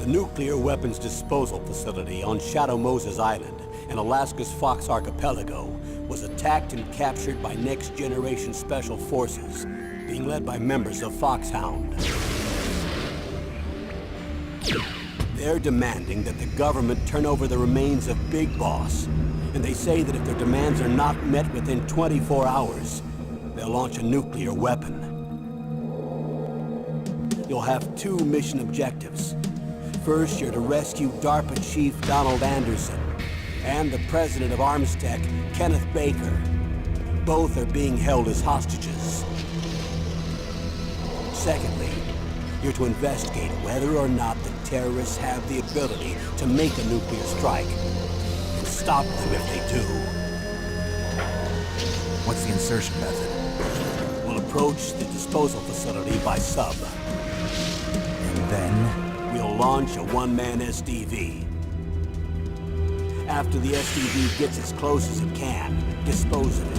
nuclear weapons disposal facility on Shadow Moses Island in Alaska's Fox Archipelago was attacked and captured by Next Generation Special Forces, being led by members of Foxhound. They're demanding that the government turn over the remains of Big Boss, and they say that if their demands are not met within 24 hours, they'll launch a nuclear weapon. You'll have two mission objectives. First, you're to rescue DARPA Chief Donald Anderson and the president of Armstech, Kenneth Baker. Both are being held as hostages. Secondly, you're to investigate whether or not the terrorists have the ability to make a nuclear strike and stop them if they do. What's the insertion method? We'll approach the disposal facility by sub. And then? We'll launch a one-man SDV. After the SDV gets as close as it can, dispose of it.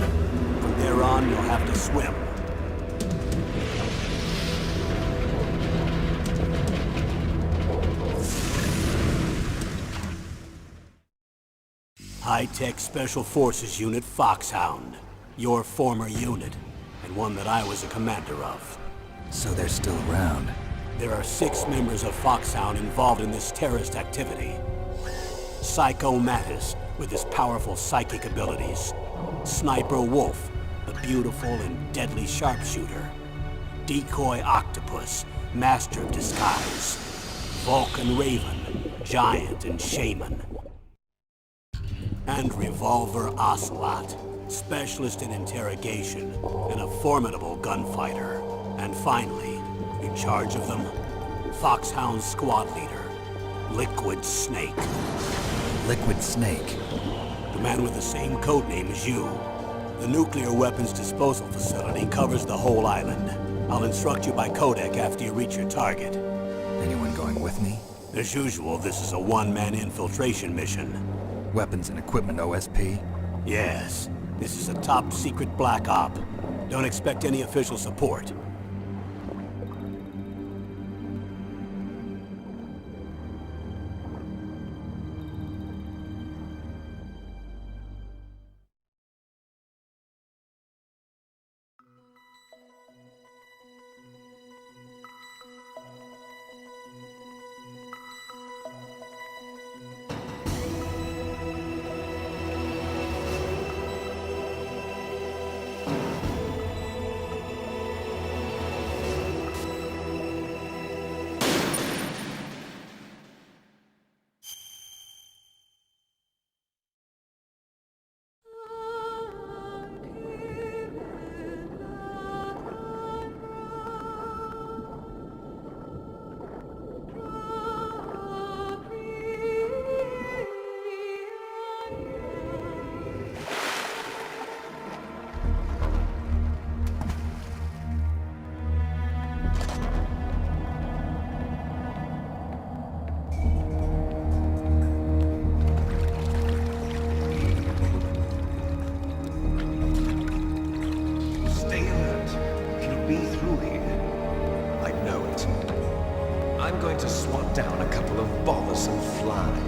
From there on, you'll have to swim. High-Tech Special Forces Unit Foxhound. Your former unit, and one that I was a commander of. So they're still around. There are 6 members of Foxhound involved in this terrorist activity. Psycho Mattis, with his powerful psychic abilities. Sniper Wolf, a beautiful and deadly sharpshooter. Decoy Octopus, master of disguise. Vulcan Raven, giant and shaman. And Revolver Ocelot, specialist in interrogation and a formidable gunfighter. And finally, in charge of them, Foxhound squad leader, Liquid Snake. Liquid Snake? The man with the same codename as you. The nuclear weapons disposal facility covers the whole island. I'll instruct you by codec after you reach your target. Anyone going with me? As usual, this is a one-man infiltration mission. Weapons and equipment OSP? Yes. This is a top-secret black op. Don't expect any official support. I'm going to swat down a couple of bothersome flies.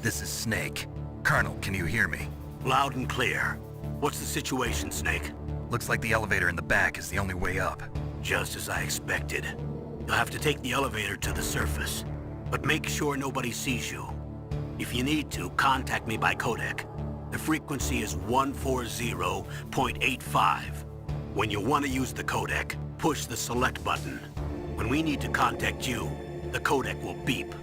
This is Snake. Colonel, can you hear me? Loud and clear. What's the situation, Snake? Looks like the elevator in the back is the only way up. Just as I expected. You'll have to take the elevator to the surface. But make sure nobody sees you. If you need to, contact me by codec. The frequency is 140.85. When you want to use the codec, push the select button. When we need to contact you, the codec will beep.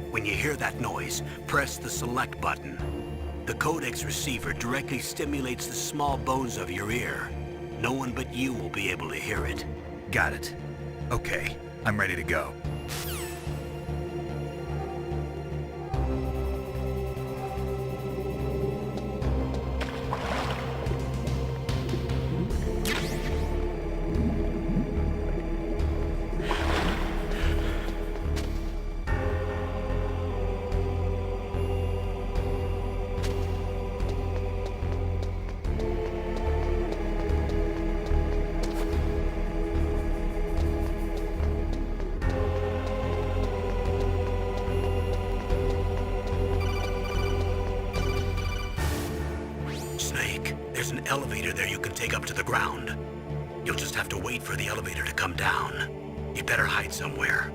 When you hear that noise, press the select button. The codec's receiver directly stimulates the small bones of your ear. No one but you will be able to hear it. Got it. Okay, I'm ready to go. There's an elevator there you can take up to the ground. You'll just have to wait for the elevator to come down. You better hide somewhere.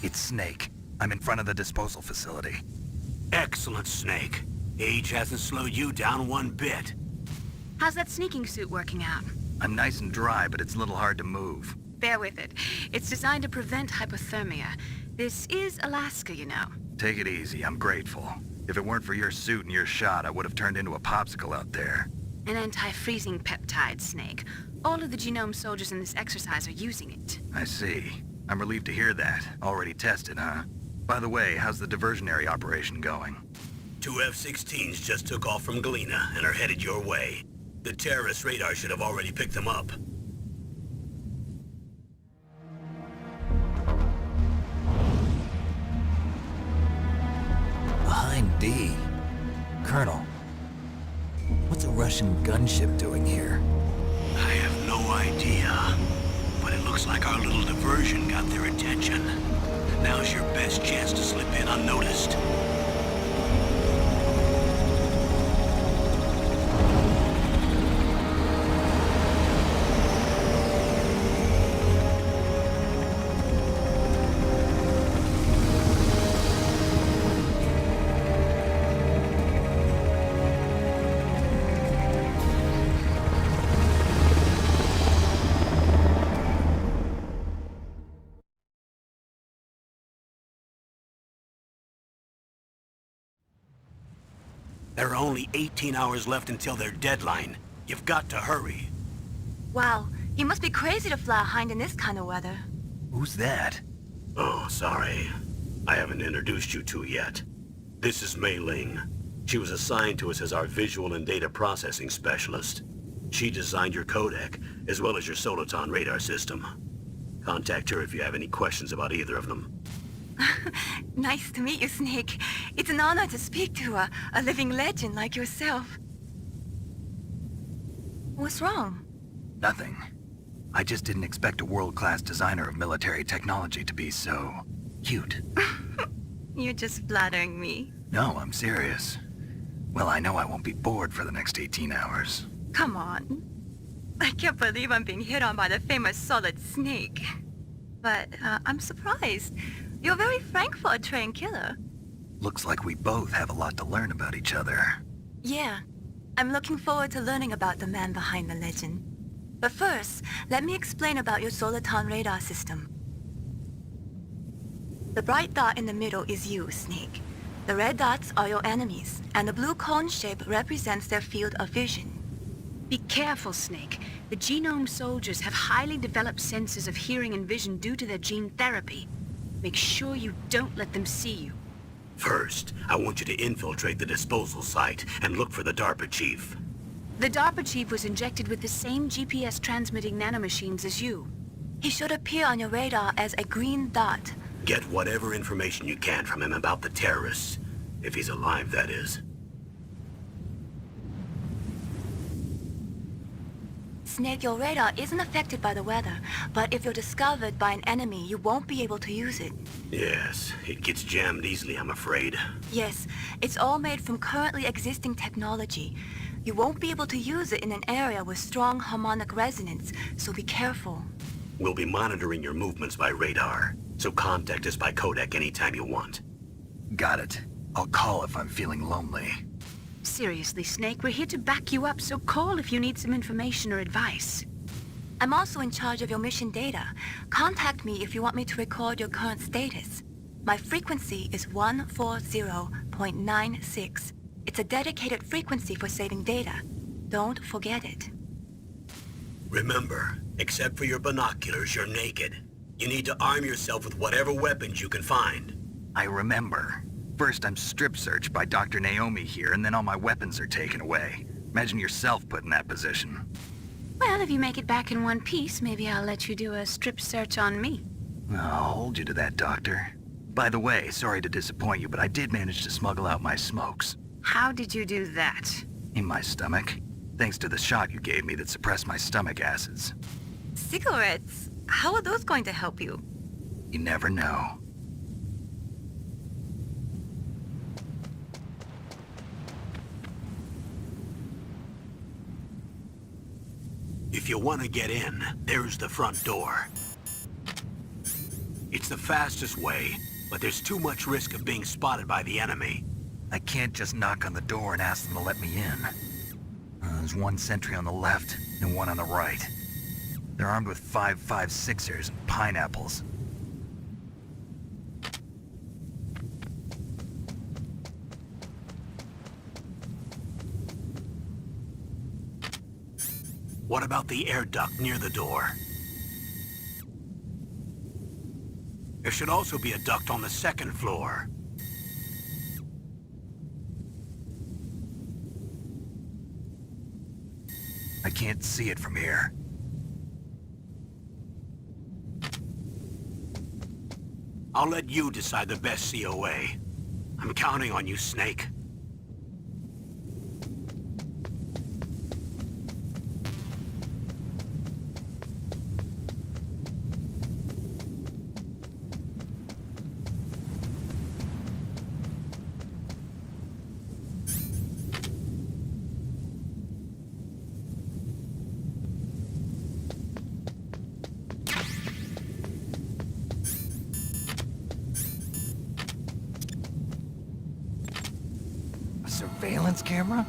It's Snake. I'm in front of the disposal facility. Excellent, Snake. Age hasn't slowed you down one bit. How's that sneaking suit working out? I'm nice and dry, but it's a little hard to move. Bear with it. It's designed to prevent hypothermia. This is Alaska, you know. Take it easy, I'm grateful. If it weren't for your suit and your shot, I would have turned into a popsicle out there. An anti-freezing peptide, Snake. All of the Genome soldiers in this exercise are using it. I see. I'm relieved to hear that. Already tested, huh? By the way, how's the diversionary operation going? 2 F-16s just took off from Galena and are headed your way. The terrorist radar should have already picked them up. Behind D. Colonel, what's a Russian gunship doing here? I have no idea, but it looks like our little diversion got their attention. Now's your best chance to slip in unnoticed. There are only 18 hours left until their deadline. You've got to hurry. Wow, you must be crazy to fly a hind in this kind of weather. Who's that? Oh, sorry. I haven't introduced you two yet. This is Mei Ling. She was assigned to us as our visual and data processing specialist. She designed your codec, as well as your Soliton radar system. Contact her if you have any questions about either of them. Nice to meet you, Snake. It's an honor to speak to a living legend like yourself. What's wrong? Nothing. I just didn't expect a world-class designer of military technology to be so... cute. You're just flattering me. No, I'm serious. Well, I know I won't be bored for the next 18 hours. Come on. I can't believe I'm being hit on by the famous Solid Snake. But I'm surprised. You're very frank for a trained killer. Looks like we both have a lot to learn about each other. Yeah. I'm looking forward to learning about the man behind the legend. But first, let me explain about your Soliton radar system. The bright dot in the middle is you, Snake. The red dots are your enemies, and the blue cone shape represents their field of vision. Be careful, Snake. The genome soldiers have highly developed senses of hearing and vision due to their gene therapy. Make sure you don't let them see you. First, I want you to infiltrate the disposal site and look for the DARPA chief. The DARPA chief was injected with the same GPS transmitting nanomachines as you. He should appear on your radar as a green dot. Get whatever information you can from him about the terrorists. If he's alive, that is. Snake, your radar isn't affected by the weather, but if you're discovered by an enemy, you won't be able to use it. Yes, it gets jammed easily, I'm afraid. Yes, it's all made from currently existing technology. You won't be able to use it in an area with strong harmonic resonance, so be careful. We'll be monitoring your movements by radar, so contact us by codec anytime you want. Got it. I'll call if I'm feeling lonely. Seriously, Snake, we're here to back you up, so call if you need some information or advice. I'm also in charge of your mission data. Contact me if you want me to record your current status. My frequency is 140.96. It's a dedicated frequency for saving data. Don't forget it. Remember, except for your binoculars, you're naked. You need to arm yourself with whatever weapons you can find. I remember. First, I'm strip-searched by Dr. Naomi here, and then all my weapons are taken away. Imagine yourself put in that position. Well, if you make it back in one piece, maybe I'll let you do a strip search on me. I'll hold you to that, Doctor. By the way, sorry to disappoint you, but I did manage to smuggle out my smokes. How did you do that? In my stomach. Thanks to the shot you gave me that suppressed my stomach acids. Cigarettes? How are those going to help you? You never know. If you want to get in, there's the front door. It's the fastest way, but there's too much risk of being spotted by the enemy. I can't just knock on the door and ask them to let me in. There's one sentry on the left and one on the right. They're armed with 5.56ers and pineapples. What about the air duct near the door? There should also be a duct on the second floor. I can't see it from here. I'll let you decide the best COA. I'm counting on you, Snake. A surveillance camera?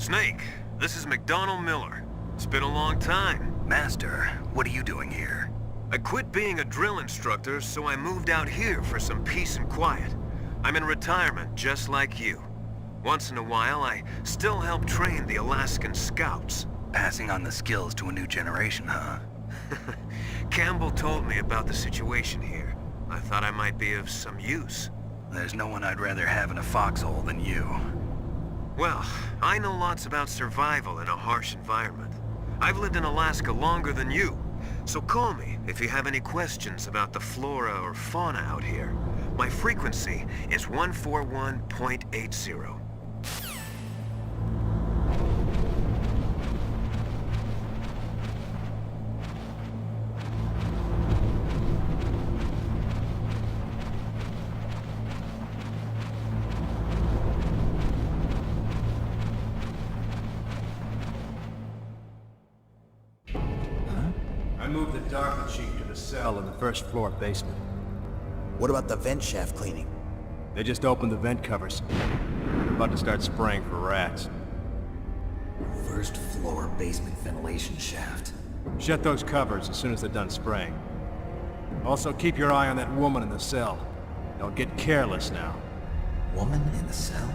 Snake, this is McDonald Miller. It's been a long time. Master, what are you doing here? I quit being a drill instructor, so I moved out here for some peace and quiet. I'm in retirement, just like you. Once in a while, I still help train the Alaskan Scouts. Passing on the skills to a new generation, huh? Campbell told me about the situation here. I thought I might be of some use. There's no one I'd rather have in a foxhole than you. Well, I know lots about survival in a harsh environment. I've lived in Alaska longer than you, so call me if you have any questions about the flora or fauna out here. My frequency is 141.80. I moved the DARPA chief to the cell in the first floor basement. What about the vent shaft cleaning? They just opened the vent covers. They're about to start spraying for rats. First floor basement ventilation shaft. Shut those covers as soon as they're done spraying. Also, keep your eye on that woman in the cell. Don't get careless now. Woman in the cell?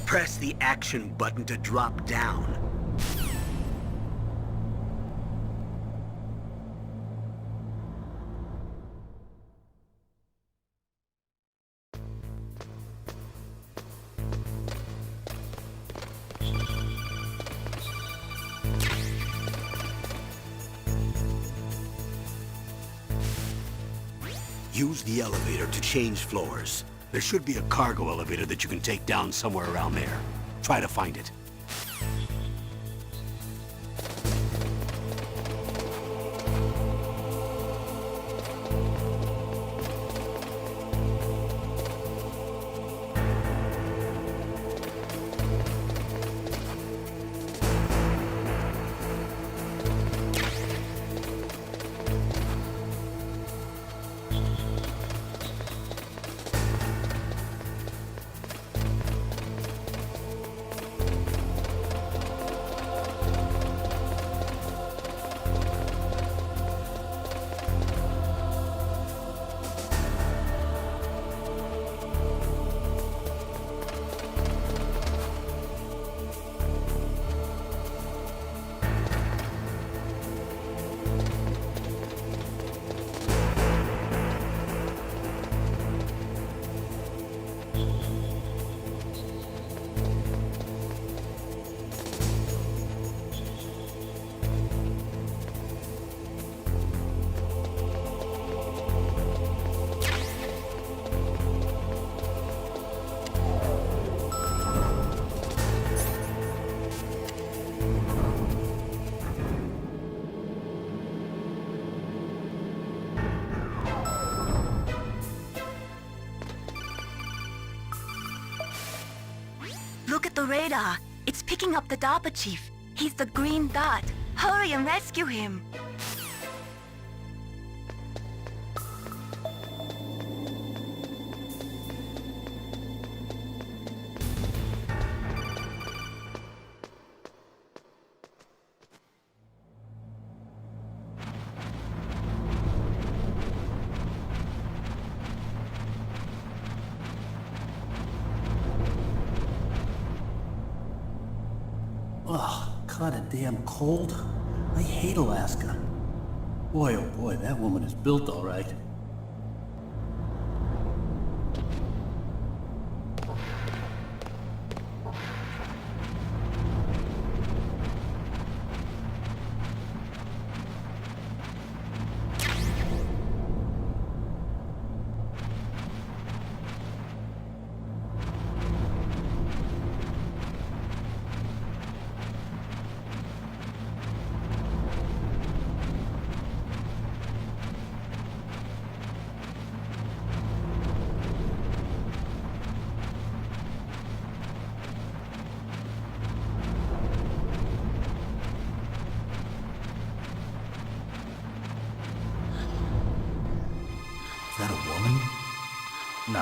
Press the action button to drop down. Use the elevator to change floors. There should be a cargo elevator that you can take down somewhere around there. Try to find it. Look at the radar. It's picking up the DARPA chief. He's the green dot. Hurry and rescue him. Ugh, kinda damn cold. I hate Alaska. Boy, oh boy, that woman is built all right.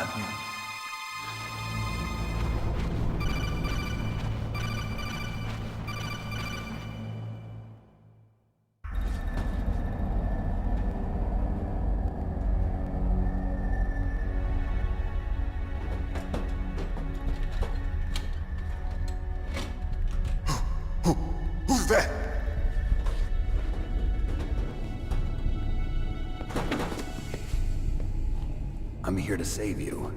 not... Who's that? I'm here to save you.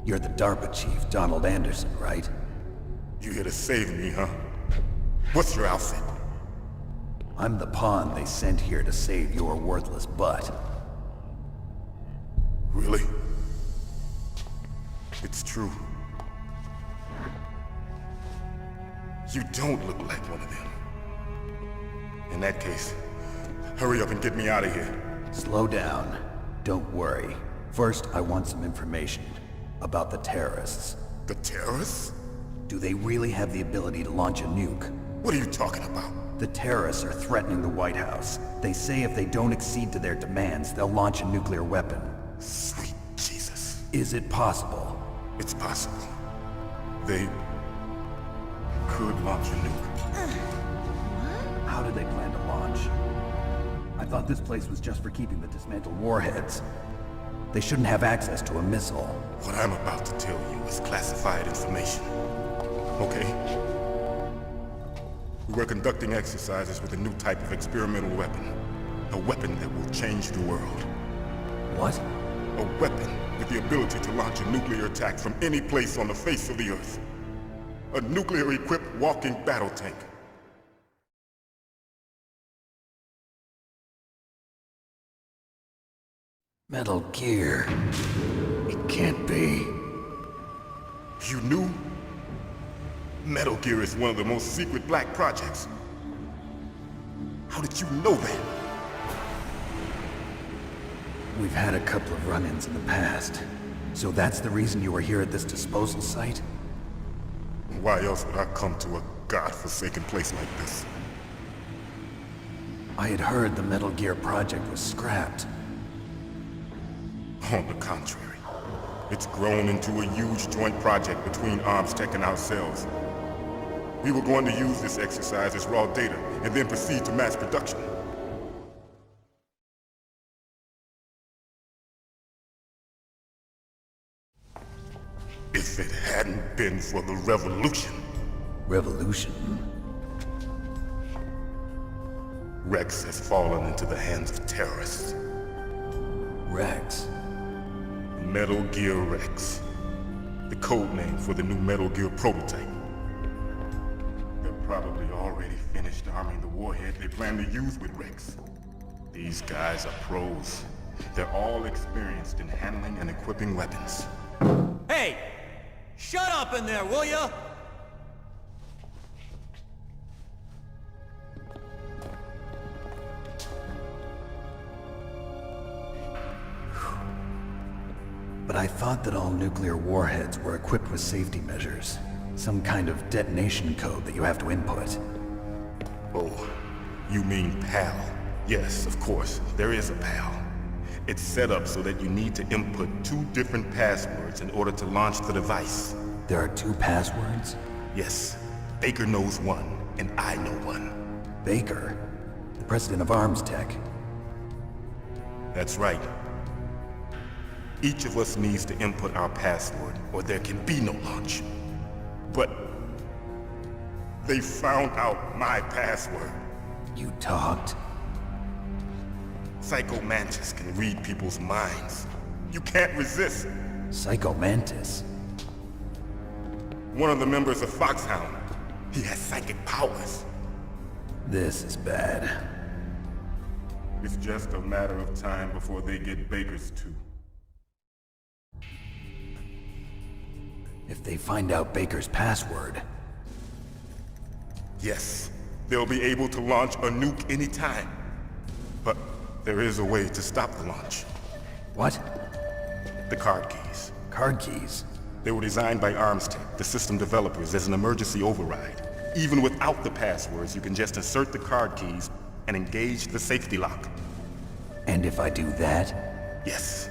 You're the DARPA chief, Donald Anderson, right? You here to save me, huh? What's your outfit? I'm the pawn they sent here to save your worthless butt. Really? It's true. You don't look like one of them. In that case, hurry up and get me out of here. Slow down. Don't worry. First, I want some information about the terrorists. The terrorists? Do they really have the ability to launch a nuke? What are you talking about? The terrorists are threatening the White House. They say if they don't accede to their demands, they'll launch a nuclear weapon. Sweet Jesus. Is it possible? It's possible. They could launch a nuke. How do they plan to launch? I thought this place was just for keeping the dismantled warheads. They shouldn't have access to a missile. What I'm about to tell you is classified information. Okay? We were conducting exercises with a new type of experimental weapon. A weapon that will change the world. What? A weapon with the ability to launch a nuclear attack from any place on the face of the Earth. A nuclear-equipped walking battle tank. Metal Gear. It can't be. You knew? Metal Gear is one of the most secret black projects. How did you know that? We've had a couple of run-ins in the past. So that's the reason you were here at this disposal site? Why else would I come to a godforsaken place like this? I had heard the Metal Gear project was scrapped. On the contrary, it's grown into a huge joint project between ArmsTech and ourselves. We were going to use this exercise as raw data and then proceed to mass production. If it hadn't been for the revolution... Revolution? Rex has fallen into the hands of terrorists. Rex? Metal Gear Rex. The code name for the new Metal Gear prototype. They're probably already finished arming the warhead they plan to use with Rex. These guys are pros. They're all experienced in handling and equipping weapons. Hey! Shut up in there, will ya? But I thought that all nuclear warheads were equipped with safety measures. Some kind of detonation code that you have to input. Oh, you mean PAL? Yes, of course, there is a PAL. It's set up so that you need to input 2 different passwords in order to launch the device. There are 2 passwords? Yes, Baker knows one, and I know one. Baker? The president of ArmsTech? That's right. Each of us needs to input our password, or there can be no launch. But they found out my password. You talked? Psycho Mantis can read people's minds. You can't resist. Psycho Mantis? One of the members of Foxhound. He has psychic powers. This is bad. It's just a matter of time before they get Baker's too. If they find out Baker's password... Yes, they'll be able to launch a nuke anytime. But there is a way to stop the launch. What? The card keys. Card keys? They were designed by ArmsTech, the system developers, as an emergency override. Even without the passwords, you can just insert the card keys and engage the safety lock. And if I do that? Yes.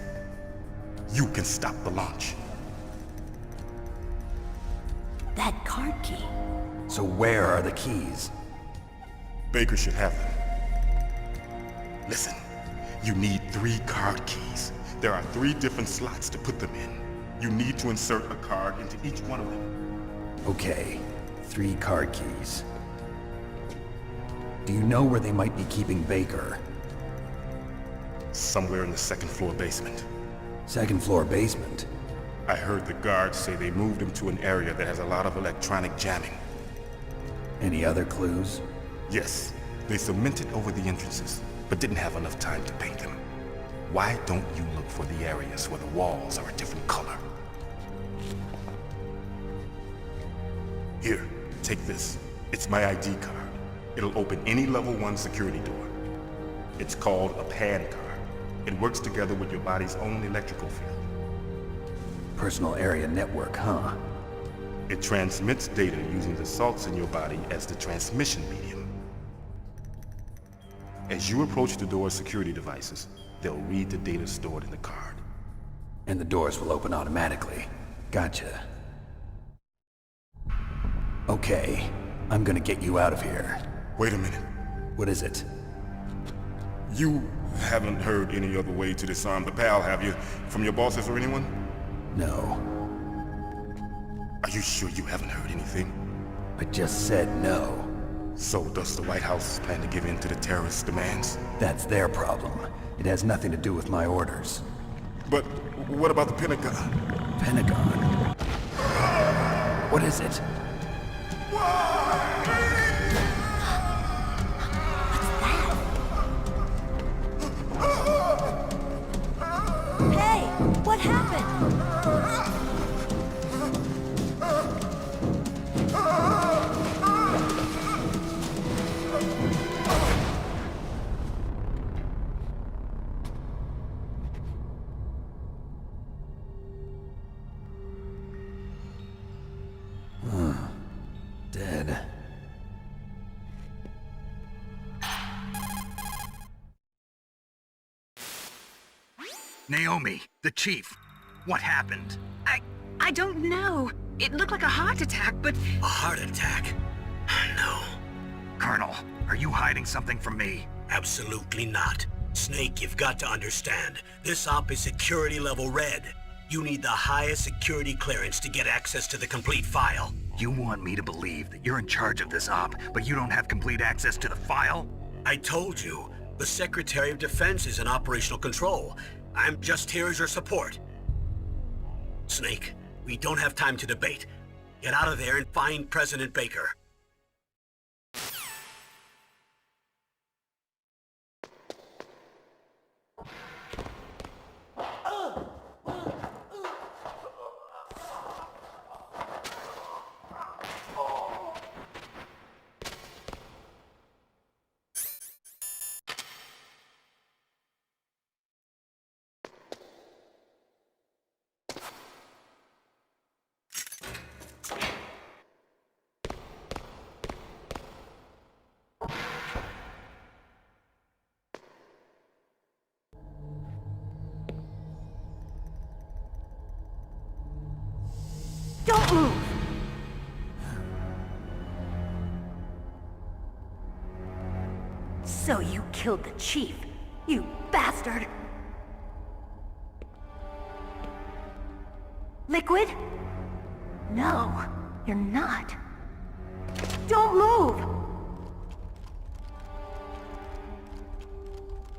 You can stop the launch. That card key. So where are the keys? Baker should have them. Listen, you need 3 card keys. There are 3 different slots to put them in. You need to insert a card into each one of them. Okay, 3 card keys. Do you know where they might be keeping Baker? Somewhere in the 2nd floor basement. 2nd floor basement? I heard the guards say they moved him to an area that has a lot of electronic jamming. Any other clues? Yes, they cemented over the entrances, but didn't have enough time to paint them. Why don't you look for the areas where the walls are a different color? Here, take this. It's my ID card. It'll open any level 1 security door. It's called a PAN card. It works together with your body's own electrical field. Personal area network, huh? It transmits data using the salts in your body as the transmission medium. As you approach the door's security devices, they'll read the data stored in the card. And the doors will open automatically. Gotcha. Okay, I'm gonna get you out of here. Wait a minute. What is it? You haven't heard any other way to disarm the PAL, have you? From your bosses or anyone? No. Are you sure you haven't heard anything? I just said no. So does the White House plan to give in to the terrorists' demands? That's their problem. It has nothing to do with my orders. But what about the Pentagon? Pentagon? What is it? Hey, what happened? Dead. Naomi, the chief. What happened? I don't know. It looked like a heart attack, but... A heart attack? No. Colonel, are you hiding something from me? Absolutely not. Snake, you've got to understand. This op is security level red. You need the highest security clearance to get access to the complete file. You want me to believe that you're in charge of this op, but you don't have complete access to the file? I told you, the Secretary of Defense is in operational control. I'm just here as your support. Snake, we don't have time to debate. Get out of there and find President Baker. Don't move! So you killed the chief, you bastard! Liquid? No, you're not. Don't move!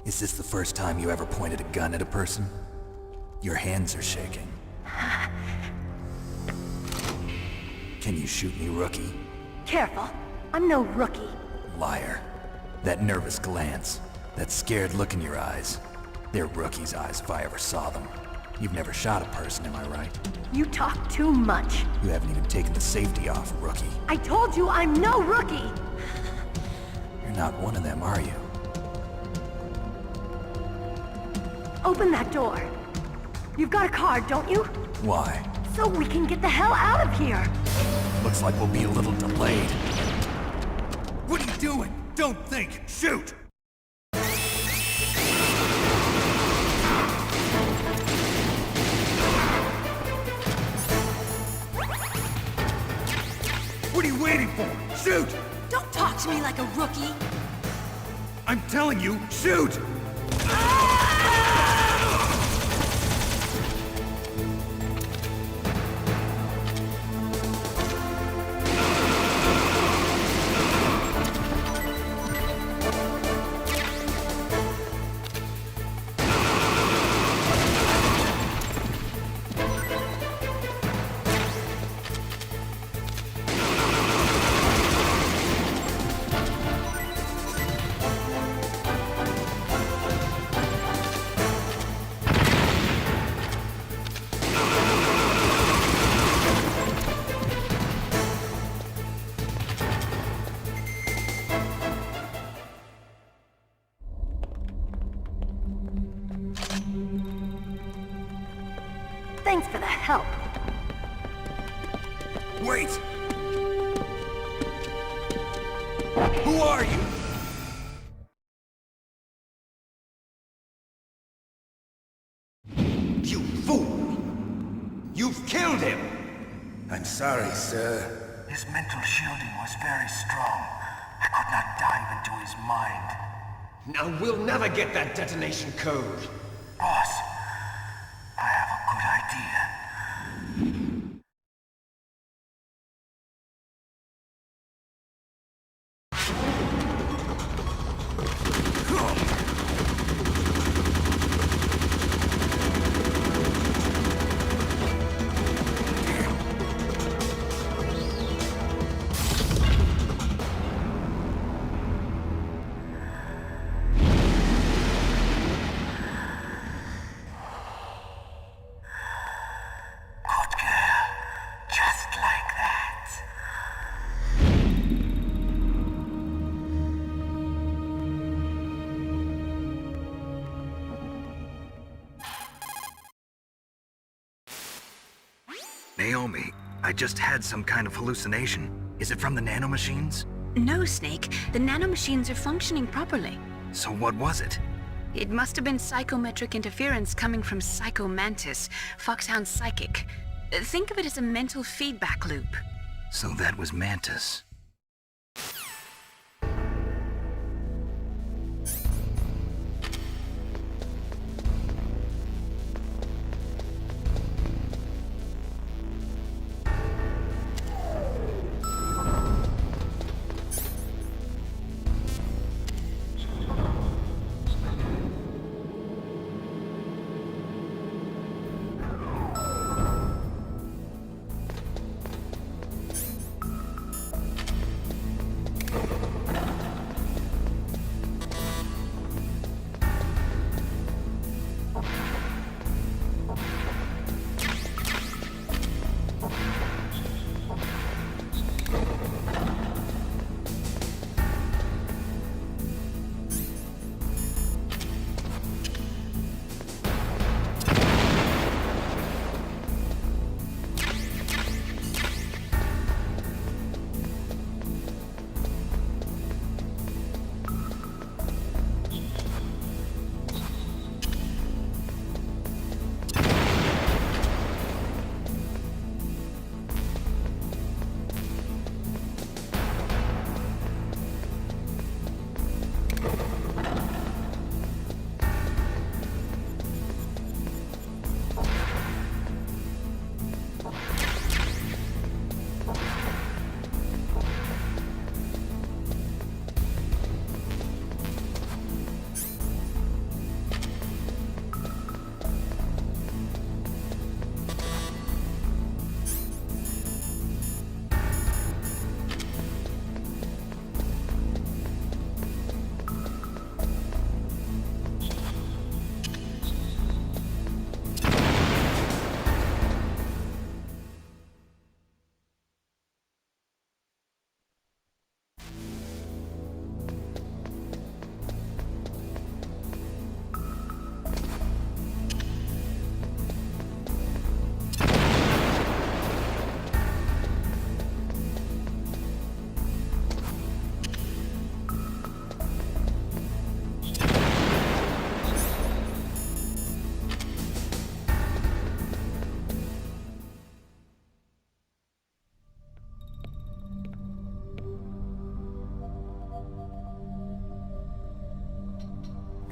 Is this the first time you ever pointed a gun at a person? Your hands are shaking. Can you shoot me, rookie? Careful, I'm no rookie. Liar. That nervous glance, that scared look in your eyes. They're rookie's eyes if I ever saw them. You've never shot a person, am I right? You talk too much. You haven't even taken the safety off, rookie. I told you I'm no rookie! You're not one of them, are you? Open that door. You've got a card, don't you? Why? So we can get the hell out of here! Looks like we'll be a little delayed. What are you doing? Don't think! Shoot! you waiting for? Shoot! Don't talk to me like a rookie! I'm telling you, shoot! Thanks for the help. Wait! Who are you? You fool! You've killed him! I'm sorry, sir. His mental shielding was very strong. I could not dive into his mind. Now we'll never get that detonation code. Boss, I have a good idea. Naomi, I just had some kind of hallucination. Is it from the nanomachines? No, Snake. The nanomachines are functioning properly. So what was it? It must have been psychometric interference coming from Psycho Mantis, Foxhound's psychic. Think of it as a mental feedback loop. So that was Mantis.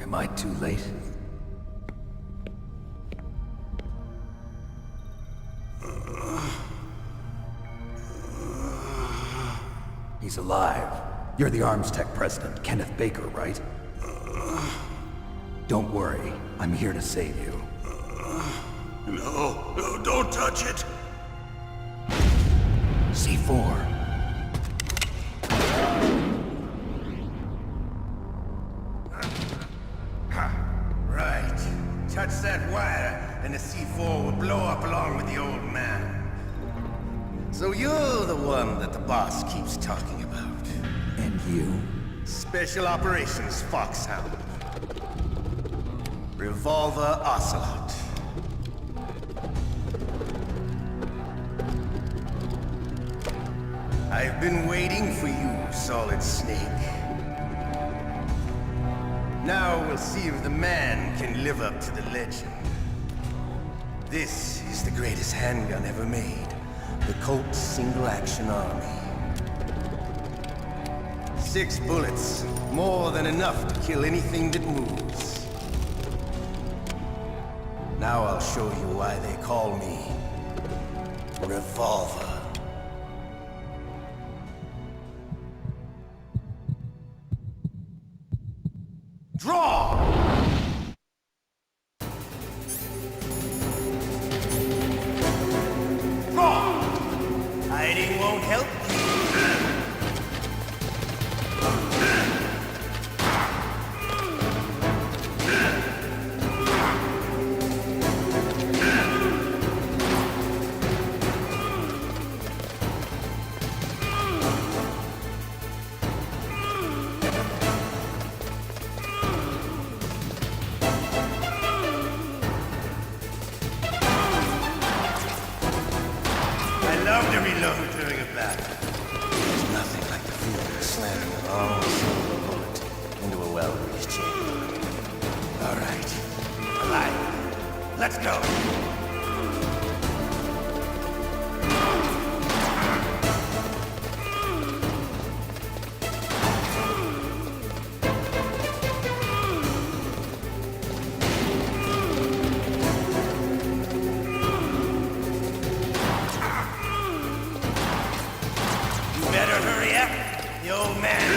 Am I too late? He's alive. You're the Arms Tech president, Kenneth Baker, right? Don't worry. I'm here to save you. No, don't touch it! C4. Right. Touch that wire, and the C4 will blow up along with the old man. So you're the one that the boss keeps talking about. And you? Special Operations Foxhound. Revolver Ocelot. I've been waiting for you, Solid Snake. Now we'll see if the man can live up to the legend. This is the greatest handgun ever made. The Colt Single Action Army. 6 bullets, more than enough to kill anything that moves. Now I'll show you why they call me Revolver. Draw! Draw! Hiding won't help you. I love to reload during a battle. There's nothing like the feeling of slamming a long silver bullet into a well-greased chamber. All right. Alive. Let's go. Better hurry up, the old man.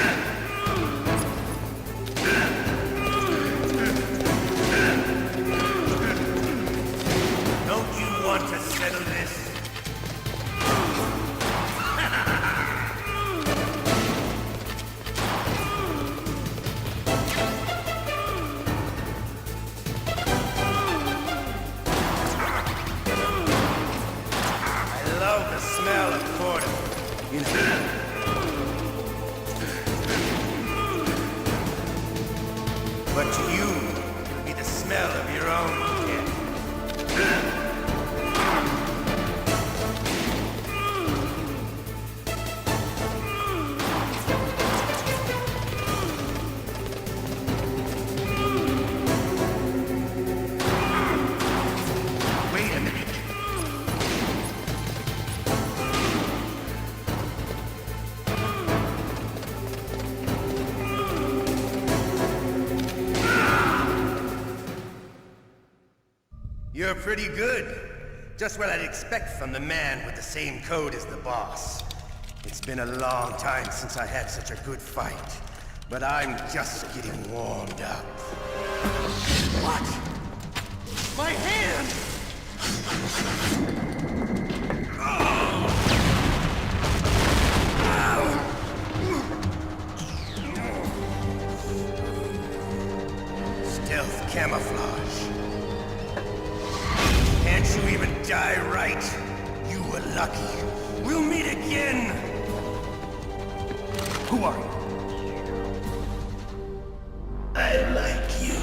Don't you want to settle this? I love the smell of porter. You know. But to you, it'll be the smell of your own death. Wait a minute. You're pretty good. Just what I'd expect from the man with the same code as the boss. It's been a long time since I had such a good fight, but I'm just getting warmed up. What? My hand! Stealth camouflage. Can't you even die right? You were lucky. We'll meet again! Who are you? I'm like you.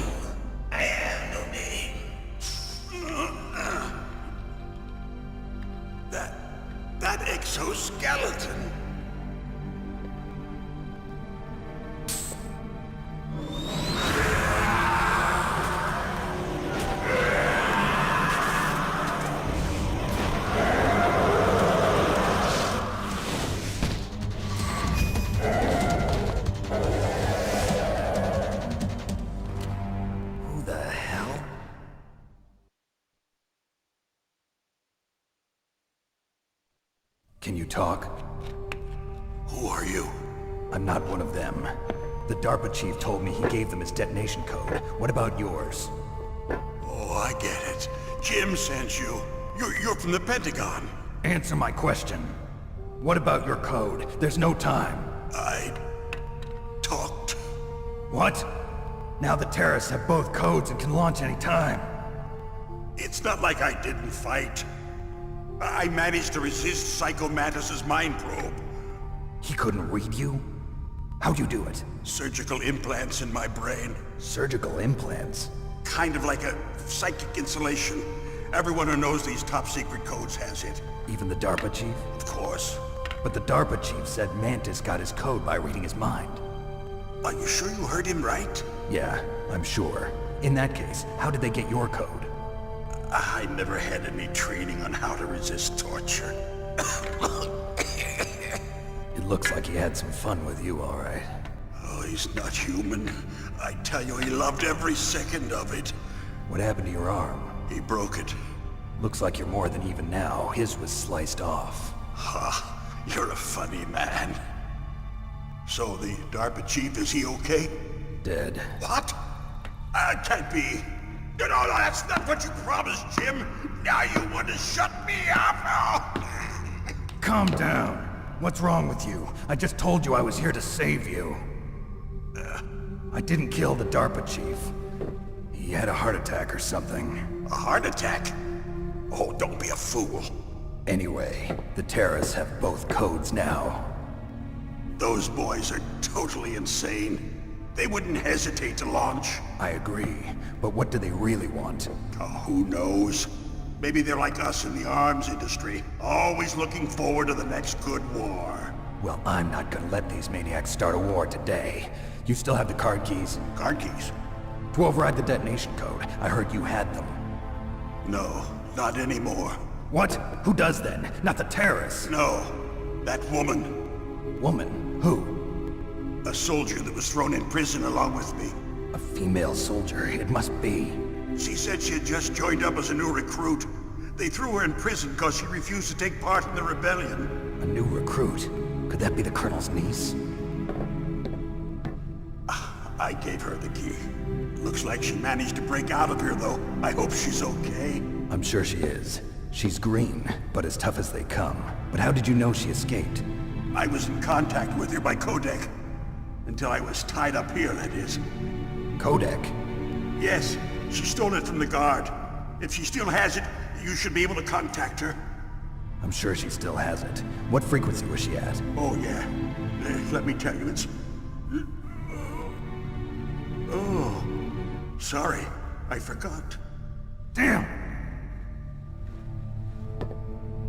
I have no name. That exoskeleton. talk? Who are you? I'm not one of them. The DARPA chief told me he gave them his detonation code. What about yours? Oh, I get it. Jim sent you. You're from the Pentagon. Answer my question. What about your code? There's no time. I talked. What? Now the terrorists have both codes and can launch any time. It's not like I didn't fight. I managed to resist Psycho Mantis's mind probe. He couldn't read you? How'd you do it? Surgical implants in my brain. Surgical implants? Kind of like a psychic insulation. Everyone who knows these top secret codes has it. Even the DARPA chief? Of course. But the DARPA chief said Mantis got his code by reading his mind. Are you sure you heard him right? Yeah, I'm sure. In that case, how did they get your code? I never had any training on how to resist torture. It looks like he had some fun with you, all right. Oh, he's not human. I tell you, he loved every second of it. What happened to your arm? He broke it. Looks like you're more than even now. His was sliced off. Ha, you're a funny man. So the DARPA chief, is he okay? Dead. What? Can't be. No, that's not what you promised, Jim. Now you want to shut me up? Calm down. What's wrong with you? I just told you I was here to save you. I didn't kill the DARPA chief. He had a heart attack or something. A heart attack? Oh, don't be a fool. Anyway, the terrorists have both codes now. Those boys are totally insane. They wouldn't hesitate to launch. I agree, but what do they really want? Oh, who knows? Maybe they're like us in the arms industry, always looking forward to the next good war. Well, I'm not gonna let these maniacs start a war today. You still have the card keys? Card keys? To override the detonation code. I heard you had them. No, not anymore. What? Who does then? Not the terrorists? No, that woman. Woman? Who? A soldier that was thrown in prison along with me. A female soldier, it must be. She said she had just joined up as a new recruit. They threw her in prison because she refused to take part in the rebellion. A new recruit? Could that be the Colonel's niece? I gave her the key. Looks like she managed to break out of here, though. I hope she's okay. I'm sure she is. She's green, but as tough as they come. But how did you know she escaped? I was in contact with her by codec. Until I was tied up here, that is. Codec? Yes, she stole it from the guard. If she still has it, you should be able to contact her. I'm sure she still has it. What frequency was she at? Oh, yeah. Let me tell you, it's... Oh, sorry. I forgot. Damn!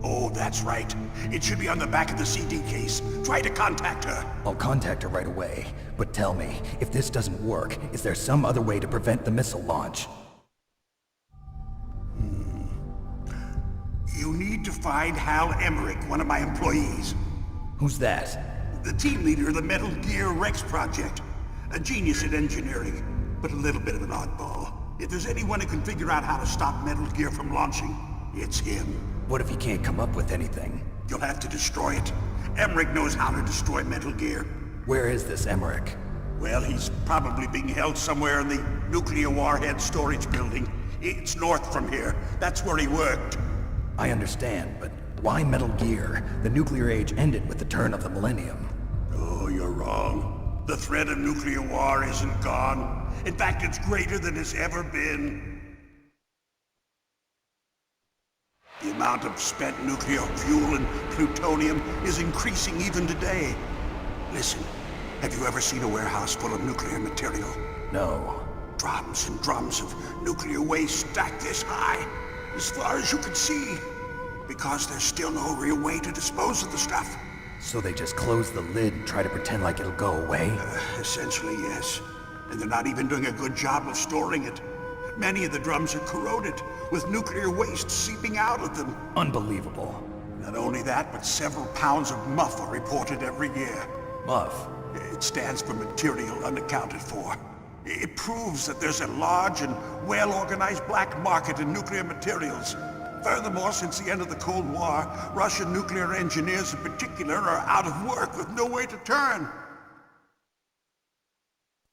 Oh, that's right. It should be on the back of the CD case. Try to contact her. I'll contact her right away. But tell me, if this doesn't work, is there some other way to prevent the missile launch? You need to find Hal Emmerich, one of my employees. Who's that? The team leader of the Metal Gear Rex project. A genius at engineering, but a little bit of an oddball. If there's anyone who can figure out how to stop Metal Gear from launching, it's him. What if he can't come up with anything? You'll have to destroy it. Emmerich knows how to destroy Metal Gear. Where is this Emmerich? Well, he's probably being held somewhere in the nuclear warhead storage building. It's north from here. That's where he worked. I understand, but why Metal Gear? The nuclear age ended with the turn of the millennium. Oh, you're wrong. The threat of nuclear war isn't gone. In fact, it's greater than it's ever been. The amount of spent nuclear fuel and plutonium is increasing even today. Listen, have you ever seen a warehouse full of nuclear material? No. Drums and drums of nuclear waste stacked this high, as far as you can see. Because there's still no real way to dispose of the stuff. So they just close the lid and try to pretend like it'll go away? Essentially, yes. And they're not even doing a good job of storing it. Many of the drums are corroded, with nuclear waste seeping out of them. Unbelievable. Not only that, but several pounds of MUF are reported every year. MUF? It stands for Material Unaccounted For. It proves that there's a large and well-organized black market in nuclear materials. Furthermore, since the end of the Cold War, Russian nuclear engineers in particular are out of work with no way to turn.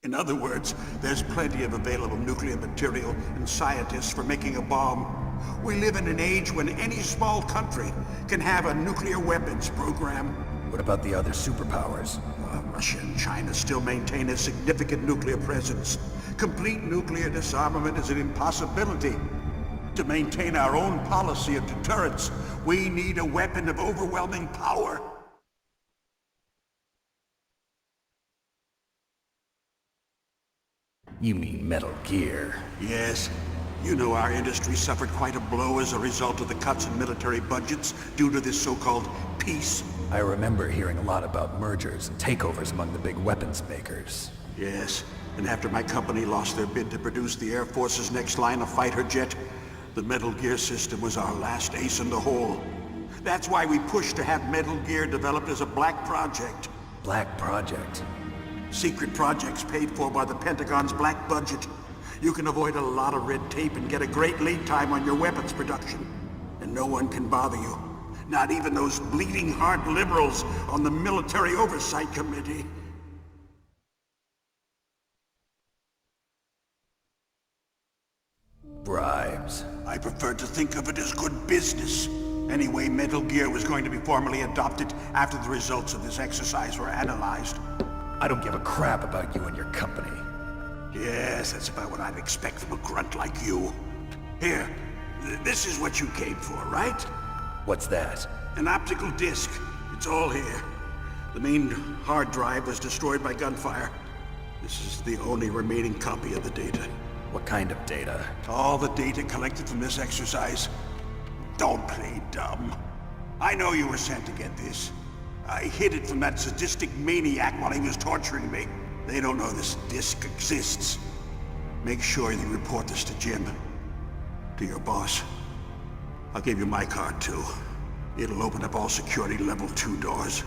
In other words, there's plenty of available nuclear material and scientists for making a bomb. We live in an age when any small country can have a nuclear weapons program. What about the other superpowers? Russia and China still maintain a significant nuclear presence. Complete nuclear disarmament is an impossibility. To maintain our own policy of deterrence, we need a weapon of overwhelming power. You mean Metal Gear? Yes. You know our industry suffered quite a blow as a result of the cuts in military budgets due to this so-called peace. I remember hearing a lot about mergers and takeovers among the big weapons makers. Yes, and after my company lost their bid to produce the Air Force's next line of fighter jet, the Metal Gear system was our last ace in the hole. That's why we pushed to have Metal Gear developed as a black project. Black project? Secret projects paid for by the Pentagon's black budget. You can avoid a lot of red tape and get a great lead time on your weapons production. And no one can bother you. Not even those bleeding heart liberals on the Military Oversight Committee. Bribes. I prefer to think of it as good business. Anyway, Metal Gear was going to be formally adopted after the results of this exercise were analyzed. I don't give a crap about you and your company. Yes, that's about what I'd expect from a grunt like you. Here, this is what you came for, right? What's that? An optical disc. It's all here. The main hard drive was destroyed by gunfire. This is the only remaining copy of the data. What kind of data? All the data collected from this exercise. Don't play dumb. I know you were sent to get this. I hid it from that sadistic maniac while he was torturing me. They don't know this disc exists. Make sure you report this to Jim. To your boss. I'll give you my card too. It'll open up all security level 2 doors.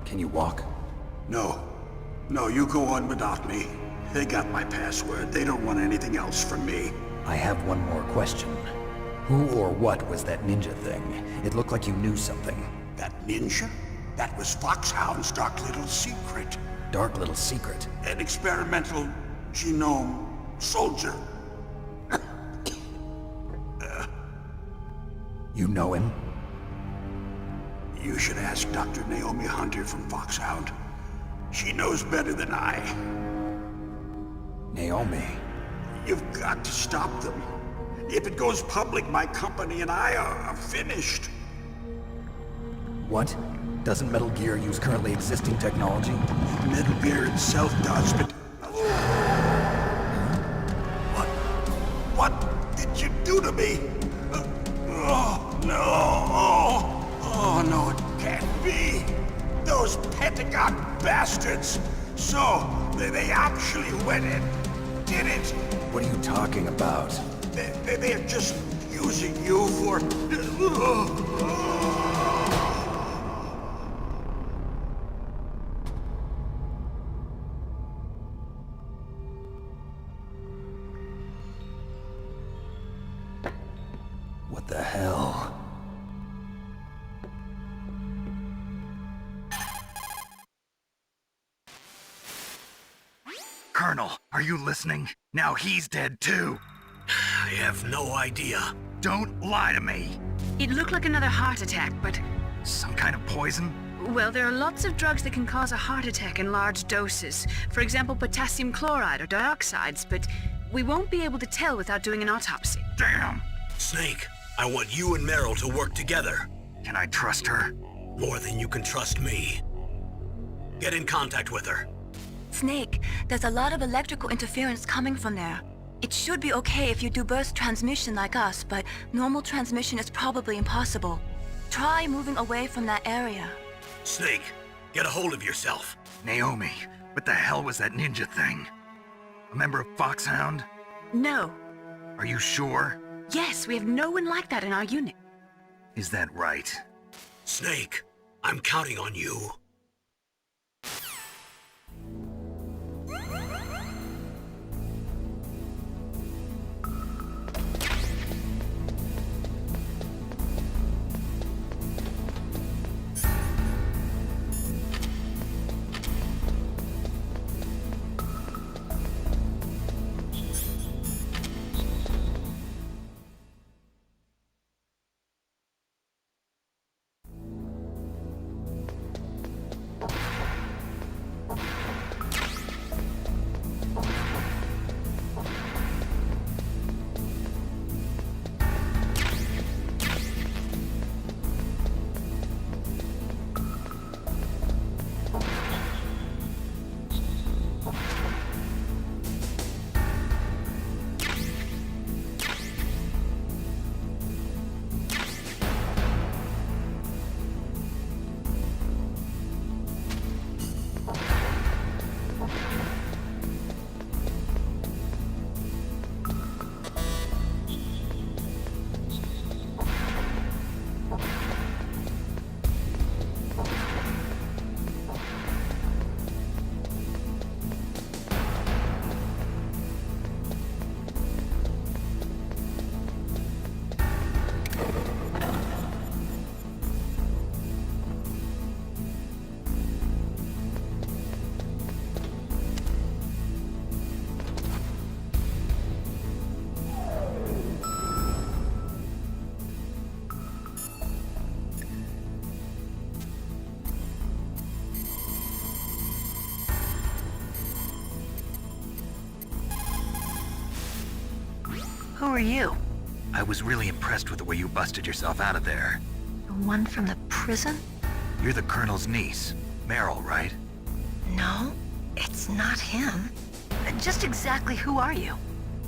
Can you walk? No. No, you go on without me. They got my password. They don't want anything else from me. I have one more question. Who or what was that ninja thing? It looked like you knew something. That ninja? That was Foxhound's dark little secret. Dark little secret? An experimental genome soldier. You know him? You should ask Dr. Naomi Hunter from Foxhound. She knows better than I. Naomi? You've got to stop them. If it goes public, my company and I are finished. What? Doesn't Metal Gear use currently existing technology? Metal Gear itself does, but... What did you do to me? Oh, no. Oh, no, it can't be. Those Pentagon bastards. So, they actually went and did it. What are you talking about? They're just using you for... What the hell? Colonel, are you listening? Now he's dead too. I have no idea. Don't lie to me. It looked like another heart attack, but... Some kind of poison? Well, there are lots of drugs that can cause a heart attack in large doses. For example, potassium chloride or dioxides, but we won't be able to tell without doing an autopsy. Damn! Snake, I want you and Meryl to work together. Can I trust her? More than you can trust me. Get in contact with her. Snake, there's a lot of electrical interference coming from there. It should be okay if you do burst transmission like us, but normal transmission is probably impossible. Try moving away from that area. Snake, get a hold of yourself. Naomi, what the hell was that ninja thing? A member of Foxhound? No. Are you sure? Yes, we have no one like that in our unit. Is that right? Snake, I'm counting on you. Who are you? I was really impressed with the way you busted yourself out of there. The one from the prison? You're the Colonel's niece, Meryl, right? No, it's not him. Just exactly who are you?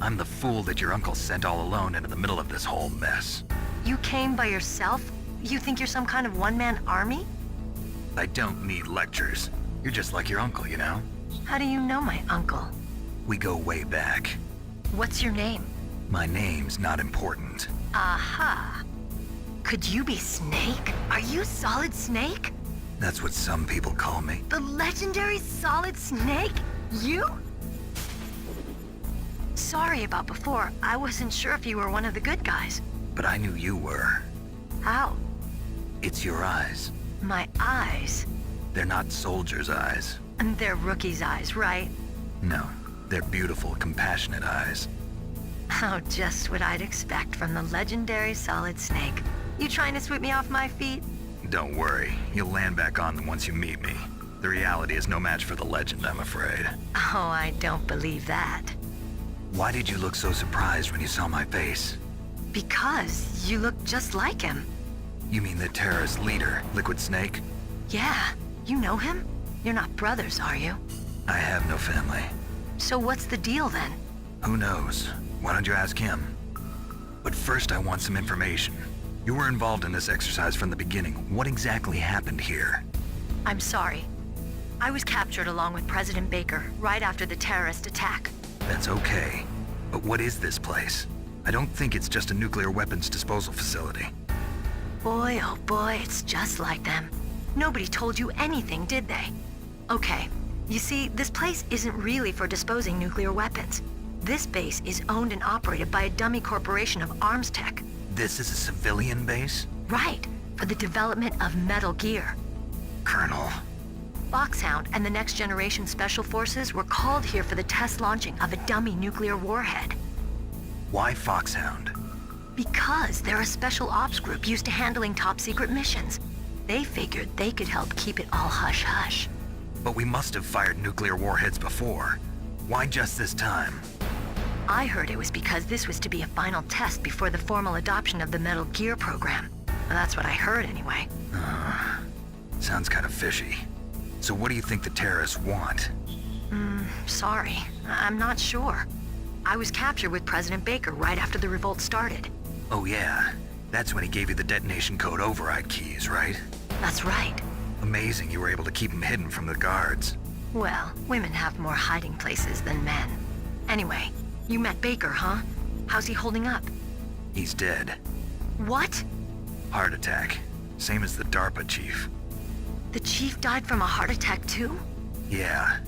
I'm the fool that your uncle sent all alone into the middle of this whole mess. You came by yourself? You think you're some kind of one-man army? I don't need lectures. You're just like your uncle, you know? How do you know my uncle? We go way back. What's your name? My name's not important. Aha. Could you be Snake? Are you Solid Snake? That's what some people call me. The legendary Solid Snake? You? Sorry about before. I wasn't sure if you were one of the good guys. But I knew you were. How? It's your eyes. My eyes? They're not soldiers' eyes. And they're rookies' eyes, right? No, they're beautiful, compassionate eyes. Oh, just what I'd expect from the legendary Solid Snake. You trying to sweep me off my feet? Don't worry, you'll land back on them once you meet me. The reality is no match for the legend, I'm afraid. Oh, I don't believe that. Why did you look so surprised when you saw my face? Because you look just like him. You mean the terrorist leader, Liquid Snake? Yeah, you know him? You're not brothers, are you? I have no family. So what's the deal then? Who knows? Why don't you ask him? But first I want some information. You were involved in this exercise from the beginning. What exactly happened here? I'm sorry. I was captured along with President Baker right after the terrorist attack. That's okay. But what is this place? I don't think it's just a nuclear weapons disposal facility. Boy, oh boy, it's just like them. Nobody told you anything, did they? Okay, you see, this place isn't really for disposing nuclear weapons. This base is owned and operated by a dummy corporation of arms tech. This is a civilian base? Right, for the development of Metal Gear. Colonel. Foxhound and the Next Generation Special Forces were called here for the test launching of a dummy nuclear warhead. Why Foxhound? Because they're a special ops group used to handling top-secret missions. They figured they could help keep it all hush-hush. But we must have fired nuclear warheads before. Why just this time? I heard it was because this was to be a final test before the formal adoption of the Metal Gear program. Well, that's what I heard anyway. Sounds kind of fishy. So what do you think the terrorists want? Sorry. I'm not sure. I was captured with President Baker right after the revolt started. Oh yeah, that's when he gave you the detonation code override keys, right? That's right. Amazing you were able to keep him hidden from the guards. Well, women have more hiding places than men. Anyway, you met Baker, huh? How's he holding up? He's dead. What? Heart attack. Same as the DARPA chief. The chief died from a heart attack too? Yeah.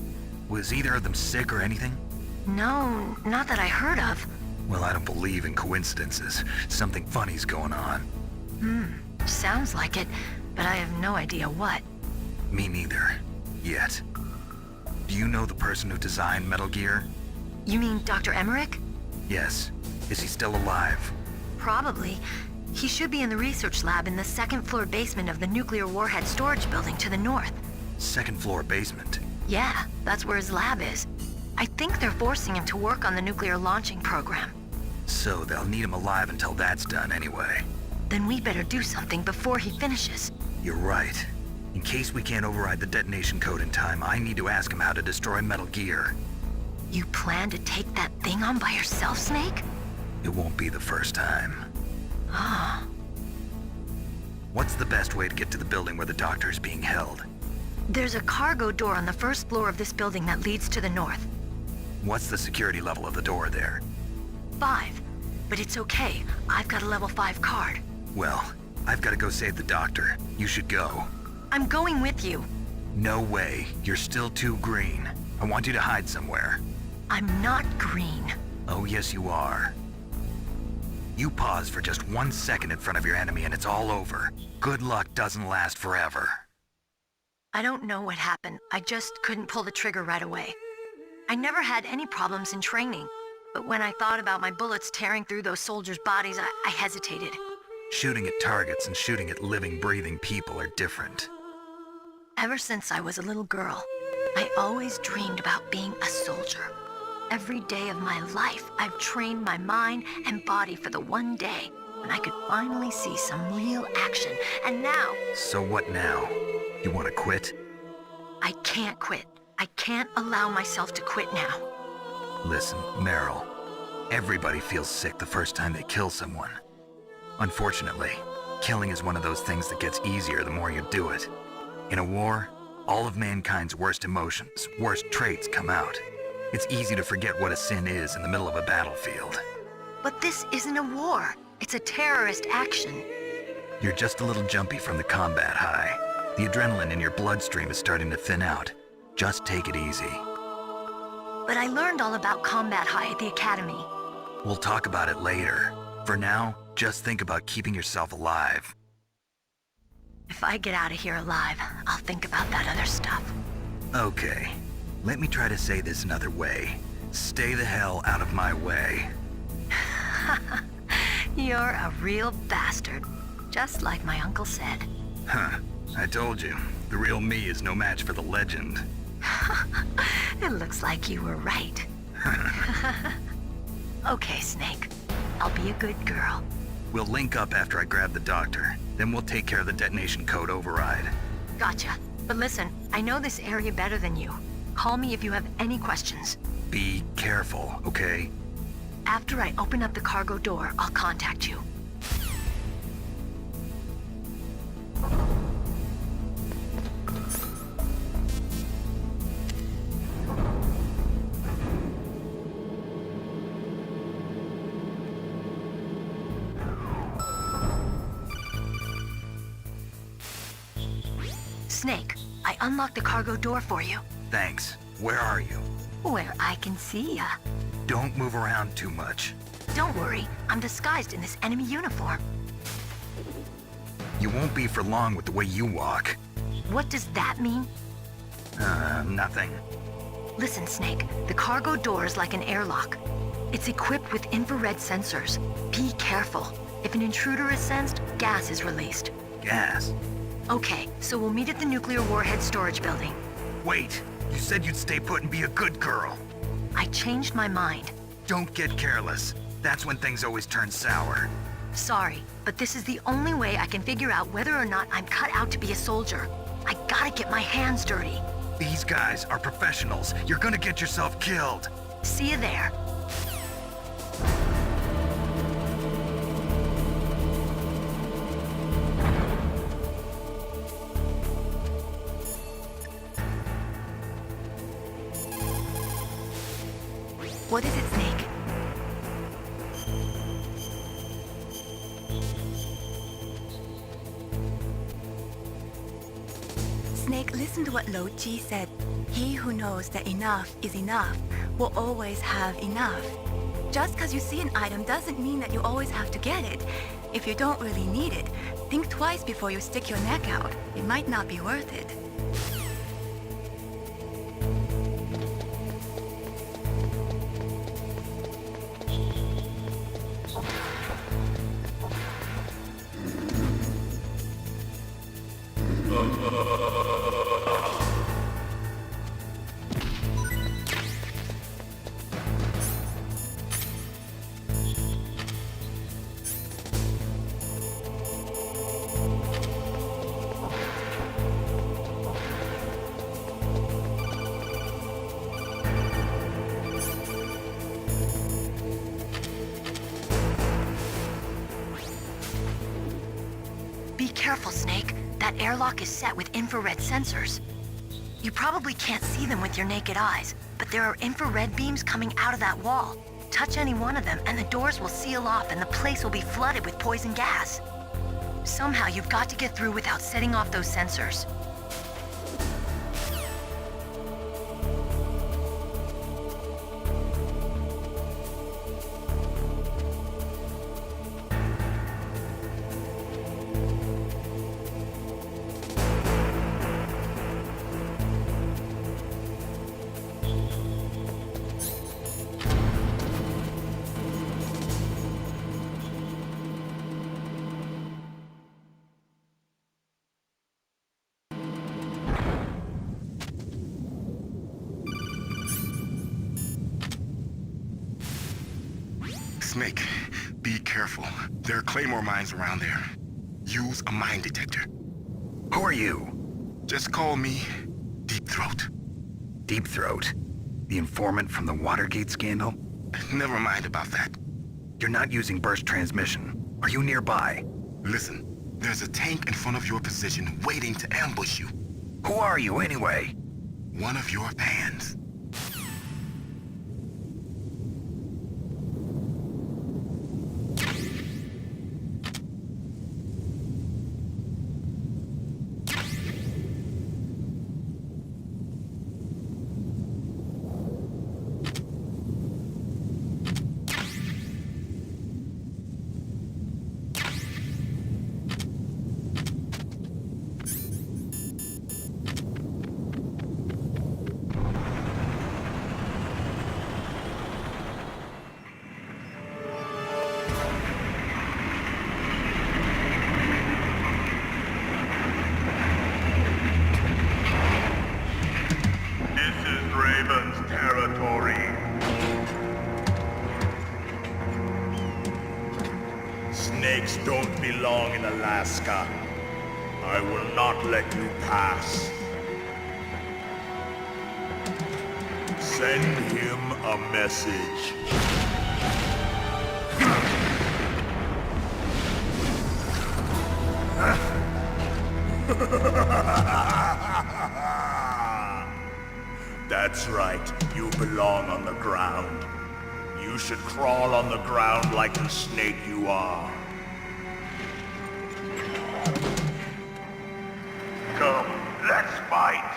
Was either of them sick or anything? No, not that I heard of. Well, I don't believe in coincidences. Something funny's going on. Sounds like it, but I have no idea what. Me neither. Yet. Do you know the person who designed Metal Gear? You mean Dr. Emmerich? Yes. Is he still alive? Probably. He should be in the research lab in the second-floor basement of the nuclear warhead storage building to the north. Second floor basement? Yeah, that's where his lab is. I think they're forcing him to work on the nuclear launching program. So they'll need him alive until that's done anyway. Then we better do something before he finishes. You're right. In case we can't override the detonation code in time, I need to ask him how to destroy Metal Gear. You plan to take that thing on by yourself, Snake? It won't be the first time. Ah. What's the best way to get to the building where the doctor is being held? There's a cargo door on the first floor of this building that leads to the north. What's the security level of the door there? 5. But it's okay. I've got a level 5 card. Well, I've got to go save the doctor. You should go. I'm going with you. No way. You're still too green. I want you to hide somewhere. I'm not green. Oh, yes, you are. You pause for just 1 second in front of your enemy and it's all over. Good luck doesn't last forever. I don't know what happened. I just couldn't pull the trigger right away. I never had any problems in training, but when I thought about my bullets tearing through those soldiers' bodies, I hesitated. Shooting at targets and shooting at living, breathing people are different. Ever since I was a little girl, I always dreamed about being a soldier. Every day of my life, I've trained my mind and body for the one day when I could finally see some real action. And now... So what now? You want to quit? I can't quit. I can't allow myself to quit now. Listen, Meryl. Everybody feels sick the first time they kill someone. Unfortunately, killing is one of those things that gets easier the more you do it. In a war, all of mankind's worst emotions, worst traits come out. It's easy to forget what a sin is in the middle of a battlefield. But this isn't a war. It's a terrorist action. You're just a little jumpy from the combat high. The adrenaline in your bloodstream is starting to thin out. Just take it easy. But I learned all about combat high at the academy. We'll talk about it later. For now, just think about keeping yourself alive. If I get out of here alive, I'll think about that other stuff. Okay. Let me try to say this another way. Stay the hell out of my way. You're a real bastard. Just like my uncle said. Huh. I told you. The real me is no match for the legend. It looks like you were right. Okay, Snake. I'll be a good girl. We'll link up after I grab the doctor. Then we'll take care of the detonation code override. Gotcha. But listen, I know this area better than you. Call me if you have any questions. Be careful, okay? After I open up the cargo door, I'll contact you. Snake, I unlocked the cargo door for you. Thanks. Where are you? Where I can see ya. Don't move around too much. Don't worry, I'm disguised in this enemy uniform. You won't be for long with the way you walk. What does that mean? Nothing. Listen, Snake, the cargo door is like an airlock. It's equipped with infrared sensors. Be careful. If an intruder is sensed, gas is released. Gas? Okay, so we'll meet at the nuclear warhead storage building. Wait, you said you'd stay put and be a good girl. I changed my mind. Don't get careless. That's when things always turn sour. Sorry, but this is the only way I can figure out whether or not I'm cut out to be a soldier. I gotta get my hands dirty. These guys are professionals. You're gonna get yourself killed. See you there. What is it, Snake? Snake, listen to what Lo Ji said. He who knows that enough is enough will always have enough. Just because you see an item doesn't mean that you always have to get it. If you don't really need it, think twice before you stick your neck out. It might not be worth it. Be careful, Snake. That airlock is set with infrared sensors. You probably can't see them with your naked eyes, but there are infrared beams coming out of that wall. Touch any one of them and the doors will seal off and the place will be flooded with poison gas. Somehow you've got to get through without setting off those sensors. Snake, be careful. There are Claymore mines around there. Use a mine detector. Who are you? Just call me Deep Throat. Deep Throat? The informant from the Watergate scandal? Never mind about that. You're not using burst transmission. Are you nearby? Listen, there's a tank in front of your position waiting to ambush you. Who are you anyway? One of your fans. Snakes don't belong in Alaska. I will not let you pass. Send him a message. That's right, you belong on the ground. You should crawl on the ground like the snake you are. Come, let's fight!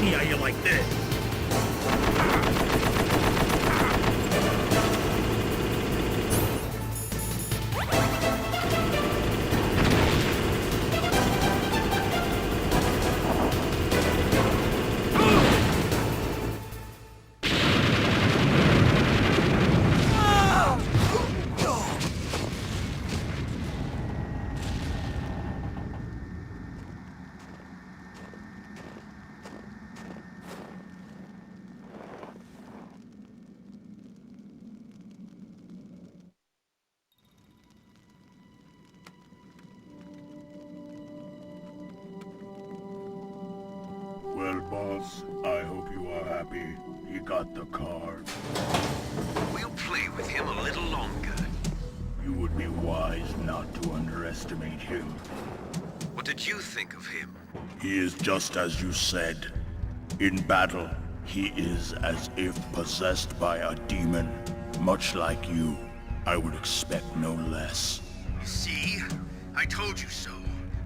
See how you like this. Well, boss, I hope you are happy. He got the card. We'll play with him a little longer. You would be wise not to underestimate him. What did you think of him? He is just as you said. In battle, he is as if possessed by a demon. Much like you, I would expect no less. See? I told you so.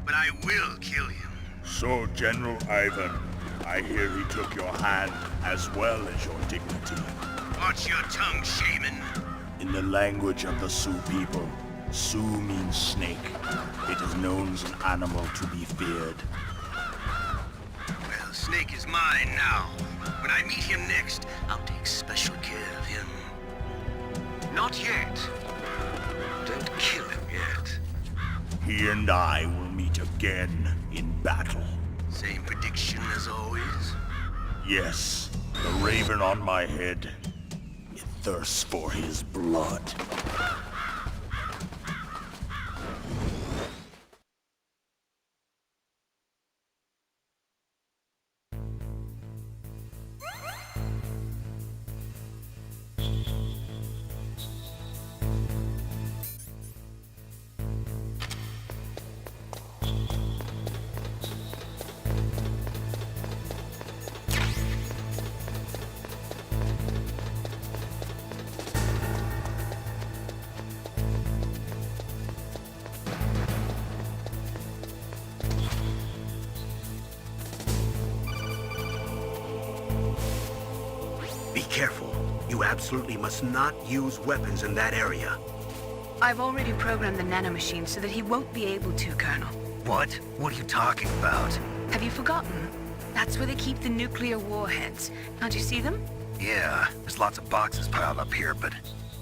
But I will kill him. So, General Ivan, I hear he took your hand as well as your dignity. Watch your tongue, shaman. In the language of the Sioux people, Sioux means snake. It is known as an animal to be feared. Well, Snake is mine now. When I meet him next, I'll take special care of him. Not yet. Don't kill him yet. He and I will meet again in battle. Same prediction as always? Yes, the raven on my head. It thirsts for his blood. Be careful. You absolutely must not use weapons in that area. I've already programmed the nanomachine so that he won't be able to, Colonel. What? What are you talking about? Have you forgotten? That's where they keep the nuclear warheads. Can't you see them? Yeah, there's lots of boxes piled up here, but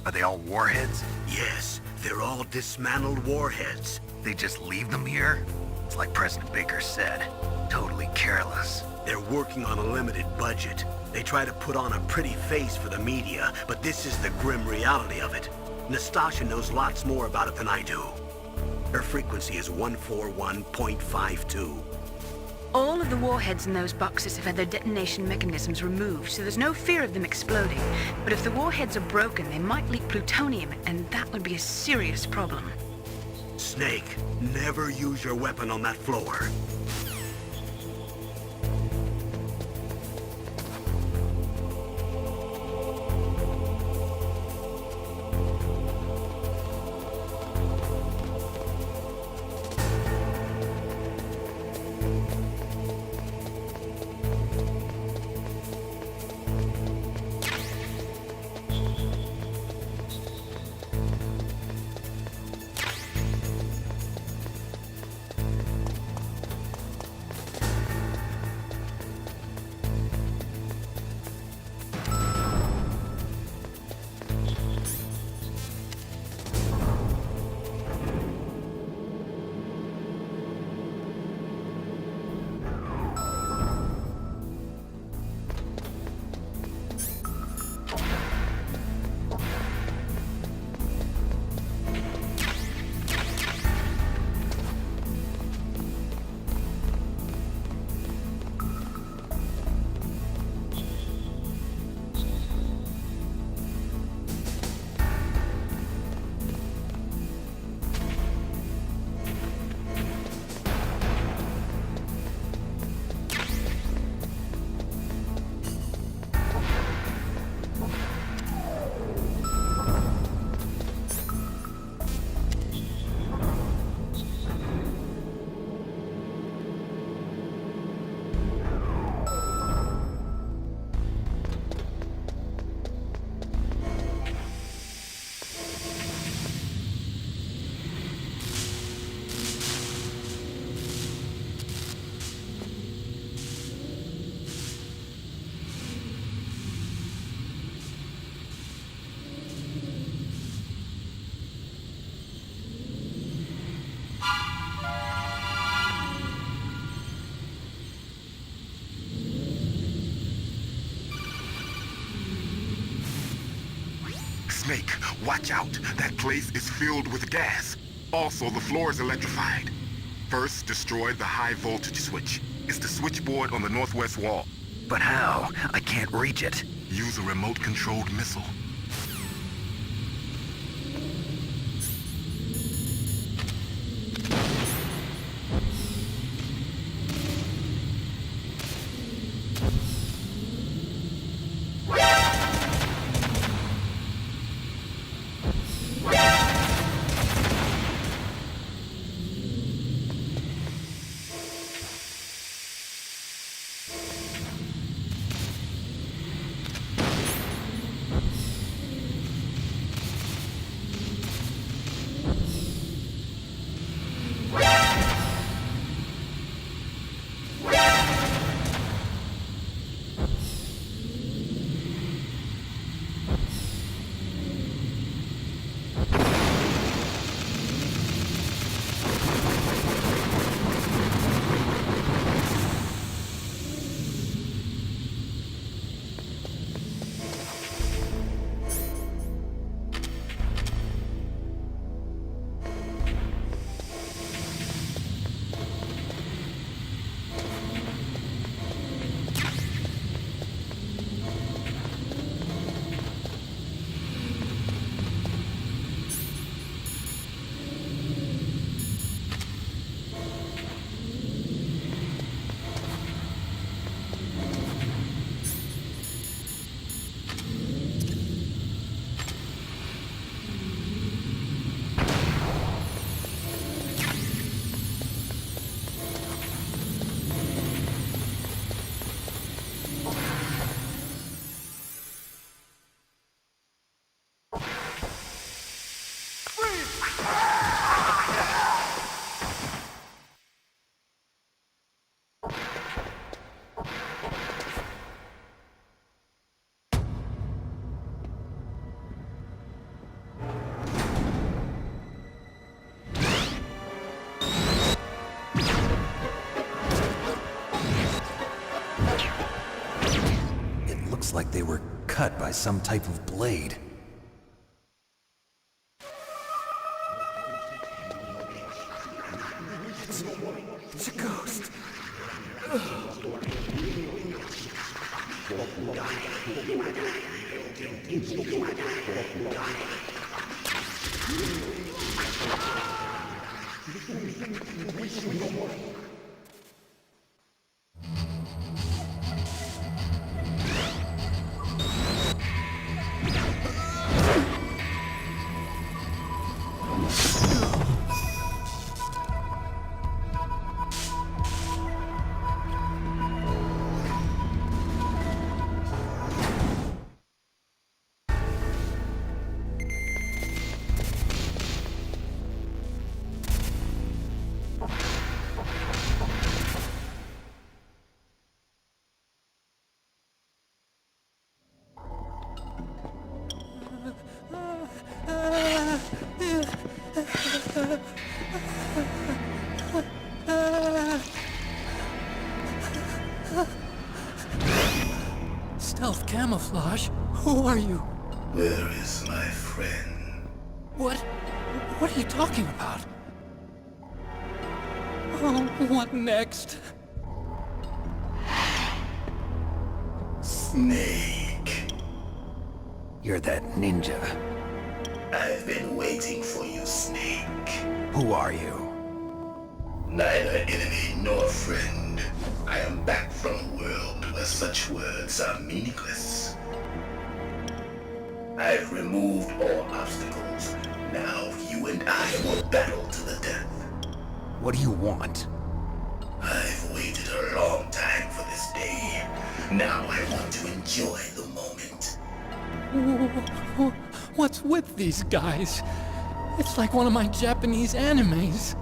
are they all warheads? Yes, they're all dismantled warheads. They just leave them here? It's like President Baker said. Totally careless. They're working on a limited budget. They try to put on a pretty face for the media, but this is the grim reality of it. Nastasha knows lots more about it than I do. Her frequency is 141.52. All of the warheads in those boxes have had their detonation mechanisms removed, so there's no fear of them exploding. But if the warheads are broken, they might leak plutonium, and that would be a serious problem. Snake, never use your weapon on that floor. Snake, watch out. That place is filled with gas. Also, the floor is electrified. First, destroy the high voltage switch. It's the switchboard on the northwest wall. But how? I can't reach it. Use a remote-controlled missile. Looks like they were cut by some type of blade. It's a ghost. Stealth camouflage? Who are you? Where is my friend? What? What are you talking about? Oh, what next? Snake. You're that ninja. I've been waiting for you, Snake. Who are you? Neither enemy nor friend. I am back from a world where such words are meaningless. I've removed all obstacles. Now you and I will battle to the death. What do you want? I've waited a long time for this day. Now I want to enjoy the moment. What's with these guys? It's like one of my Japanese animes.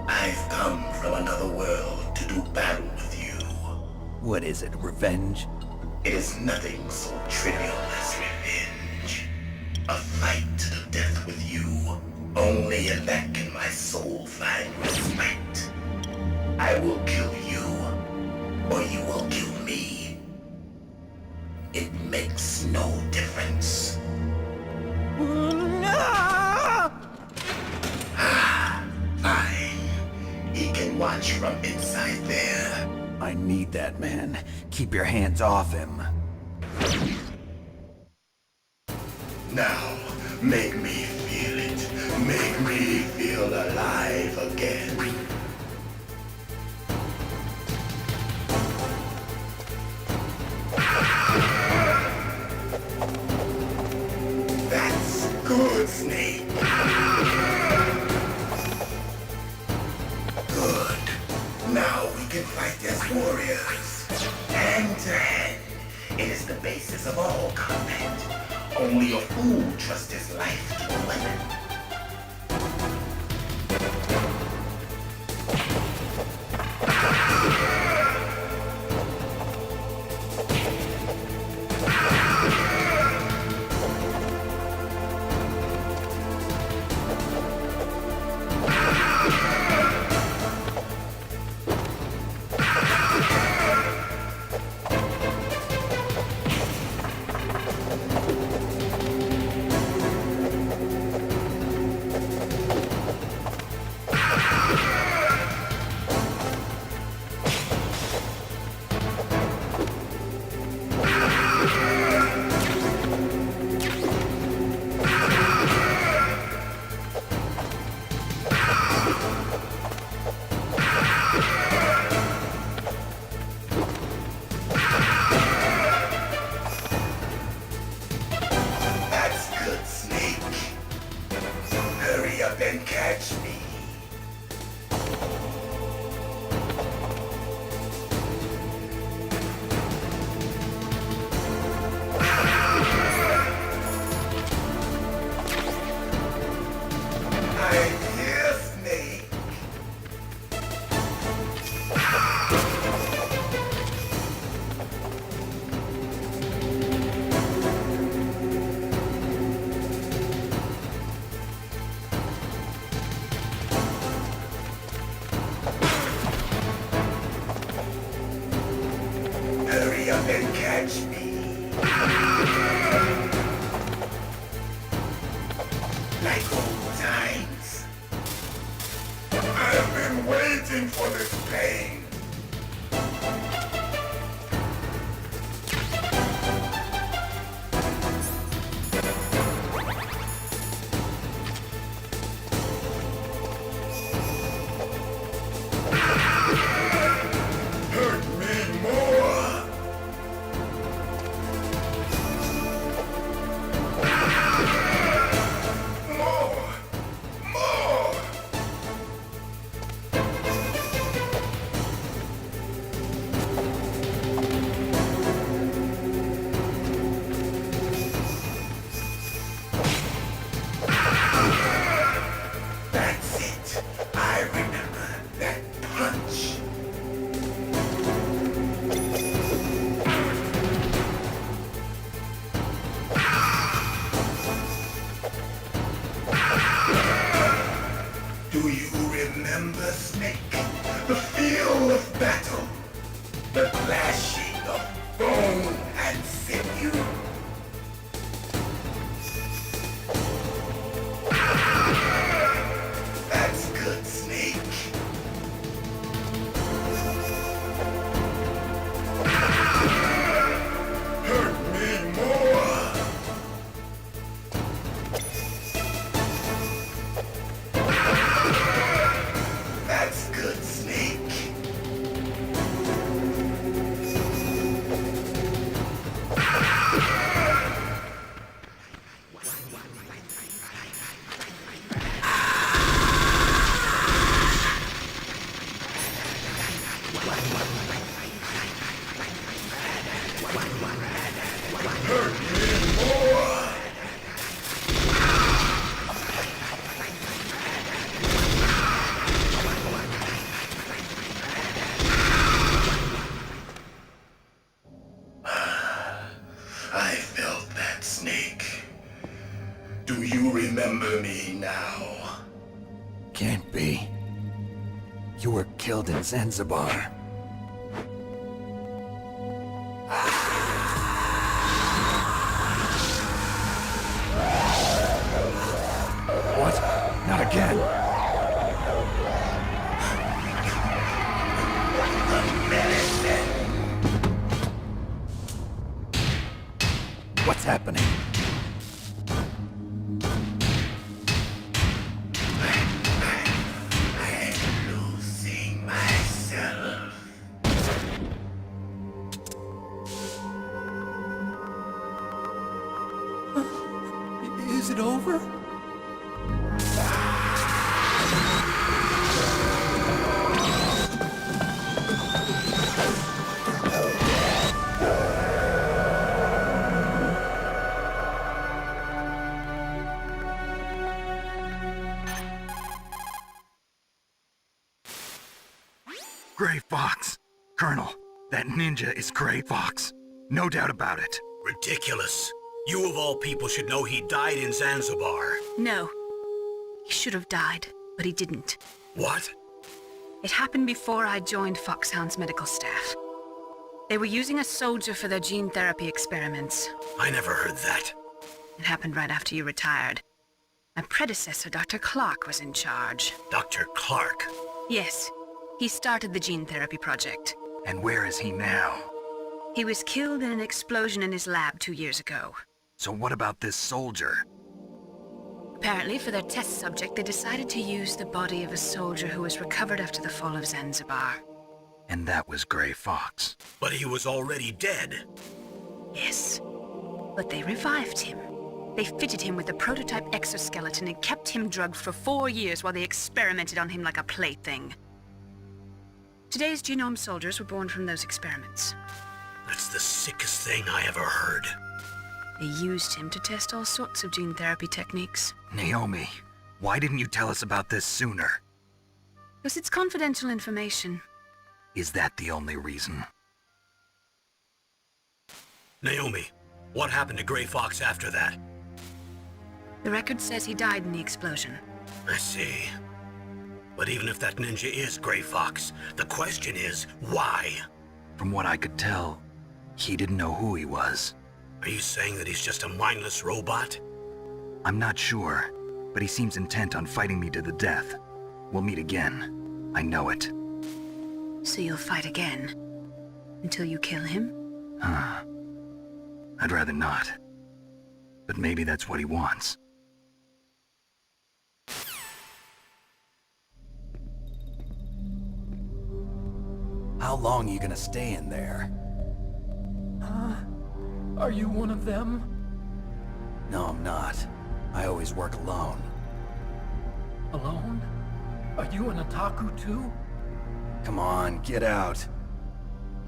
I've come from another world to do battle with you. What is it, revenge? It is nothing so trivial as revenge. A fight to the death with you. Only in that can my soul find respite. I will kill you, or you will kill me. It makes no difference. Fine. He can watch from inside there. I need that man. Keep your hands off him. Now, make me feel it. Make me feel alive again. That's good, Snake. Good. Now we can fight as warriors. Hand to hand. It is the basis of all combat. Only a fool trusts his life to a weapon. Then catch me. I'm here, Snake. Hurry up and catch me. Like old times. I've been waiting for this pain. Hurt me more. More. That's it. I remember that punch. Do you remember, Snake? The feel of battle. The clashing of bone and sinew. That's good, Snake. Hurt me more. That's good, Snake. Hurt me more. I felt that, Snake. Do you remember me now? Can't be. You were killed in Zanzibar. What? Not again. What's happening? I'm losing myself. Is it over? Gray Fox! Colonel, that ninja is Gray Fox. No doubt about it. Ridiculous. You of all people should know he died in Zanzibar. No. He should have died, but he didn't. What? It happened before I joined Foxhound's medical staff. They were using a soldier for their gene therapy experiments. I never heard that. It happened right after you retired. My predecessor, Dr. Clark, was in charge. Dr. Clark? Yes. He started the gene therapy project. And where is he now? He was killed in an explosion in his lab 2 years ago. So what about this soldier? Apparently, for their test subject, they decided to use the body of a soldier who was recovered after the fall of Zanzibar. And that was Gray Fox. But he was already dead. Yes. But they revived him. They fitted him with a prototype exoskeleton and kept him drugged for 4 years while they experimented on him like a plaything. Today's genome soldiers were born from those experiments. That's the sickest thing I ever heard. They used him to test all sorts of gene therapy techniques. Naomi, why didn't you tell us about this sooner? Because it's confidential information. Is that the only reason? Naomi, what happened to Gray Fox after that? The record says he died in the explosion. I see. But even if that ninja is Gray Fox, the question is, why? From what I could tell, he didn't know who he was. Are you saying that he's just a mindless robot? I'm not sure, but he seems intent on fighting me to the death. We'll meet again. I know it. So you'll fight again? Until you kill him? I'd rather not. But maybe that's what he wants. How long are you gonna stay in there? Are you one of them? No, I'm not. I always work alone. Alone? Are you an otaku too? Come on, get out.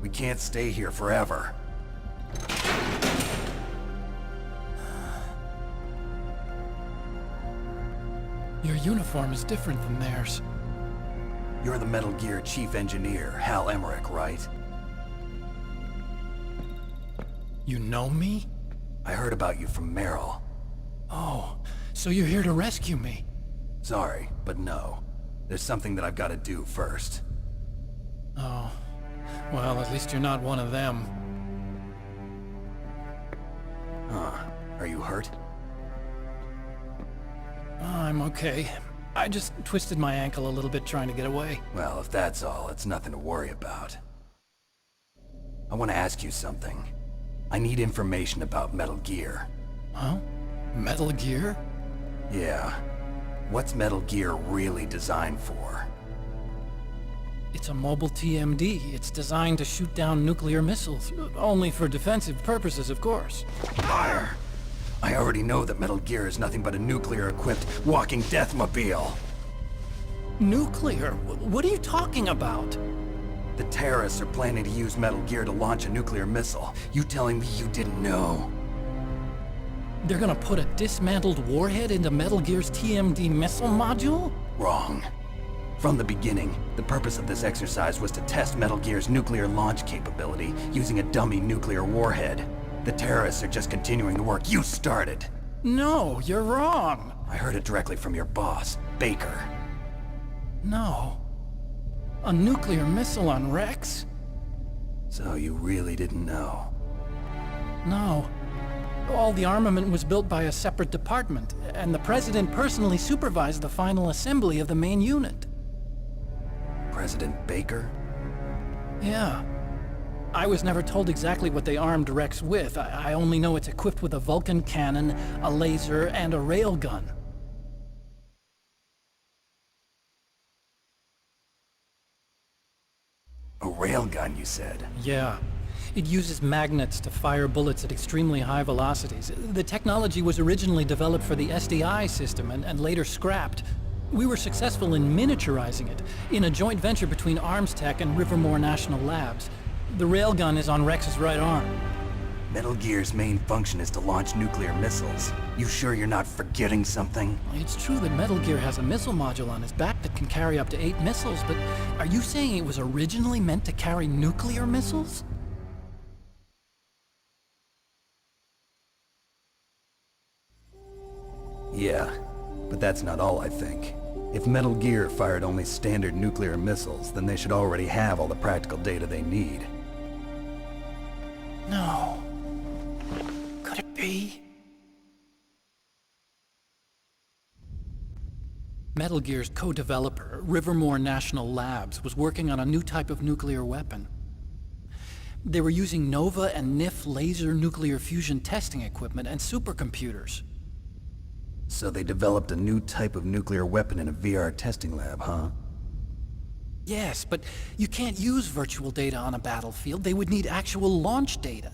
We can't stay here forever. Your uniform is different than theirs. You're the Metal Gear Chief Engineer, Hal Emmerich, right? You know me? I heard about you from Meryl. Oh, so you're here to rescue me? Sorry, but no. There's something that I've got to do first. Oh. Well, at least you're not one of them. Huh. Are you hurt? I'm okay. I just twisted my ankle a little bit trying to get away. Well, if that's all, it's nothing to worry about. I want to ask you something. I need information about Metal Gear. Huh? Metal Gear? Yeah. What's Metal Gear really designed for? It's a mobile TMD. It's designed to shoot down nuclear missiles. Only for defensive purposes, of course. Liar! I already know that Metal Gear is nothing but a nuclear-equipped walking deathmobile. Nuclear? What are you talking about? The terrorists are planning to use Metal Gear to launch a nuclear missile. You telling me you didn't know? They're gonna put a dismantled warhead into Metal Gear's TMD missile module? Wrong. From the beginning, the purpose of this exercise was to test Metal Gear's nuclear launch capability using a dummy nuclear warhead. The terrorists are just continuing the work you started. No, you're wrong. I heard it directly from your boss, Baker. No. A nuclear missile on Rex? So you really didn't know? No. All the armament was built by a separate department, and the President personally supervised the final assembly of the main unit. President Baker? Yeah. I was never told exactly what they armed Rex with. I only know it's equipped with a Vulcan cannon, a laser, and a railgun. A railgun, you said? Yeah. It uses magnets to fire bullets at extremely high velocities. The technology was originally developed for the SDI system and later scrapped. We were successful in miniaturizing it, in a joint venture between ArmsTech and Rivermore National Labs. The railgun is on Rex's right arm. Metal Gear's main function is to launch nuclear missiles. You sure you're not forgetting something? It's true that Metal Gear has a missile module on his back that can carry up to 8 missiles, but are you saying it was originally meant to carry nuclear missiles? Yeah, but that's not all I think. If Metal Gear fired only standard nuclear missiles, then they should already have all the practical data they need. No. Could it be? Metal Gear's co-developer, Rivermore National Labs, was working on a new type of nuclear weapon. They were using NOVA and NIF laser nuclear fusion testing equipment and supercomputers. So they developed a new type of nuclear weapon in a VR testing lab, huh? Yes, but you can't use virtual data on a battlefield. They would need actual launch data.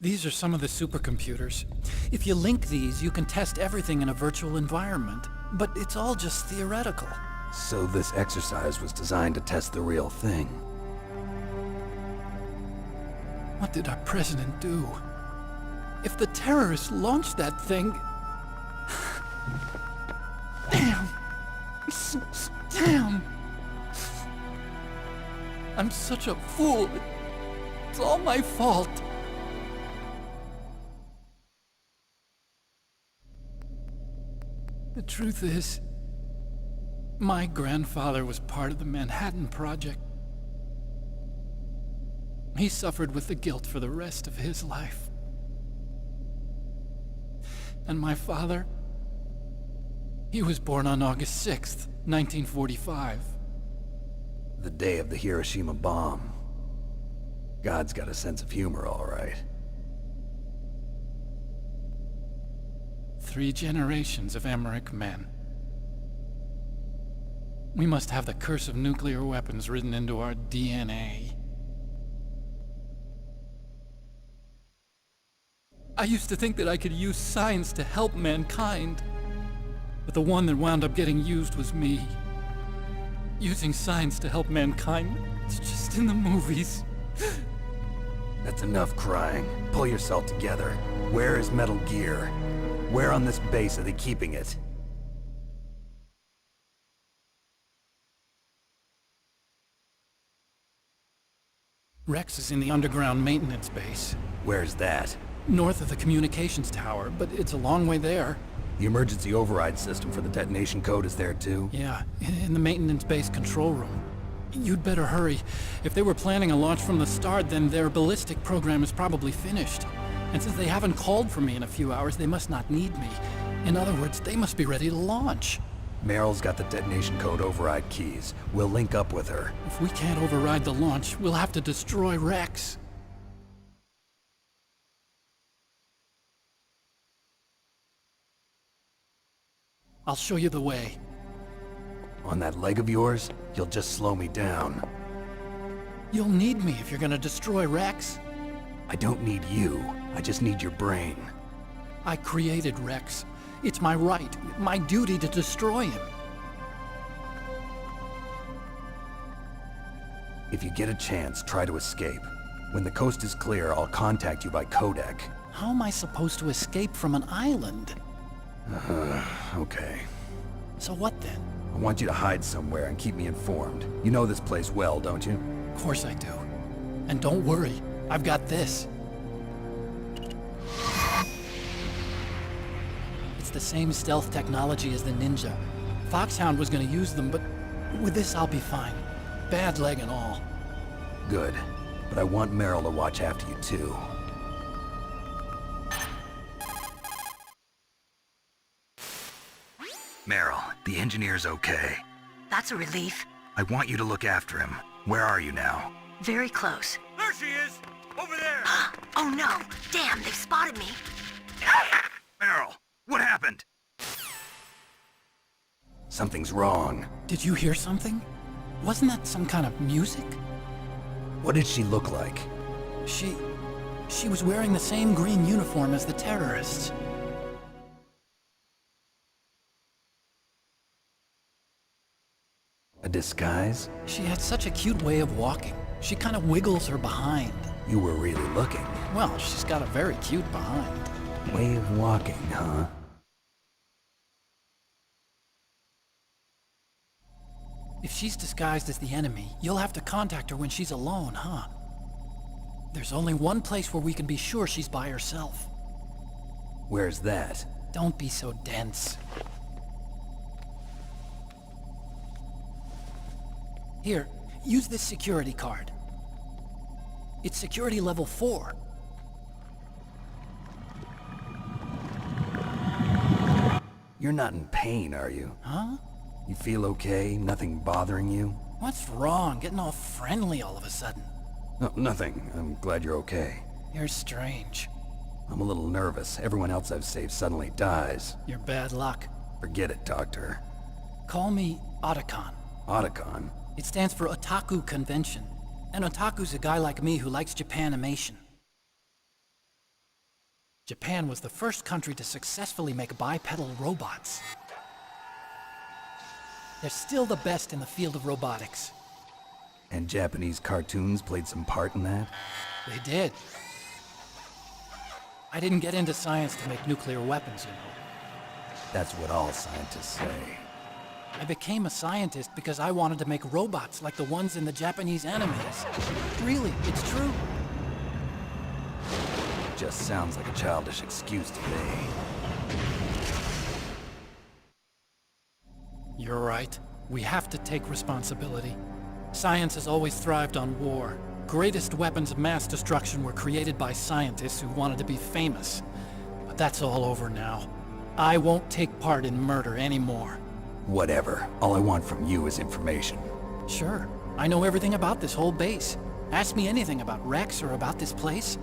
These are some of the supercomputers. If you link these, you can test everything in a virtual environment. But it's all just theoretical. So this exercise was designed to test the real thing. What did our president do? If the terrorists launched that thing... Damn! Damn! I'm such a fool. It's all my fault. The truth is, my grandfather was part of the Manhattan Project. He suffered with the guilt for the rest of his life. And my father? He was born on August 6th, 1945. The day of the Hiroshima bomb. God's got a sense of humor, all right. 3 generations of Emmerich men. We must have the curse of nuclear weapons written into our DNA. I used to think that I could use science to help mankind. But the one that wound up getting used was me. Using science to help mankind, it's just in the movies. That's enough crying. Pull yourself together. Where is Metal Gear? Where on this base are they keeping it? Rex is in the underground maintenance base. Where's that? North of the communications tower, but it's a long way there. The emergency override system for the detonation code is there too? Yeah, in the maintenance base control room. You'd better hurry. If they were planning a launch from the start, then their ballistic program is probably finished. And since they haven't called for me in a few hours, they must not need me. In other words, they must be ready to launch. Meryl's got the detonation code override keys. We'll link up with her. If we can't override the launch, we'll have to destroy Rex. I'll show you the way. On that leg of yours, you'll just slow me down. You'll need me if you're gonna destroy Rex. I don't need you. I just need your brain. I created Rex. It's my right, my duty to destroy him. If you get a chance, try to escape. When the coast is clear, I'll contact you by codec. How am I supposed to escape from an island? Okay. So what then? I want you to hide somewhere and keep me informed. You know this place well, don't you? Of course I do. And don't worry, I've got this. It's the same stealth technology as the Ninja. Foxhound was gonna use them, but with this I'll be fine. Bad leg and all. Good. But I want Meryl to watch after you too. Meryl, the engineer's okay. That's a relief. I want you to look after him. Where are you now? Very close. There she is! Over there! Oh no! Damn, they've spotted me! Meryl, what happened? Something's wrong. Did you hear something? Wasn't that some kind of music? What did she look like? She was wearing the same green uniform as the terrorists. A disguise? She had such a cute way of walking. She kind of wiggles her behind. You were really looking. Well, she's got a very cute behind. Way of walking, huh? If she's disguised as the enemy, you'll have to contact her when she's alone, huh? There's only one place where we can be sure she's by herself. Where's that? Don't be so dense. Here, use this security card. It's security level 4. You're not in pain, are you? Huh? You feel okay? Nothing bothering you? What's wrong? Getting all friendly all of a sudden. No, nothing. I'm glad you're okay. You're strange. I'm a little nervous. Everyone else I've saved suddenly dies. You're bad luck. Forget it, Doctor. Call me Otacon. Otacon? It stands for Otaku Convention. An otaku's a guy like me who likes Japanimation. Japan was the first country to successfully make bipedal robots. They're still the best in the field of robotics. And Japanese cartoons played some part in that? They did. I didn't get into science to make nuclear weapons, you know. That's what all scientists say. I became a scientist because I wanted to make robots like the ones in the Japanese animes. Really, it's true. Just sounds like a childish excuse to me. You're right. We have to take responsibility. Science has always thrived on war. greatest weapons of mass destruction were created by scientists who wanted to be famous. But that's all over now. I won't take part in murder anymore. Whatever. All I want from you is information. Sure. I know everything about this whole base. Ask me anything about Rex or about this place.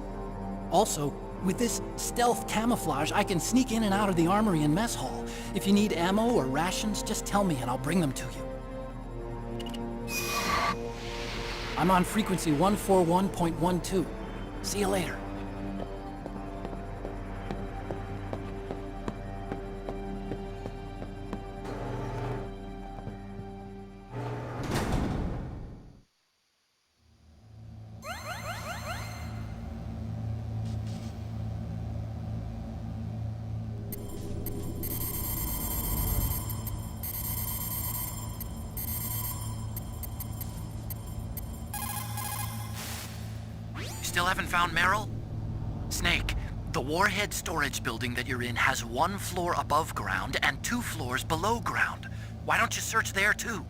Also, with this stealth camouflage, I can sneak in and out of the armory and mess hall. If you need ammo or rations, just tell me and I'll bring them to you. I'm on frequency 141.12. See you later. Still haven't found Meryl? Snake, the warhead storage building that you're in has 1 floor above ground and 2 floors below ground. Why don't you search there too?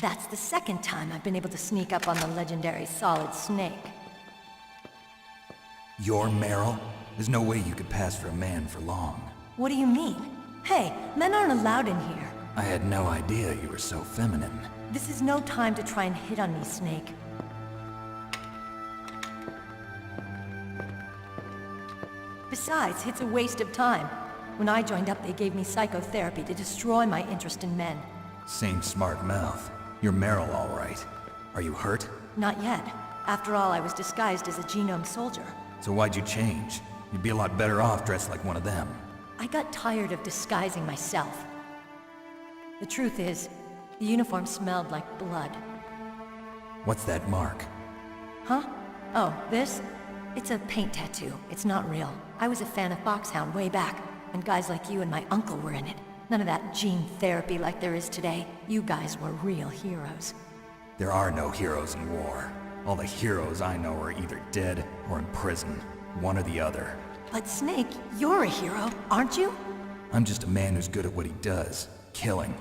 That's the second time I've been able to sneak up on the legendary Solid Snake. You're Meryl? There's no way you could pass for a man for long. What do you mean? Hey, men aren't allowed in here. I had no idea you were so feminine. This is no time to try and hit on me, Snake. Besides, it's a waste of time. When I joined up, they gave me psychotherapy to destroy my interest in men. Same smart mouth. You're Meryl, all right. Are you hurt? Not yet. After all, I was disguised as a genome soldier. So why'd you change? You'd be a lot better off dressed like one of them. I got tired of disguising myself. The truth is, the uniform smelled like blood. What's that mark? Huh? Oh, this? It's a paint tattoo. It's not real. I was a fan of Foxhound way back, and guys like you and my uncle were in it. None of that gene therapy like there is today. You guys were real heroes. There are no heroes in war. All the heroes I know are either dead or in prison. One or the other. But Snake, you're a hero, aren't you? I'm just a man who's good at what he does. Killing.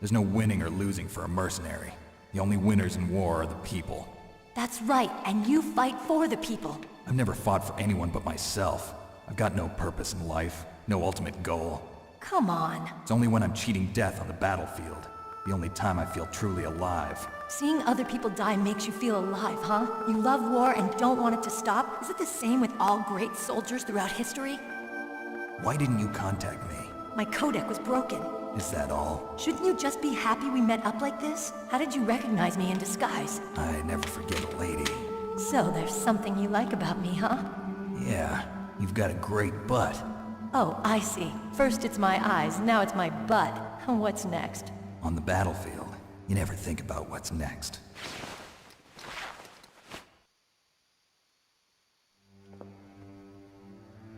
There's no winning or losing for a mercenary. The only winners in war are the people. That's right, and you fight for the people. I've never fought for anyone but myself. I've got no purpose in life, no ultimate goal. Come on. It's only when I'm cheating death on the battlefield. The only time I feel truly alive. Seeing other people die makes you feel alive, huh? You love war and don't want it to stop? Is it the same with all great soldiers throughout history? Why didn't you contact me? My codec was broken. Is that all? Shouldn't you just be happy we met up like this? How did you recognize me in disguise? I never forget a lady. So there's something you like about me, huh? Yeah, you've got a great butt. Oh, I see. First it's my eyes, now it's my butt. What's next? On the battlefield, you never think about what's next.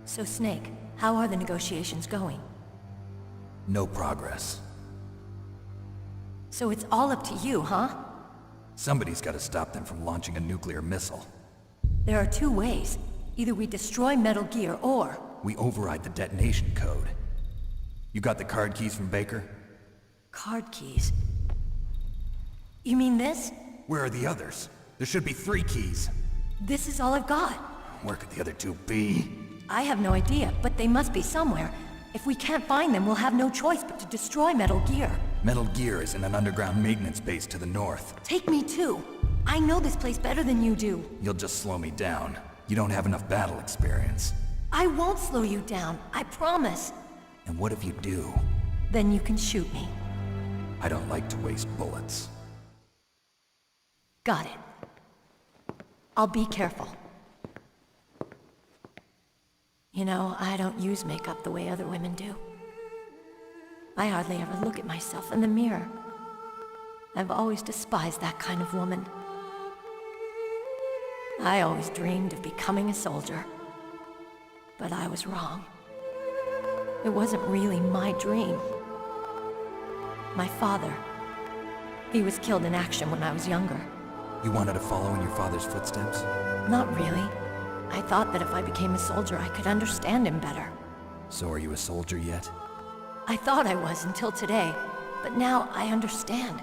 So Snake, how are the negotiations going? No progress. So it's all up to you, huh? Somebody's got to stop them from launching a nuclear missile. There are two ways. Either we destroy Metal Gear, or... we override the detonation code. You got the card keys from Baker? Card keys? You mean this? Where are the others? There should be 3 keys. This is all I've got. Where could the other 2 be? I have no idea, but they must be somewhere. If we can't find them, we'll have no choice but to destroy Metal Gear. Metal Gear is in an underground maintenance base to the north. Take me too. I know this place better than you do. You'll just slow me down. You don't have enough battle experience. I won't slow you down, I promise. And what if you do? Then you can shoot me. I don't like to waste bullets. Got it. I'll be careful. You know, I don't use makeup the way other women do. I hardly ever look at myself in the mirror. I've always despised that kind of woman. I always dreamed of becoming a soldier. But I was wrong. It wasn't really my dream. My father, he was killed in action when I was younger. You wanted to follow in your father's footsteps? Not really. I thought that if I became a soldier, I could understand him better. So are you a soldier yet? I thought I was until today, but now I understand.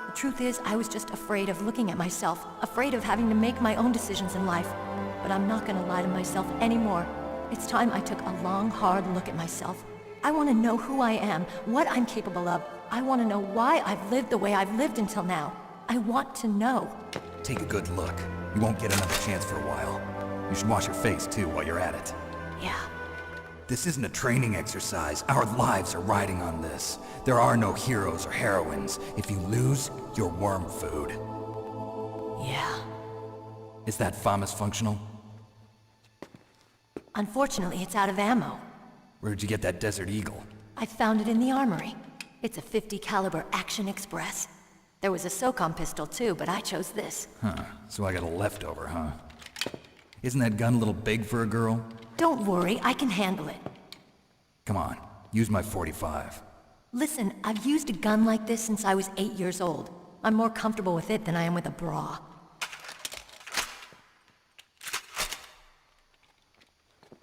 The truth is, I was just afraid of looking at myself, afraid of having to make my own decisions in life. But I'm not gonna lie to myself anymore. It's time I took a long, hard look at myself. I want to know who I am, what I'm capable of. I want to know why I've lived the way I've lived until now. I want to know. Take a good look. You won't get another chance for a while. You should wash your face, too, while you're at it. Yeah. This isn't a training exercise. Our lives are riding on this. There are no heroes or heroines. If you lose, you're worm food. Yeah. Is that FAMAS functional? Unfortunately, it's out of ammo. Where'd you get that Desert Eagle? I found it in the armory. It's a .50 caliber Action Express. There was a SOCOM pistol too, but I chose this. Huh, so I got a leftover, huh? Isn't that gun a little big for a girl? Don't worry, I can handle it. Come on, use my .45. Listen, I've used a gun like this since I was 8 years old. I'm more comfortable with it than I am with a bra.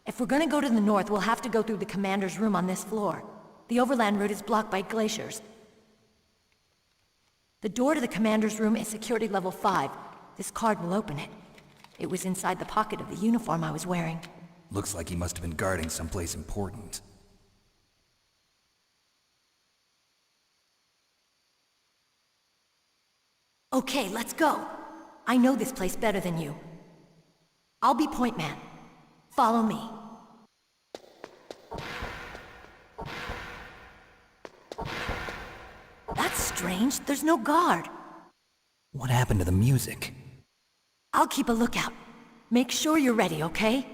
If we're gonna go to the north, we'll have to go through the commander's room on this floor. The overland route is blocked by glaciers. The door to the commander's room is security level 5. This card will open it. It was inside the pocket of the uniform I was wearing. Looks like he must have been guarding someplace important. Okay, let's go. I know this place better than you. I'll be point man. Follow me. That's strange. There's no guard. What happened to the music? I'll keep a lookout. Make sure you're ready, okay?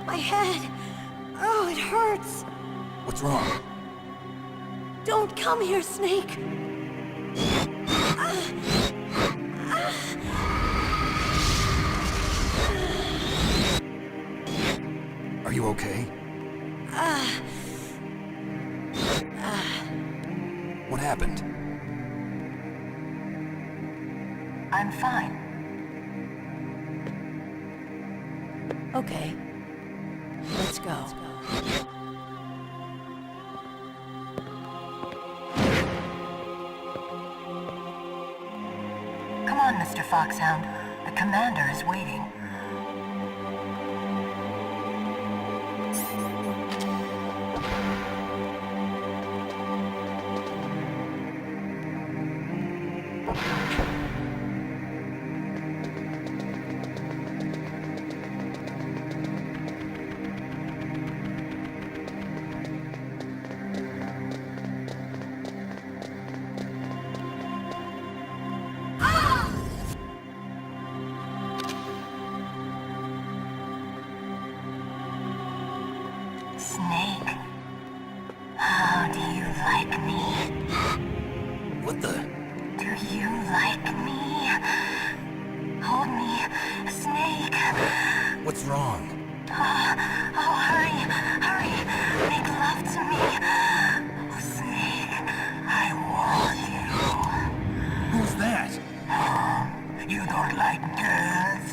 My head! Oh, it hurts! What's wrong? Don't come here, Snake! Are you okay? What happened? I'm fine. Okay. Let's go. Come on, Mr. Foxhound. The commander is waiting. Snake, how do you like me? What the? Do you like me? Hold me, Snake. What's wrong? Oh, hurry, hurry. Make love to me. Oh, Snake, I want you. Who's that? Oh, you don't like girls?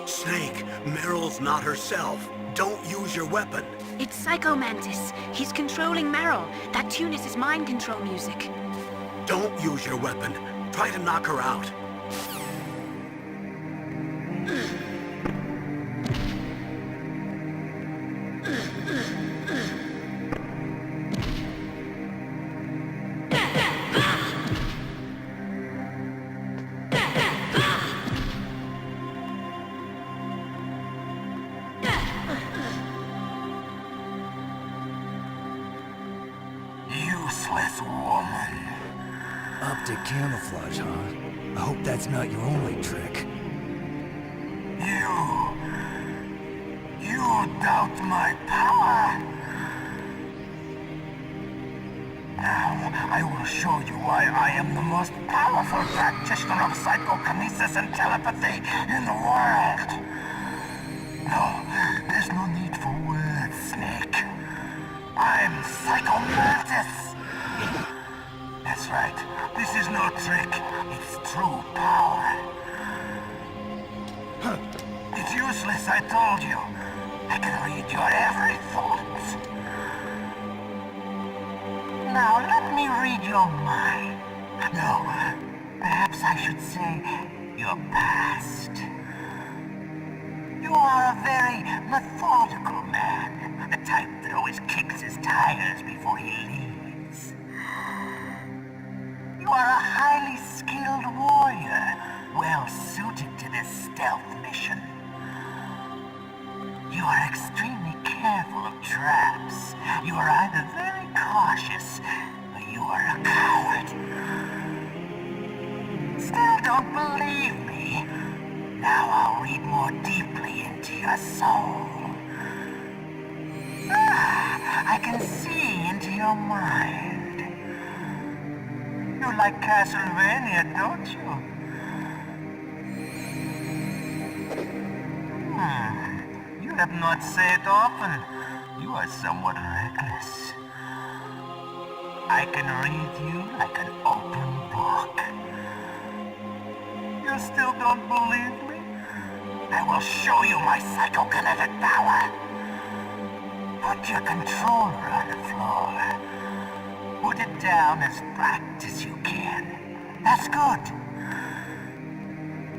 Snake, Meryl's not herself. Don't use your weapon. It's Psycho Mantis. He's controlling Meryl. That tune is his mind control music. Don't use your weapon. Try to knock her out. Useless woman. Optic camouflage, huh? I hope that's not your only trick. You doubt my power? Now, I will show you why I am the most powerful practitioner of psychokinesis and telepathy in the world. No, there's no need for words, Snake. I'm Psycho Mantis. That's right. This is no trick. It's true power. It's useless, I told you. I can read your every thought. Now let me read your mind. No, perhaps I should say your past. You are a very methodical man, the type that always kicks his tires before he leaves. You are a highly skilled warrior, well suited to this stealth mission. You are extremely careful of traps. You are either very cautious, or you are a coward. Still don't believe me? Now I'll read more deeply into your soul. I can see into your mind. You like Castlevania, don't you? You have not said often. You are somewhat reckless. I can read you like an open book. You still don't believe me? I will show you my psychokinetic power. Put your controller on the floor. Put it down as flat as you can. That's good.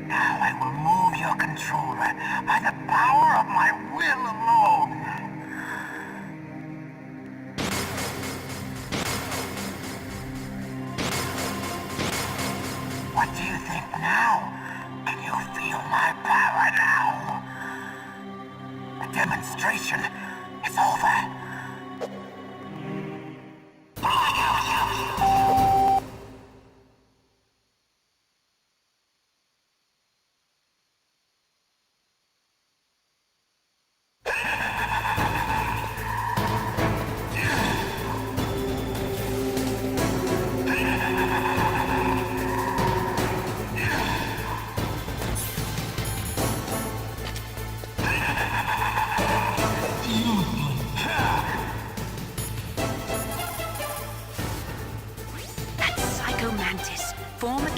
Now I will move your controller by the power of my will alone. What do you think now? Can you feel my power now? The demonstration is over.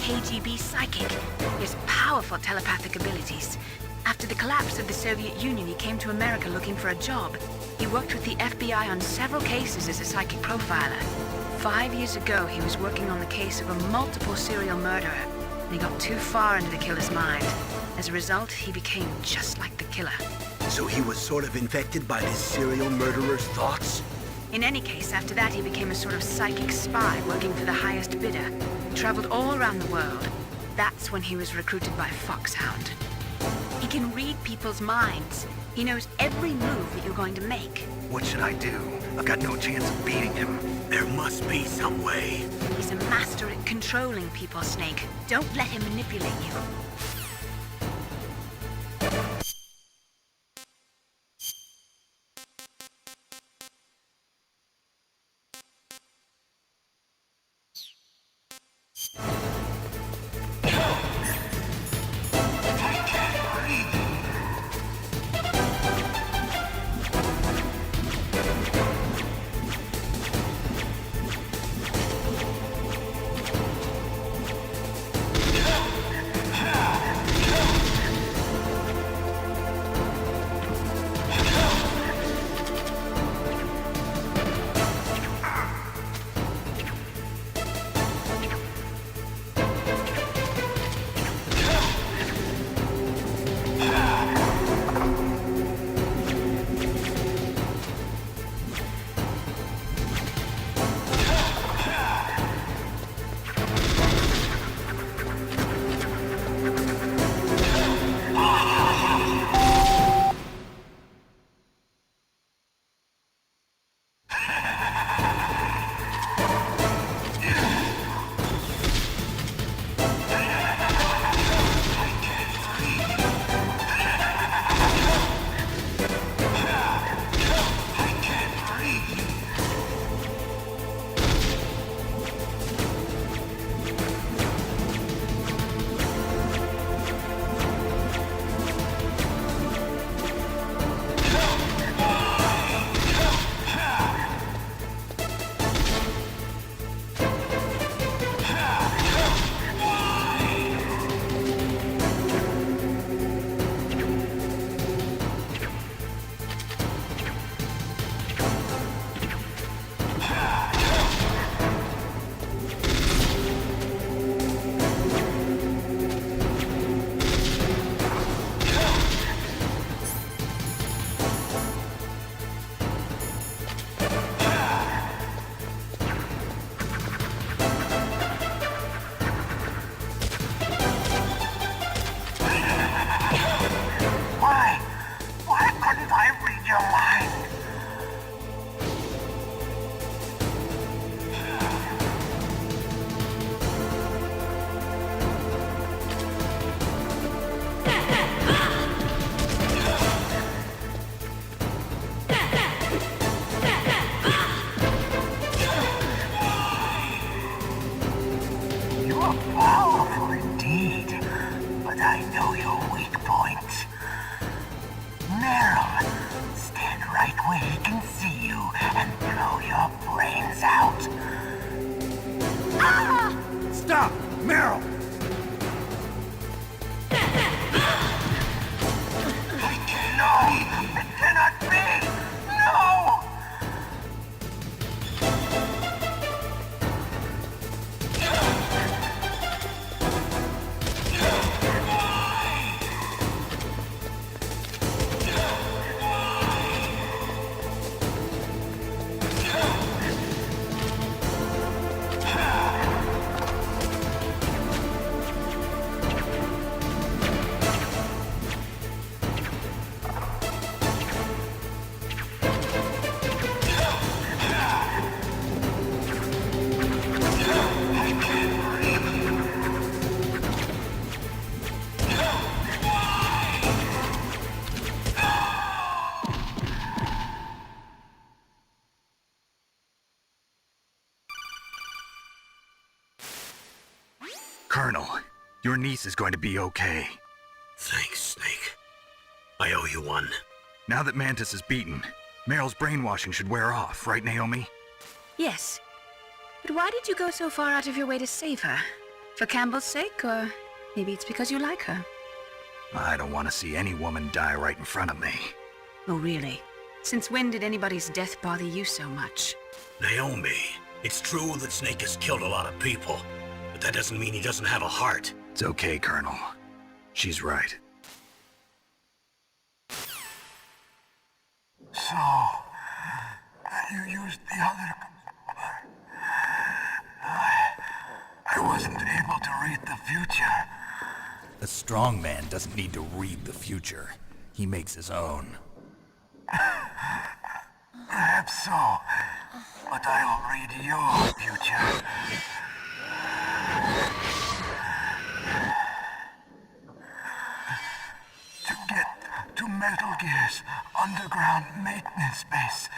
KGB psychic. He has powerful telepathic abilities. After the collapse of the Soviet Union, he came to America looking for a job. He worked with the FBI on several cases as a psychic profiler. 5 years ago, he was working on the case of a multiple serial murderer, and he got too far into the killer's mind. As a result, he became just like the killer. So he was sort of infected by this serial murderer's thoughts? In any case, after that, he became a sort of psychic spy working for the highest bidder. He traveled all around the world. That's when he was recruited by Foxhound. He can read people's minds. He knows every move that you're going to make. What should I do? I've got no chance of beating him. There must be some way. He's a master at controlling people, Snake. Don't let him manipulate you. Colonel, your niece is going to be okay. Thanks, Snake. I owe you one. Now that Mantis is beaten, Meryl's brainwashing should wear off, right, Naomi? Yes. But why did you go so far out of your way to save her? For Campbell's sake, or maybe it's because you like her? I don't want to see any woman die right in front of me. Oh, really? Since when did anybody's death bother you so much? Naomi, it's true that Snake has killed a lot of people, but that doesn't mean he doesn't have a heart. It's okay, Colonel. She's right. So, you used the other... I wasn't able to read the future. A strong man doesn't need to read the future. He makes his own. Perhaps so, but I'll read your future. To get to Metal Gear's underground maintenance base,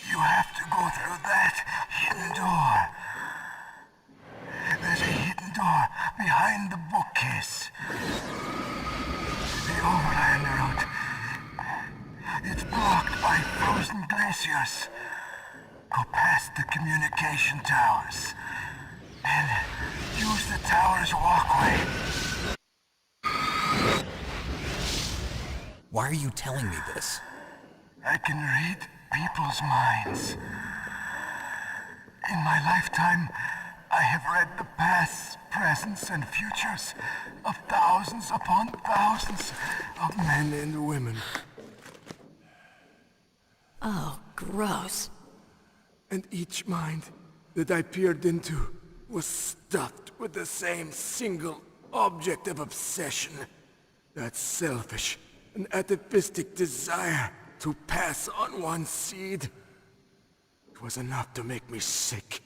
you have to go through that hidden door. There's a hidden door behind the bookcase. The overland route. It's blocked by frozen glaciers. Go past the communication towers. And use the tower's walkway. Why are you telling me this? I can read people's minds. In my lifetime, I have read the pasts, presents, and futures of thousands upon thousands of men and women. Oh, gross. And each mind that I peered into was stuffed with the same single object of obsession. That selfish and atavistic desire to pass on one's seed. It was enough to make me sick.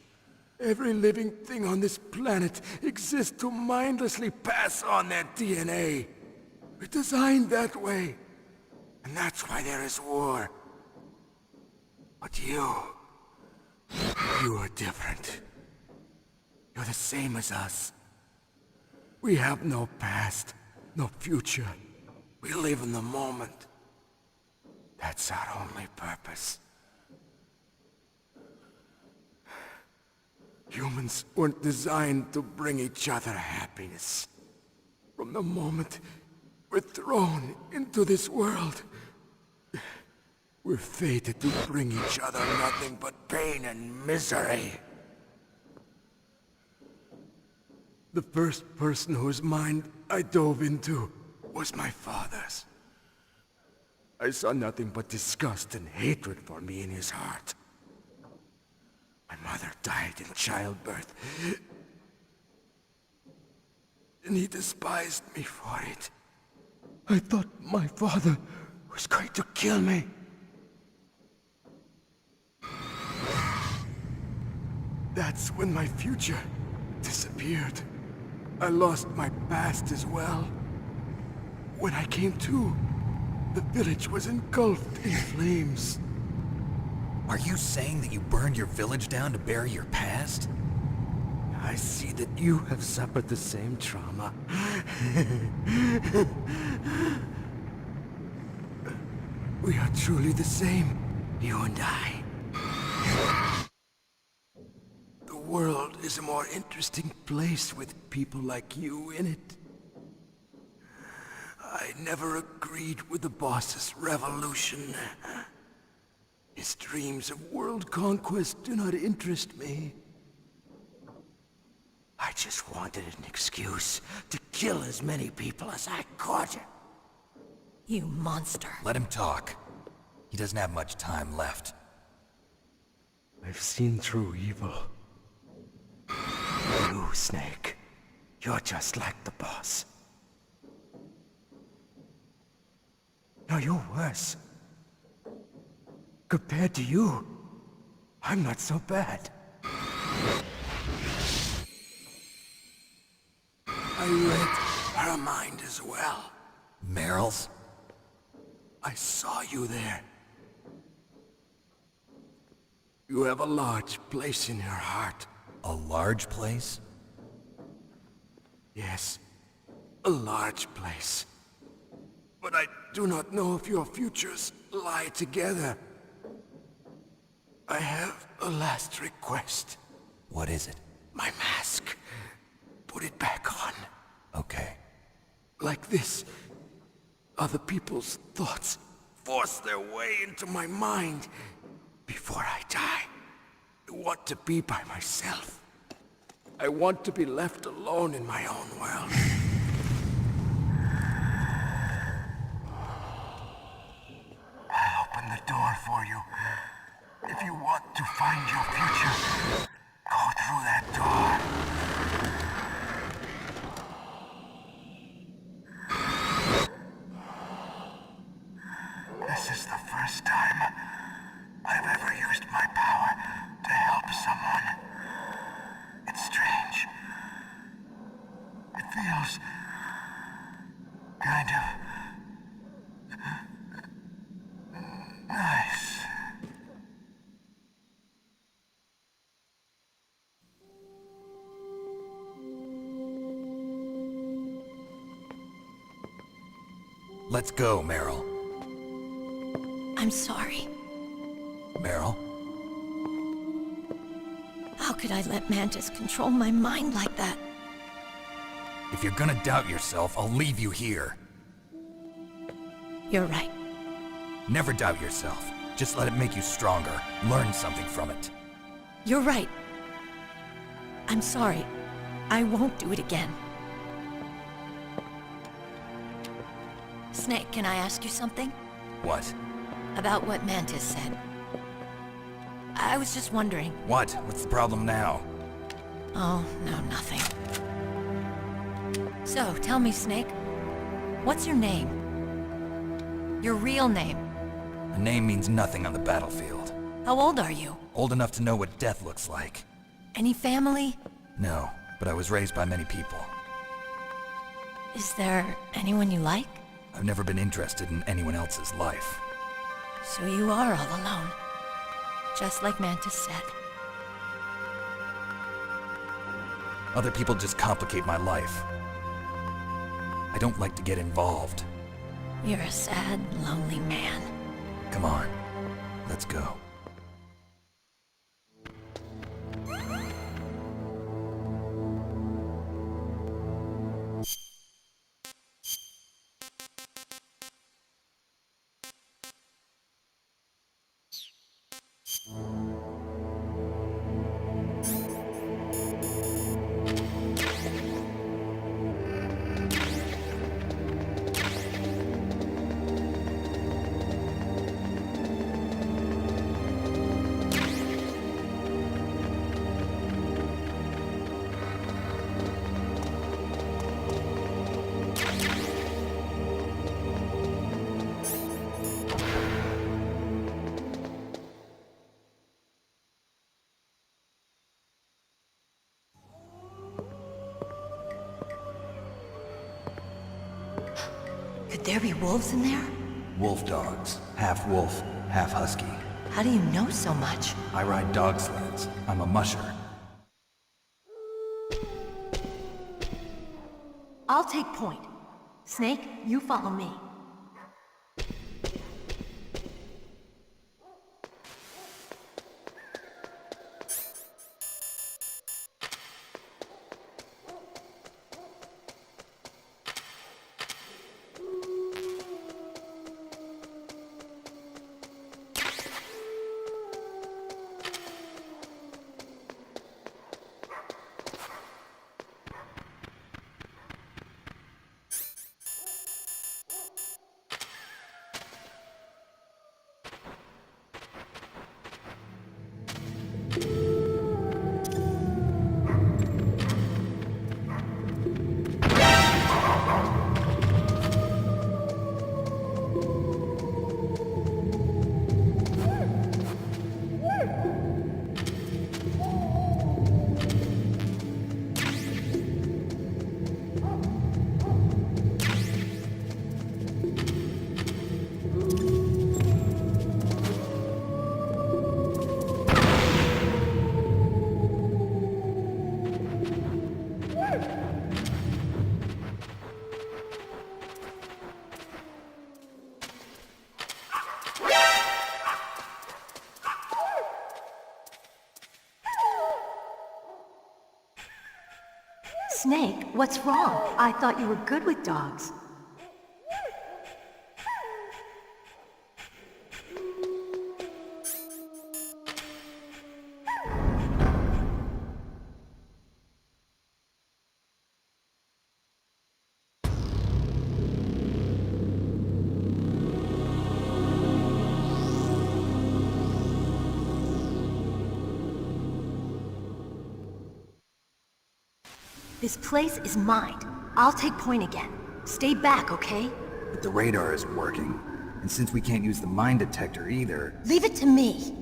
Every living thing on this planet exists to mindlessly pass on their DNA. We're designed that way. And that's why there is war. But you are different. You're the same as us. We have no past, no future. We live in the moment. That's our only purpose. Humans weren't designed to bring each other happiness. From the moment we're thrown into this world, we're fated to bring each other nothing but pain and misery. The first person whose mind I dove into was my father's. I saw nothing but disgust and hatred for me in his heart. My mother died in childbirth, and he despised me for it. I thought my father was going to kill me. That's when my future disappeared. I lost my past as well. When I came to, the village was engulfed in flames. Are you saying that you burned your village down to bury your past? I see that you have suffered the same trauma. We are truly the same, you and I. The world is a more interesting place with people like you in it. I never agreed with the boss's revolution. His dreams of world conquest do not interest me. I just wanted an excuse to kill as many people as I could. You monster. Let him talk. He doesn't have much time left. I've seen through evil. You, Snake, you're just like the boss. No, you're worse. Compared to you, I'm not so bad. I read her mind as well. Meryl's? I saw you there. You have a large place in your heart. A large place? Yes, a large place. But I do not know if your futures lie together. I have a last request. What is it? My mask. Put it back on. Okay. Like this, other people's thoughts force their way into my mind. Before I die, I want to be by myself. I want to be left alone in my own world. I'll open the door for you. If you want to find your future, go through that door. This is the first time I've ever used my power to help someone. It's strange. It feels kind of nice. Let's go, Meryl. I'm sorry. Meryl? How could I let Mantis control my mind like that? If you're gonna doubt yourself, I'll leave you here. You're right. Never doubt yourself. Just let it make you stronger. Learn something from it. You're right. I'm sorry. I won't do it again. Snake, can I ask you something? What? About what Mantis said. I was just wondering. What? What's the problem now? Oh, no, nothing. So, tell me, Snake. What's your name? Your real name? A name means nothing on the battlefield. How old are you? Old enough to know what death looks like. Any family? No, but I was raised by many people. Is there anyone you like? I've never been interested in anyone else's life. So you are all alone. Just like Mantis said. Other people just complicate my life. I don't like to get involved. You're a sad, lonely man. Come on, let's go. Could there be wolves in there? Wolf dogs. Half wolf, half husky. How do you know so much? I ride dog sleds. I'm a musher. I'll take point. Snake, you follow me. Snake, what's wrong? I thought you were good with dogs. This place is mine. I'll take point again. Stay back, okay? But the radar isn't working. And since we can't use the mine detector either... Leave it to me.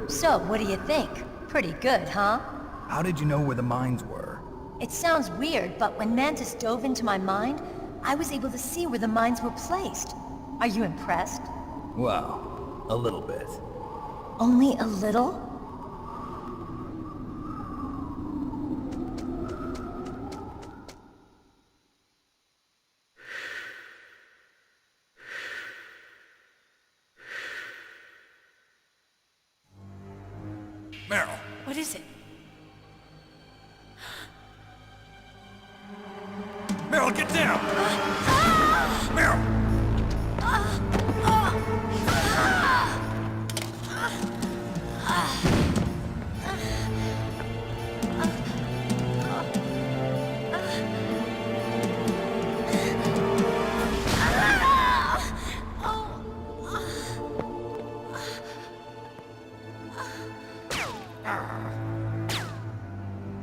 So, what do you think? Pretty good, huh? How did you know where the mines were? It sounds weird, but when Mantis dove into my mind, I was able to see where the mines were placed. Are you impressed? Well, a little bit. Only a little? Meryl! What is it? Meryl, get down! Meryl!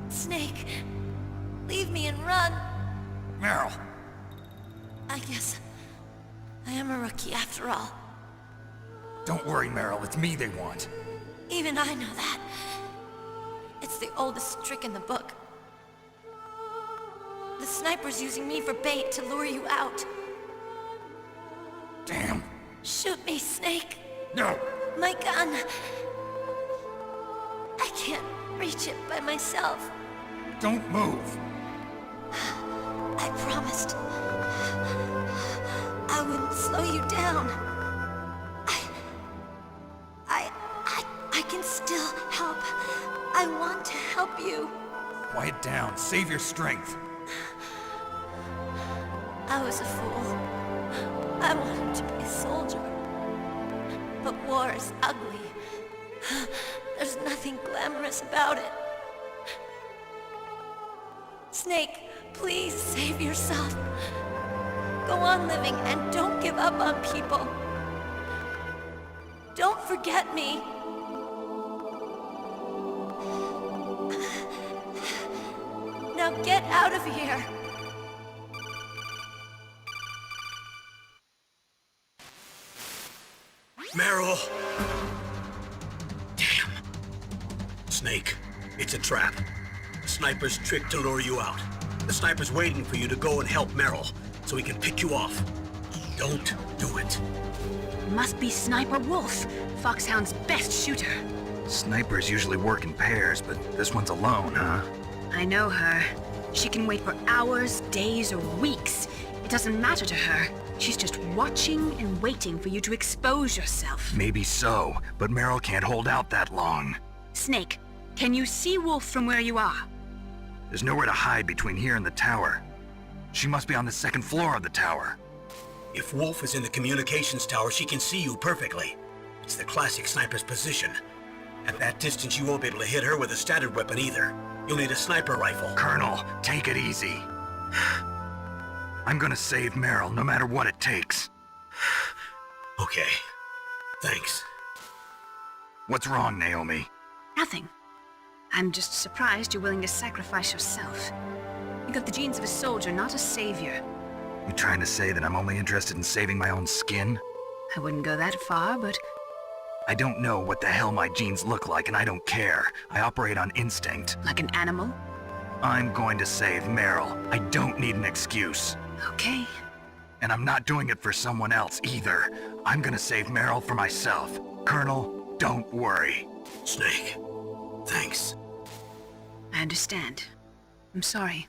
Snake, leave me and run. Meryl! I guess I am a rookie after all. Don't worry, Meryl. It's me they want. Even I know that. It's the oldest trick in the book. The sniper's using me for bait to lure you out. Damn. Shoot me, Snake. No! My gun. I can't reach it by myself. Don't move. I promised. I wouldn't slow you down. I can still help. I want to help you. Quiet down. Save your strength. I was a fool. I wanted to be a soldier. But war is ugly. There's nothing glamorous about it. Snake, please save yourself. Go on living and don't give up on people. Don't forget me. Now get out of here. Meryl! Damn. Snake, it's a trap. The sniper's trick to lure you out. The sniper's waiting for you to go and help Meryl, so he can pick you off. Don't do it. Must be Sniper Wolf, Foxhound's best shooter. Snipers usually work in pairs, but this one's alone, huh? I know her. She can wait for hours, days, or weeks. It doesn't matter to her. She's just watching and waiting for you to expose yourself. Maybe so, but Meryl can't hold out that long. Snake, can you see Wolf from where you are? There's nowhere to hide between here and the tower. She must be on the second floor of the tower. If Wolf is in the communications tower, she can see you perfectly. It's the classic sniper's position. At that distance, you won't be able to hit her with a standard weapon either. You'll need a sniper rifle. Colonel, take it easy. I'm gonna save Meryl, no matter what it takes. Okay. Thanks. What's wrong, Naomi? Nothing. I'm just surprised you're willing to sacrifice yourself. You got the genes of a soldier, not a savior. You trying to say that I'm only interested in saving my own skin? I wouldn't go that far, but I don't know what the hell my genes look like, and I don't care. I operate on instinct. Like an animal? I'm going to save Meryl. I don't need an excuse. Okay. And I'm not doing it for someone else either. I'm gonna save Meryl for myself. Colonel, don't worry. Snake, thanks. I understand. I'm sorry.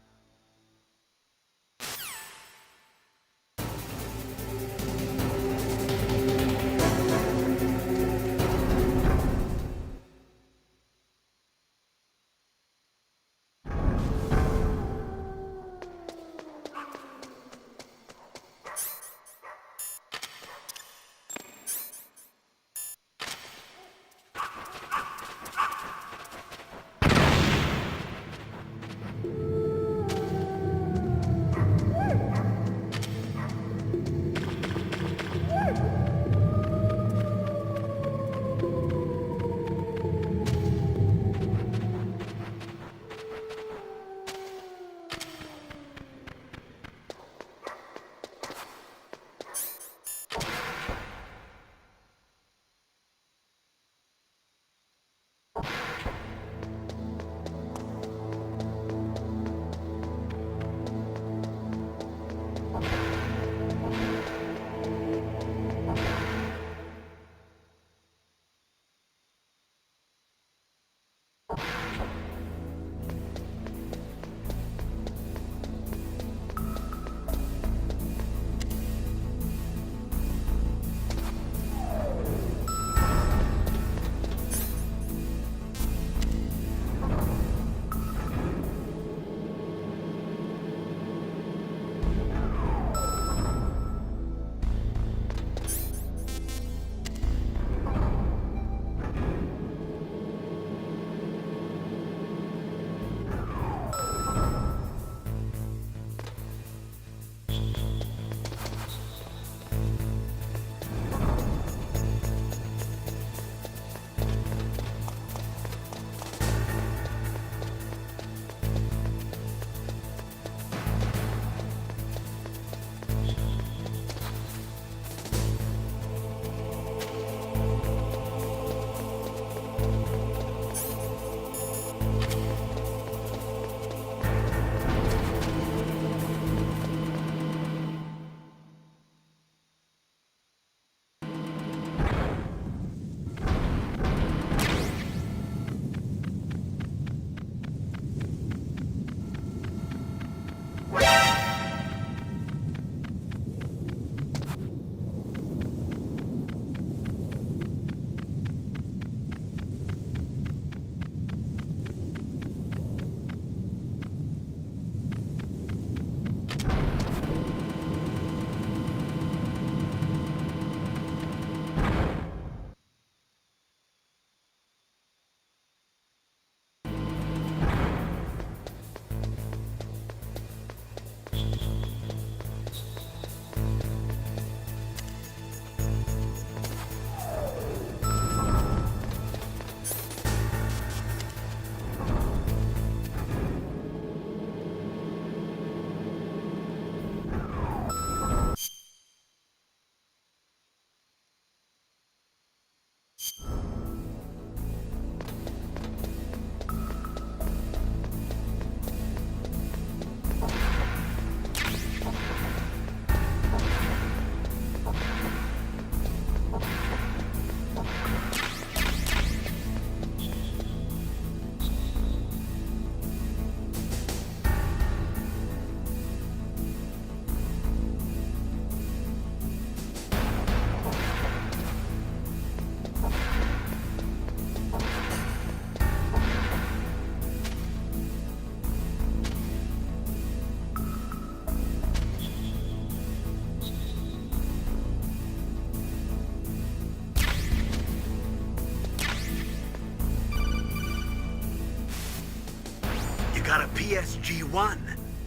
Got a PSG-1.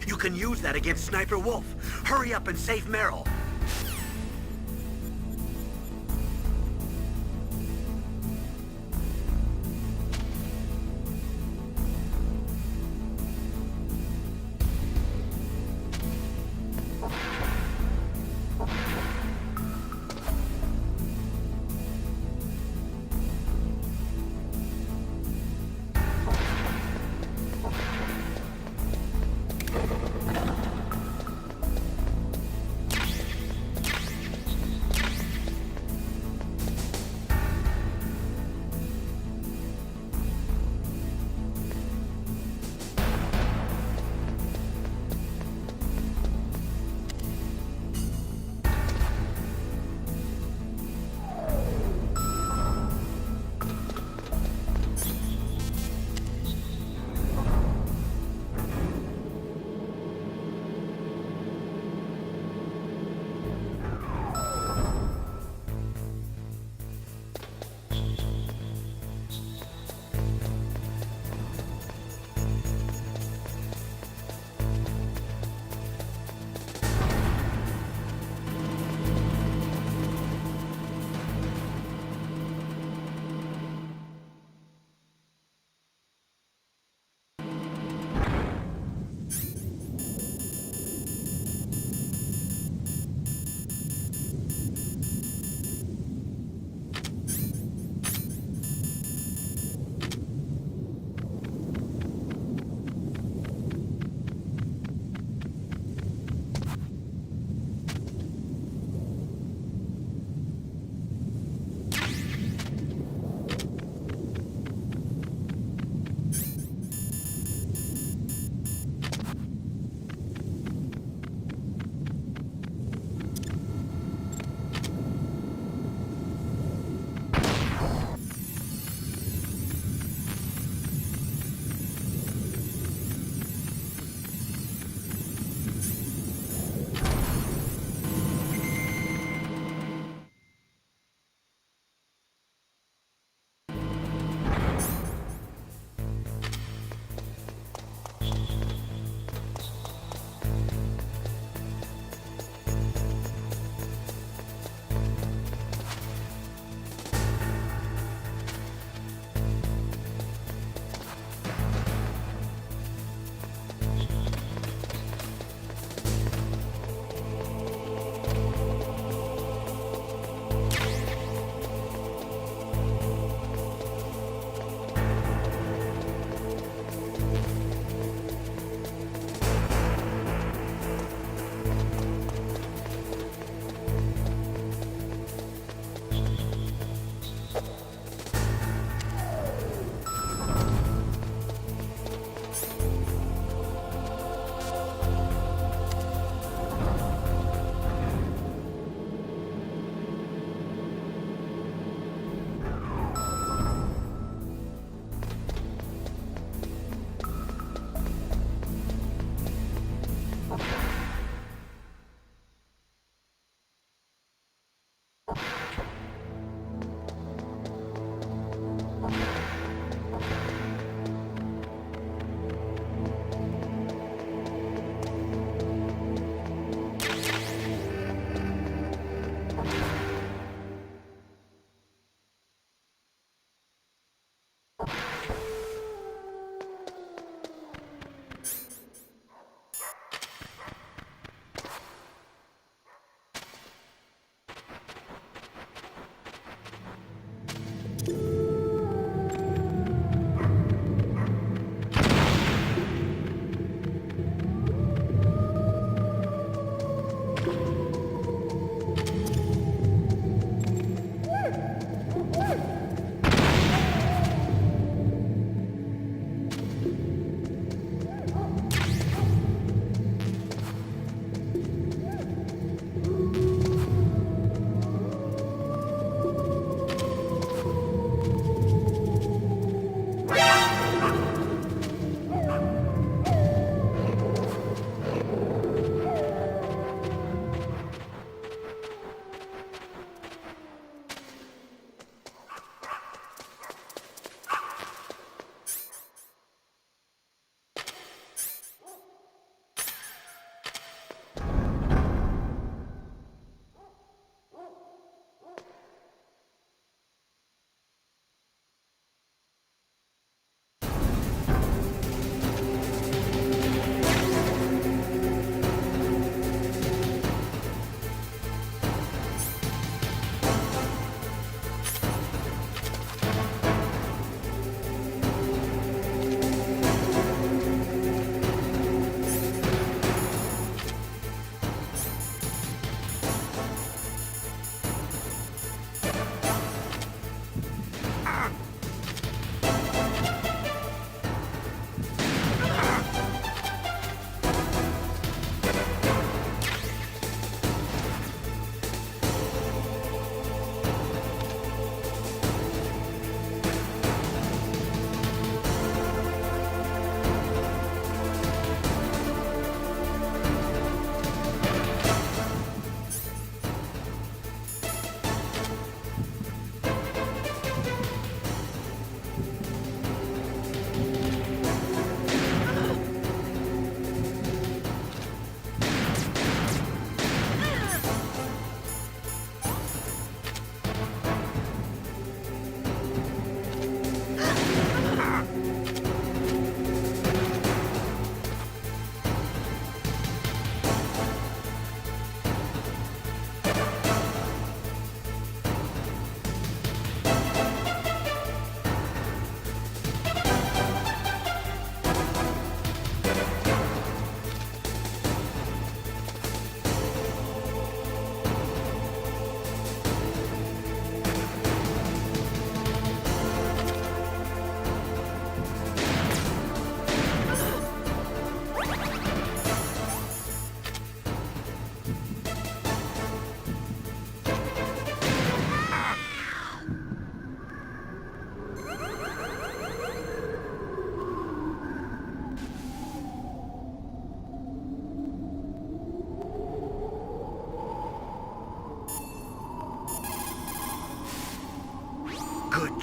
You can use that against Sniper Wolf. Hurry up and save Meryl.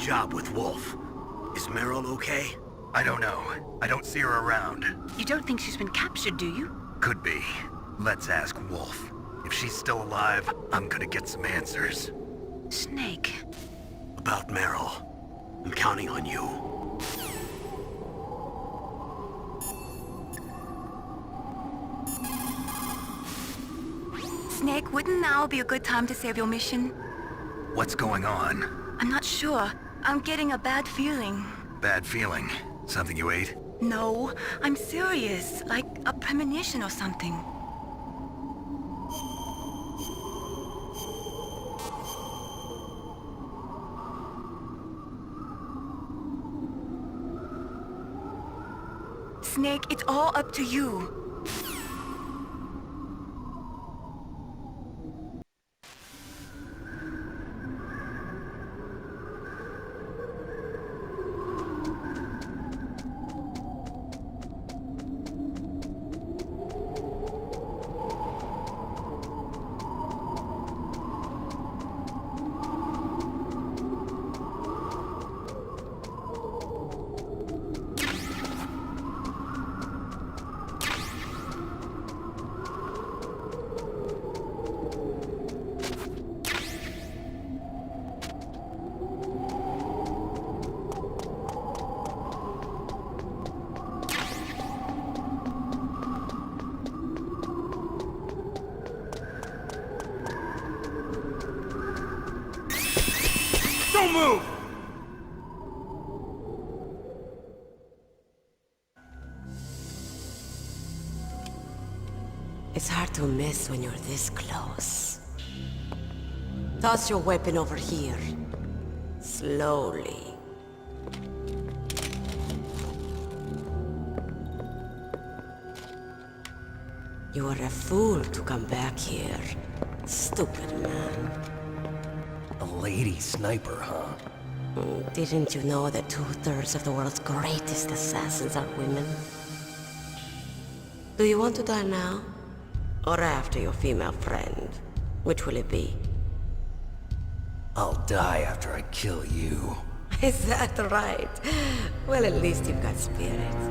job with Wolf. Is Meryl okay? I don't know. I don't see her around. You don't think she's been captured, do you? Could be. Let's ask Wolf. If she's still alive, I'm gonna get some answers. Snake. About Meryl. I'm counting on you. Snake, wouldn't now be a good time to save your mission? What's going on? I'm not sure. I'm getting a bad feeling. Bad feeling. Something you ate? No, I'm serious. Like a premonition or something. Snake, it's all up to you. Don't move! It's hard to miss when you're this close. Toss your weapon over here. Slowly. You are a fool to come back here. Stupid man. A lady sniper, huh? Didn't you know that 2/3 of the world's greatest assassins are women? Do you want to die now? Or after your female friend? Which will it be? I'll die after I kill you. Is that right? Well, at least you've got spirit.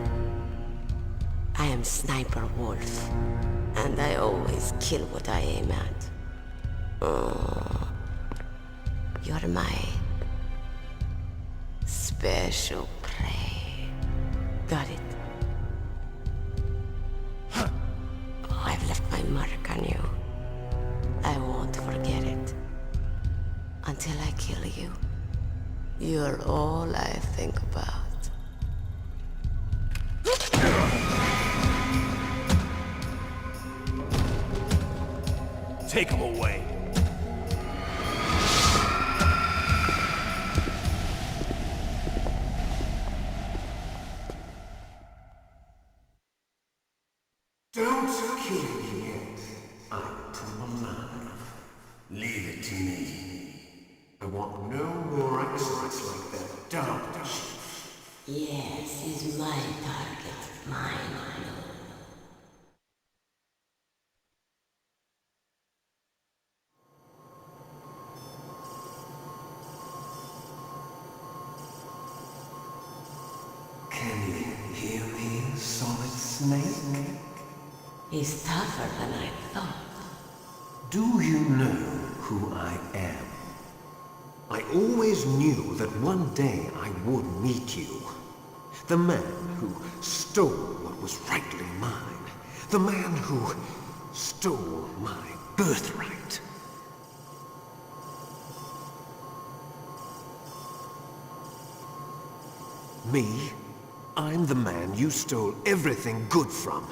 I am Sniper Wolf, and I always kill what I aim at. Oh, you're my special prey. Got it? I've left my mark on you. I won't forget it. Until I kill you. You're all I think about. Take him away. Don't kill me yet. I'm too alive. Leave it to me. I want no more extras like that dumb chief. Yes, he's my target. Mine. Can you hear me, Solid Snake? He's tougher than I thought. Do you know who I am? I always knew that one day I would meet you. The man who stole what was rightly mine. The man who stole my birthright. Me? I'm the man you stole everything good from.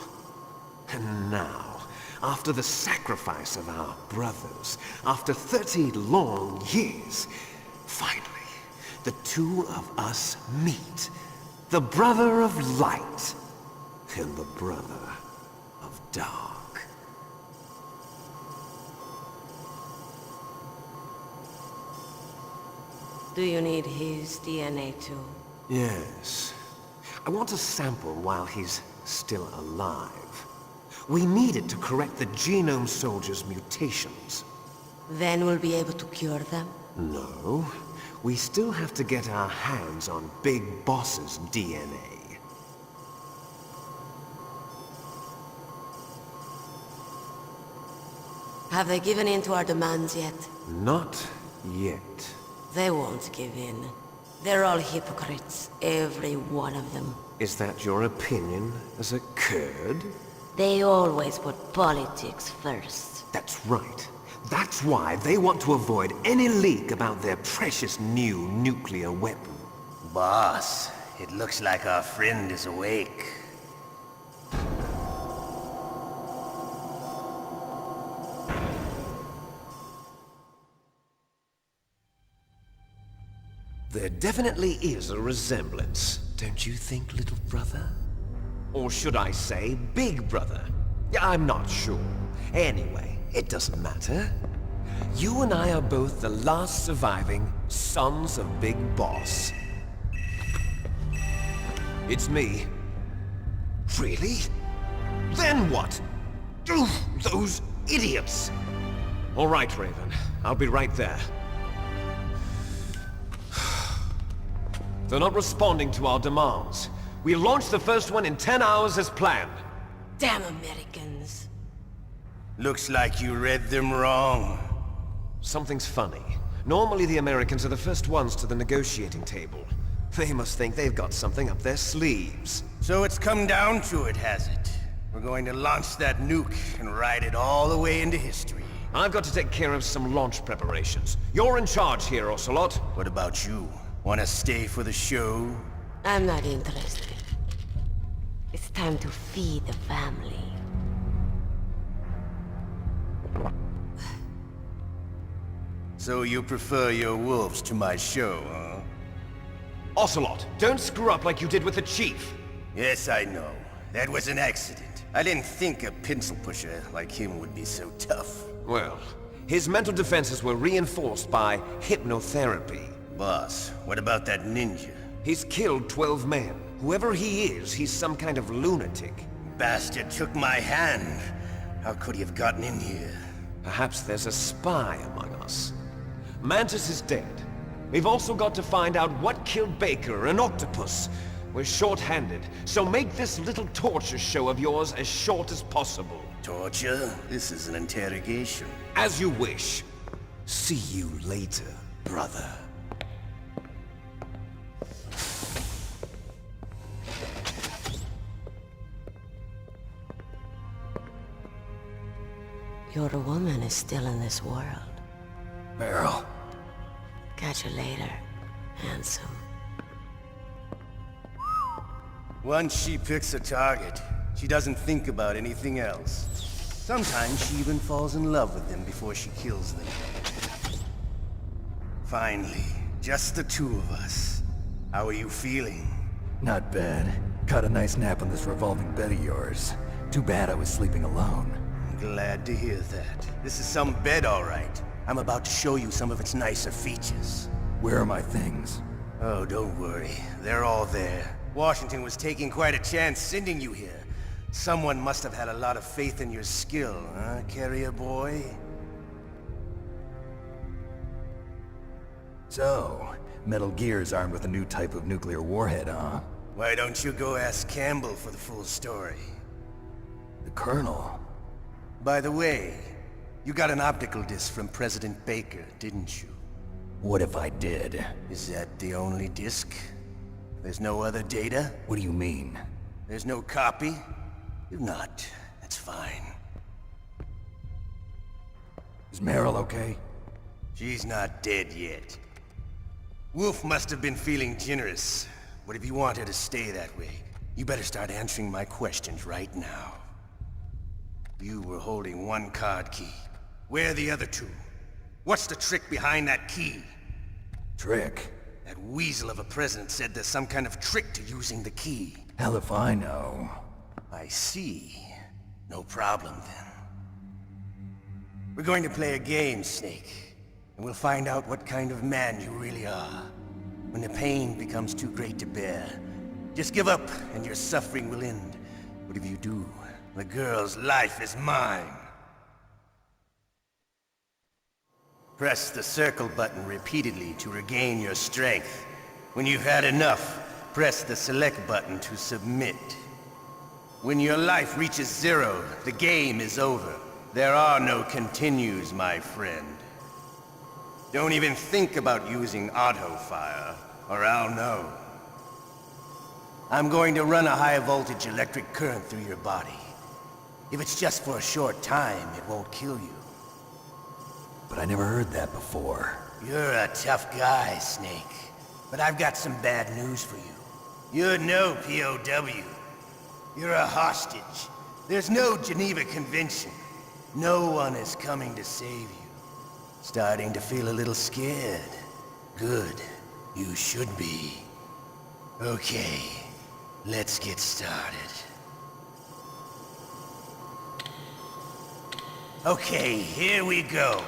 And now, after the sacrifice of our brothers, after 30 long years, finally, the two of us meet. The brother of light and the brother of dark. Do you need his DNA too? Yes. I want a sample while he's still alive. We need it to correct the Genome Soldier's mutations. Then we'll be able to cure them? No. We still have to get our hands on Big Boss's DNA. Have they given in to our demands yet? Not yet. They won't give in. They're all hypocrites, every one of them. Is that your opinion as a Kurd? They always put politics first. That's right. That's why they want to avoid any leak about their precious new nuclear weapon. Boss, it looks like our friend is awake. There definitely is a resemblance, don't you think, little brother? Or should I say, big brother? I'm not sure. Anyway, it doesn't matter. You and I are both the last surviving sons of Big Boss. It's me. Really? Then what? Those idiots! All right, Raven. I'll be right there. They're not responding to our demands. We launched the first one in 10 hours as planned. Damn Americans. Looks like you read them wrong. Something's funny. Normally the Americans are the first ones to the negotiating table. They must think they've got something up their sleeves. So it's come down to it, has it? We're going to launch that nuke and ride it all the way into history. I've got to take care of some launch preparations. You're in charge here, Ocelot. What about you? Want to stay for the show? I'm not interested. It's time to feed the family. So you prefer your wolves to my show, huh? Ocelot, don't screw up like you did with the Chief. Yes, I know. That was an accident. I didn't think a pencil pusher like him would be so tough. Well, his mental defenses were reinforced by hypnotherapy. Boss, what about that ninja? He's killed 12 men. Whoever he is, he's some kind of lunatic. Bastard took my hand. How could he have gotten in here? Perhaps there's a spy among us. Mantis is dead. We've also got to find out what killed Baker and Octopus. We're short-handed, so make this little torture show of yours as short as possible. Torture? This is an interrogation. As you wish. See you later, brother. Your woman is still in this world. Meryl. Catch you later, handsome. Once she picks a target, she doesn't think about anything else. Sometimes she even falls in love with them before she kills them. Finally, just the two of us. How are you feeling? Not bad. Caught a nice nap on this revolving bed of yours. Too bad I was sleeping alone. Glad to hear that. This is some bed, all right. I'm about to show you some of its nicer features. Where are my things? Oh, don't worry. They're all there. Washington was taking quite a chance sending you here. Someone must have had a lot of faith in your skill, huh, carrier boy? So, Metal Gear's armed with a new type of nuclear warhead, huh? Why don't you go ask Campbell for the full story? The Colonel? By the way, you got an optical disc from President Baker, didn't you? What if I did? Is that the only disc? There's no other data? What do you mean? There's no copy? If not, that's fine. Is Meryl okay? She's not dead yet. Wolf must have been feeling generous. But if you want her to stay that way, you better start answering my questions right now. You were holding one card key. Where are the other two? What's the trick behind that key? Trick? That weasel of a president said there's some kind of trick to using the key. Hell if I know. I see. No problem then. We're going to play a game, Snake. And we'll find out what kind of man you really are. When the pain becomes too great to bear, just give up and your suffering will end. But if you do, the girl's life is mine. Press the circle button repeatedly to regain your strength. When you've had enough, press the select button to submit. When your life reaches 0, the game is over. There are no continues, my friend. Don't even think about using auto-fire, or I'll know. I'm going to run a high-voltage electric current through your body. If it's just for a short time, it won't kill you. But I never heard that before. You're a tough guy, Snake. But I've got some bad news for you. You're no POW. You're a hostage. There's no Geneva Convention. No one is coming to save you. Starting to feel a little scared. Good. You should be. Okay, let's get started. Okay, here we go.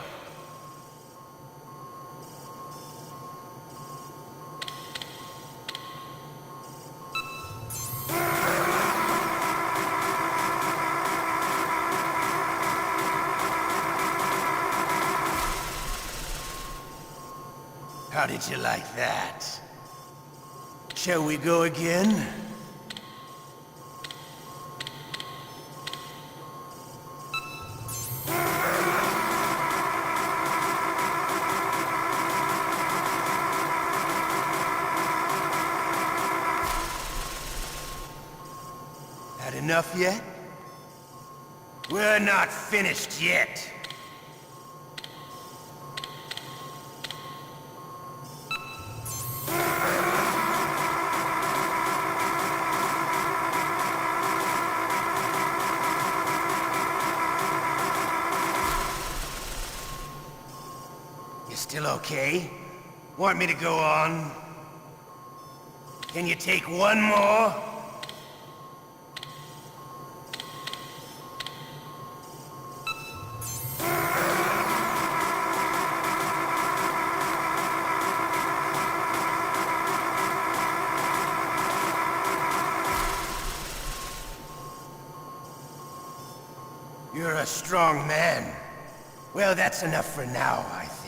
How did you like that? Shall we go again? Had enough yet? We're not finished yet. Still okay? Want me to go on? Can you take one more? You're a strong man. Well, that's enough for now, I think.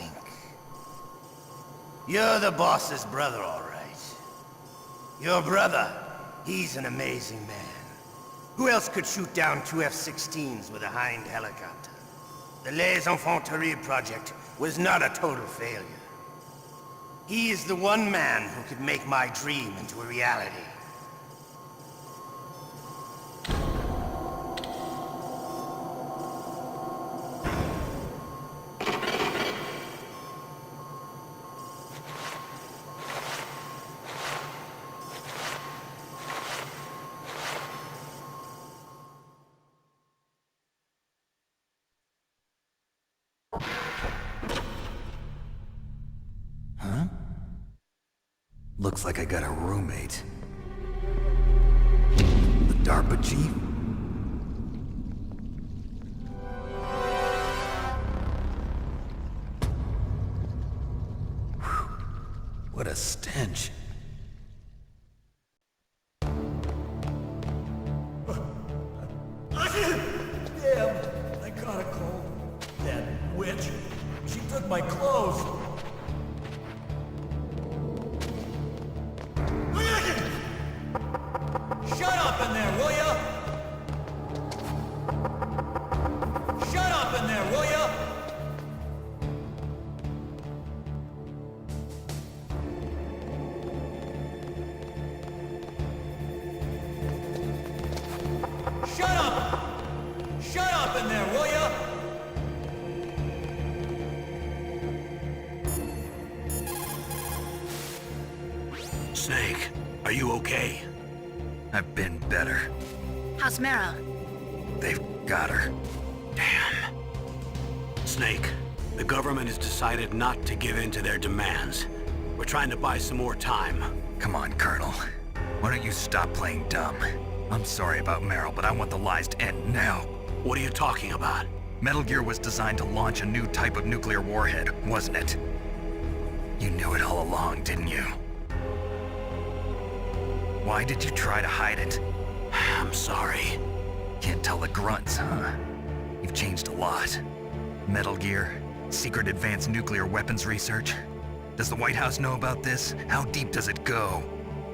You're the boss's brother, all right. Your brother, he's an amazing man. Who else could shoot down 2 F-16s with a Hind helicopter? The Les Infanteries project was not a total failure. He is the one man who could make my dream into a reality. Looks like I got a roommate. The DARPA chief? Whew. What a stench. Damn, I caught a cold. That witch. She took my clothes. Shut up in there, will ya? Shut up in there, will ya? Shut up! Shut up in there, will ya? Snake, are you okay? I've been better. How's Meryl? They've got her. Damn. Snake, the government has decided not to give in to their demands. We're trying to buy some more time. Come on, Colonel. Why don't you stop playing dumb? I'm sorry about Meryl, but I want the lies to end now. What are you talking about? Metal Gear was designed to launch a new type of nuclear warhead, wasn't it? You knew it all along, didn't you? Why did you try to hide it? I'm sorry. Can't tell the grunts, huh? You've changed a lot. Metal Gear, Secret advanced nuclear weapons research? Does the White House know about this? How deep does it go?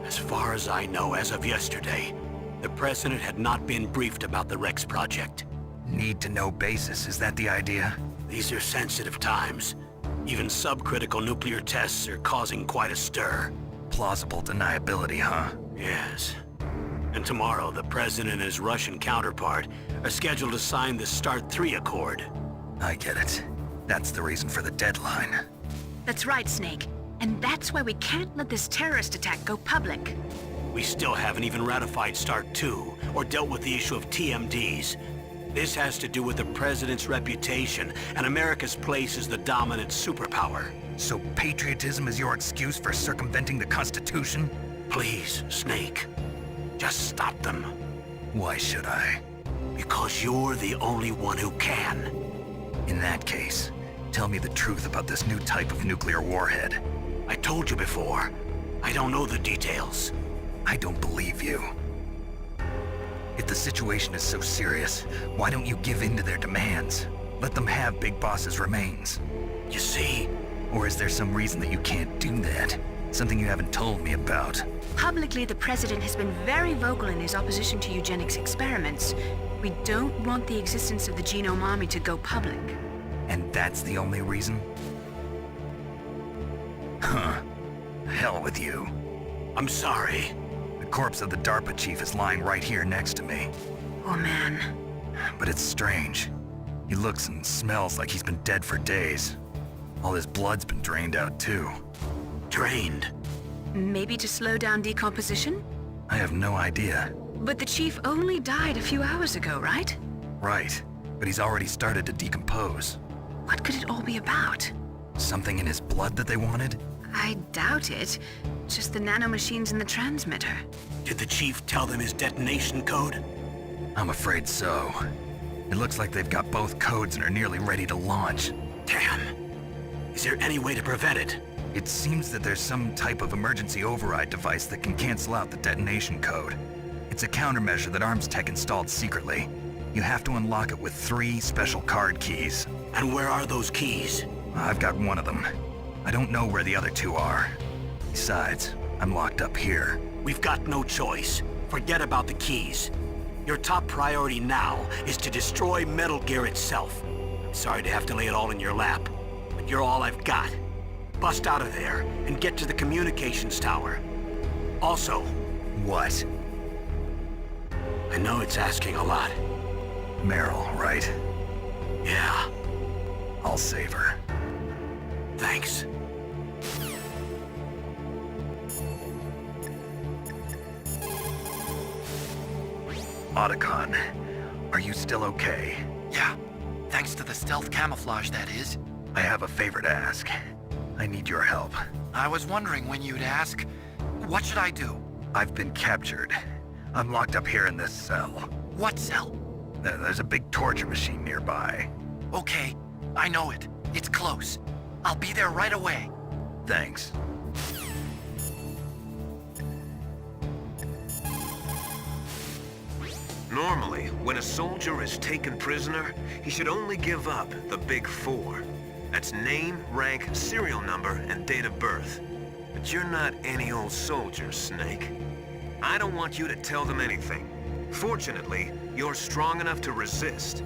As far as I know, as of yesterday, the President had not been briefed about the Rex project. Need-to-know basis, is that the idea? These are sensitive times. Even subcritical nuclear tests are causing quite a stir. Plausible deniability, huh? Yes. And tomorrow, the President and his Russian counterpart are scheduled to sign the START 3 Accord. I get it. That's the reason for the deadline. That's right, Snake. And that's why we can't let this terrorist attack go public. We still haven't even ratified START 2 or dealt with the issue of TMDs. This has to do with the President's reputation and America's place as the dominant superpower. So patriotism is your excuse for circumventing the Constitution? Please, Snake. Just stop them. Why should I? Because you're the only one who can. In that case, tell me the truth about this new type of nuclear warhead. I told you before. I don't know the details. I don't believe you. If the situation is so serious, why don't you give in to their demands? Let them have Big Boss's remains. You see? Or is there some reason that you can't do that? Something you haven't told me about? Publicly, the President has been very vocal in his opposition to eugenics experiments. We don't want the existence of the Genome Army to go public. And that's the only reason? Huh. Hell with you. I'm sorry. The corpse of the DARPA chief is lying right here next to me. Oh, man. But it's strange. He looks and smells like he's been dead for days. All his blood's been drained out, too. Drained? Maybe to slow down decomposition? I have no idea. But the chief only died a few hours ago, right? Right. But he's already started to decompose. What could it all be about? Something in his blood that they wanted? I doubt it. Just the nanomachines in the transmitter. Did the chief tell them his detonation code? I'm afraid so. It looks like they've got both codes and are nearly ready to launch. Damn. Is there any way to prevent it? It seems that there's some type of emergency override device that can cancel out the detonation code. It's a countermeasure that Arms Tech installed secretly. You have to unlock it with 3 special card keys. And where are those keys? I've got one of them. I don't know where the other 2 are. Besides, I'm locked up here. We've got no choice. Forget about the keys. Your top priority now is to destroy Metal Gear itself. I'm sorry to have to lay it all in your lap, but you're all I've got. Bust out of there and get to the communications tower. Also... What? I know it's asking a lot. Meryl, right? Yeah. I'll save her. Thanks. Otacon, are you still okay? Yeah. Thanks to the stealth camouflage, that is. I have a favor to ask. I need your help. I was wondering when you'd ask. What should I do? I've been captured. I'm locked up here in this cell. What cell? There's a big torture machine nearby. Okay, I know it. It's close. I'll be there right away. Thanks. Normally, when a soldier is taken prisoner, he should only give up the big 4. That's name, rank, serial number, and date of birth. But you're not any old soldier, Snake. I don't want you to tell them anything. Fortunately, you're strong enough to resist.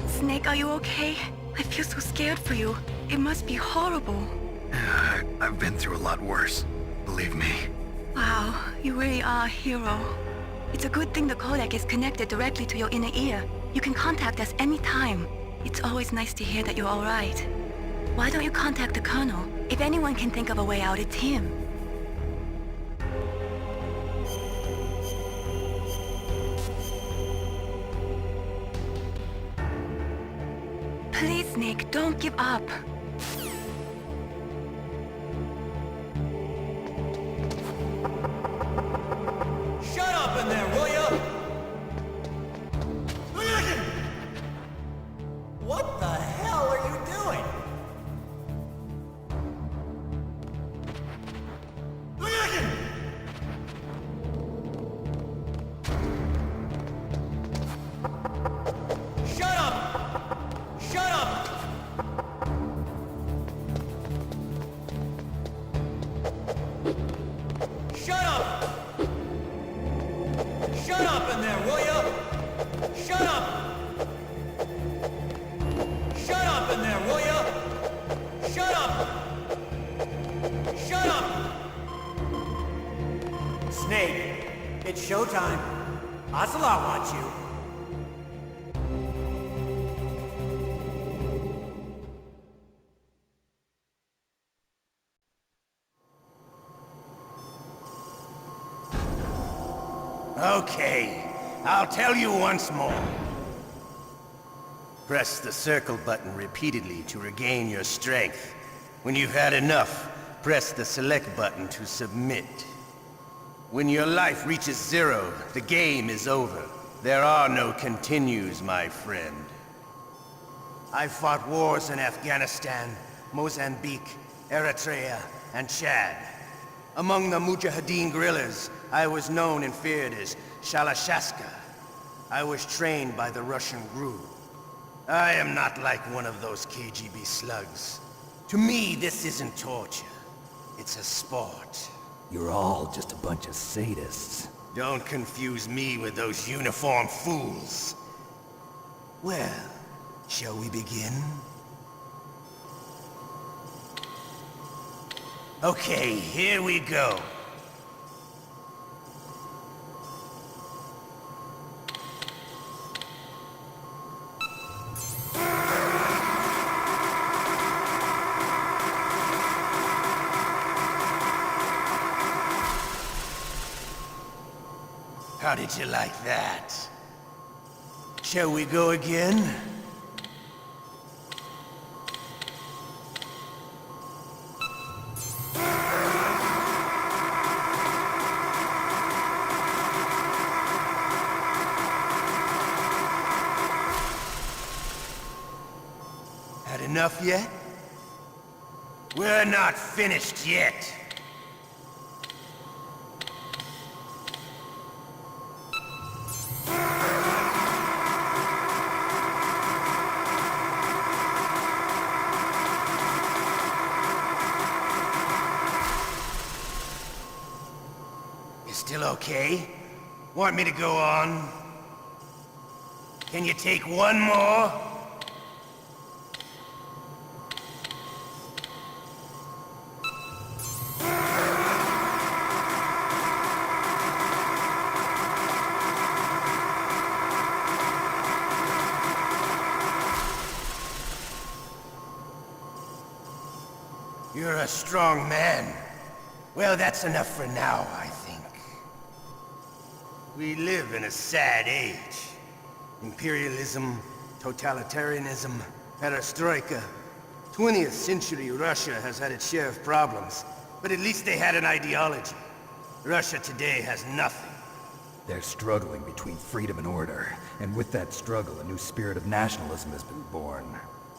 Snake, are you okay? I feel so scared for you. It must be horrible. I've been through a lot worse. Believe me. Wow, you really are a hero. It's a good thing the codec is connected directly to your inner ear. You can contact us anytime. It's always nice to hear that you're all right. Why don't you contact the Colonel? If anyone can think of a way out, it's him. Please, Snake, don't give up. Shut up in there, will ya? What the hell are you doing? It's showtime. Ocelot wants you. Okay, I'll tell you once more. Press the circle button repeatedly to regain your strength. When you've had enough, press the select button to submit. When your life reaches 0, the game is over. There are no continues, my friend. I fought wars in Afghanistan, Mozambique, Eritrea, and Chad. Among the Mujahideen guerrillas, I was known and feared as Shalashaska. I was trained by the Russian GRU. I am not like one of those KGB slugs. To me, this isn't torture. It's a sport. You're all just a bunch of sadists. Don't confuse me with those uniformed fools. Well, shall we begin? Okay, here we go. How did you like that? Shall we go again? Had enough yet? We're not finished yet. Still okay? Want me to go on? Can you take one more? You're a strong man. Well, that's enough for now, I think. We live in a sad age. Imperialism, totalitarianism, perestroika. 20th century Russia has had its share of problems, but at least they had an ideology. Russia today has nothing. They're struggling between freedom and order, and with that struggle, a new spirit of nationalism has been born.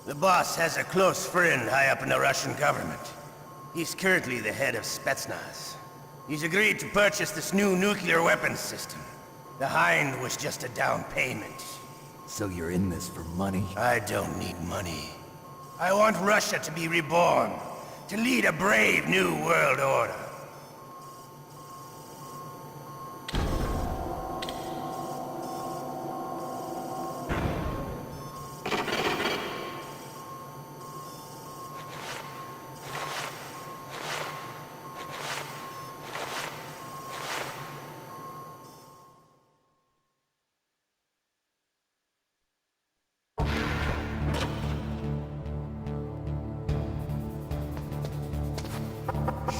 The boss has a close friend high up in the Russian government. He's currently the head of Spetsnaz. He's agreed to purchase this new nuclear weapons system. The Hind was just a down payment. So you're in this for money? I don't need money. I want Russia to be reborn, to lead a brave new world order.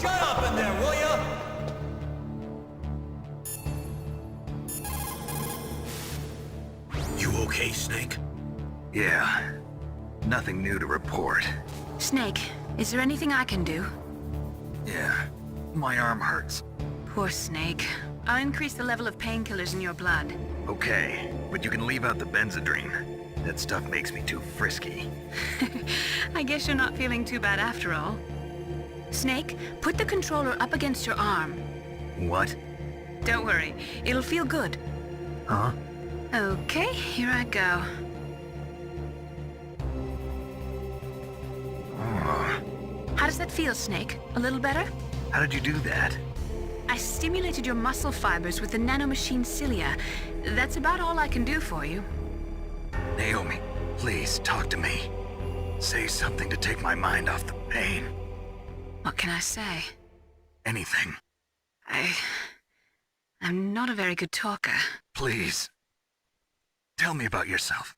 Shut up in there, will ya? You okay, Snake? Yeah. Nothing new to report. Snake, is there anything I can do? Yeah. My arm hurts. Poor Snake. I'll increase the level of painkillers in your blood. Okay, but you can leave out the Benzedrine. That stuff makes me too frisky. I guess you're not feeling too bad after all. Snake, put the controller up against your arm. What? Don't worry, it'll feel good. Huh? Okay, here I go. How does that feel, Snake? A little better? How did you do that? I stimulated your muscle fibers with the nanomachine cilia. That's about all I can do for you. Naomi, please talk to me. Say something to take my mind off the pain. What can I say? Anything. I'm not a very good talker. Please. Tell me about yourself.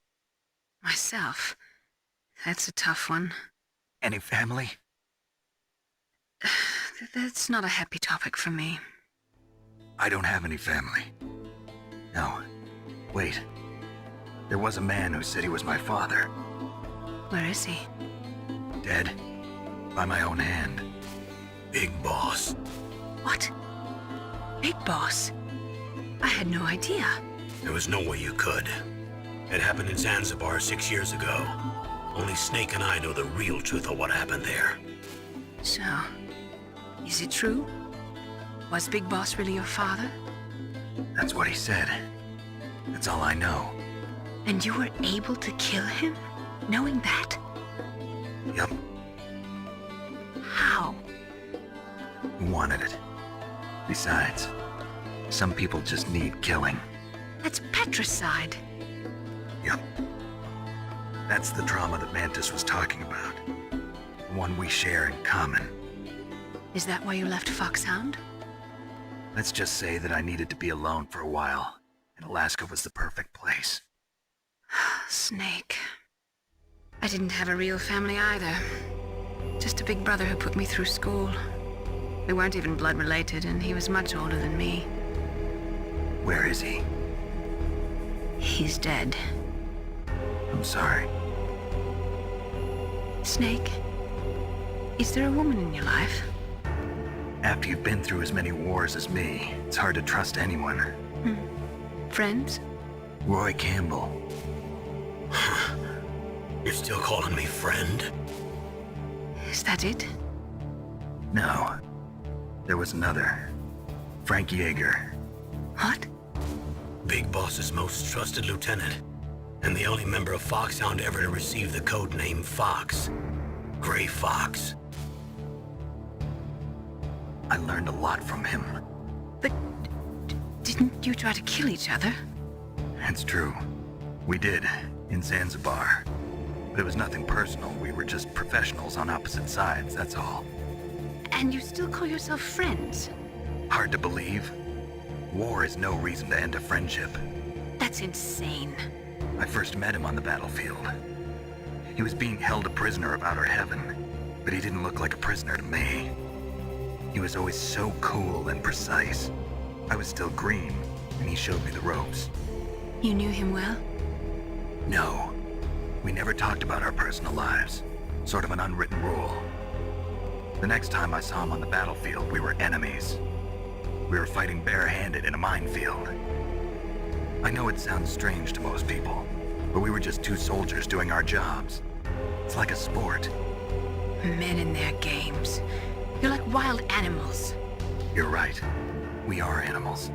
Myself? That's a tough one. Any family? That's not a happy topic for me. I don't have any family. No. Wait. There was a man who said he was my father. Where is he? Dead. By my own hand. Big Boss. What? Big Boss? I had no idea. There was no way you could. It happened in Zanzibar 6 years ago. Only Snake and I know the real truth of what happened there. So, is it true? Was Big Boss really your father? That's what he said. That's all I know. And you were able to kill him, knowing that? Yup. How? He wanted it. Besides, some people just need killing. That's patricide. Yup. That's the trauma that Mantis was talking about. The one we share in common. Is that why you left Foxhound? Let's just say that I needed to be alone for a while, and Alaska was the perfect place. Snake. I didn't have a real family either. Just a big brother who put me through school. We weren't even blood related, and he was much older than me. Where is he? He's dead. I'm sorry. Snake, is there a woman in your life? After you've been through as many wars as me, it's hard to trust anyone. Friends? Roy Campbell. You're still calling me friend? Is that it? No. There was another. Frank Yeager. What? Big Boss's most trusted lieutenant, and the only member of Foxhound ever to receive the code name Fox. Gray Fox. I learned a lot from him. But didn't you try to kill each other? It's true. We did, in Zanzibar. But it was nothing personal. We were just professionals on opposite sides, that's all. And you still call yourself friends? Hard to believe. War is no reason to end a friendship. That's insane. I first met him on the battlefield. He was being held a prisoner of outer heaven, but he didn't look like a prisoner to me. He was always so cool and precise. I was still green, and he showed me the ropes. You knew him well? No. We never talked about our personal lives. Sort of an unwritten rule. The next time I saw him on the battlefield, we were enemies. We were fighting barehanded in a minefield. I know it sounds strange to most people, but we were just two soldiers doing our jobs. It's like a sport. Men in their games. You're like wild animals. You're right. We are animals.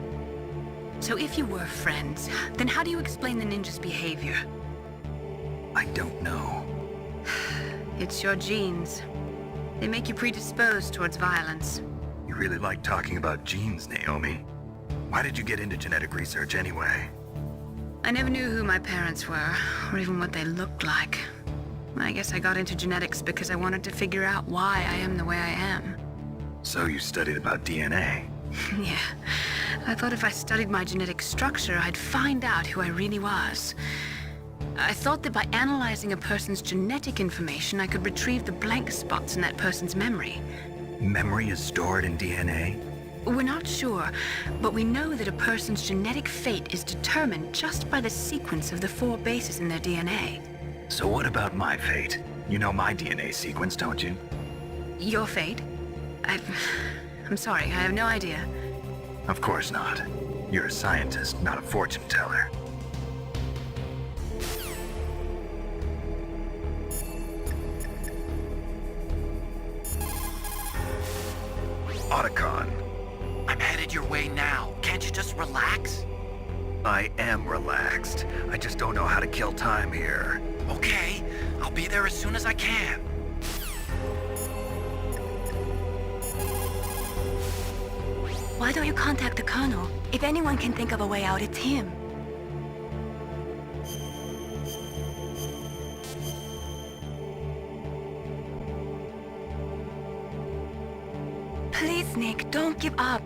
So if you were friends, then how do you explain the ninja's behavior? I don't know. It's your genes. They make you predisposed towards violence. You really like talking about genes, Naomi. Why did you get into genetic research anyway? I never knew who my parents were, or even what they looked like. I guess I got into genetics because I wanted to figure out why I am the way I am. So you studied about DNA? Yeah. I thought if I studied my genetic structure, I'd find out who I really was. I thought that by analyzing a person's genetic information, I could retrieve the blank spots in that person's memory. Memory is stored in DNA? We're not sure, but we know that a person's genetic fate is determined just by the sequence of the 4 bases in their DNA. So what about my fate? You know my DNA sequence, don't you? Your fate? I'm sorry, I have no idea. Of course not. You're a scientist, not a fortune teller. Otacon. I'm headed your way now. Can't you just relax? I am relaxed. I just don't know how to kill time here. Okay, I'll be there as soon as I can. Why don't you contact the Colonel? If anyone can think of a way out, it's him. Please, Nick, don't give up.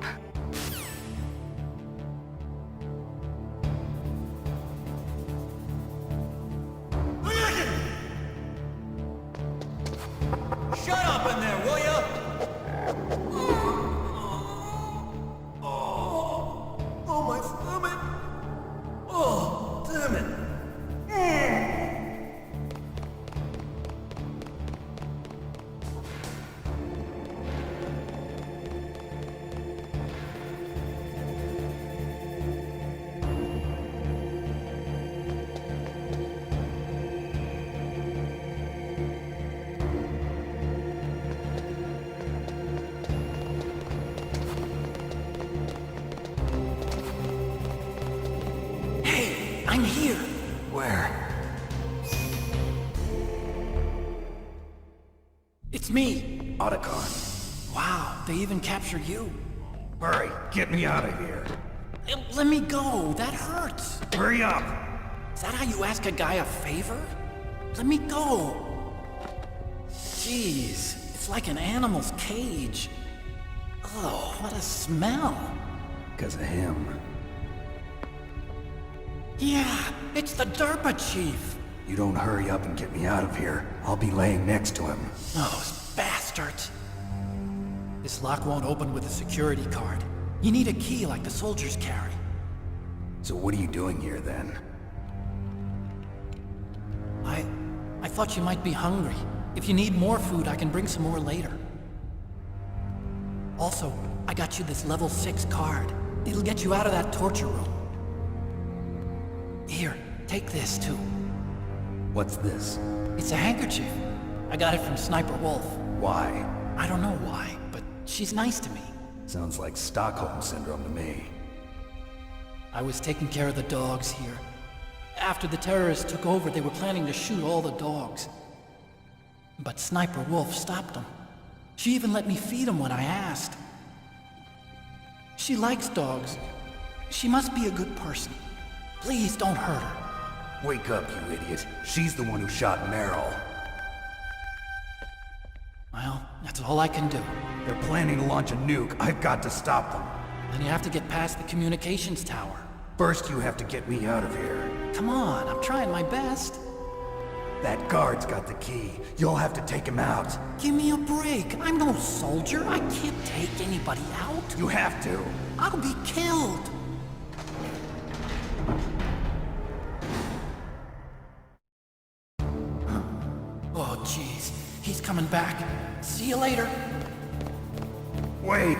Shut up in there, will ya? Oh, my stomach! Oh, damn it! I'm here. Where? It's me. Otacon. Wow, they even captured you. Hurry, get me out of here. Let me go. That hurts. Hurry up! Is that how you ask a guy a favor? Let me go. Jeez, it's like an animal's cage. Oh, what a smell. Because of him. Yeah, it's the DARPA chief. You don't hurry up and get me out of here, I'll be laying next to him. Those bastards. This lock won't open with a security card. You need a key like the soldiers carry. So what are you doing here then? I thought you might be hungry. If you need more food, I can bring some more later. Also, I got you this level 6 card. It'll get you out of that torture room. Here, take this too. What's this? It's a handkerchief. I got it from Sniper Wolf. Why? I don't know why, but she's nice to me. Sounds like Stockholm Syndrome to me. I was taking care of the dogs here. After the terrorists took over, they were planning to shoot all the dogs. But Sniper Wolf stopped them. She even let me feed them when I asked. She likes dogs. She must be a good person. Please don't hurt her. Wake up, you idiot. She's the one who shot Meryl. Well, that's all I can do. They're planning to launch a nuke. I've got to stop them. Then you have to get past the communications tower. First, you have to get me out of here. Come on, I'm trying my best. That guard's got the key. You'll have to take him out. Give me a break. I'm no soldier. I can't take anybody out. You have to. I'll be killed. Oh, jeez. He's coming back. See you later. Wait!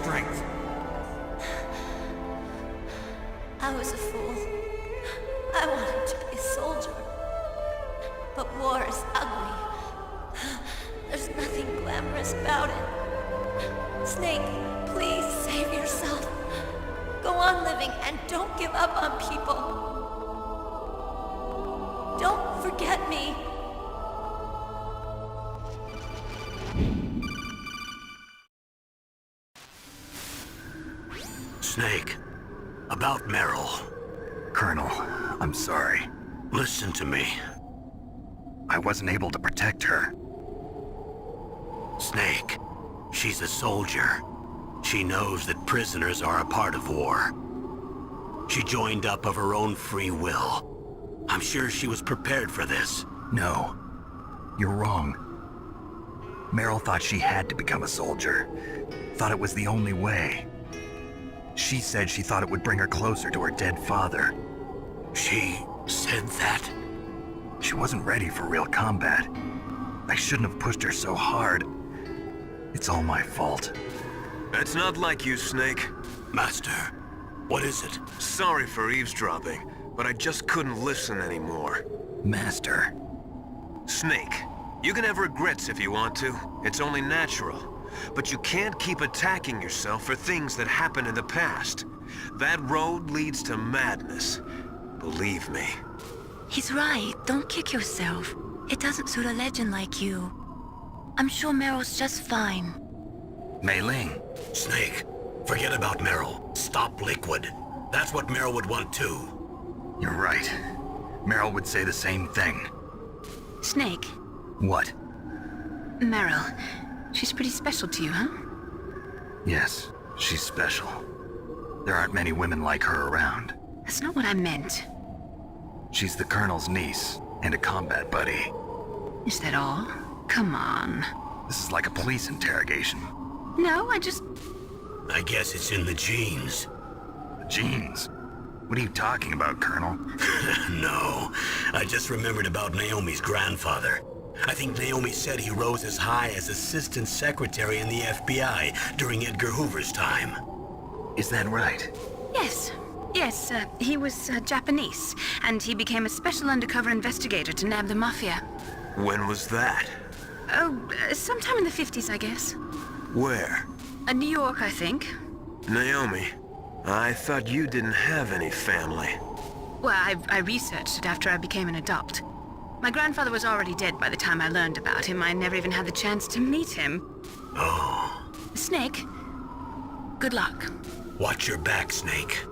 strength. I was a fool. I wanted to be a soldier. But war is ugly. There's nothing glamorous about it. Snake, please save yourself. Go on living and don't give up on people. Don't forget me. Snake, about Meryl. Colonel, I'm sorry. Listen to me. I wasn't able to protect her. Snake, she's a soldier. She knows that prisoners are a part of war. She joined up of her own free will. I'm sure she was prepared for this. No, you're wrong. Meryl thought she had to become a soldier. Thought it was the only way. She said she thought it would bring her closer to her dead father. She said that? She wasn't ready for real combat. I shouldn't have pushed her so hard. It's all my fault. It's not like you, Snake. Master, what is it? Sorry for eavesdropping, but I just couldn't listen anymore. Master. Snake, you can have regrets if you want to. It's only natural. But you can't keep attacking yourself for things that happened in the past. That road leads to madness. Believe me. He's right. Don't kick yourself. It doesn't suit a legend like you. I'm sure Meryl's just fine. Mei Ling. Snake, forget about Meryl. Stop Liquid. That's what Meryl would want too. You're right. Meryl would say the same thing. Snake. What? Meryl. She's pretty special to you, huh? Yes, she's special. There aren't many women like her around. That's not what I meant. She's the Colonel's niece and a combat buddy. Is that all? Come on. This is like a police interrogation. No, I guess it's in the genes. The genes? What are you talking about, Colonel? No, I just remembered about Naomi's grandfather. I think Naomi said he rose as high as assistant secretary in the FBI during Edgar Hoover's time. Is that right? Yes. Yes, he was Japanese, and he became a special undercover investigator to nab the mafia. When was that? Oh, sometime in the 50s, I guess. Where? New York, I think. Naomi, I thought you didn't have any family. Well, I researched it after I became an adult. My grandfather was already dead by the time I learned about him. I never even had the chance to meet him. Oh. Snake, good luck. Watch your back, Snake.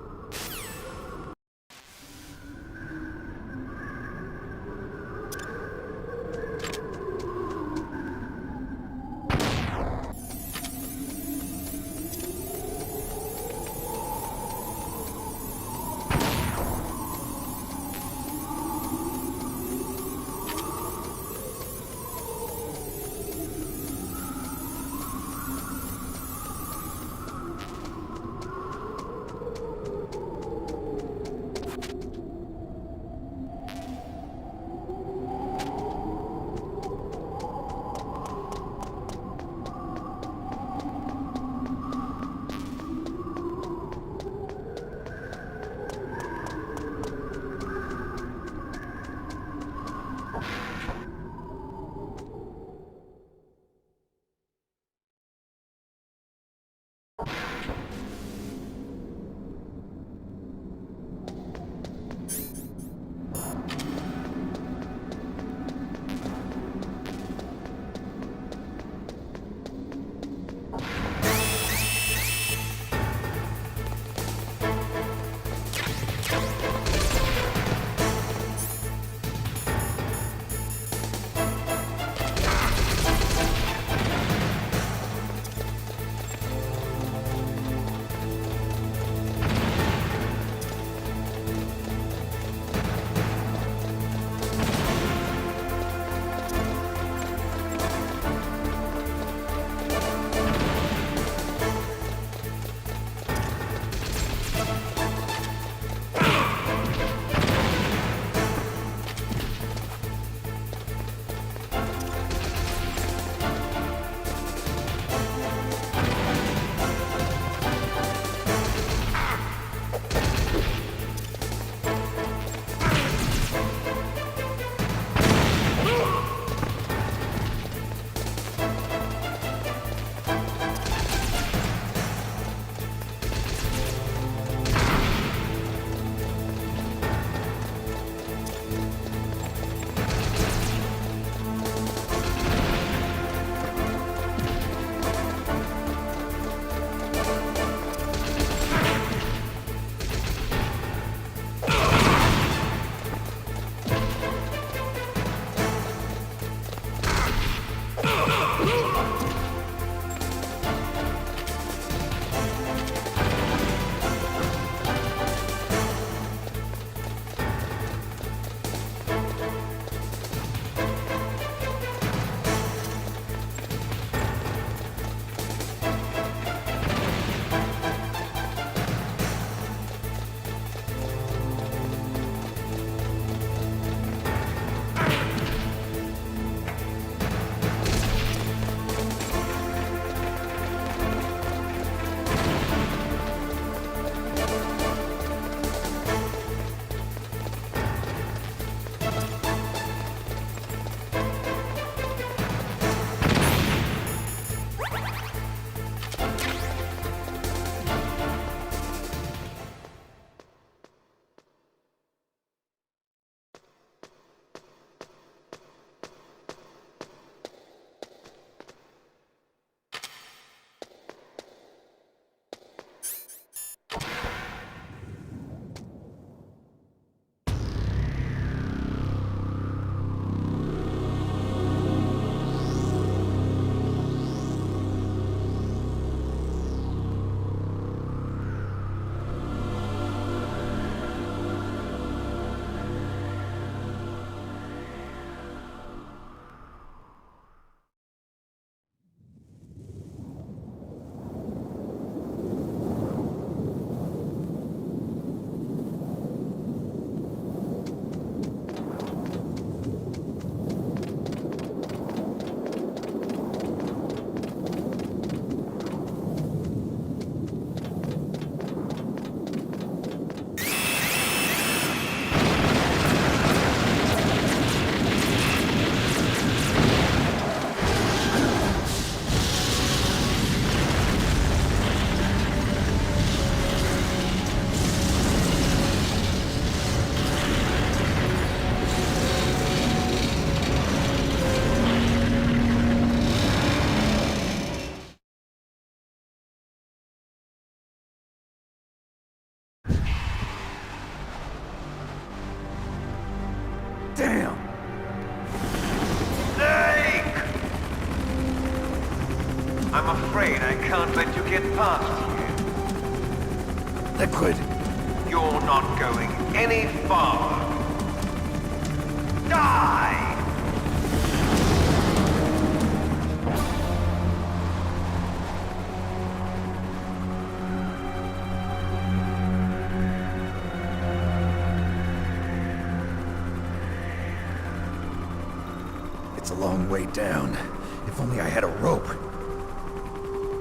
Damn! Snake! I'm afraid I can't let you get past here. Liquid! You're not going any farther. Die! It's a long way down. If only I had a rope.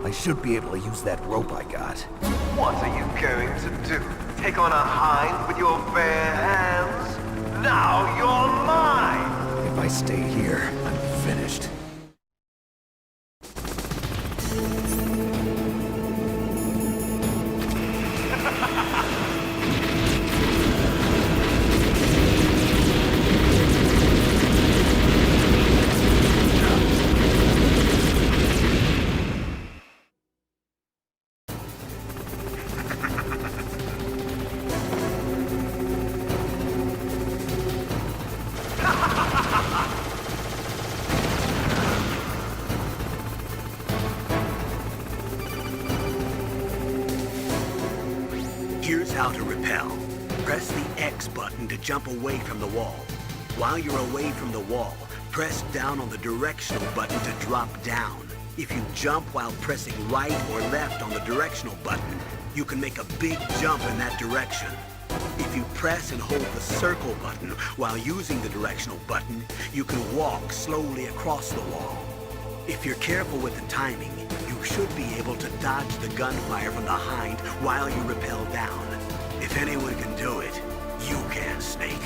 I should be able to use that rope I got. What are you going to do? Take on a hind with your bare hands? Now you're mine! If I stay here, I'm finished. Here's how to repel. Press the X button to jump away from the wall. While you're away from the wall, press down on the directional button to drop down. If you jump while pressing right or left on the directional button, you can make a big jump in that direction. If you press and hold the circle button while using the directional button, you can walk slowly across the wall. If you're careful with the timing, you should be able to dodge the gunfire from behind while you rappel down. If anyone can do it, you can, Snake.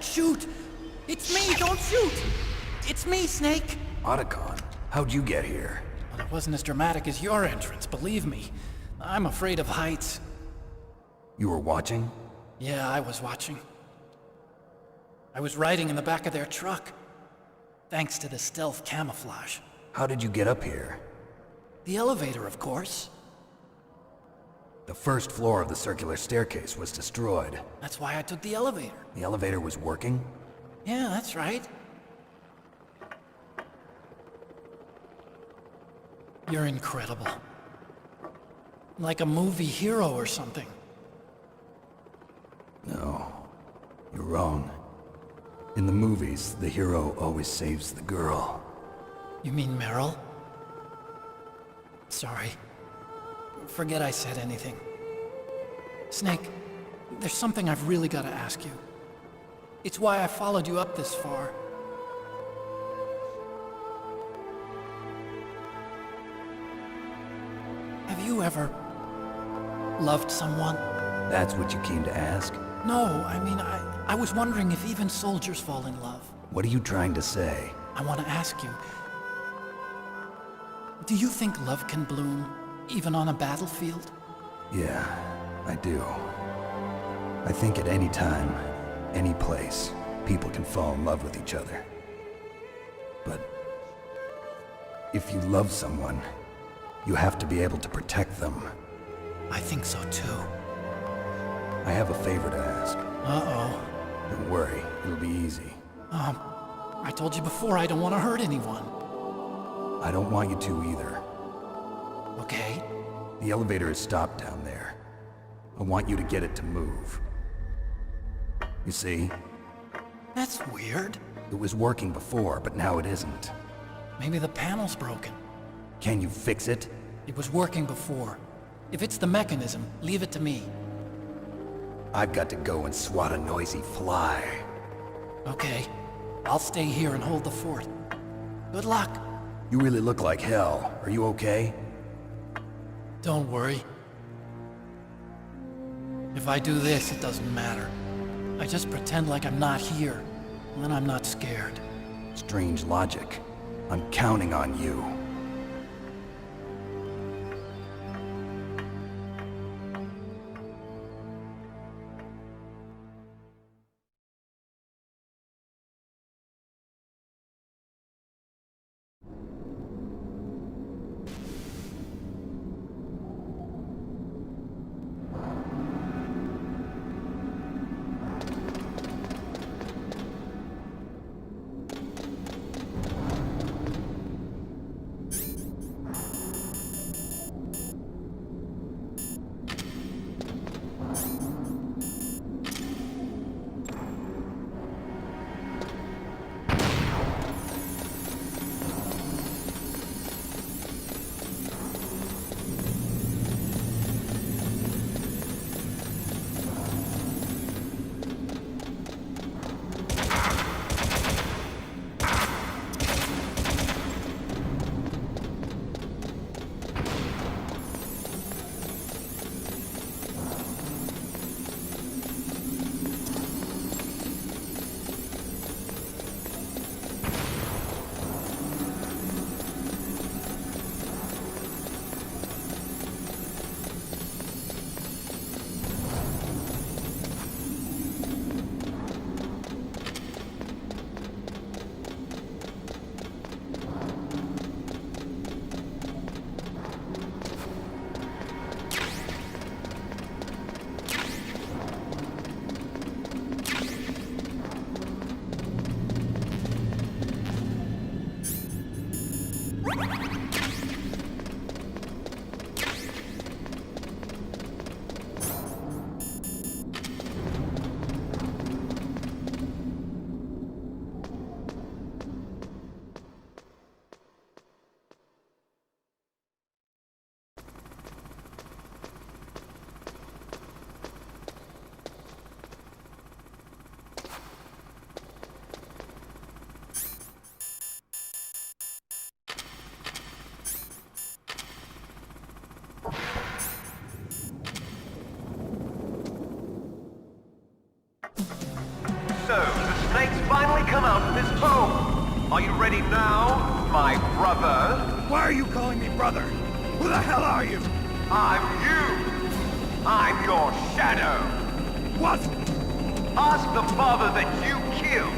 Don't shoot! It's me, don't shoot! It's me, Snake! Otacon, how'd you get here? Well, it wasn't as dramatic as your entrance, believe me. I'm afraid of heights. You were watching? Yeah, I was watching. I was riding in the back of their truck. Thanks to the stealth camouflage. How did you get up here? The elevator, of course. The first floor of the circular staircase was destroyed. That's why I took the elevator. The elevator was working? Yeah, that's right. You're incredible. Like a movie hero or something. No, you're wrong. In the movies, the hero always saves the girl. You mean Meryl? Sorry. Forget I said anything. Snake, there's something I've really got to ask you. It's why I followed you up this far. Have you ever loved someone? That's what you came to ask? No, I mean, I was wondering if even soldiers fall in love. What are you trying to say? I want to ask you, do you think love can bloom, even on a battlefield? Yeah, I do. I think at any time, any place, people can fall in love with each other. But if you love someone, you have to be able to protect them. I think so too. I have a favor to ask. Uh-oh. Don't worry, it'll be easy. I told you before I don't want to hurt anyone. I don't want you to either. Okay. The elevator is stopped down there. I want you to get it to move. You see? That's weird. It was working before, but now it isn't. Maybe the panel's broken. Can you fix it? It was working before. If it's the mechanism, leave it to me. I've got to go and swat a noisy fly. Okay. I'll stay here and hold the fort. Good luck. You really look like hell. Are you okay? Don't worry. If I do this, it doesn't matter. I just pretend like I'm not here, and then I'm not scared. Strange logic. I'm counting on you. come out of this home. Are you ready now, my brother? Why are you calling me brother? Who the hell are you? I'm you. I'm your shadow. What? Ask the father that you killed.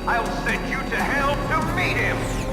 I'll send you to hell to meet him.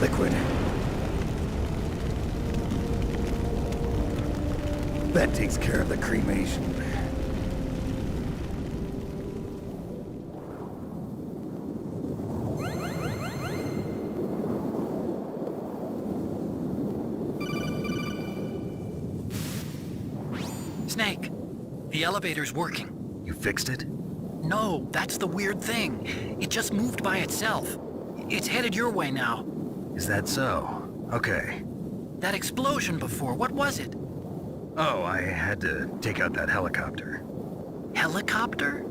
liquid. That takes care of the cremation. Snake, the elevator's working. You fixed it? No, that's the weird thing. It just moved by itself. It's headed your way now. Is that so? Okay. That explosion before, what was it? Oh, I had to take out that helicopter. Helicopter?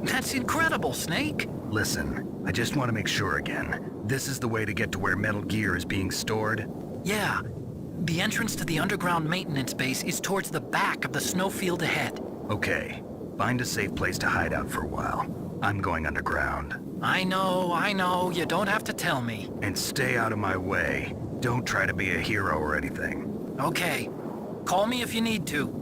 That's incredible, Snake. Listen, I just want to make sure again. This is the way to get to where Metal Gear is being stored? Yeah. The entrance to the underground maintenance base is towards the back of the snowfield ahead. Okay. Find a safe place to hide out for a while. I'm going underground. I know. You don't have to tell me. And stay out of my way. Don't try to be a hero or anything. Okay. Call me if you need to.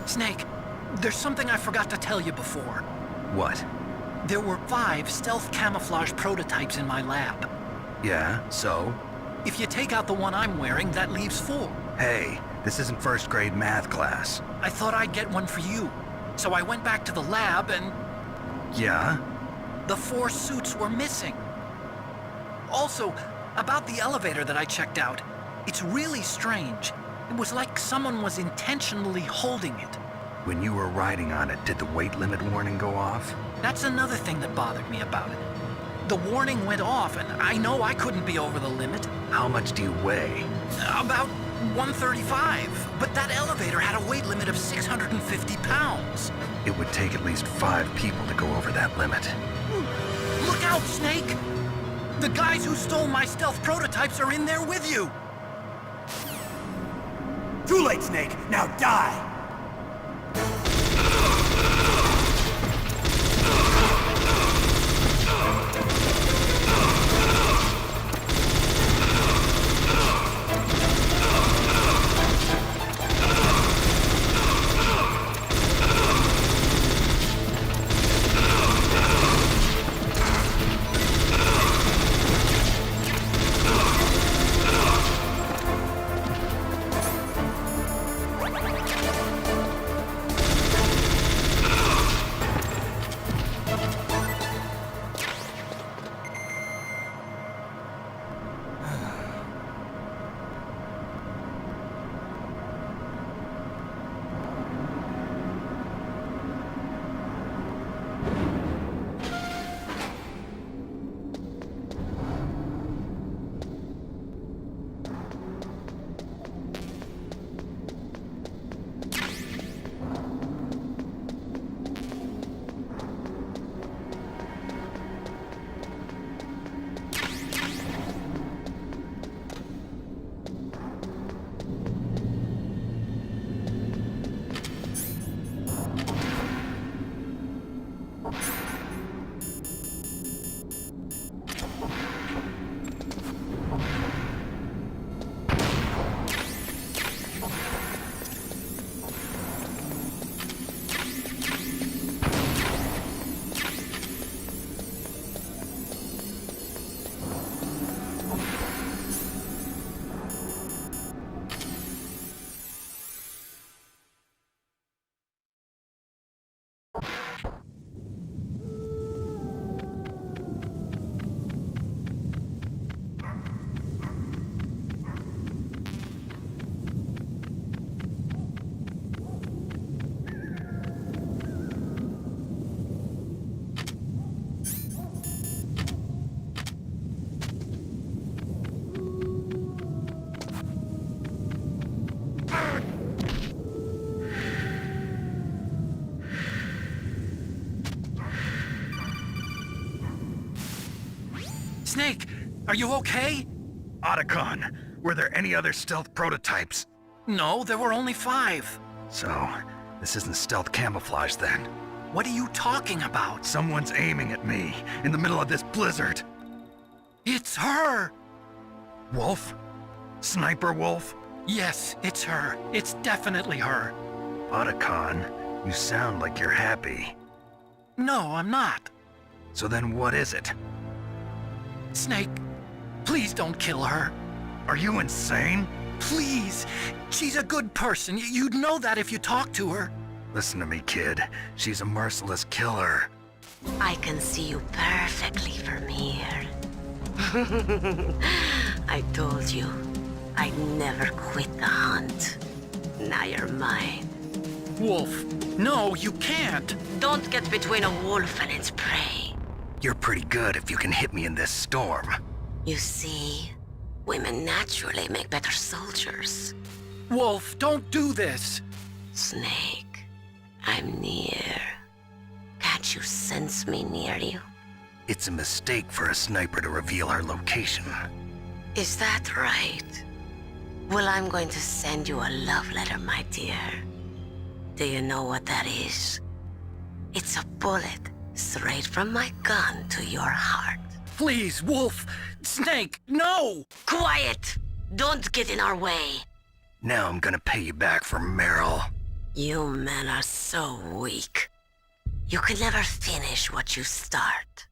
Snake, there's something I forgot to tell you before. What? There were 5 stealth camouflage prototypes in my lab. Yeah, so? If you take out the one I'm wearing, that leaves 4. Hey, this isn't first grade math class. I thought I'd get one for you. So I went back to the lab and... Yeah? The 4 suits were missing. Also, about the elevator that I checked out, it's really strange. It was like someone was intentionally holding it. When you were riding on it, did the weight limit warning go off? That's another thing that bothered me about it. The warning went off, and I know I couldn't be over the limit. How much do you weigh? About 135, but that elevator had a weight limit of 650 pounds. It would take at least 5 people to go over that limit. Look out, Snake! The guys who stole my stealth prototypes are in there with you! Too late, Snake! Now die! Snake, are you okay? Otacon, were there any other stealth prototypes? No, there were only 5. So, this isn't stealth camouflage then? What are you talking about? Someone's aiming at me, in the middle of this blizzard. It's her! Wolf? Sniper Wolf? Yes, it's her. It's definitely her. Otacon, you sound like you're happy. No, I'm not. So then what is it? Snake, please don't kill her. Are you insane? Please! She's a good person. You'd know that if you talked to her. Listen to me, kid. She's a merciless killer. I can see you perfectly from here. I told you, I'd never quit the hunt. Now you're mine. Wolf, no, you can't. Don't get between a wolf and its prey. You're pretty good if you can hit me in this storm. You see, women naturally make better soldiers. Wolf, don't do this. Snake, I'm near. Can't you sense me near you? It's a mistake for a sniper to reveal her location. Is that right? Well, I'm going to send you a love letter, my dear. Do you know what that is? It's a bullet straight from my gun to your heart. Please, Wolf! Snake, no! Quiet! Don't get in our way. Now I'm gonna pay you back for Meryl. You men are so weak. You can never finish what you start.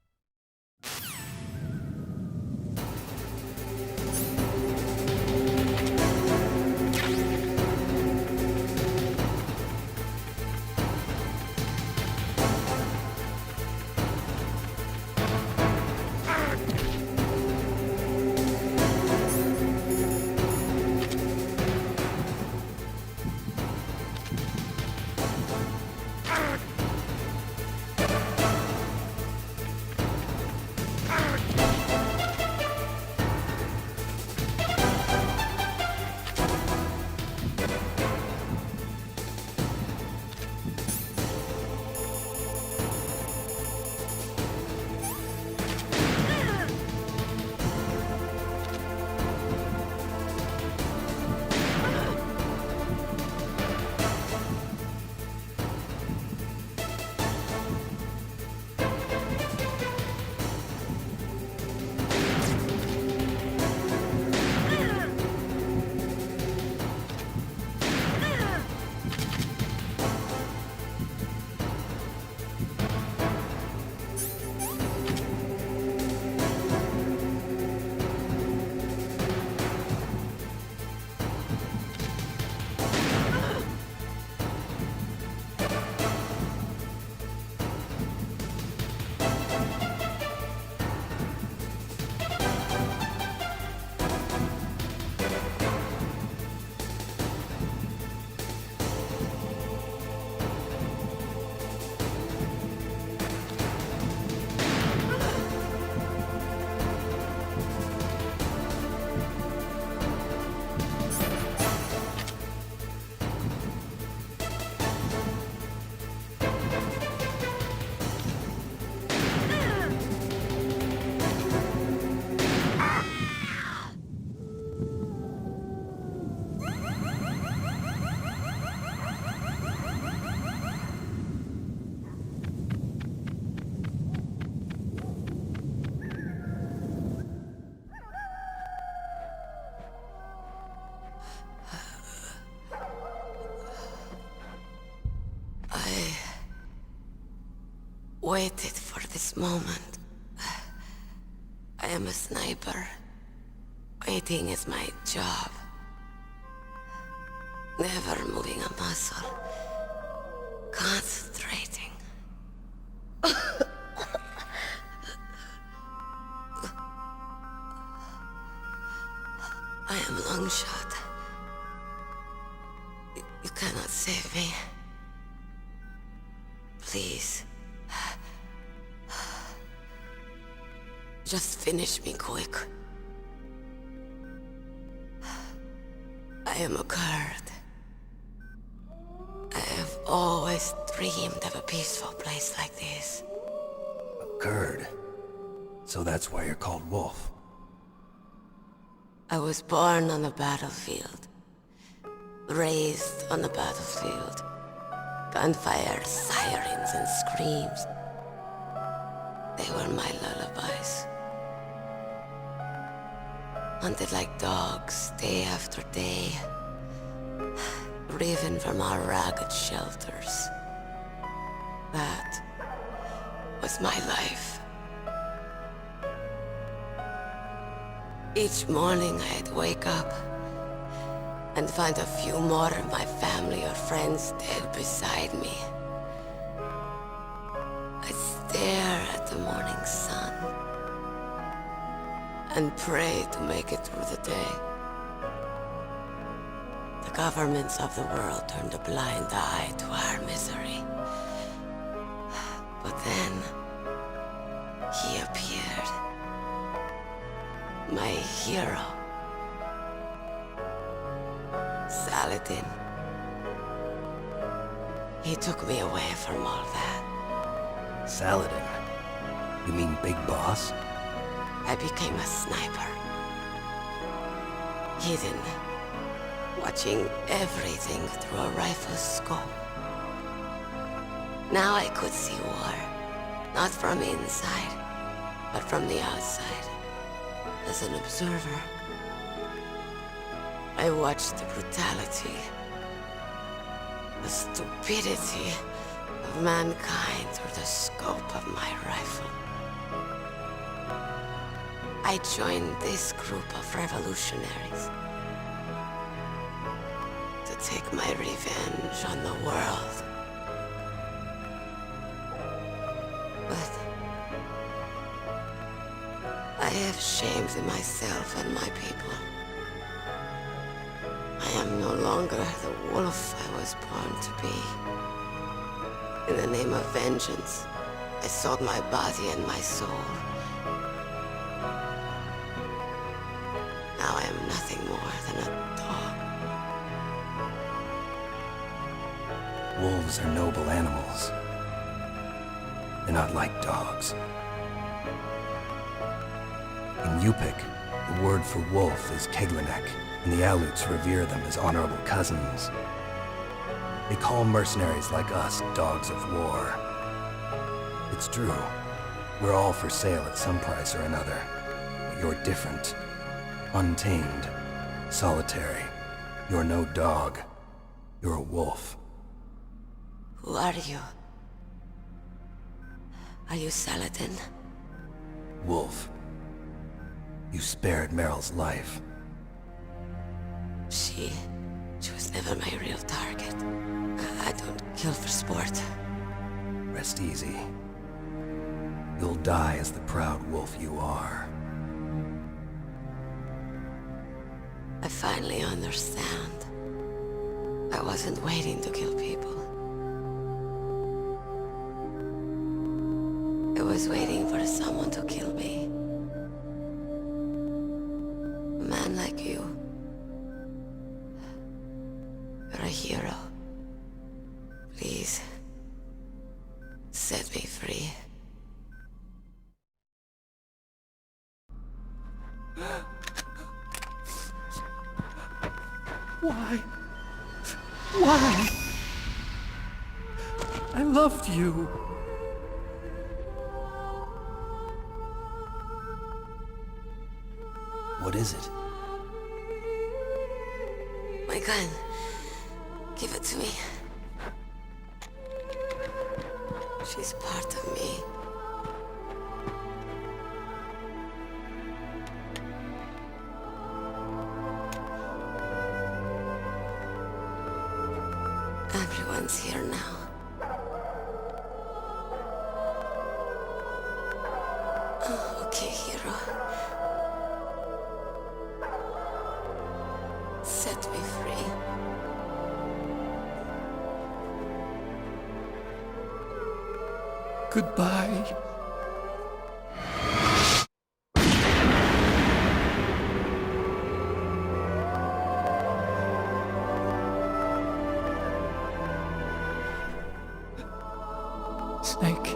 waited for this moment. I am a sniper. Waiting is my job. Never moving a muscle. Concentrating. I am Longshot. You cannot save me. Please. Just finish me quick. I am a Kurd. I have always dreamed of a peaceful place like this. A Kurd? So that's why you're called Wolf. I was born on the battlefield. Raised on the battlefield. Gunfire, sirens, and screams. They were my lullabies. Hunted like dogs, day after day. Driven from our ragged shelters. That was my life. Each morning I'd wake up and find a few more of my family or friends dead beside me. I'd stare at the morning sun and pray to make it through the day. The governments of the world turned a blind eye to our misery. But then, he appeared. My hero. Saladin. He took me away from all that. Saladin? You mean Big Boss? I became a sniper. Hidden. Watching everything through a rifle's scope. Now I could see war. Not from inside, but from the outside. As an observer. I watched the brutality, the stupidity of mankind through the scope of my rifle. I joined this group of revolutionaries to take my revenge on the world. But I have shamed myself and my people. I am no longer the wolf I was born to be. In the name of vengeance, I sold my body and my soul. Now I am nothing more than a dog. Wolves are noble animals. They're not like dogs. In Yupik, the word for wolf is Keglenek, and the Aleuts revere them as honorable cousins. They call mercenaries like us dogs of war. It's true. We're all for sale at some price or another. But you're different. Untamed. Solitary. You're no dog. You're a wolf. Who are you? Are you Saladin? Wolf. You spared Meryl's life. She was never my real target. I don't kill for sport. Rest easy. You'll die as the proud wolf you are. I finally understand. I wasn't waiting to kill people. I was waiting for someone to kill me. A man like you. You're a hero. Please, set me free. Why? Why? I loved you. What is it? My gun. Give it to me. She's part of me. Everyone's here now. Oh, okay, hero. Set me free. Goodbye. Snake,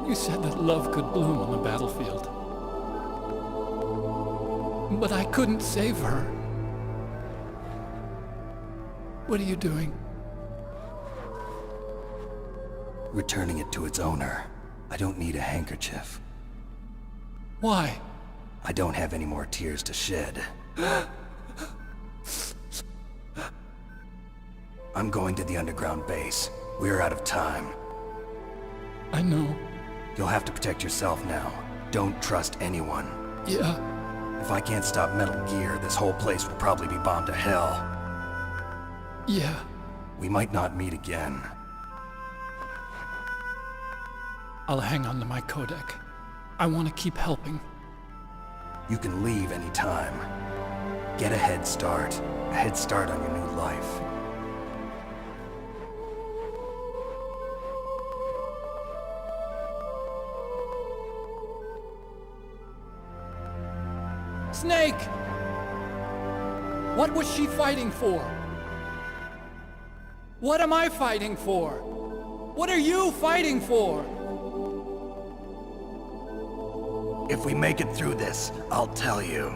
you said that love could bloom on the battlefield. But I couldn't save her. What are you doing? Returning it to its owner. I don't need a handkerchief. Why? I don't have any more tears to shed. I'm going to the underground base. We're out of time. I know. You'll have to protect yourself now. Don't trust anyone. Yeah. If I can't stop Metal Gear, this whole place will probably be bombed to hell. Yeah. We might not meet again. I'll hang on to my codec. I want to keep helping. You can leave anytime. Get a head start. A head start on your new life. Snake! What was she fighting for? What am I fighting for? What are you fighting for? If we make it through this, I'll tell you.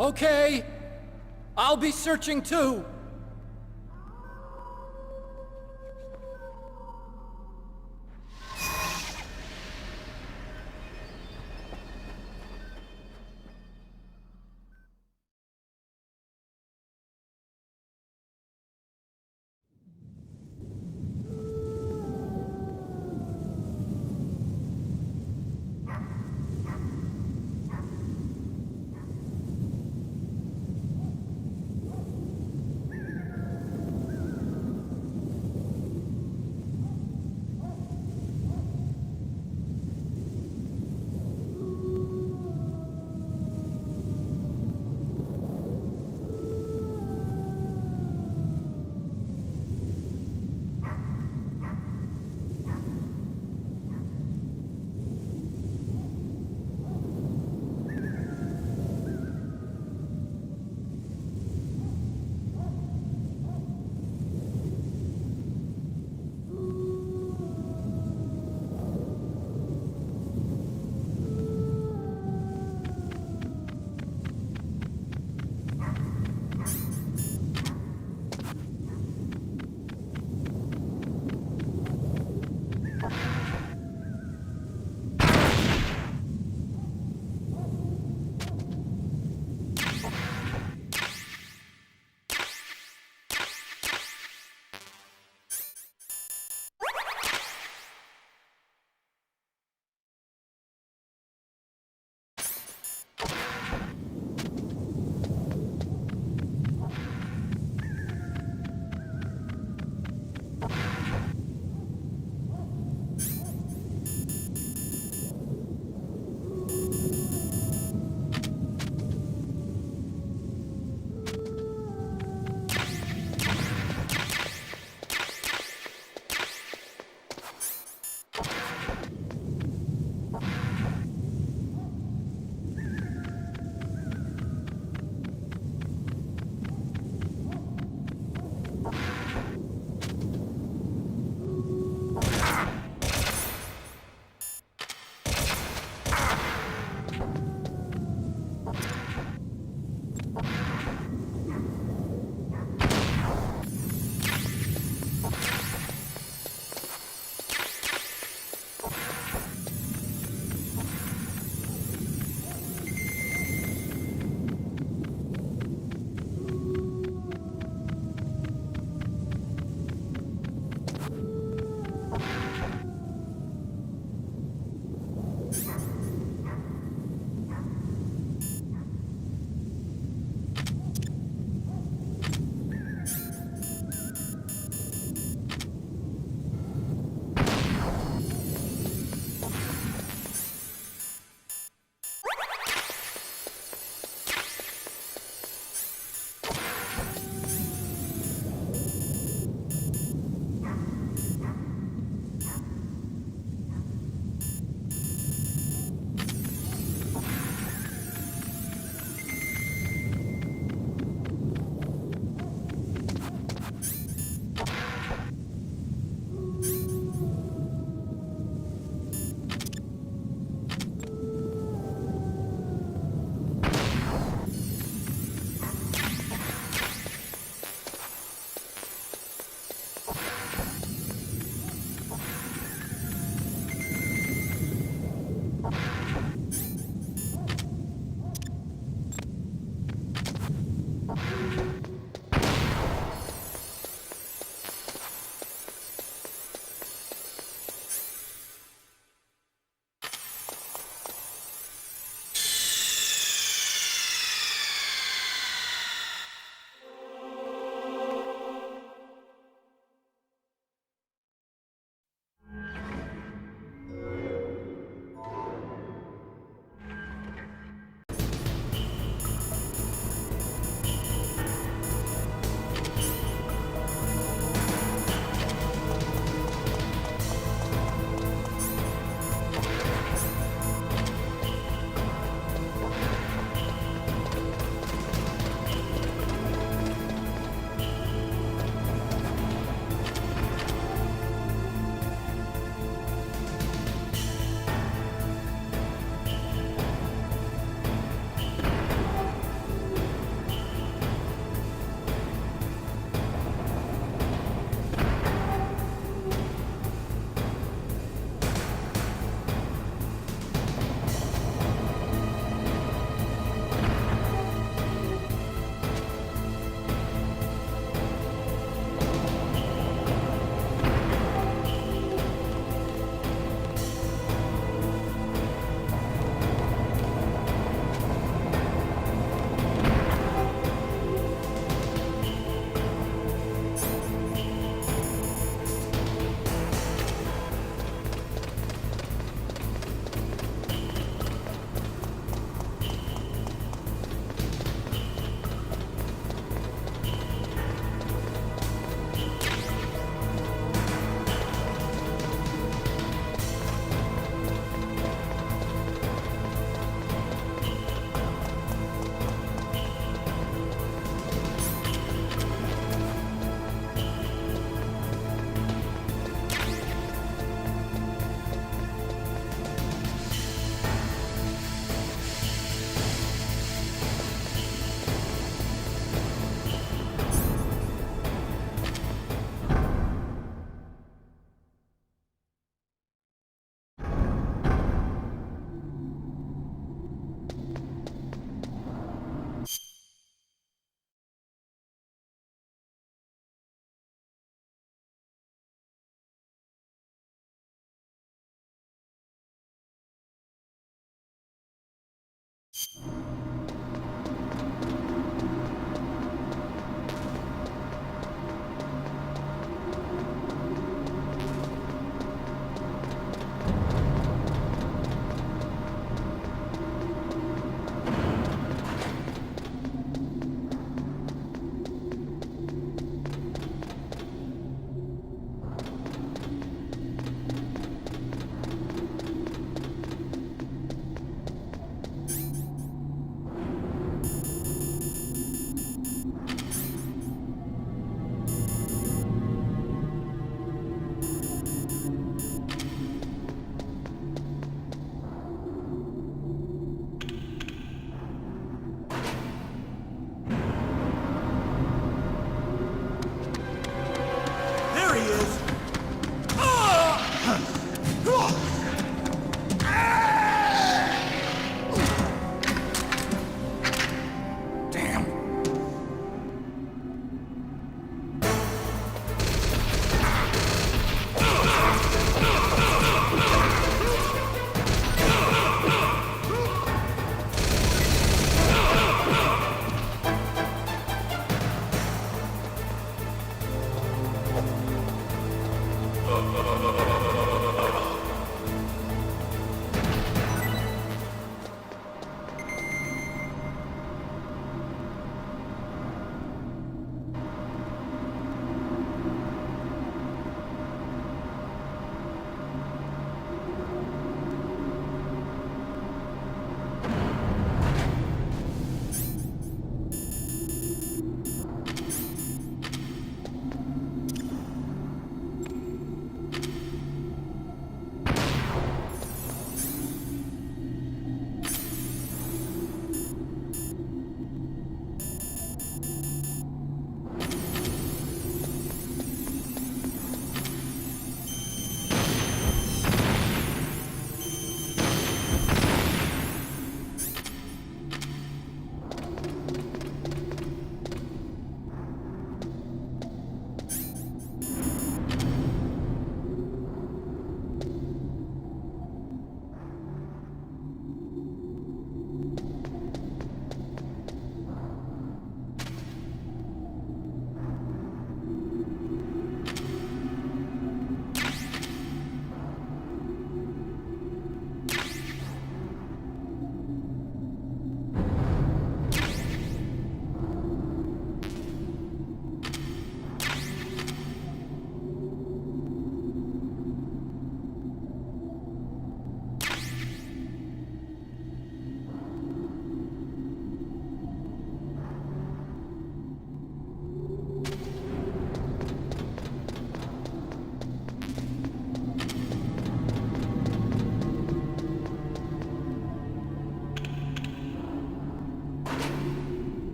Okay. I'll be searching too.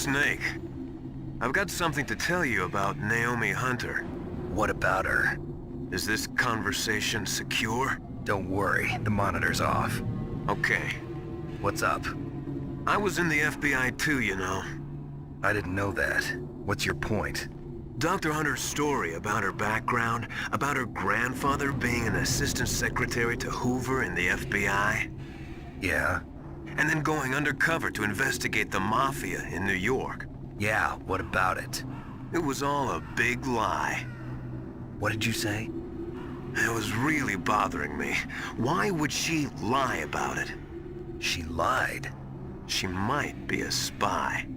Snake, I've got something to tell you about Naomi Hunter. What about her? Is this conversation secure? Don't worry, the monitor's off. Okay. What's up? I was in the FBI too, you know. I didn't know that. What's your point? Dr. Hunter's story about her background, about her grandfather being an assistant secretary to Hoover in the FBI. Yeah? And then going undercover to investigate the Mafia in New York. Yeah, what about it? It was all a big lie. What did you say? It was really bothering me. Why would she lie about it? She lied? She might be a spy.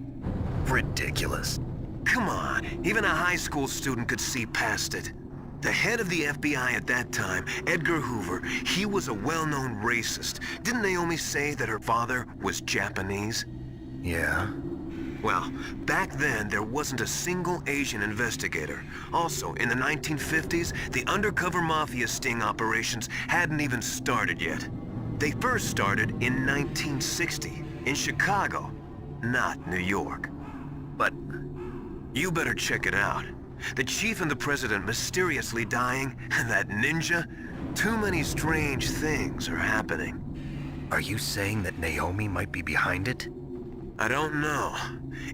Ridiculous. Come on, even a high school student could see past it. The head of the FBI at that time, Edgar Hoover, he was a well-known racist. Didn't Naomi say that her father was Japanese? Yeah. Well, back then, there wasn't a single Asian investigator. Also, in the 1950s, the undercover mafia sting operations hadn't even started yet. They first started in 1960, in Chicago, not New York. But you better check it out. The chief and the president mysteriously dying, and that ninja? Too many strange things are happening. Are you saying that Naomi might be behind it? I don't know.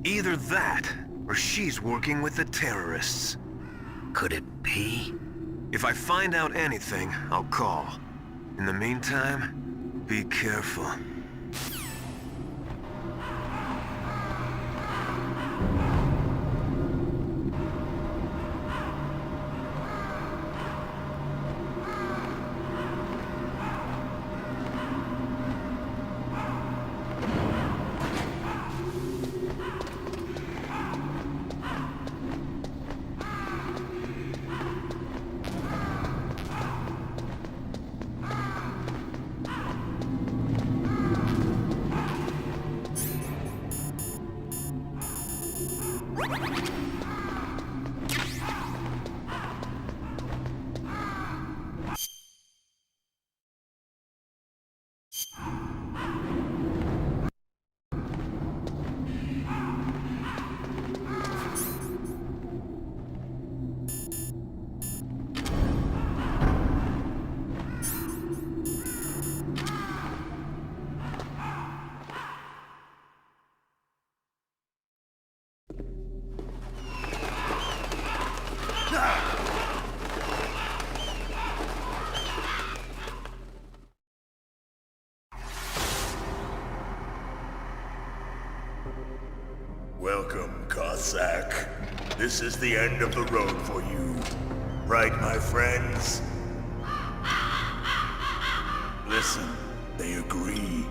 Either that, or she's working with the terrorists. Could it be? If I find out anything, I'll call. In the meantime, be careful. Welcome, Cossack. This is the end of the road for you. Right, my friends? Listen, they agree.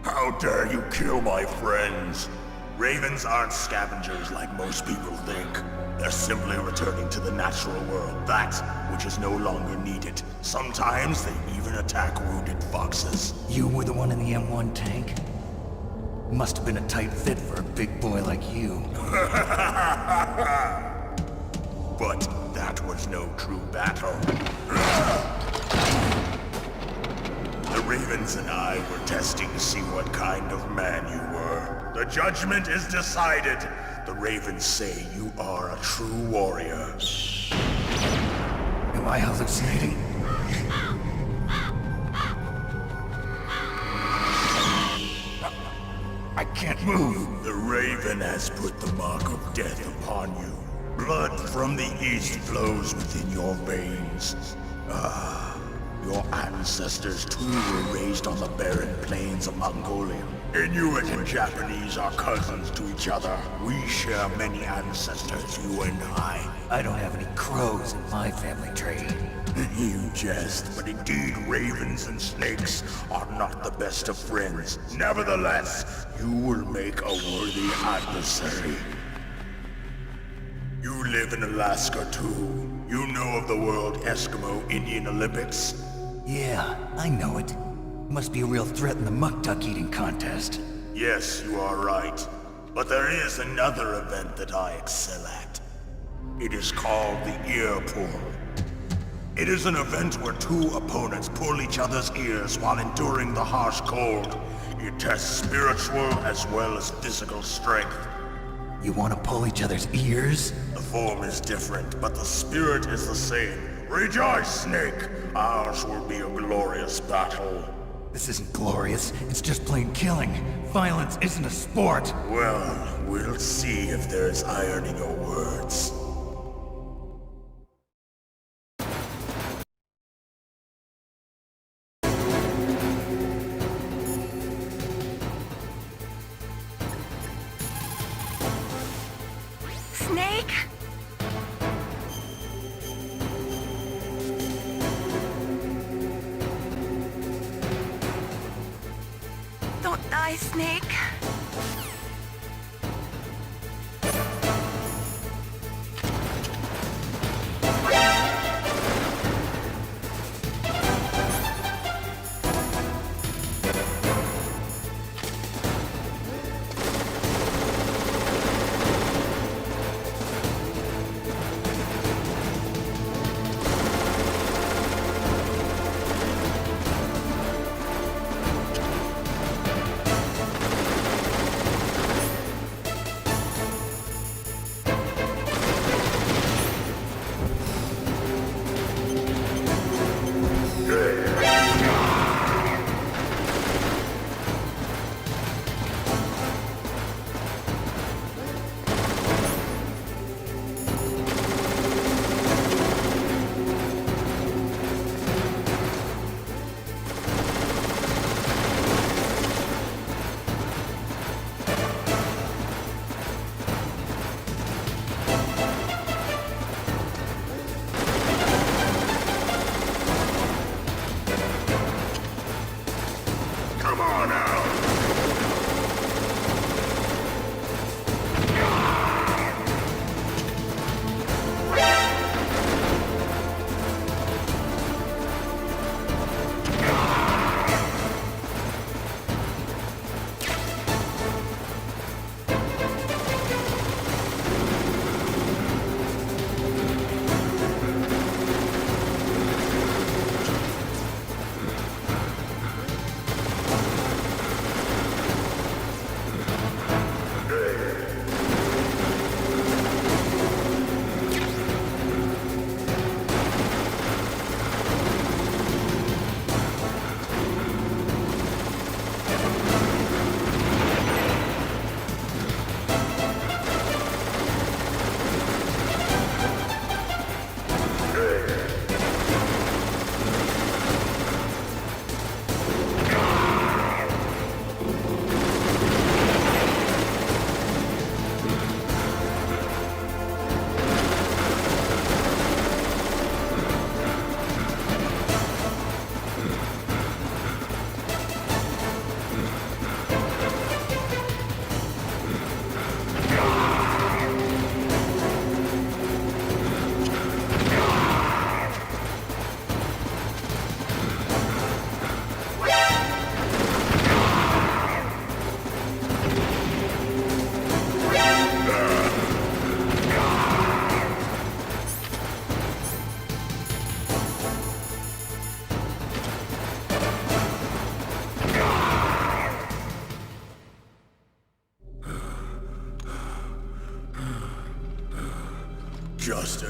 How dare you kill my friends? Ravens aren't scavengers like most people think. They're simply returning to the natural world, that which is no longer needed. Sometimes they even attack wounded foxes. You were the one in the M1 tank? Must have been a tight fit for a big boy like you. But that was no true battle. The Ravens and I were testing to see what kind of man you were. The judgment is decided. The Ravens say you are a true warrior. Am I hallucinating? I can't move. The Raven has put the mark of death upon you. Blood from the east flows within your veins. Your ancestors too were raised on the barren plains of Mongolia. Inuit and Japanese are cousins to each other. We share many ancestors, you and I. I don't have any crows in my family tree. You jest, but indeed ravens and snakes are not the best of friends. Nevertheless, you will make a worthy adversary. You live in Alaska too. You know of the World Eskimo Indian Olympics? Yeah, I know it. Must be a real threat in the muck duck eating contest. Yes, you are right. But there is another event that I excel at. It is called the ear pull. It is an event where two opponents pull each other's ears while enduring the harsh cold. It tests spiritual as well as physical strength. You want to pull each other's ears? The form is different, but the spirit is the same. Rejoice, Snake! Ours will be a glorious battle. This isn't glorious. It's just plain killing. Violence isn't a sport. Well, we'll see if there's iron in your words. Snake? Don't die, Snake.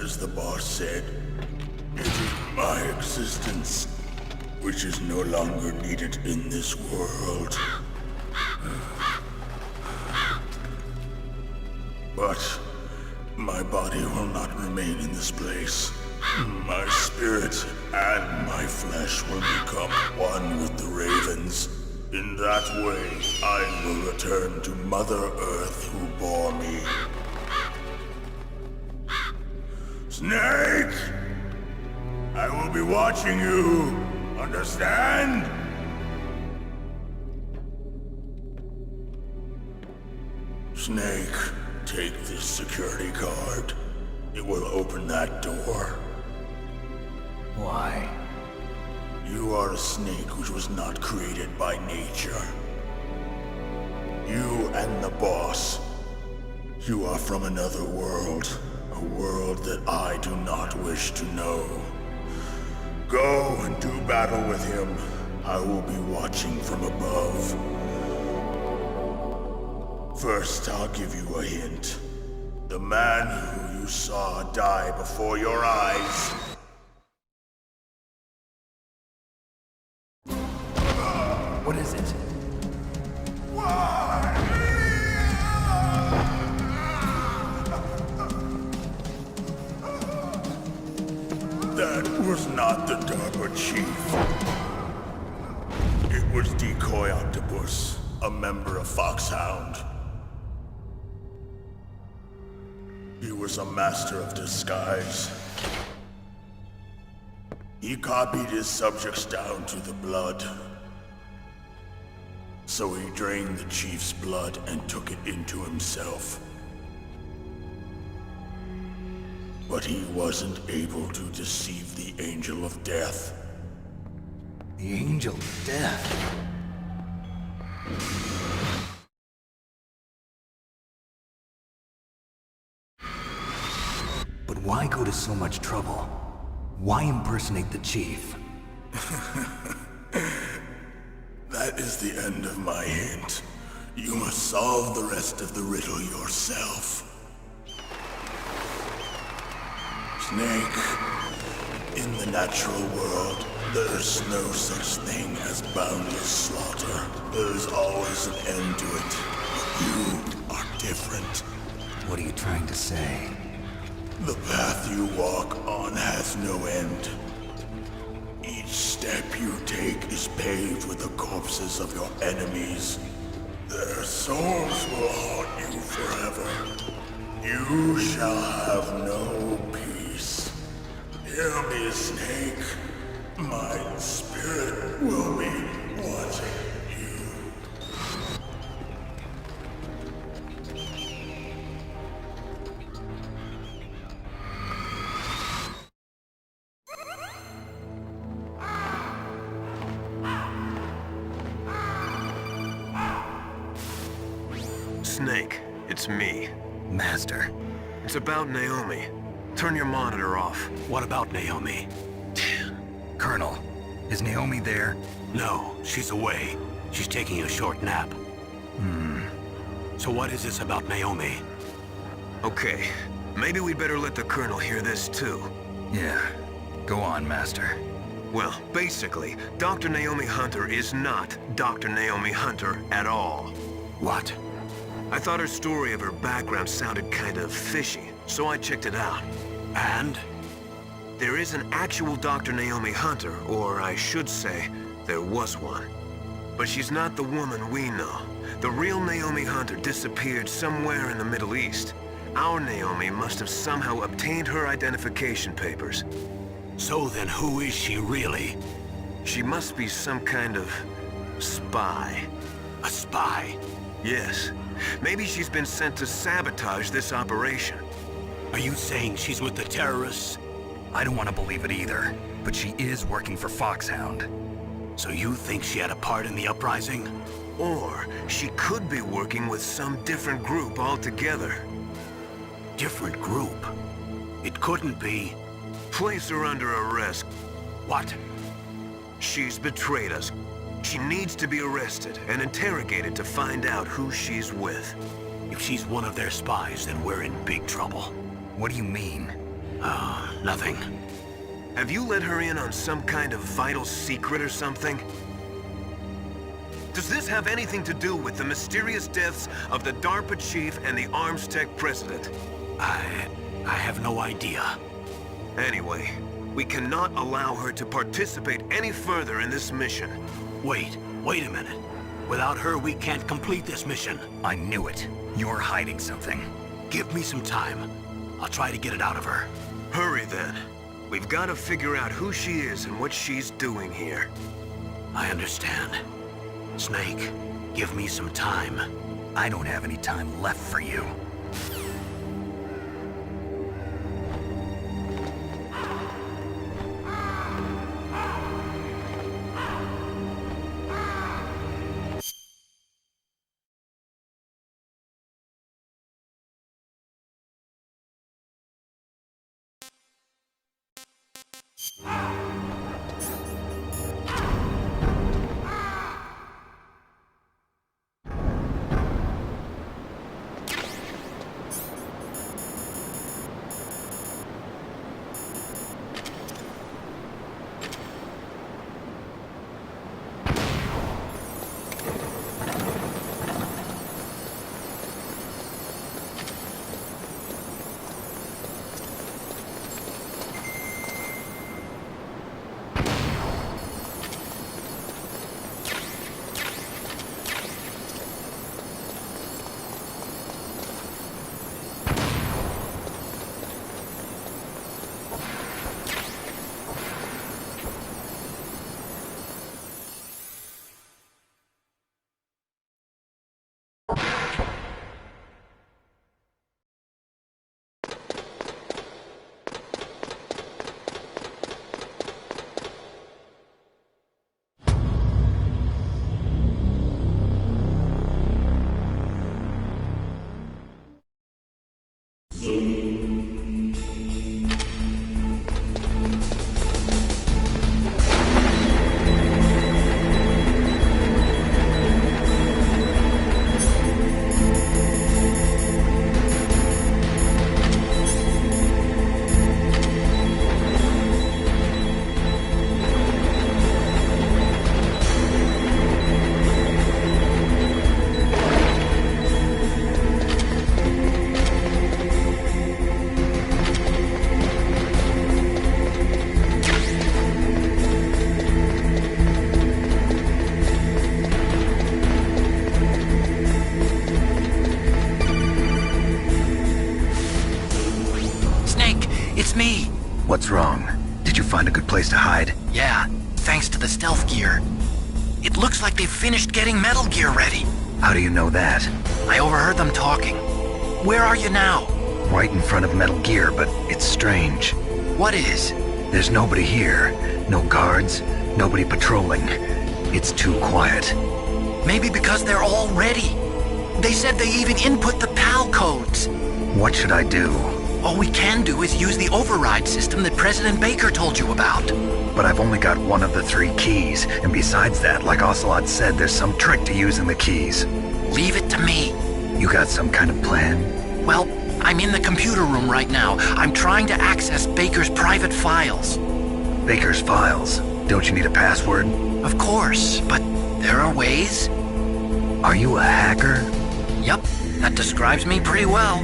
as the boss said, it is my existence which is no longer needed in this world. But my body will not remain in this place. My spirit and my flesh will become one with the ravens. In that way, I will return to Mother Earth who bore me. Snake! I will be watching you. Understand? Snake, take this security card. It will open that door. Why? You are a snake which was not created by nature. You and the boss. You are from another world. A world that I do not wish to know. Go and do battle with him. I will be watching from above. First, I'll give you a hint. The man who you saw die before your eyes. What is it? That was not the DARPA chief. It was Decoy Octopus, a member of Foxhound. He was a master of disguise. He copied his subjects down to the blood. So he drained the chief's blood and took it into himself. But he wasn't able to deceive the Angel of Death. The Angel of Death? But why go to so much trouble? Why impersonate the chief? That is the end of my hint. You must solve the rest of the riddle yourself. Snake, in the natural world, there's no such thing as boundless slaughter. There's always an end to it. But you are different. What are you trying to say? The path you walk on has no end. Each step you take is paved with the corpses of your enemies. Their souls will haunt you forever. You shall have no peace. Hear me, Snake. My spirit will be watching you. Snake, it's me. Master. It's about Naomi. Turn your monitor off. What about Naomi? Colonel, is Naomi there? No, she's away. She's taking a short nap. So what is this about Naomi? Okay, maybe we'd better let the Colonel hear this too. Yeah. Go on, Master. Well, basically, Dr. Naomi Hunter is not Dr. Naomi Hunter at all. What? I thought her story of her background sounded kind of fishy, so I checked it out. And? There is an actual Dr. Naomi Hunter, or I should say, there was one. But she's not the woman we know. The real Naomi Hunter disappeared somewhere in the Middle East. Our Naomi must have somehow obtained her identification papers. So then who is she really? She must be some kind of spy. A spy? Yes. Maybe she's been sent to sabotage this operation. Are you saying she's with the terrorists? I don't want to believe it either, but she is working for Foxhound. So you think she had a part in the uprising? Or she could be working with some different group altogether. Different group? It couldn't be. Place her under arrest. What? She's betrayed us. She needs to be arrested and interrogated to find out who she's with. If she's one of their spies, then we're in big trouble. What do you mean? Nothing. Have you let her in on some kind of vital secret or something? Does this have anything to do with the mysterious deaths of the DARPA chief and the Armstech president? I have no idea. Anyway, we cannot allow her to participate any further in this mission. Wait a minute. Without her, we can't complete this mission. I knew it. You're hiding something. Give me some time. I'll try to get it out of her. Hurry then. We've got to figure out who she is and what she's doing here. I understand. Snake, give me some time. I don't have any time left for you. Me. What's wrong? Did you find a good place to hide? Yeah, thanks to the stealth gear. It looks like they've finished getting Metal Gear ready. How do you know that? I overheard them talking. Where are you now? Right in front of Metal Gear, but it's strange. What is? There's nobody here. No guards, nobody patrolling. It's too quiet. Maybe because they're all ready. They said they even input the PAL codes. What should I do? All we can do is use the override system that President Baker told you about. But I've only got one of the 3 keys, and besides that, like Ocelot said, there's some trick to using the keys. Leave it to me. You got some kind of plan? Well, I'm in the computer room right now. I'm trying to access Baker's private files. Baker's files? Don't you need a password? Of course, but there are ways. Are you a hacker? Yep, that describes me pretty well.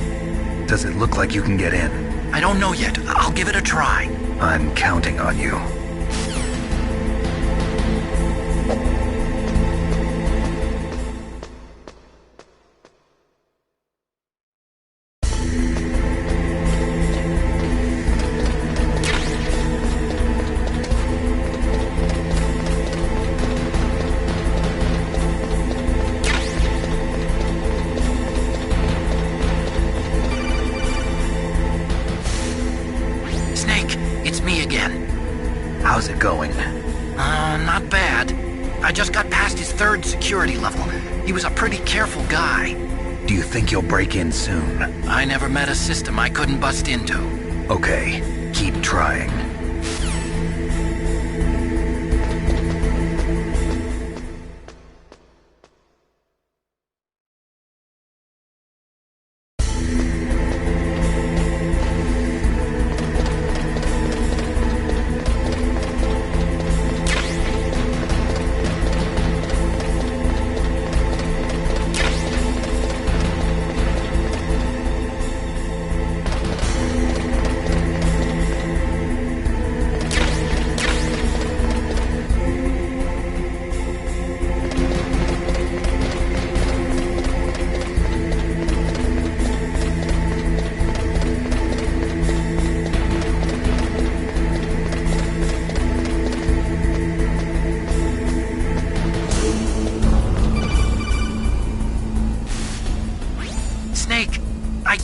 Does it look like you can get in? I don't know yet. I'll give it a try. I'm counting on you. How's it going? Not bad. I just got past his 3rd security level. He was a pretty careful guy. Do you think you'll break in soon? I never met a system I couldn't bust into. Okay, keep trying.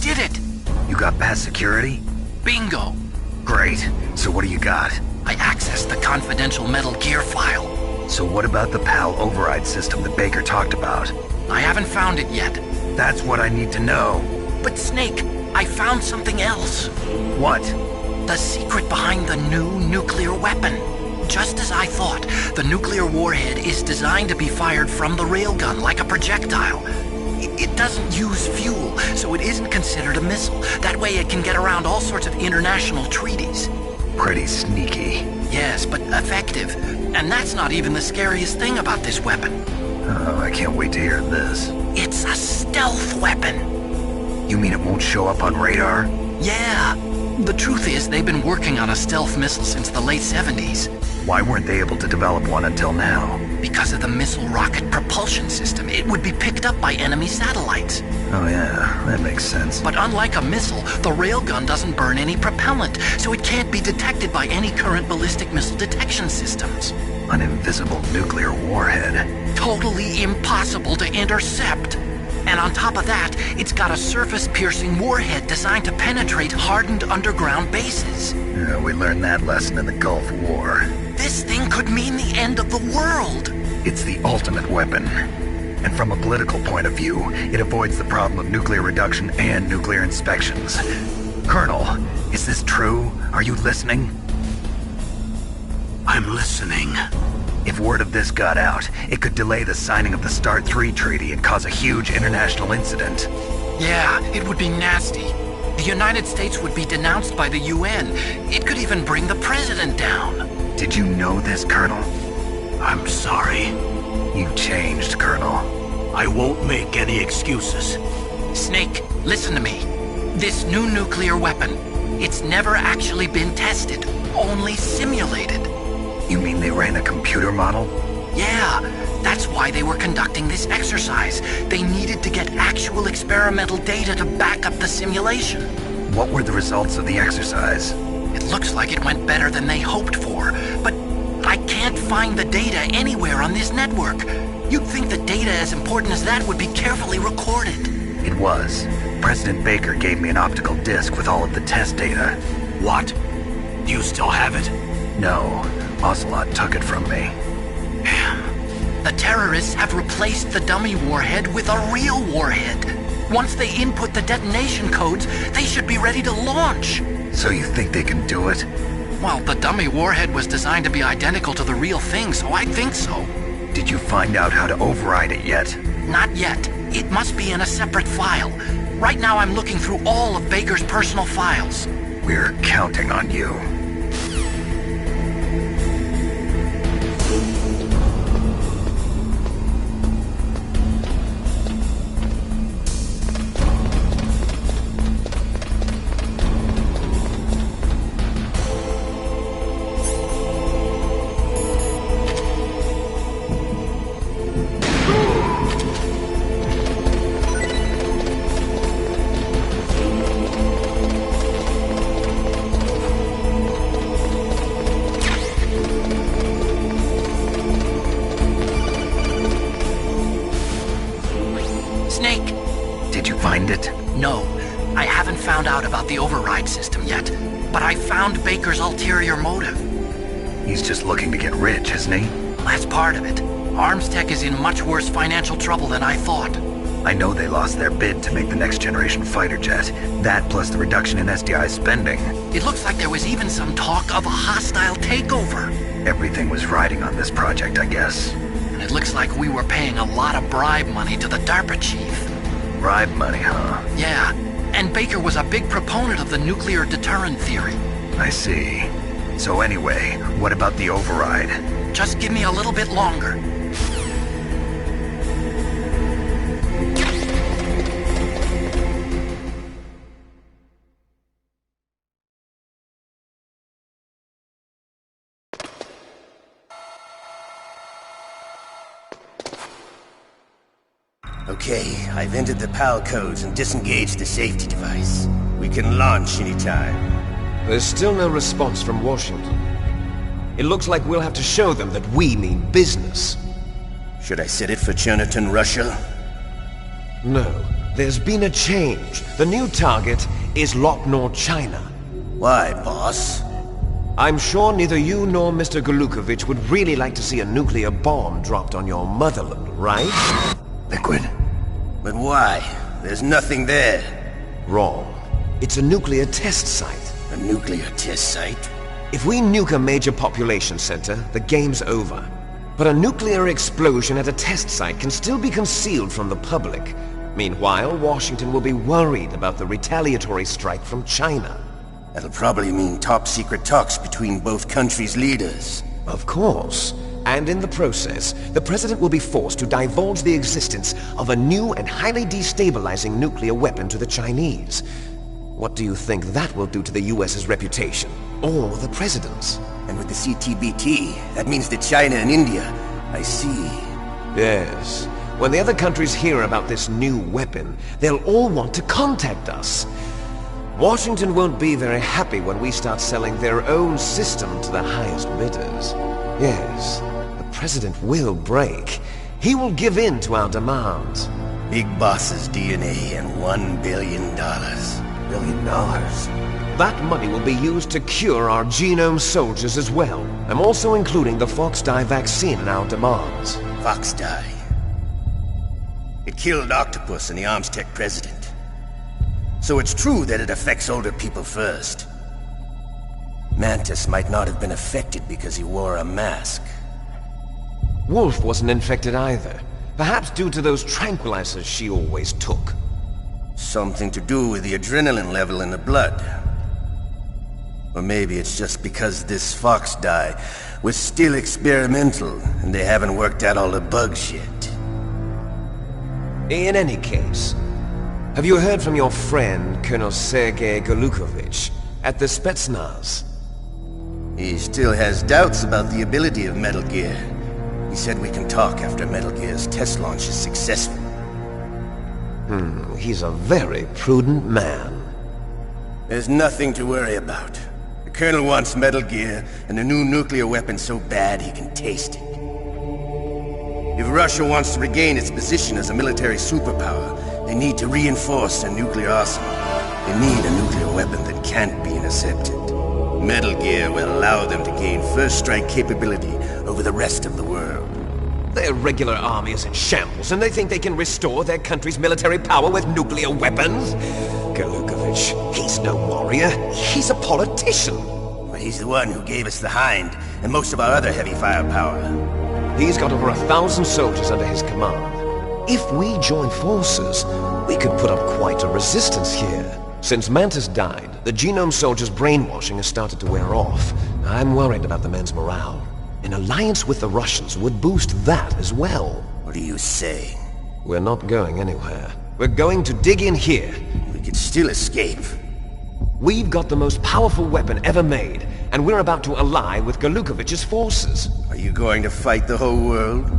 did it! You got past security? Bingo! Great. So what do you got? I accessed the confidential Metal Gear file. So what about the PAL override system that Baker talked about? I haven't found it yet. That's what I need to know. But Snake, I found something else. What? The secret behind the new nuclear weapon. Just as I thought, the nuclear warhead is designed to be fired from the railgun like a projectile. It doesn't use fuel, so it isn't considered a missile. That way it can get around all sorts of international treaties. Pretty sneaky. Yes, but effective. And that's not even the scariest thing about this weapon. Oh, I can't wait to hear this. It's a stealth weapon. You mean it won't show up on radar? Yeah. The truth is, they've been working on a stealth missile since the late 70s. Why weren't they able to develop one until now? Because of the missile rocket propulsion system. It would be picked up by enemy satellites. Oh yeah, that makes sense. But unlike a missile, the railgun doesn't burn any propellant, so it can't be detected by any current ballistic missile detection systems. An invisible nuclear warhead. Totally impossible to intercept. And on top of that, it's got a surface-piercing warhead designed to penetrate hardened underground bases. Yeah, we learned that lesson in the Gulf War. This thing could mean the end of the world. It's the ultimate weapon. And from a political point of view, it avoids the problem of nuclear reduction and nuclear inspections. Colonel, is this true? Are you listening? I'm listening. If word of this got out, it could delay the signing of the START III treaty and cause a huge international incident. Yeah, it would be nasty. The United States would be denounced by the UN. It could even bring the president down. Did you know this, Colonel? I'm sorry. You changed, Colonel. I won't make any excuses. Snake, listen to me. This new nuclear weapon, it's never actually been tested, only simulated. You mean they ran a computer model? Yeah, that's why they were conducting this exercise. They needed to get actual experimental data to back up the simulation. What were the results of the exercise? It looks like it went better than they hoped for, but I can't find the data anywhere on this network. You'd think the data as important as that would be carefully recorded. It was. President Baker gave me an optical disc with all of the test data. What? Do you still have it? No. Ocelot took it from me. Damn. The terrorists have replaced the dummy warhead with a real warhead. Once they input the detonation codes, they should be ready to launch. So you think they can do it? Well, the dummy warhead was designed to be identical to the real thing, so I think so. Did you find out how to override it yet? Not yet. It must be in a separate file. Right now I'm looking through all of Baker's personal files. We're counting on you. Snake! Did you find it? No. I haven't found out about the override system yet, but I found Baker's ulterior motive. He's just looking to get rich, isn't he? That's part of it. Armstech is in much worse financial trouble than I thought. I know they lost their bid to make the next generation fighter jet. That plus the reduction in SDI spending. It looks like there was even some talk of a hostile takeover. Everything was riding on this project, I guess. And it looks like we were paying a lot of bribe money to the DARPA chief. Bribe money, huh? Yeah, and Baker was a big proponent of the nuclear deterrent theory. I see. So anyway, what about the override? Just give me a little bit longer. Okay, I've entered the PAL codes and disengaged the safety device. We can launch anytime. There's still no response from Washington. It looks like we'll have to show them that we mean business. Should I set it for Cherniton, Russia? No. There's been a change. The new target is Locknor, China. Why, boss? I'm sure neither you nor Mr. Golukovich would really like to see a nuclear bomb dropped on your motherland, right? Liquid. But why? There's nothing there. Wrong. It's a nuclear test site. A nuclear test site? If we nuke a major population center, the game's over. But a nuclear explosion at a test site can still be concealed from the public. Meanwhile, Washington will be worried about the retaliatory strike from China. That'll probably mean top-secret talks between both countries' leaders. Of course. And in the process, the President will be forced to divulge the existence of a new and highly destabilizing nuclear weapon to the Chinese. What do you think that will do to the US's reputation? Or the President's? And with the CTBT, that means that China and India. I see. Yes. When the other countries hear about this new weapon, they'll all want to contact us. Washington won't be very happy when we start selling their own system to the highest bidders. Yes, the President will break. He will give in to our demands. Big Boss's DNA and $1 billion. $1 billion? That money will be used to cure our genome soldiers as well. I'm also including the Fox-Die vaccine in our demands. Fox-Die? It killed Octopus and the Armstech president. So it's true that it affects older people first. Mantis might not have been affected because he wore a mask. Wolf wasn't infected either. Perhaps due to those tranquilizers she always took. Something to do with the adrenaline level in the blood. Or maybe it's just because this Fox-Die was still experimental and they haven't worked out all the bugs yet. In any case, have you heard from your friend, Colonel Sergei Golukovich, at the Spetsnaz? He still has doubts about the ability of Metal Gear. He said we can talk after Metal Gear's test launch is successful. He's a very prudent man. There's nothing to worry about. The Colonel wants Metal Gear and a new nuclear weapon so bad he can taste it. If Russia wants to regain its position as a military superpower, they need to reinforce their nuclear arsenal. They need a nuclear weapon that can't be intercepted. Metal Gear will allow them to gain first strike capability over the rest of the world. Their regular army is in shambles, and they think they can restore their country's military power with nuclear weapons? Golukovich, he's no warrior. He's a politician. Well, he's the one who gave us the Hind and most of our other heavy firepower. He's got over 1,000 soldiers under his command. If we join forces, we could put up quite a resistance here. Since Mantis died, the genome soldiers' brainwashing has started to wear off. I'm worried about the men's morale. An alliance with the Russians would boost that as well. What are you saying? We're not going anywhere. We're going to dig in here. We could still escape. We've got the most powerful weapon ever made, and we're about to ally with Golukovich's forces. Are you going to fight the whole world?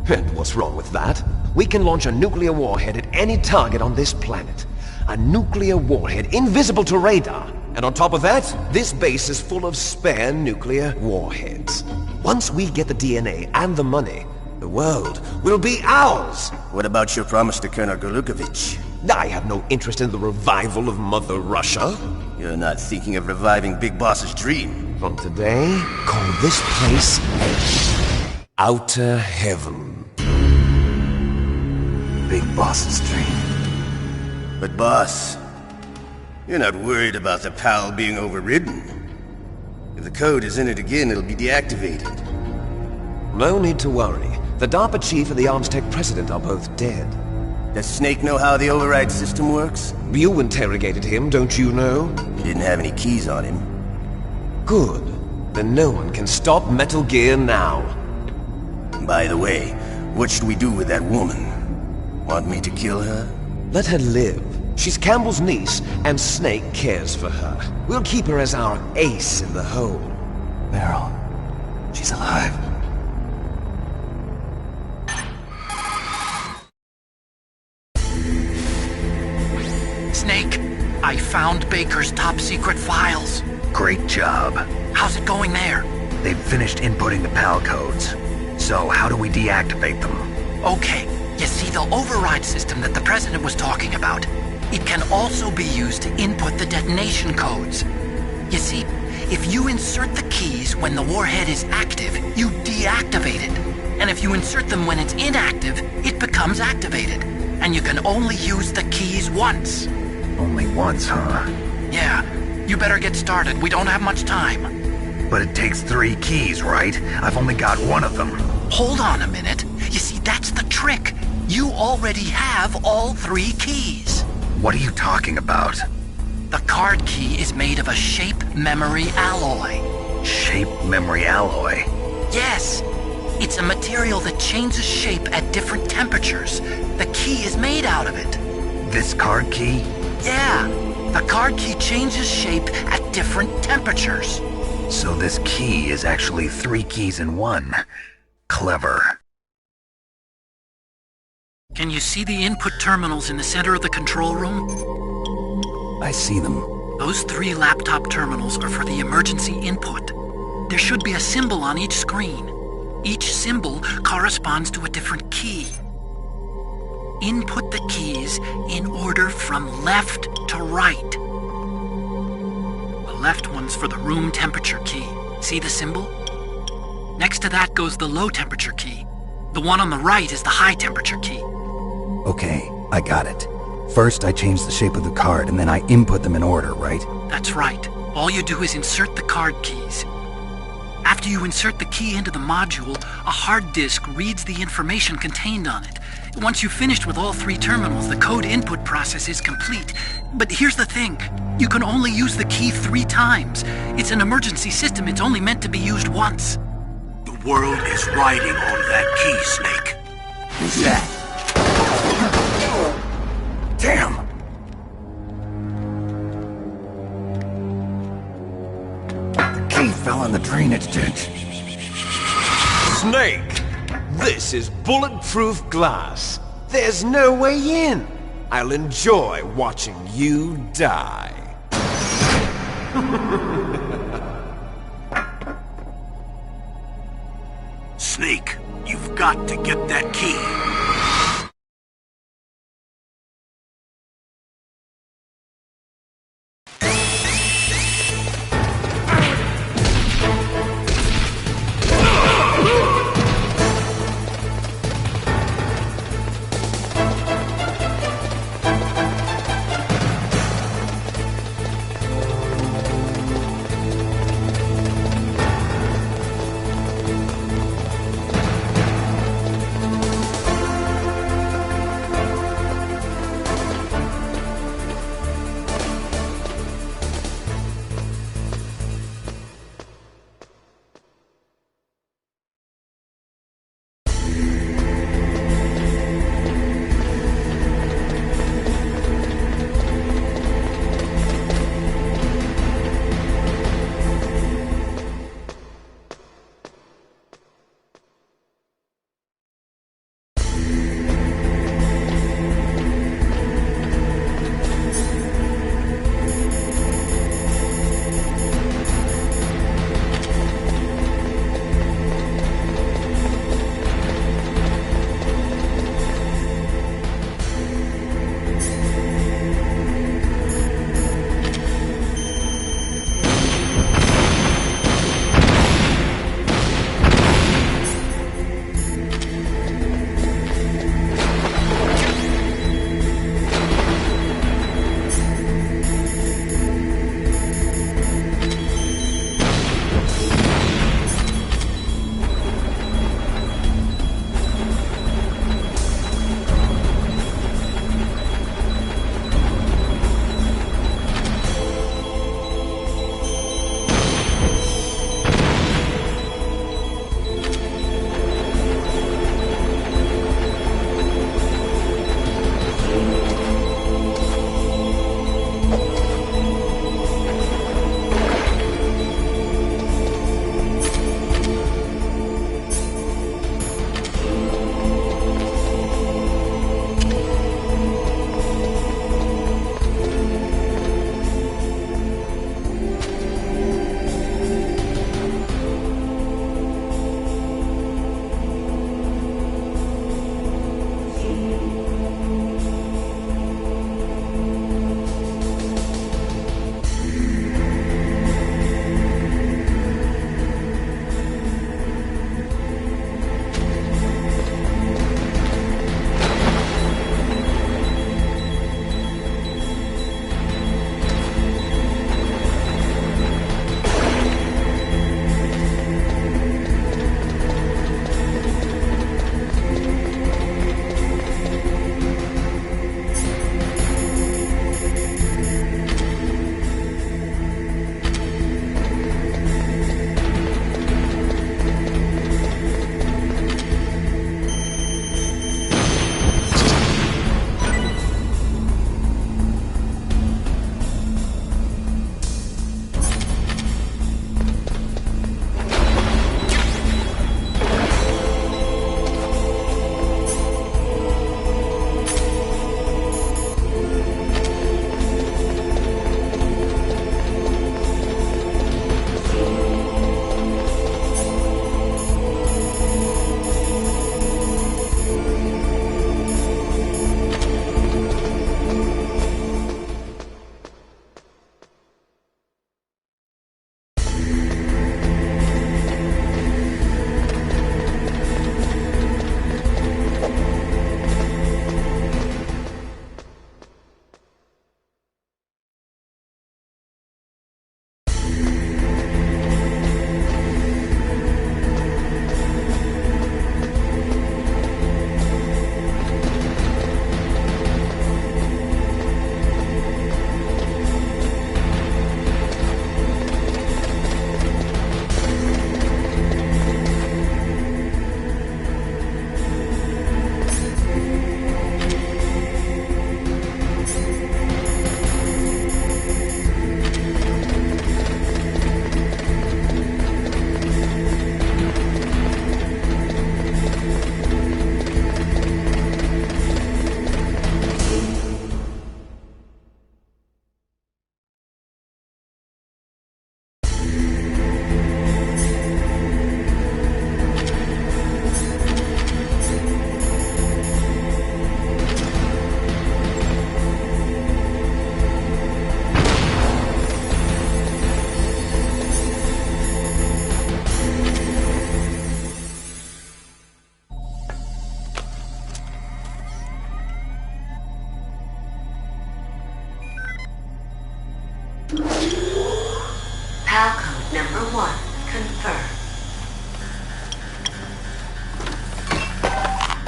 And what's wrong with that? We can launch a nuclear warhead at any target on this planet. A nuclear warhead invisible to radar. And on top of that, this base is full of spare nuclear warheads. Once we get the DNA and the money, the world will be ours! What about your promise to Colonel Golukovich? I have no interest in the revival of Mother Russia. You're not thinking of reviving Big Boss's dream. From today, call this place Outer Heaven. Big Boss's dream. But boss, you're not worried about the PAL being overridden. If the code is in it again, it'll be deactivated. No need to worry. The DARPA chief and the Armstech president are both dead. Does Snake know how the override system works? You interrogated him, don't you know? He didn't have any keys on him. Good. Then no one can stop Metal Gear now. By the way, what should we do with that woman? Want me to kill her? Let her live. She's Campbell's niece, and Snake cares for her. We'll keep her as our ace in the hole. Meryl, she's alive. Snake, I found Baker's top-secret files. Great job. How's it going there? They've finished inputting the PAL codes. So how do we deactivate them? Okay, You see, the override system that the President was talking about, it can also be used to input the detonation codes. You see, if you insert the keys when the warhead is active, you deactivate it. And if you insert them when it's inactive, it becomes activated. And you can only use the keys once. Only once, huh? Yeah, you better get started. We don't have much time. But it takes 3 keys, right? I've only got one of them. Hold on a minute. You see, that's the trick. You already have all 3 keys. What are you talking about? The card key is made of a shape memory alloy. Shape memory alloy? Yes. It's a material that changes shape at different temperatures. The key is made out of it. This card key? Yeah. The card key changes shape at different temperatures. So this key is actually 3 keys in one. Clever. Can you see the input terminals in the center of the control room? I see them. Those 3 laptop terminals are for the emergency input. There should be a symbol on each screen. Each symbol corresponds to a different key. Input the keys in order from left to right. The left one's for the room temperature key. See the symbol? Next to that goes the low temperature key. The one on the right is the high temperature key. Okay, I got it. First, I change the shape of the card, and then I input them in order, right? That's right. All you do is insert the card keys. After you insert the key into the module, a hard disk reads the information contained on it. Once you've finished with all 3 terminals, the code input process is complete. But here's the thing. You can only use the key 3 times. It's an emergency system. It's only meant to be used once. The world is riding on that key, Snake. Who's that? Damn! The key fell in the drainage ditch. Snake! This is bulletproof glass. There's no way in. I'll enjoy watching you die. Snake, you've got to get that key.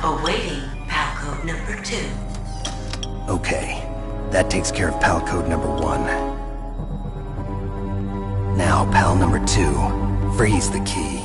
Awaiting PAL code number 2. Okay, that takes care of PAL code number 1. Now, PAL number 2, freeze the key.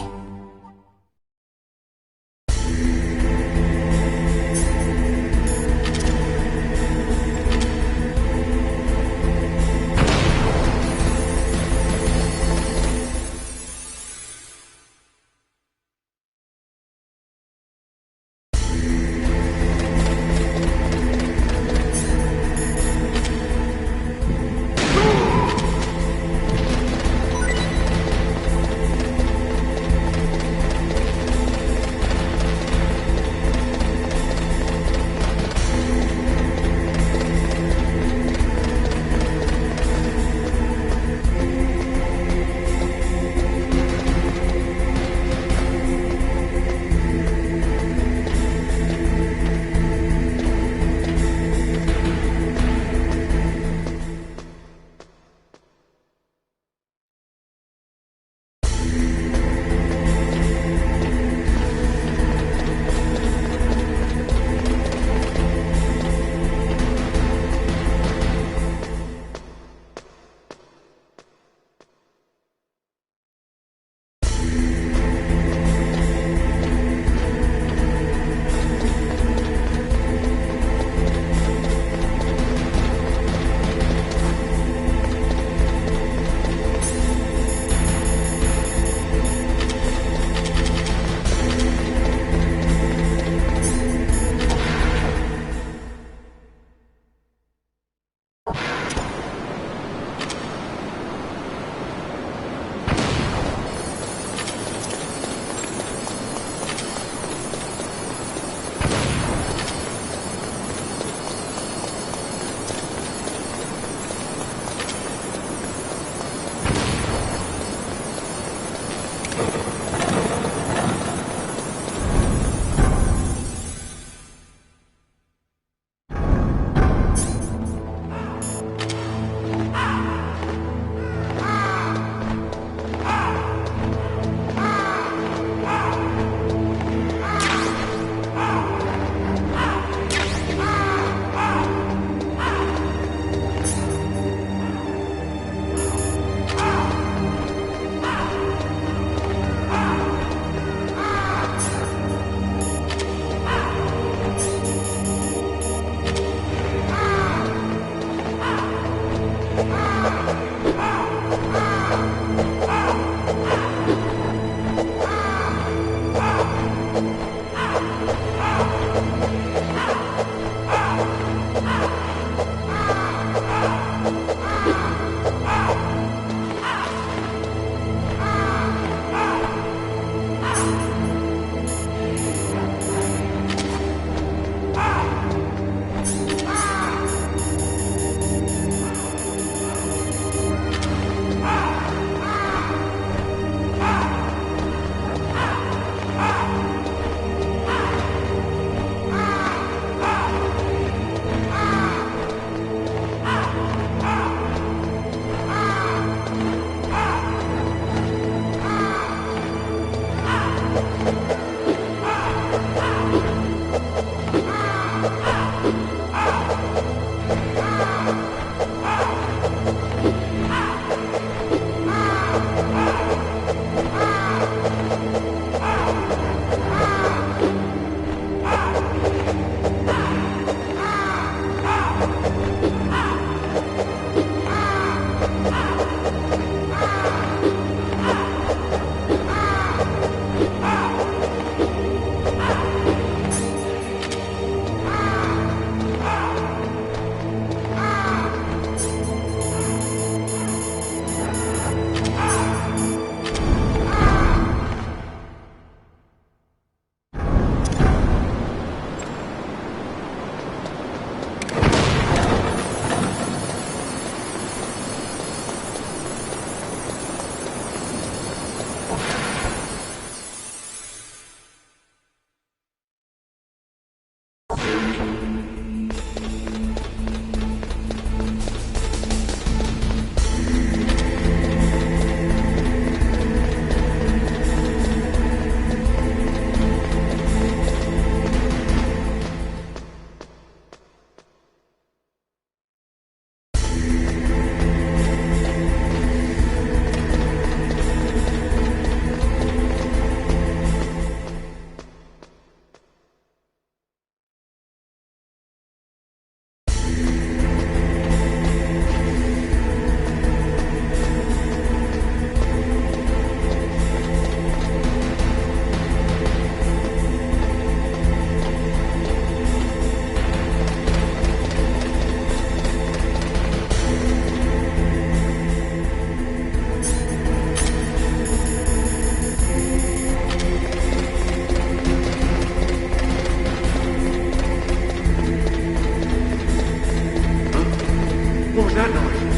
was that noise?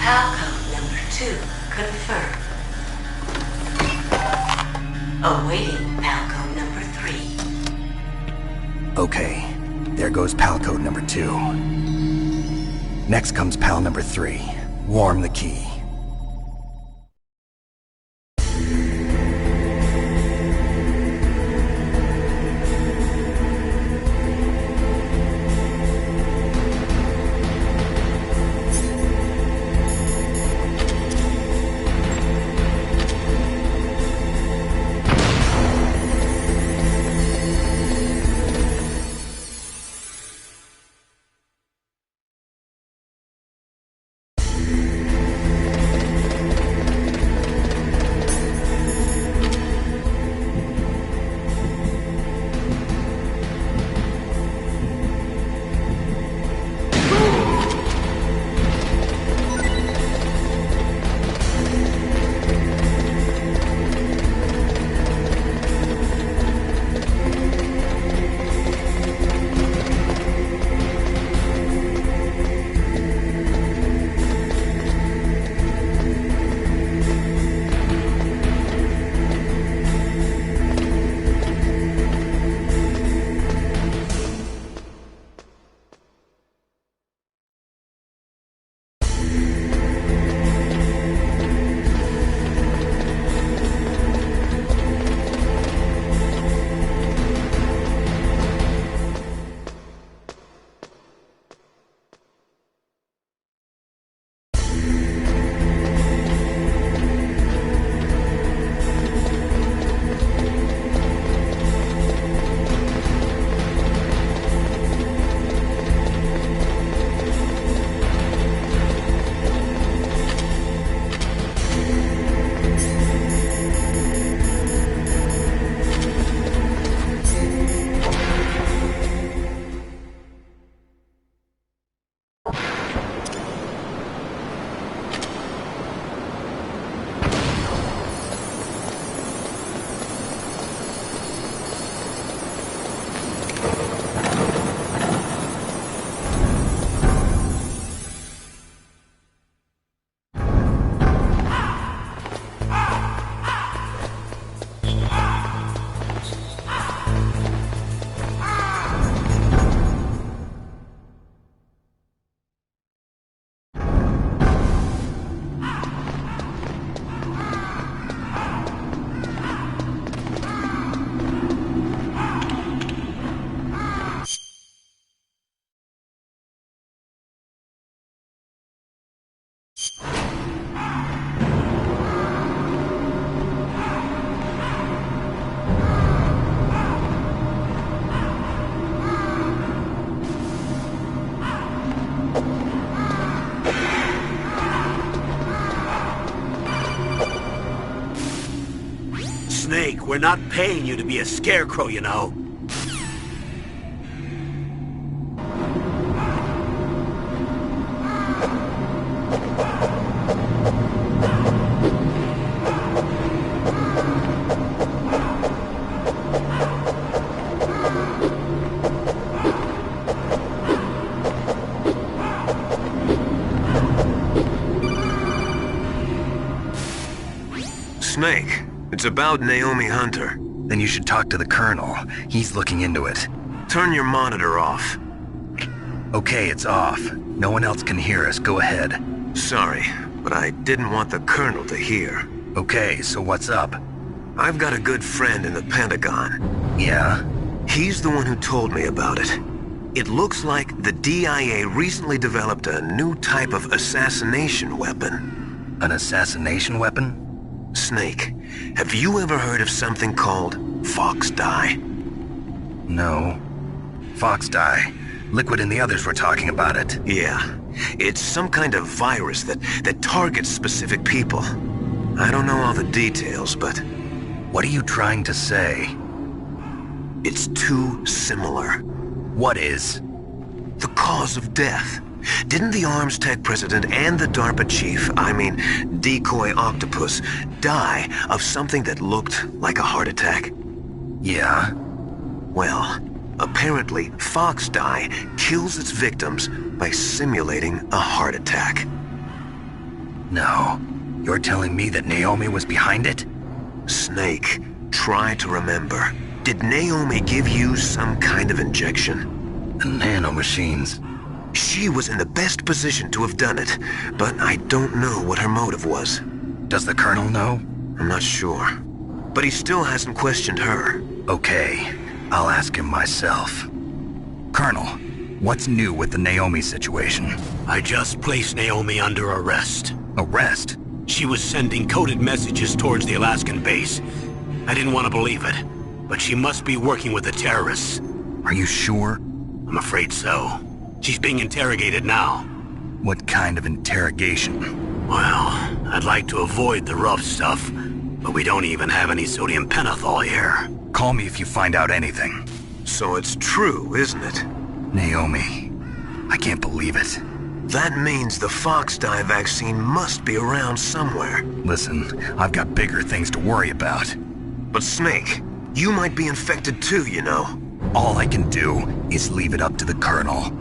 Palcode number 2 confirmed. Awaiting Palcode number 3. Okay, there goes pal code number 2. Next comes pal number 3. Warm the key. Snake, we're not paying you to be a scarecrow, you know. Snake, it's about Naomi Hunter. Then you should talk to the Colonel. He's looking into it. Turn your monitor off. Okay, it's off. No one else can hear us. Go ahead. Sorry, but I didn't want the Colonel to hear. Okay, so what's up? I've got a good friend in the Pentagon. Yeah? He's the one who told me about it. It looks like the DIA recently developed a new type of assassination weapon. An assassination weapon? Snake, have you ever heard of something called Fox Dye? No. Fox Dye. Liquid and the others were talking about it. Yeah. It's some kind of virus that targets specific people. I don't know all the details, but... What are you trying to say? It's too similar. What is? The cause of death. Didn't the Arms Tech president and the DARPA chief, Decoy Octopus, die of something that looked like a heart attack? Yeah? Well, apparently Fox Dye kills its victims by simulating a heart attack. No. You're telling me that Naomi was behind it? Snake, try to remember. Did Naomi give you some kind of injection? The nanomachines. She was in the best position to have done it, but I don't know what her motive was. Does the Colonel know? I'm not sure. But he still hasn't questioned her. Okay, I'll ask him myself. Colonel, what's new with the Naomi situation? I just placed Naomi under arrest. Arrest? She was sending coded messages towards the Alaskan base. I didn't want to believe it, but she must be working with the terrorists. Are you sure? I'm afraid so. She's being interrogated now. What kind of interrogation? Well, I'd like to avoid the rough stuff, but we don't even have any sodium pentothal here. Call me if you find out anything. So it's true, isn't it? Naomi, I can't believe it. That means the Fox Dye vaccine must be around somewhere. Listen, I've got bigger things to worry about. But Snake, you might be infected too, you know. All I can do is leave it up to the Colonel.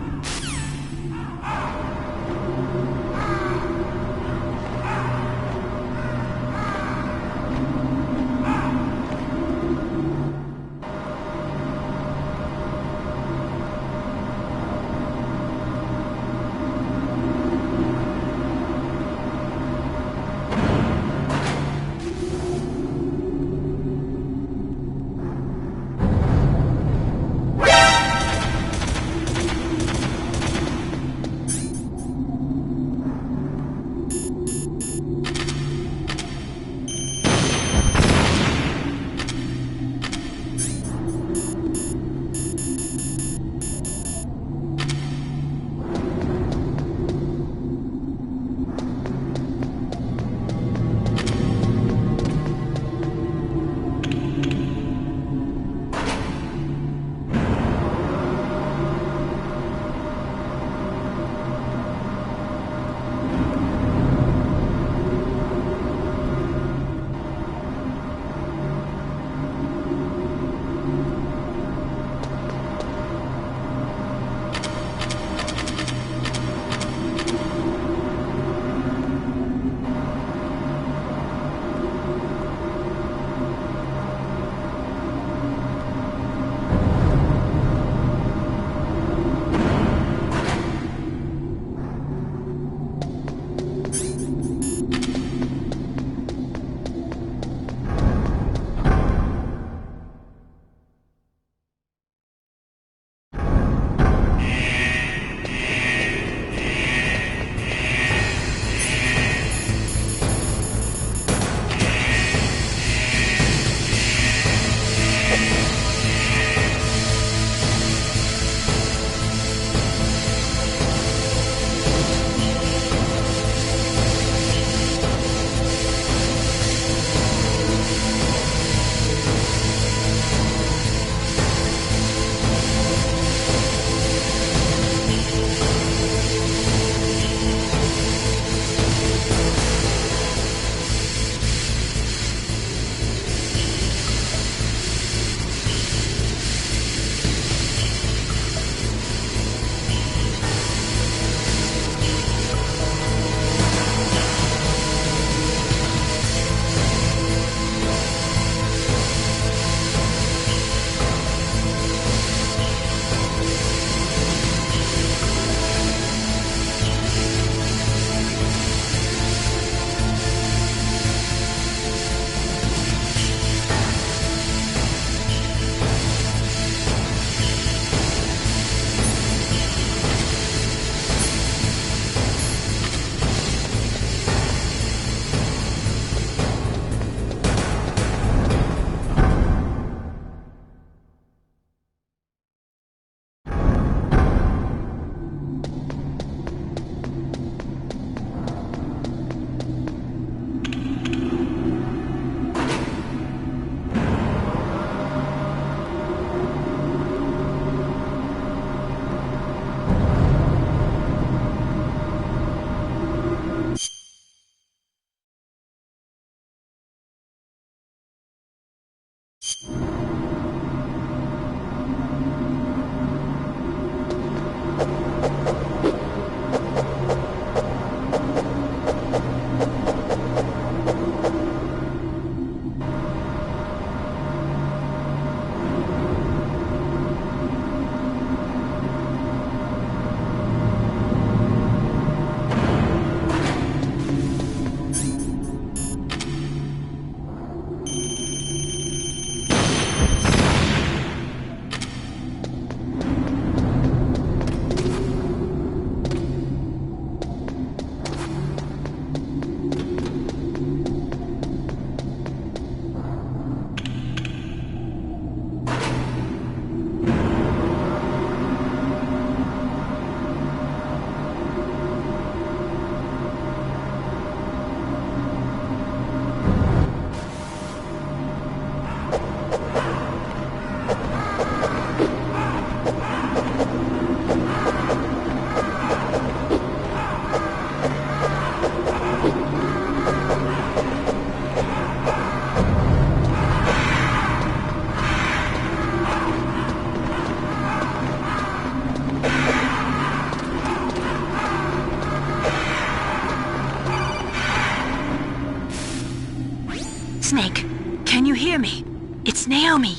hear me? It's Naomi.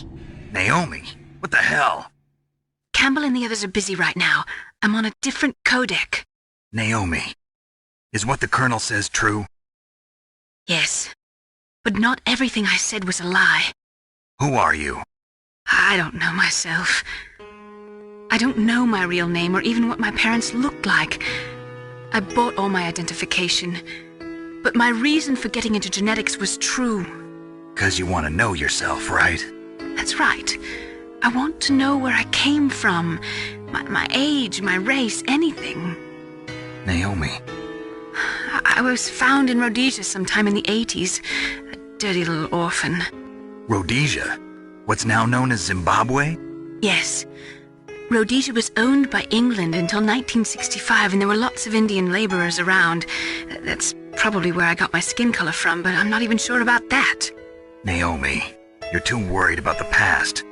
Naomi? What the hell? Campbell and the others are busy right now. I'm on a different codec. Naomi, is what the Colonel says true? Yes. But not everything I said was a lie. Who are you? I don't know myself. I don't know my real name or even what my parents looked like. I bought all my identification. But my reason for getting into genetics was true. 'Cause you want to know yourself, right? That's right. I want to know where I came from. My age, my race, anything. Naomi. I was found in Rhodesia sometime in the 80s. A dirty little orphan. Rhodesia? What's now known as Zimbabwe? Yes. Rhodesia was owned by England until 1965, and there were lots of Indian laborers around. That's probably where I got my skin color from, but I'm not even sure about that. Naomi, you're too worried about the past.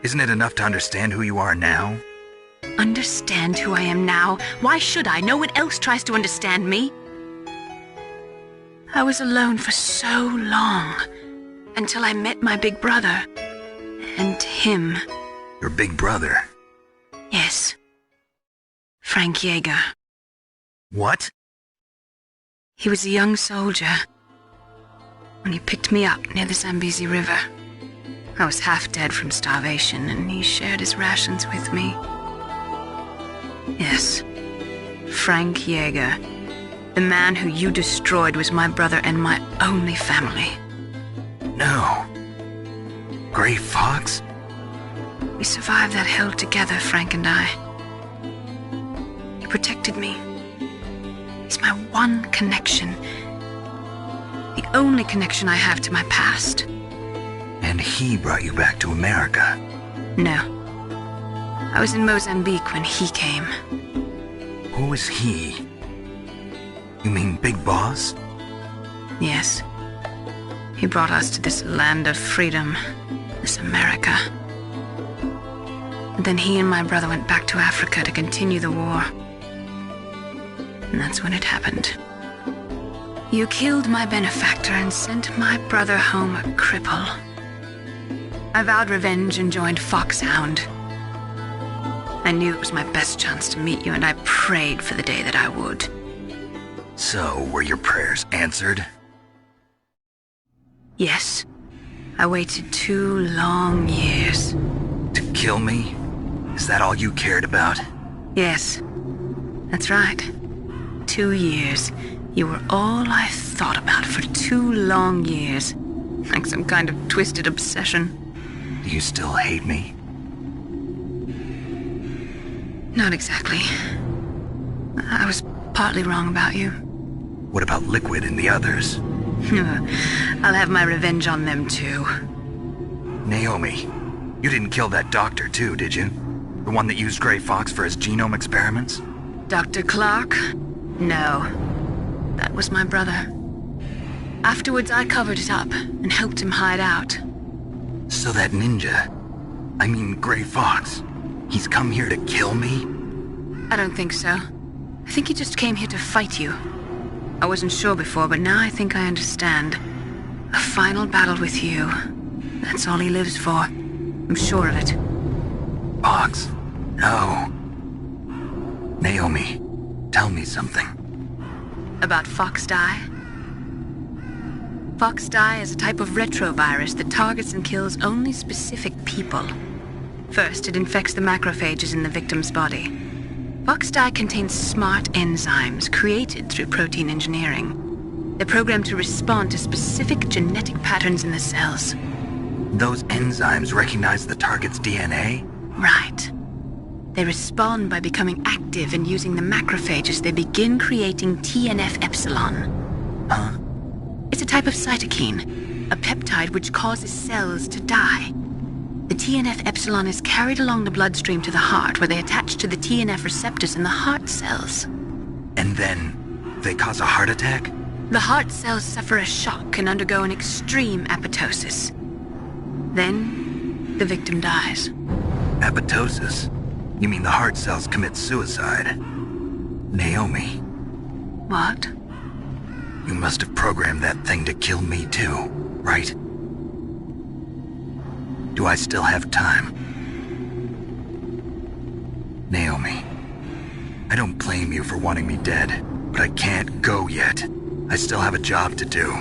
Isn't it enough to understand who you are now? Understand who I am now? Why should I? No one else tries to understand me. I was alone for so long, until I met my big brother. And him. Your big brother? Yes. Frank Yeager. What? He was a young soldier when he picked me up near the Zambezi River. I was half dead from starvation, and he shared his rations with me. Yes, Frank Yeager. The man who you destroyed was my brother and my only family. No. Gray Fox? We survived that hell together, Frank and I. He protected me. He's my one connection. The only connection I have to my past. And he brought you back to America? No. I was in Mozambique when he came. Who is he? You mean Big Boss? Yes. He brought us to this land of freedom, this America. And then he and my brother went back to Africa to continue the war. And that's when it happened. You killed my benefactor and sent my brother home a cripple. I vowed revenge and joined Foxhound. I knew it was my best chance to meet you, and I prayed for the day that I would. So, were your prayers answered? Yes. I waited 2 long years. To kill me? Is that all you cared about? Yes. That's right. 2 years. You were all I thought about for 2 long years. Like some kind of twisted obsession. Do you still hate me? Not exactly. I was partly wrong about you. What about Liquid and the others? I'll have my revenge on them too. Naomi, you didn't kill that doctor too, did you? The one that used Gray Fox for his genome experiments? Dr. Clark? No. That was my brother. Afterwards, I covered it up and helped him hide out. So that ninja, I mean Gray Fox, he's come here to kill me? I don't think so. I think he just came here to fight you. I wasn't sure before, but now I think I understand. A final battle with you. That's all he lives for. I'm sure of it. Fox? No. Naomi, tell me something. About FoxDie? FoxDie is a type of retrovirus that targets and kills only specific people. First, it infects the macrophages in the victim's body. FoxDie contains smart enzymes created through protein engineering. They're programmed to respond to specific genetic patterns in the cells. Those enzymes recognize the target's DNA? Right. They respond by becoming active and using the macrophages. They begin creating TNF-epsilon. Huh? It's a type of cytokine, a peptide which causes cells to die. The TNF-epsilon is carried along the bloodstream to the heart, where they attach to the TNF receptors in the heart cells. And then they cause a heart attack? The heart cells suffer a shock and undergo an extreme apoptosis. Then, the victim dies. Apoptosis? You mean the heart cells commit suicide? Naomi. What? You must have programmed that thing to kill me too, right? Do I still have time? Naomi, I don't blame you for wanting me dead, but I can't go yet. I still have a job to do.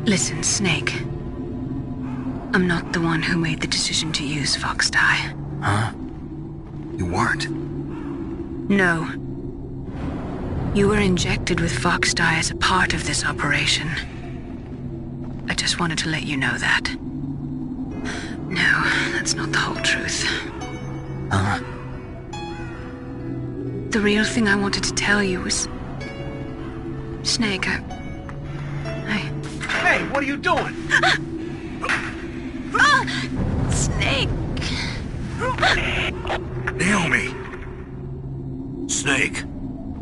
Listen, Snake. I'm not the one who made the decision to use Fox Dye. Huh? You weren't? No. You were injected with Fox Dye as a part of this operation. I just wanted to let you know that. No, that's not the whole truth. Huh? The real thing I wanted to tell you was... Snake, Hey, what are you doing? Snake! Naomi! Snake,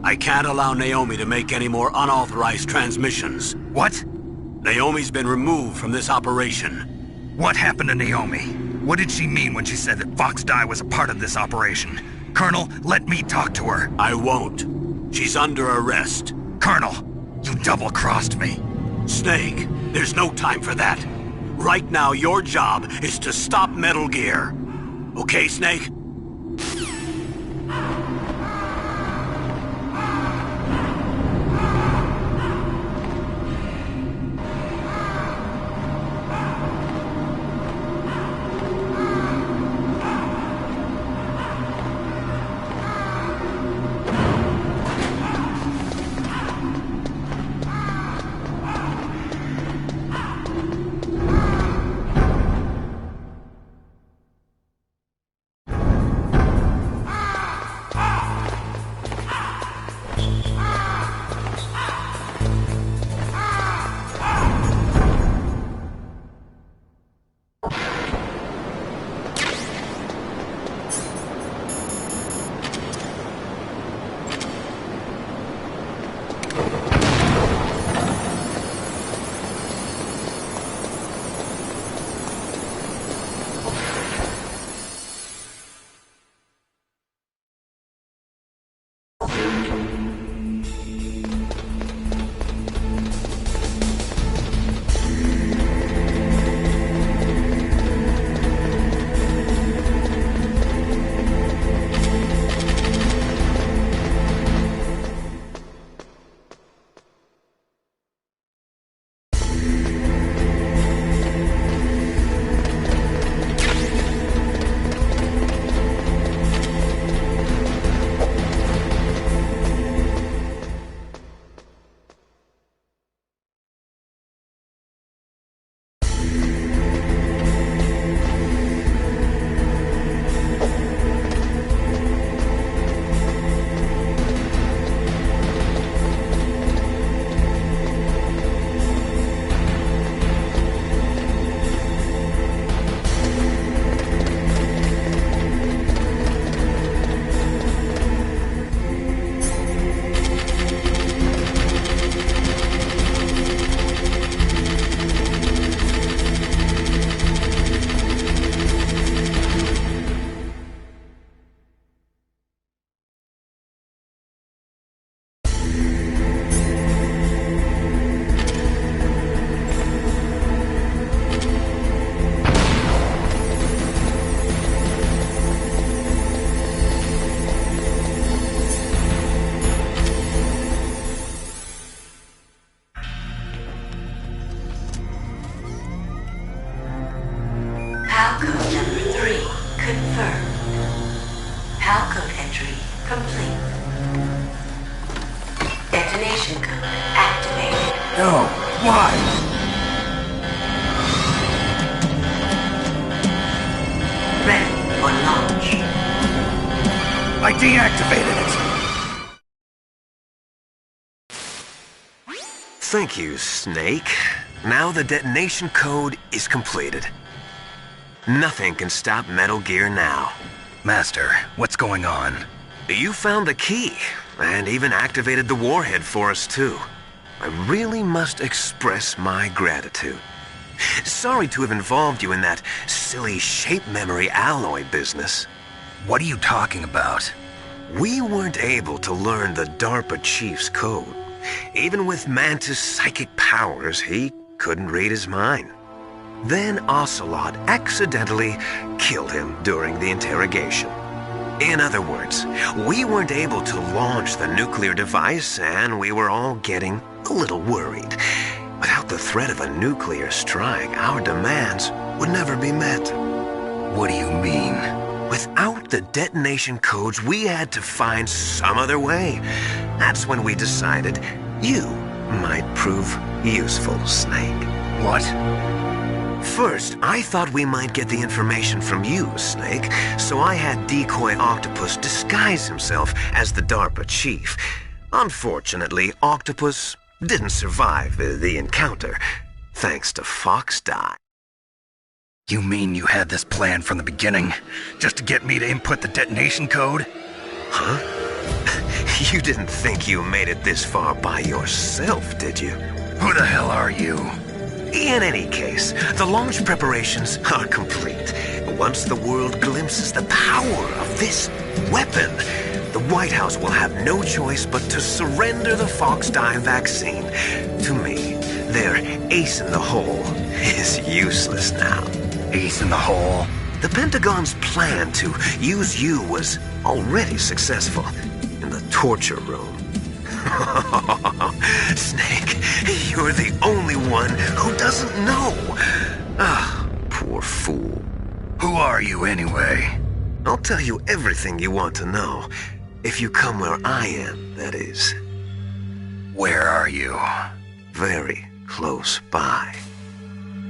I can't allow Naomi to make any more unauthorized transmissions. What? Naomi's been removed from this operation. What happened to Naomi? What did she mean when she said that Fox Dye was a part of this operation? Colonel, let me talk to her. I won't. She's under arrest. Colonel, you double-crossed me. Snake, there's no time for that. Right now, your job is to stop Metal Gear. Okay, Snake? PAL code number 3 confirmed. PAL code entry complete. Detonation code activated. No, why? Ready for launch. I deactivated it. Thank you, Snake. Now the detonation code is completed. Nothing can stop Metal Gear now. Master, what's going on? You found the key, and even activated the warhead for us, too. I really must express my gratitude. Sorry to have involved you in that silly shape memory alloy business. What are you talking about? We weren't able to learn the DARPA chief's code. Even with Mantis' psychic powers, he couldn't read his mind. Then Ocelot accidentally killed him during the interrogation. In other words, we weren't able to launch the nuclear device, and we were all getting a little worried. Without the threat of a nuclear strike, our demands would never be met. What do you mean? Without the detonation codes, we had to find some other way. That's when we decided you might prove useful, Snake. What? First, I thought we might get the information from you, Snake, so I had Decoy Octopus disguise himself as the DARPA chief. Unfortunately, Octopus didn't survive the encounter, thanks to Foxdie. You mean you had this plan from the beginning, just to get me to input the detonation code? Huh? You didn't think you made it this far by yourself, did you? Who the hell are you? In any case, the launch preparations are complete. Once the world glimpses the power of this weapon, the White House will have no choice but to surrender the Foxdie vaccine. To me, their ace in the hole is useless now. Ace in the hole? The Pentagon's plan to use you was already successful in the torture room. Snake, you're the only one who doesn't know. Ah, poor fool. Who are you anyway? I'll tell you everything you want to know. If you come where I am, that is. Where are you? Very close by.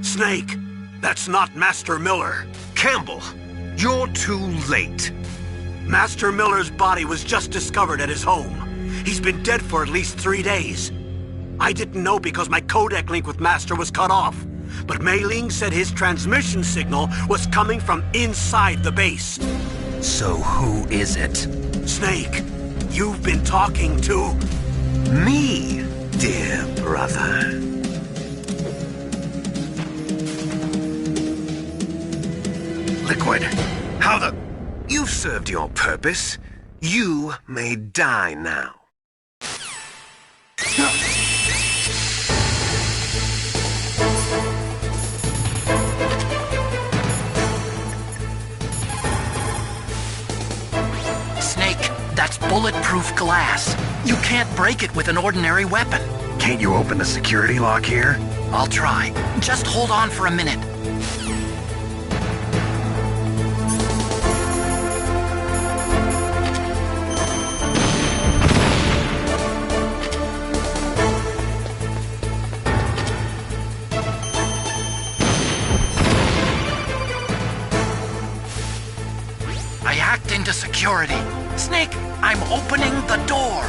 Snake, that's not Master Miller. Campbell, you're too late. Master Miller's body was just discovered at his home. He's been dead for at least 3 days. I didn't know because my codec link with Master was cut off. But Mei Ling said his transmission signal was coming from inside the base. So who is it? Snake, you've been talking to... me, dear brother. Liquid, how the... You've served your purpose. You may die now. Snake, that's bulletproof glass. You can't break it with an ordinary weapon. Can't you open the security lock here? I'll try. Just hold on for a minute. I hacked into security. Snake, I'm opening the door.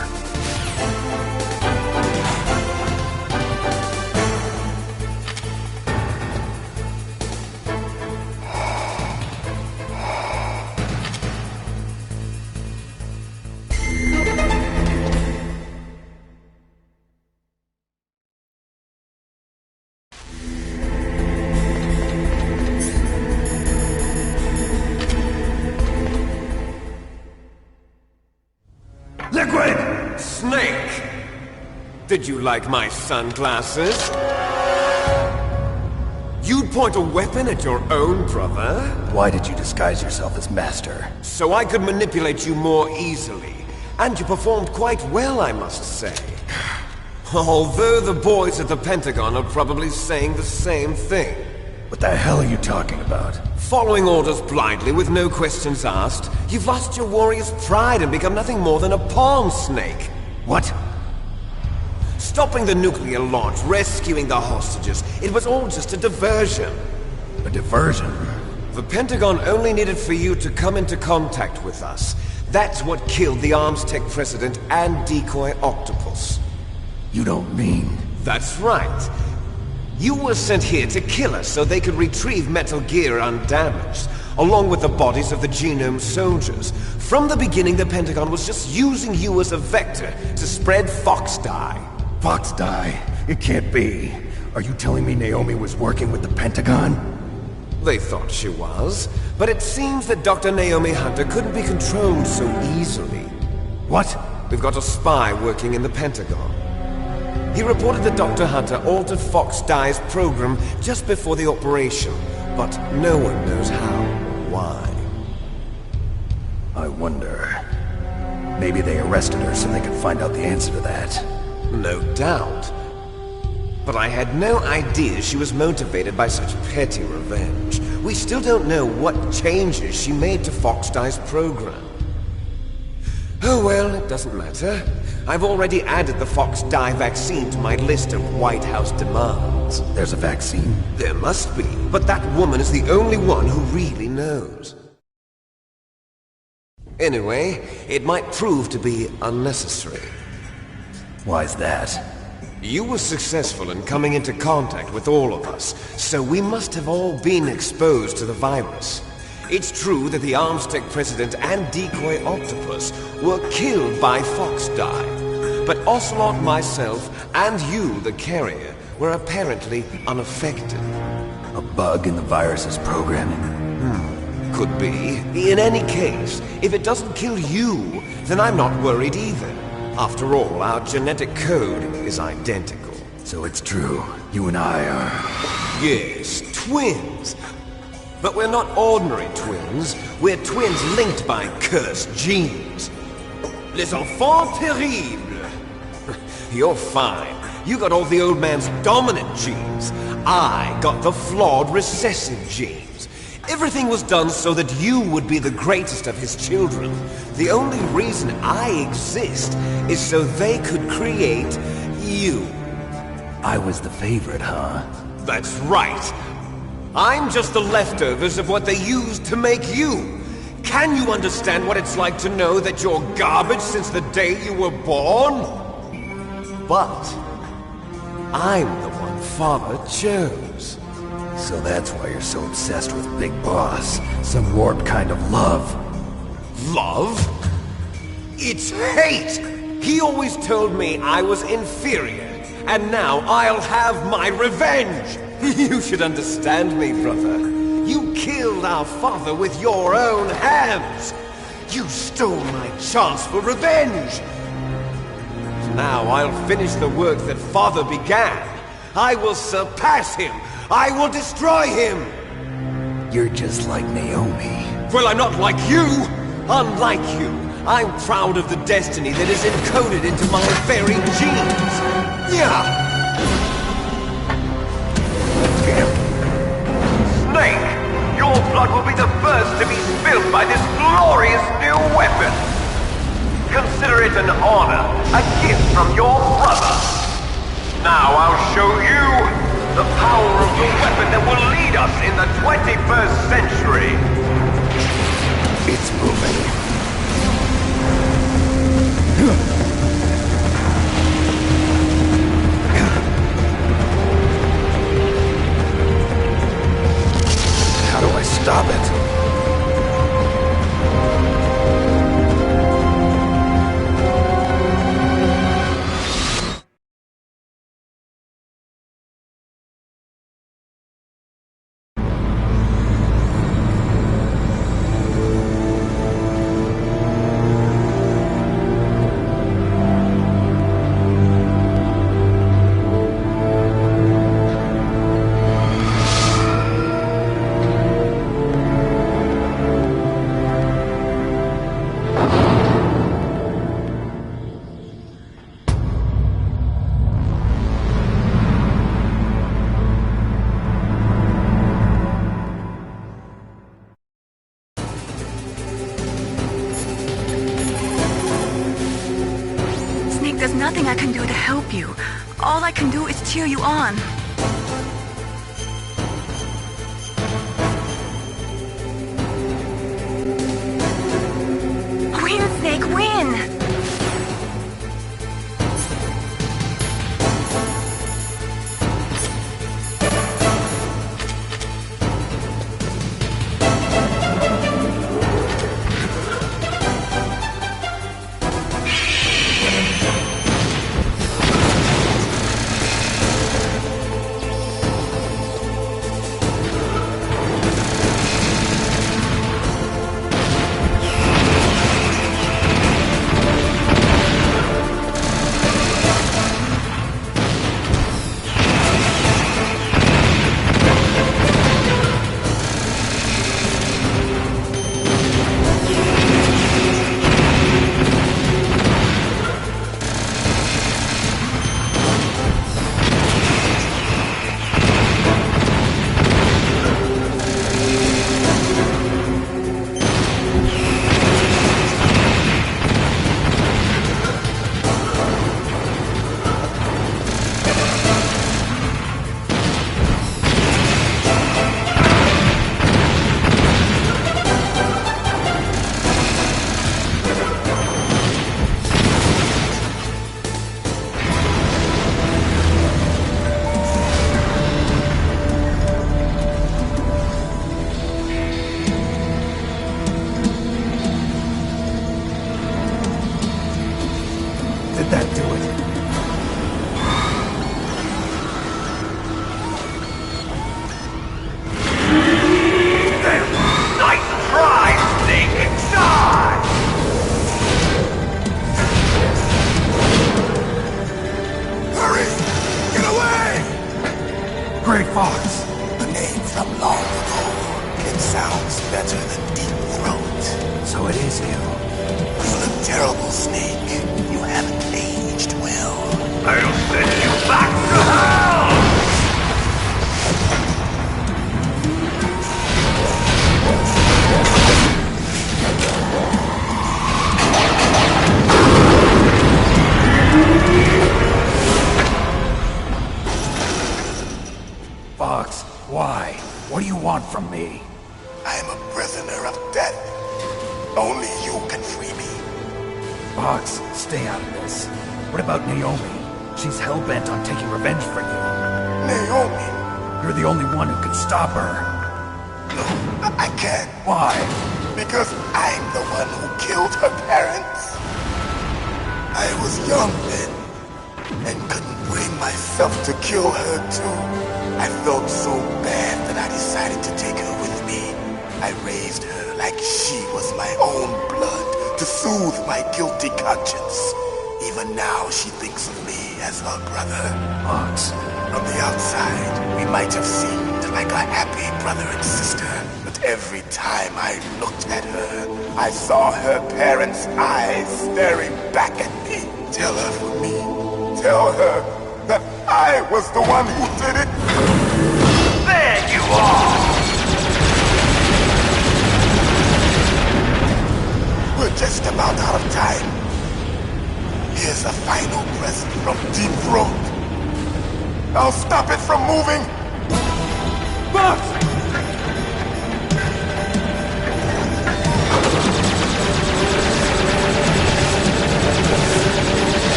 Liquid! Snake! Did you like my sunglasses? You'd point a weapon at your own brother? Why did you disguise yourself as Master? So I could manipulate you more easily. And you performed quite well, I must say. Although the boys at the Pentagon are probably saying the same thing. What the hell are you talking about? Following orders blindly with no questions asked, you've lost your warrior's pride and become nothing more than a pawn, Snake. What? Stopping the nuclear launch, rescuing the hostages, it was all just a diversion. A diversion? The Pentagon only needed for you to come into contact with us. That's what killed the ArmsTech president and Decoy Octopus. You don't mean... That's right. You were sent here to kill us so they could retrieve Metal Gear undamaged, along with the bodies of the Genome soldiers. From the beginning, the Pentagon was just using you as a vector to spread Foxdie. Foxdie? It can't be. Are you telling me Naomi was working with the Pentagon? They thought she was, but it seems that Dr. Naomi Hunter couldn't be controlled so easily. What? We've got a spy working in the Pentagon. He reported that Dr. Hunter altered Fox Dye's program just before the operation, but no one knows how or why. I wonder... maybe they arrested her so they could find out the answer to that. No doubt. But I had no idea she was motivated by such petty revenge. We still don't know what changes she made to Fox Dye's program. Oh well, it doesn't matter. I've already added the Fox Dye vaccine to my list of White House demands. There's a vaccine? There must be, but that woman is the only one who really knows. Anyway, it might prove to be unnecessary. Why's that? You were successful in coming into contact with all of us, so we must have all been exposed to the virus. It's true that the Armstech President and Decoy Octopus were killed by Fox Dye, but Ocelot, myself, and you, the carrier, were apparently unaffected. A bug in the virus's programming? Could be. In any case, if it doesn't kill you, then I'm not worried either. After all, our genetic code is identical. So it's true, you and I are... Yes, twins. But we're not ordinary twins. We're twins linked by cursed genes. Les enfants terribles. You're fine. You got all the old man's dominant genes. I got the flawed recessive genes. Everything was done so that you would be the greatest of his children. The only reason I exist is so they could create you. I was the favorite, huh? That's right. I'm just the leftovers of what they used to make you. Can you understand what it's like to know that you're garbage since the day you were born? But I'm the one Father chose. So that's why you're so obsessed with Big Boss. Some warped kind of love. Love? It's hate! He always told me I was inferior, and now I'll have my revenge! You should understand me, brother. You killed our father with your own hands! You stole my chance for revenge! Now I'll finish the work that Father began. I will surpass him! I will destroy him! You're just like Naomi. Well, I'm not like you! Unlike you, I'm proud of the destiny that is encoded into my very genes! Yeah! Snake! Your blood will be the first to be spilled by this glorious new weapon! Consider it an honor, a gift from your brother! Now I'll show you the power of the weapon that will lead us in the 21st century! It's moving. How do I stop it? There's nothing I can do to help you. All I can do is cheer you on. Win, Snake, win! Did that do it? Nice try, Snake! Die! Hurry! Get away! Grey Fox! A name from long ago. It sounds better than Deep Throat. So it is you. You look terrible, Snake. You haven't aged well. I'll send you back to hell! Fox, why? What do you want from me? I'm a prisoner of death. Only you can free me. Fox, stay out of this. What about Naomi? She's hell-bent on taking revenge for you. Naomi? You're the only one who can stop her. No, I can't. Why? Because I'm the one who killed her parents. I was young then, and couldn't bring myself to kill her too. I felt so bad that I decided to take her with me. I raised her like she was my own blood to soothe my guilty conscience. Even now she thinks of me as her brother. Fox. From the outside, we might have seemed like a happy brother and sister, but every time I looked at her, I saw her parents' eyes staring back at me. Tell her for me. Tell her that I was the one who did it. There you are! We're just about out of time. Here's a final present from Deep Throat. I'll stop it from moving! Fox!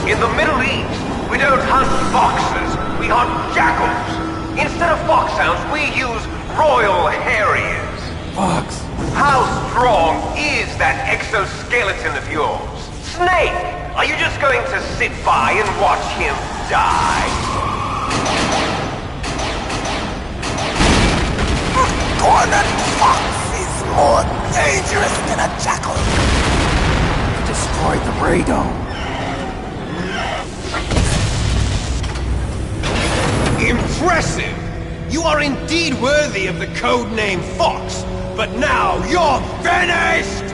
In the Middle East, we don't hunt foxes, we hunt jackals. Instead of foxhounds, we use Royal Harriers. Fox! How strong is that exoskeleton of yours? Snake, are you just going to sit by and watch him die? Cornered fox is more dangerous than a jackal. Destroyed the radome. Impressive! You are indeed worthy of the codename Fox, but now you're finished!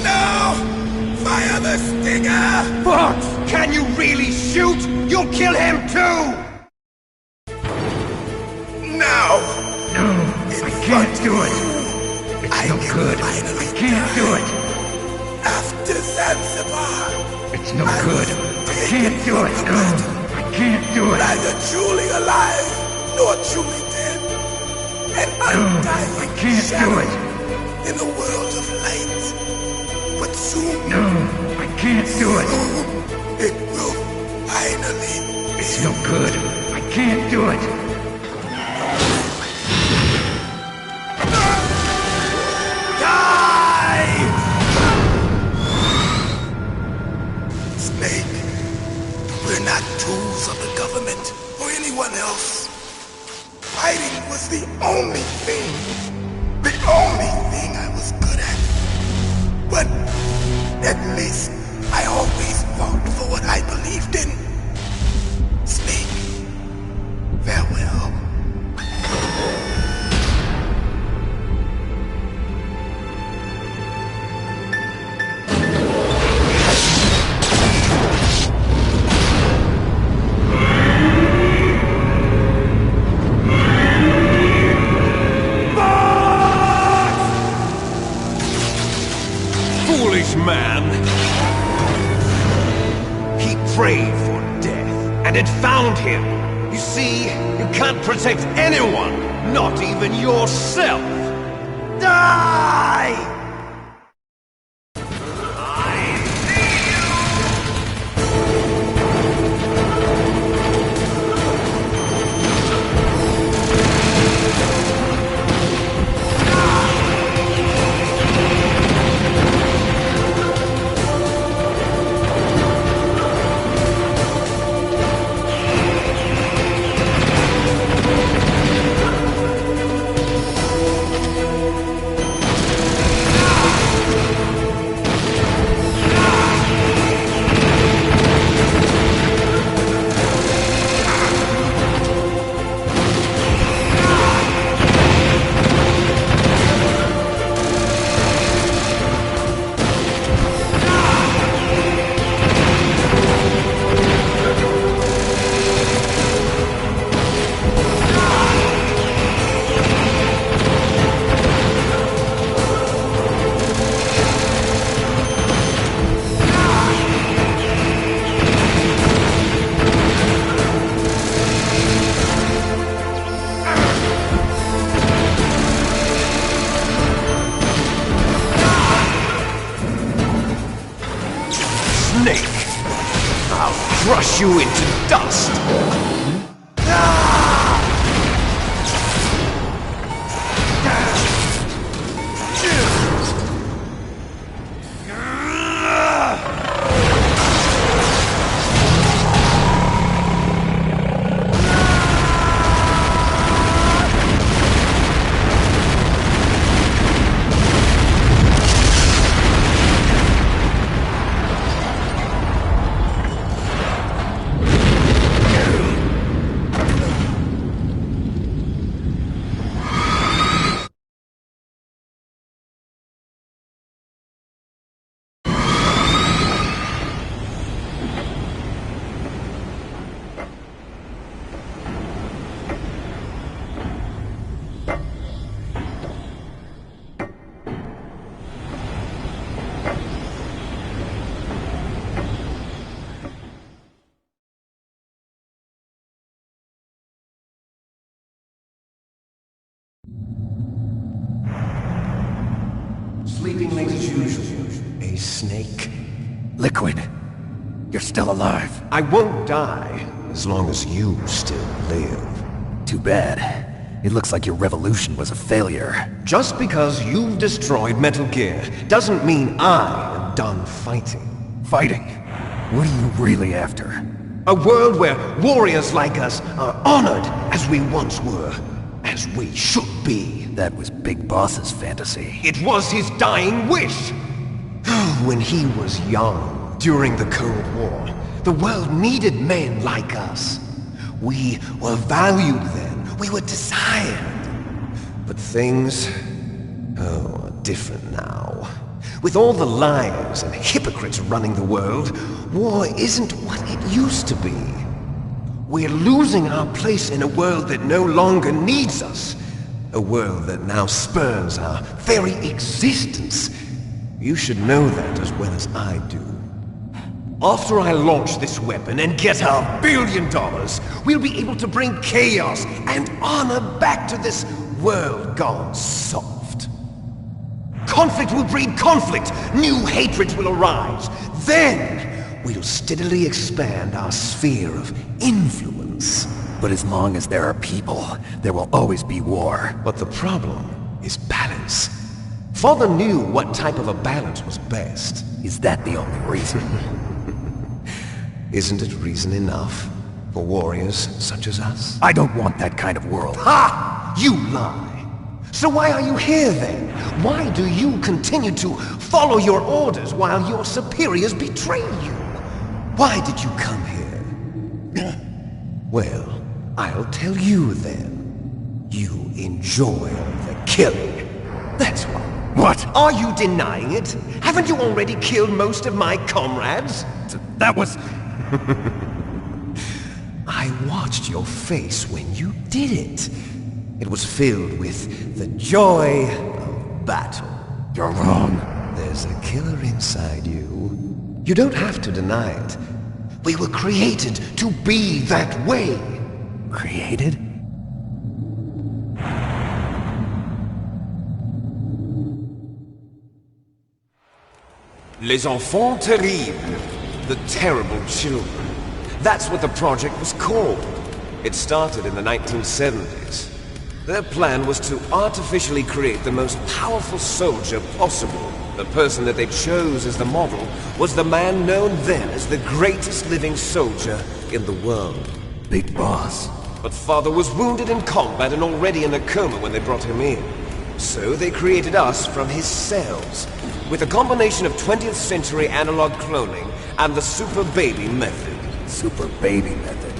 No! Fire the stinger! Fox! Can you really shoot? You'll kill him too! Now! No, I can't do it. It's no good. I can't do it. After Zanzibar! It's no good. I can't do it. No, I can't do it. Neither truly alive, nor truly dead. An undying I can't do it. In a world of light. But soon... No, I can't do it. Soon, it will finally... It's no good. I can't do it. Snake, we're not tools of the government or anyone else. Fighting was the only thing I was good at. But at least I always fought for what I believed in. Snake, farewell. Foolish man! He prayed for death, and it found him. You see, you can't protect anyone, not even yourself. Die! crush you into dust! Sleeping late as usual. A snake. Liquid, you're still alive. I won't die as long as you still live. Too bad. It looks like your revolution was a failure. Just because you've destroyed Metal Gear doesn't mean I am done fighting. Fighting? What are you really after? A world where warriors like us are honored as we once were, as we should be. That was Big Boss's fantasy. It was his dying wish! When he was young, during the Cold War, the world needed men like us. We were valued then. We were desired. But things, are different now. With all the liars and hypocrites running the world, war isn't what it used to be. We're losing our place in a world that no longer needs us. A world that now spurns our very existence. You should know that as well as I do. After I launch this weapon and get our $1 billion, we'll be able to bring chaos and honor back to this world gone soft. Conflict will breed conflict. New hatreds will arise. Then, we'll steadily expand our sphere of influence. But as long as there are people, there will always be war. But the problem is balance. Father knew what type of a balance was best. Is that the only reason? Isn't it reason enough for warriors such as us? I don't want that kind of world. Ha! You lie! So why are you here then? Why do you continue to follow your orders while your superiors betray you? Why did you come here? Well, I'll tell you then. You enjoy the killing. That's why. What? Are you denying it? Haven't you already killed most of my comrades? That was... I watched your face when you did it. It was filled with the joy of battle. You're wrong. There's a killer inside you. You don't have to deny it. We were created to be that way. Created? Les enfants terribles. The terrible children. That's what the project was called. It started in the 1970s. Their plan was to artificially create the most powerful soldier possible. The person that they chose as the model was the man known then as the greatest living soldier in the world. Big Boss. But Father was wounded in combat and already in a coma when they brought him in. So they created us from his cells, with a combination of 20th century analog cloning and the Super Baby method. Super Baby method?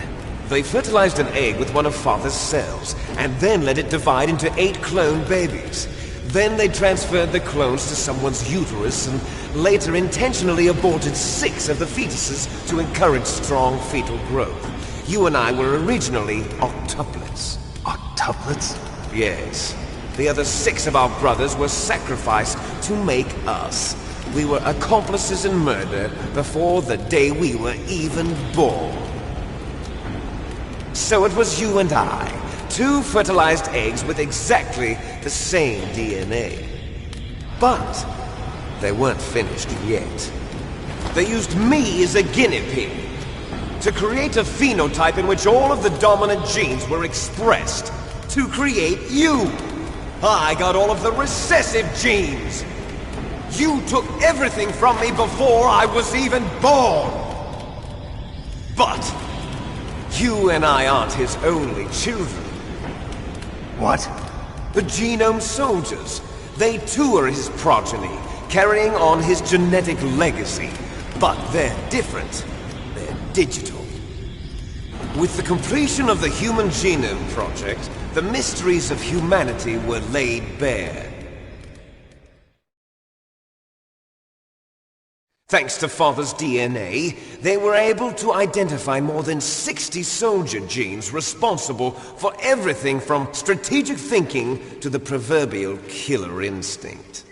They fertilized an egg with one of Father's cells, and then let it divide into 8 clone babies. Then they transferred the clones to someone's uterus and later intentionally aborted 6 of the fetuses to encourage strong fetal growth. You and I were originally octuplets. Octuplets? Yes. The other 6 of our brothers were sacrificed to make us. We were accomplices in murder before the day we were even born. So it was you and I, 2 fertilized eggs with exactly the same DNA. But they weren't finished yet. They used me as a guinea pig. To create a phenotype in which all of the dominant genes were expressed. To create you. I got all of the recessive genes. You took everything from me before I was even born. But you and I aren't his only children. What? The Genome Soldiers. They too are his progeny, carrying on his genetic legacy. But they're different. They're digital. With the completion of the Human Genome Project, the mysteries of humanity were laid bare. Thanks to Father's DNA, they were able to identify more than 60 soldier genes responsible for everything from strategic thinking to the proverbial killer instinct.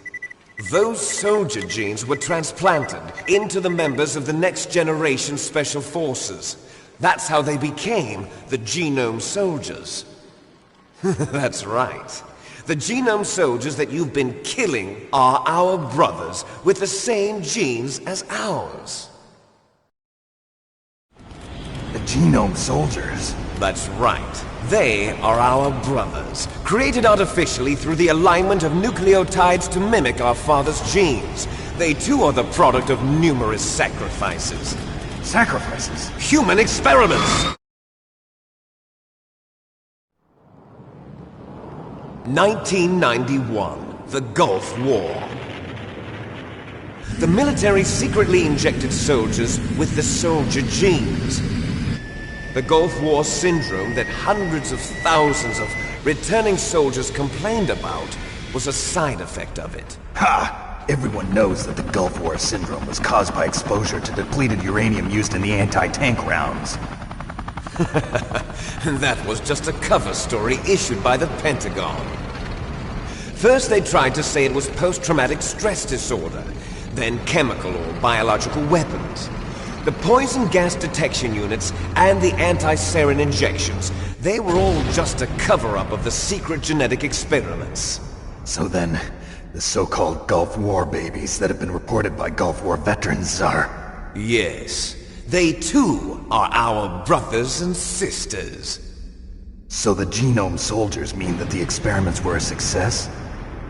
Those soldier genes were transplanted into the members of the Next Generation Special Forces. That's how they became the Genome Soldiers. That's right. The Genome Soldiers that you've been killing are our brothers with the same genes as ours. The Genome Soldiers? That's right. They are our brothers, created artificially through the alignment of nucleotides to mimic our father's genes. They too are the product of numerous sacrifices. Sacrifices? Human experiments! 1991, the Gulf War. The military secretly injected soldiers with the soldier genes. The Gulf War syndrome that hundreds of thousands of returning soldiers complained about was a side effect of it. Ha! Everyone knows that the Gulf War syndrome was caused by exposure to depleted uranium used in the anti-tank rounds. That was just a cover story issued by the Pentagon. First they tried to say it was post-traumatic stress disorder, then chemical or biological weapons. The poison gas detection units and the anti-sarin injections, they were all just a cover-up of the secret genetic experiments. So then, the so-called Gulf War babies that have been reported by Gulf War veterans are... Yes. They too are our brothers and sisters. So the Genome Soldiers mean that the experiments were a success?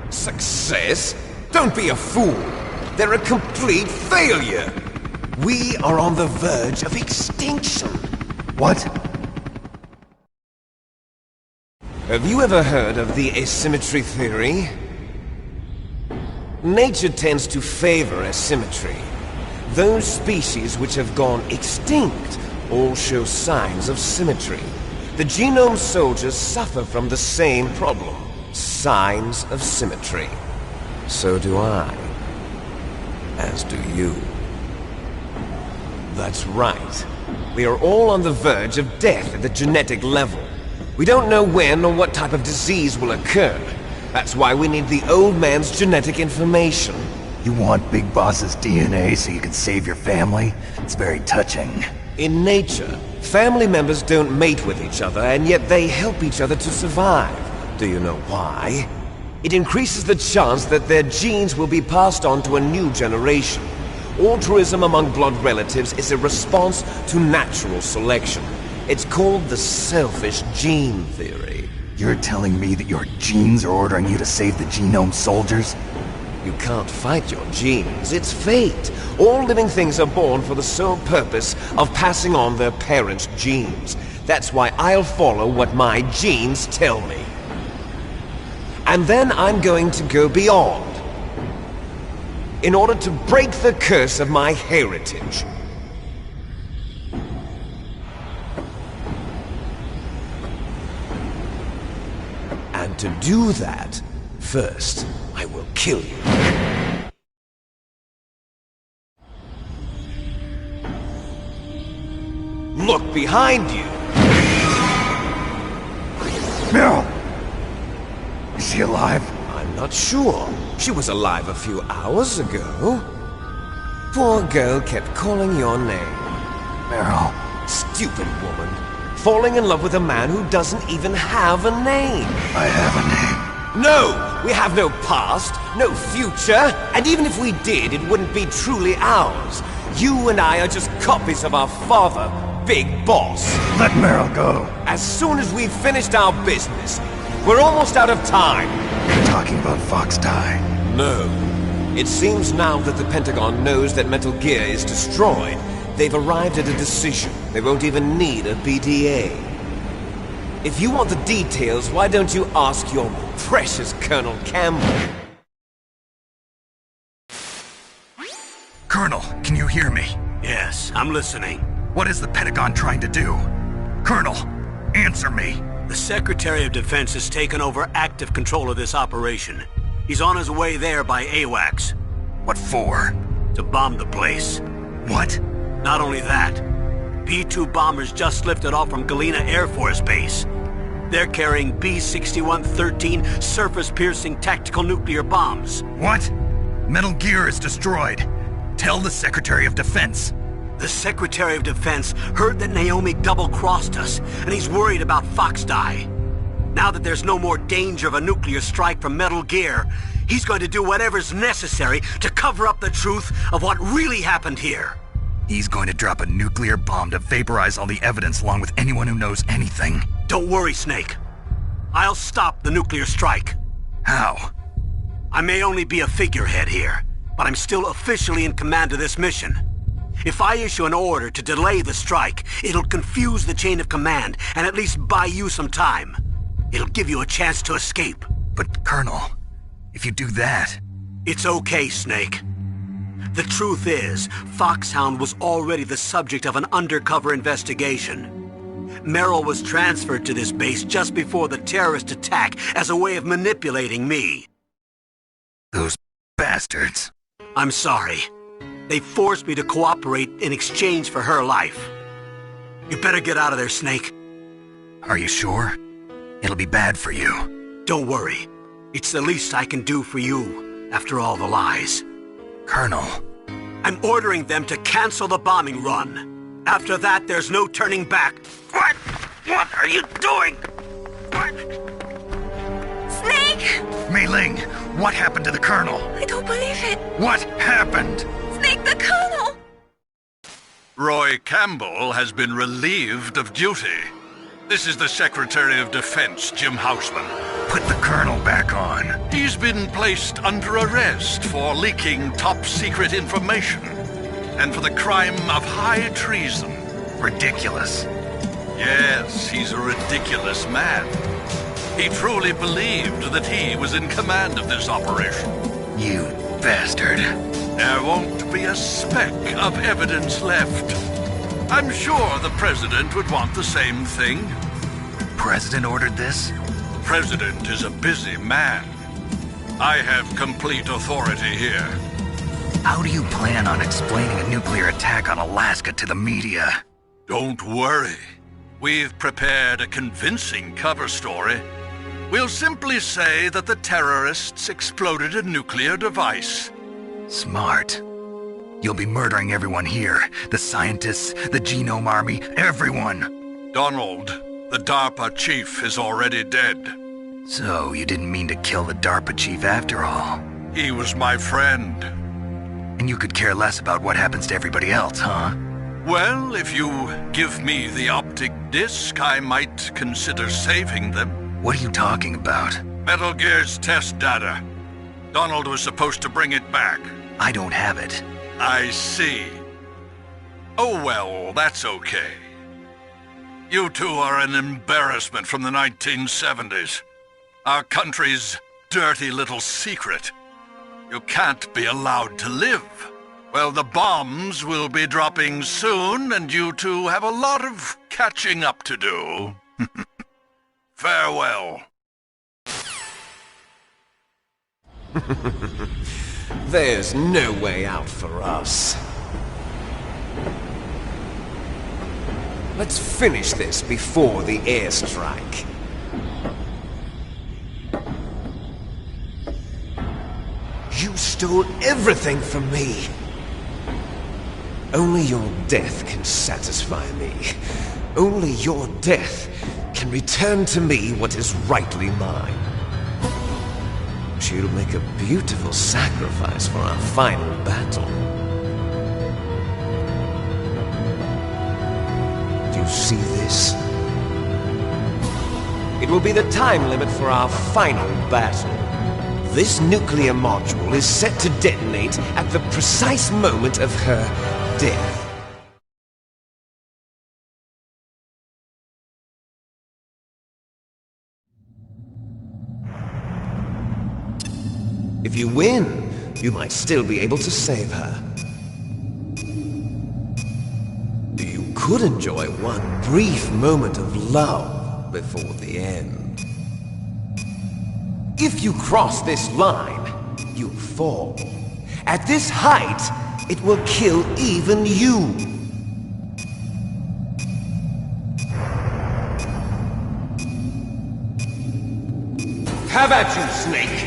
Success? Don't be a fool! They're a complete failure! We are on the verge of extinction! What? Have you ever heard of the asymmetry theory? Nature tends to favor asymmetry. Those species which have gone extinct all show signs of symmetry. The Genome Soldiers suffer from the same problem. Signs of symmetry. So do I. As do you. That's right. We are all on the verge of death at the genetic level. We don't know when or what type of disease will occur. That's why we need the old man's genetic information. You want Big Boss's DNA so you can save your family? It's very touching. In nature, family members don't mate with each other, and yet they help each other to survive. Do you know why? It increases the chance that their genes will be passed on to a new generation. Altruism among blood relatives is a response to natural selection. It's called the selfish gene theory. You're telling me that your genes are ordering you to save the Genome Soldiers? You can't fight your genes. It's fate. All living things are born for the sole purpose of passing on their parents' genes. That's why I'll follow what my genes tell me. And then I'm going to go beyond. In order to break the curse of my heritage. And to do that, first, I will kill you. Look behind you! Meryl! Is she alive? I'm not sure. She was alive a few hours ago. Poor girl kept calling your name. Meryl. Stupid woman. Falling in love with a man who doesn't even have a name. I have a name. No! We have no past, no future, and even if we did, it wouldn't be truly ours. You and I are just copies of our father, big boss. Let Meryl go. As soon as we've finished our business, we're almost out of time. You're talking about Fox Die? No. It seems now that the Pentagon knows that Metal Gear is destroyed, they've arrived at a decision. They won't even need a BDA. If you want the details, why don't you ask your precious Colonel Campbell? Colonel, can you hear me? Yes, I'm listening. What is the Pentagon trying to do? Colonel, answer me. The Secretary of Defense has taken over active control of this operation. He's on his way there by AWACS. What for? To bomb the place. What? Not only that, B-2 bombers just lifted off from Galena Air Force Base. They're carrying B-6113 surface-piercing tactical nuclear bombs. What? Metal Gear is destroyed. Tell the Secretary of Defense. The Secretary of Defense heard that Naomi double-crossed us, and he's worried about Fox Die. Now that there's no more danger of a nuclear strike from Metal Gear, he's going to do whatever's necessary to cover up the truth of what really happened here. He's going to drop a nuclear bomb to vaporize all the evidence along with anyone who knows anything. Don't worry, Snake. I'll stop the nuclear strike. How? I may only be a figurehead here, but I'm still officially in command of this mission. If I issue an order to delay the strike, it'll confuse the chain of command and at least buy you some time. It'll give you a chance to escape. But, Colonel, if you do that... It's okay, Snake. The truth is, Foxhound was already the subject of an undercover investigation. Meryl was transferred to this base just before the terrorist attack as a way of manipulating me. Those bastards. I'm sorry. They forced me to cooperate in exchange for her life. You better get out of there, Snake. Are you sure? It'll be bad for you. Don't worry. It's the least I can do for you, after all the lies. Colonel. I'm ordering them to cancel the bombing run. After that, there's no turning back. What? What are you doing? What? Snake! Mei Ling, what happened to the Colonel? I don't believe it. What happened? Snake, the Colonel! Roy Campbell has been relieved of duty. This is the Secretary of Defense, Jim Houseman. Put the Colonel back on. He's been placed under arrest for leaking top-secret information and for the crime of high treason. Ridiculous. Yes, he's a ridiculous man. He truly believed that he was in command of this operation. You bastard. There won't be a speck of evidence left. I'm sure the President would want the same thing. President ordered this? The President is a busy man. I have complete authority here. How do you plan on explaining a nuclear attack on Alaska to the media? Don't worry. We've prepared a convincing cover story. We'll simply say that the terrorists exploded a nuclear device. Smart. You'll be murdering everyone here. The scientists, the Genome Army, everyone. Donald, the DARPA chief, is already dead. So, you didn't mean to kill the DARPA chief after all? He was my friend. And you could care less about what happens to everybody else, huh? Well, if you give me the optic disc, I might consider saving them. What are you talking about? Metal Gear's test data. Donald was supposed to bring it back. I don't have it. I see. Oh well, that's okay. You two are an embarrassment from the 1970s. Our country's dirty little secret. You can't be allowed to live. Well, the bombs will be dropping soon, and you two have a lot of catching up to do. Farewell. There's no way out for us. Let's finish this before the airstrike. You stole everything from me. Only your death can satisfy me. Only your death can return to me what is rightly mine. You'll make a beautiful sacrifice for our final battle. you see this? It will be the time limit for our final battle. This nuclear module is set to detonate at the precise moment of her death. If you win, you might still be able to save her. You could enjoy one brief moment of love before the end. If you cross this line, you'll fall. At this height, it will kill even you. Have at you, Snake!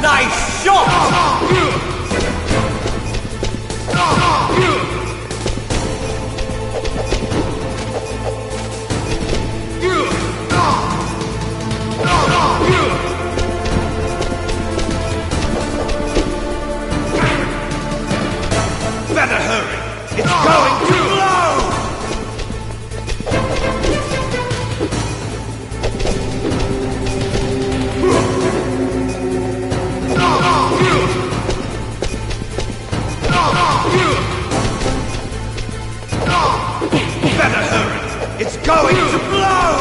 Nice shot! Better hurry! It's going to blow! Better hurry! It's going to blow!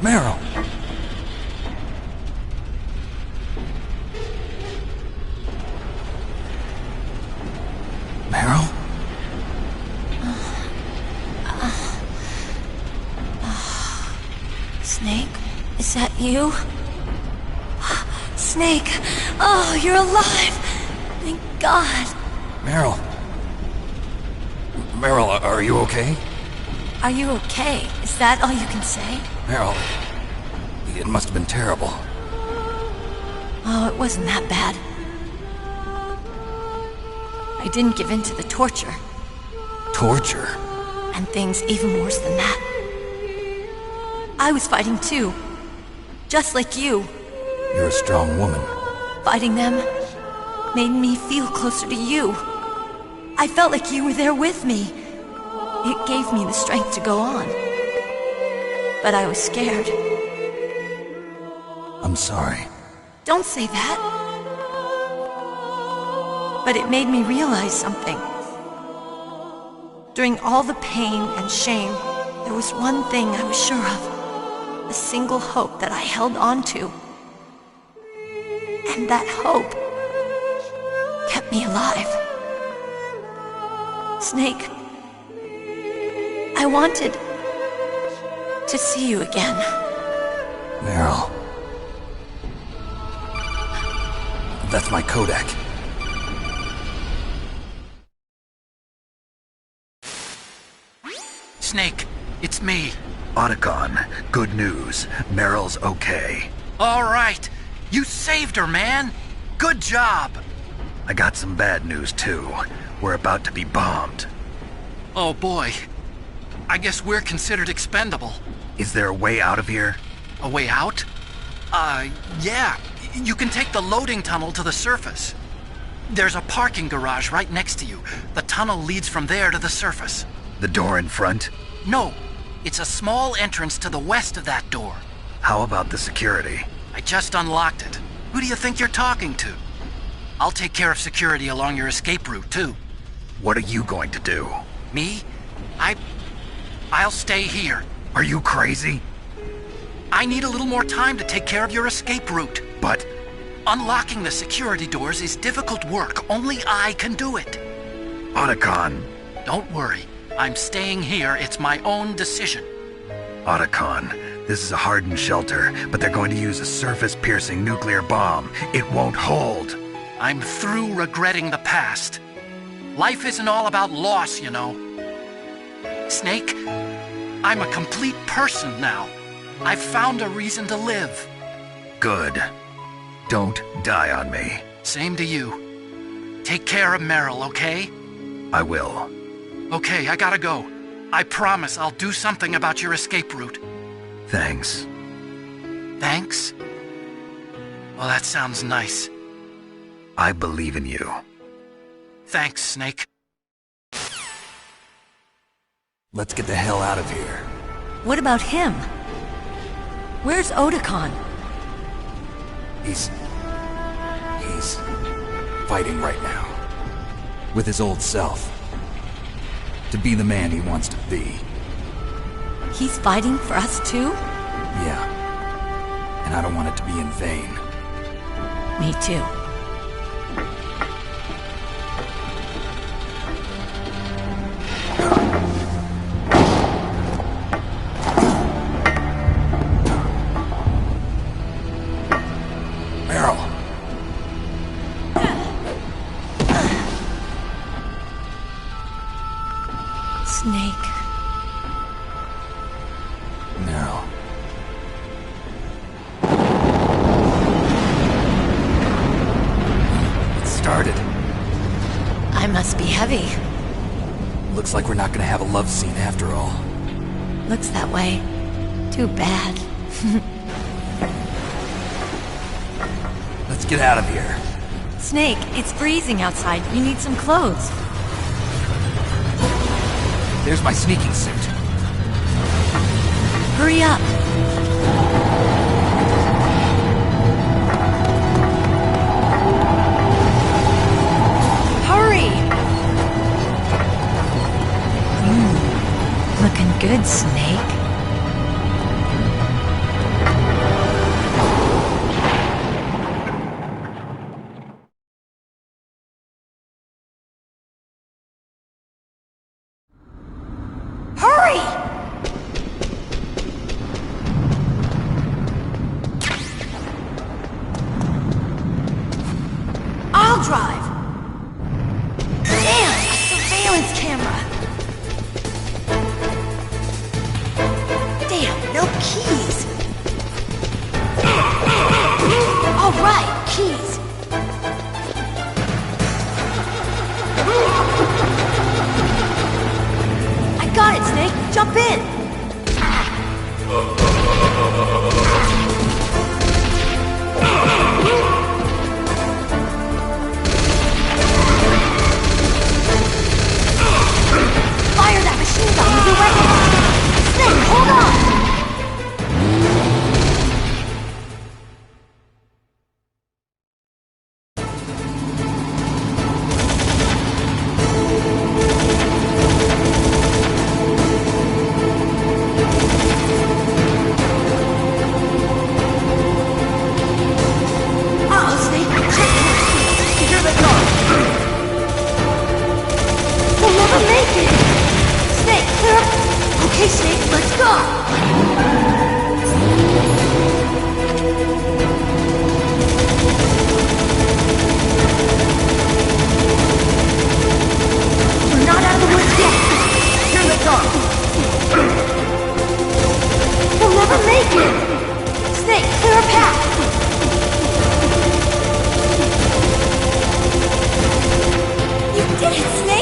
Meryl! Meryl? Snake? Is that you? Snake! Oh, you're alive! Thank God! Meryl? Meryl, are you okay? Are you okay? Is that all you can say? Meryl, it must have been terrible. Oh, it wasn't that bad. I didn't give in to the torture. Torture? And things even worse than that. I was fighting too. Just like you. You're a strong woman. Fighting them made me feel closer to you. I felt like you were there with me. It gave me the strength to go on. But I was scared. I'm sorry. Don't say that. But it made me realize something. During all the pain and shame, there was one thing I was sure of. A single hope that I held on to. And that hope kept me alive. Snake, I wanted to see you again. Meryl. That's my Kodak. Snake, it's me. Otacon, good news. Meryl's okay. All right. You saved her, man. Good job. I got some bad news, too. We're about to be bombed. Oh boy. I guess we're considered expendable. Is there a way out of here? A way out? Yeah. You can take the loading tunnel to the surface. There's a parking garage right next to you. The tunnel leads from there to the surface. The door in front? No. It's a small entrance to the west of that door. How about the security? I just unlocked it. Who do you think you're talking to? I'll take care of security along your escape route, too. What are you going to do? Me? I'll stay here. Are you crazy? I need a little more time to take care of your escape route. But... unlocking the security doors is difficult work. Only I can do it. Otacon. Don't worry. I'm staying here. It's my own decision. Otacon, this is a hardened shelter, but they're going to use a surface-piercing nuclear bomb. It won't hold. I'm through regretting the past. Life isn't all about loss, you know. Snake, I'm a complete person now. I've found a reason to live. Good. Don't die on me. Same to you. Take care of Meryl, okay? I will. Okay, I gotta go. I promise I'll do something about your escape route. Thanks. Thanks? Well, that sounds nice. I believe in you. Thanks, Snake. Let's get the hell out of here. What about him? Where's Otacon? He's fighting right now. With his old self. To be the man he wants to be. He's fighting for us too? Yeah. And I don't want it to be in vain. Me too. Meryl. Snake. Meryl. It started. I must be heavy. Looks like we're not gonna have a love scene after all. Looks that way. Too bad. Let's get out of here. Snake, it's freezing outside. You need some clothes. There's my sneaking suit. Hurry up. Hurry! Looking good, Snake. Hurry! I'll drive. Damn, a surveillance camera. Damn, no keys. All right, keys. I got it, Snake. Jump in. Fire that machine gun with your weapon. Snake, hold on. Okay, Snake, let's go! We're not out of the woods yet! Here they come! We'll never make it! Snake, clear a path! You did it, Snake!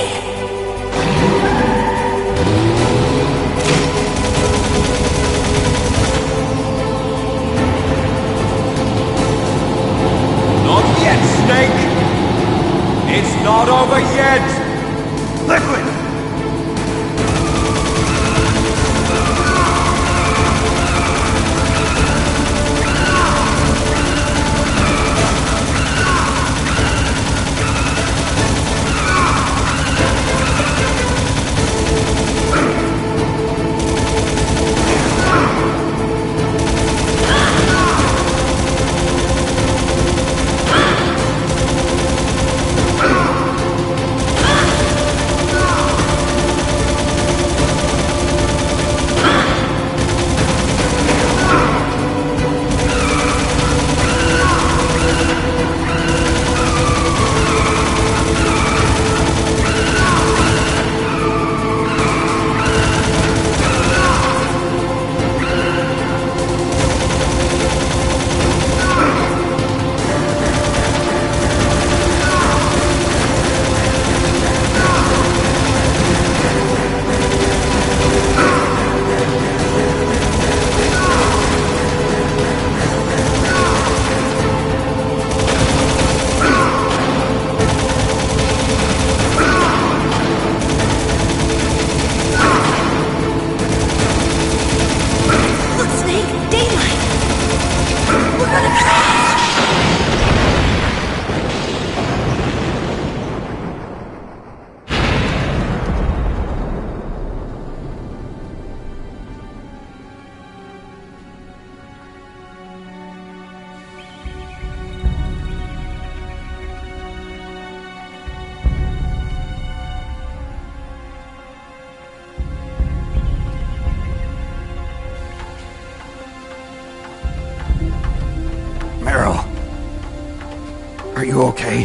Are you okay?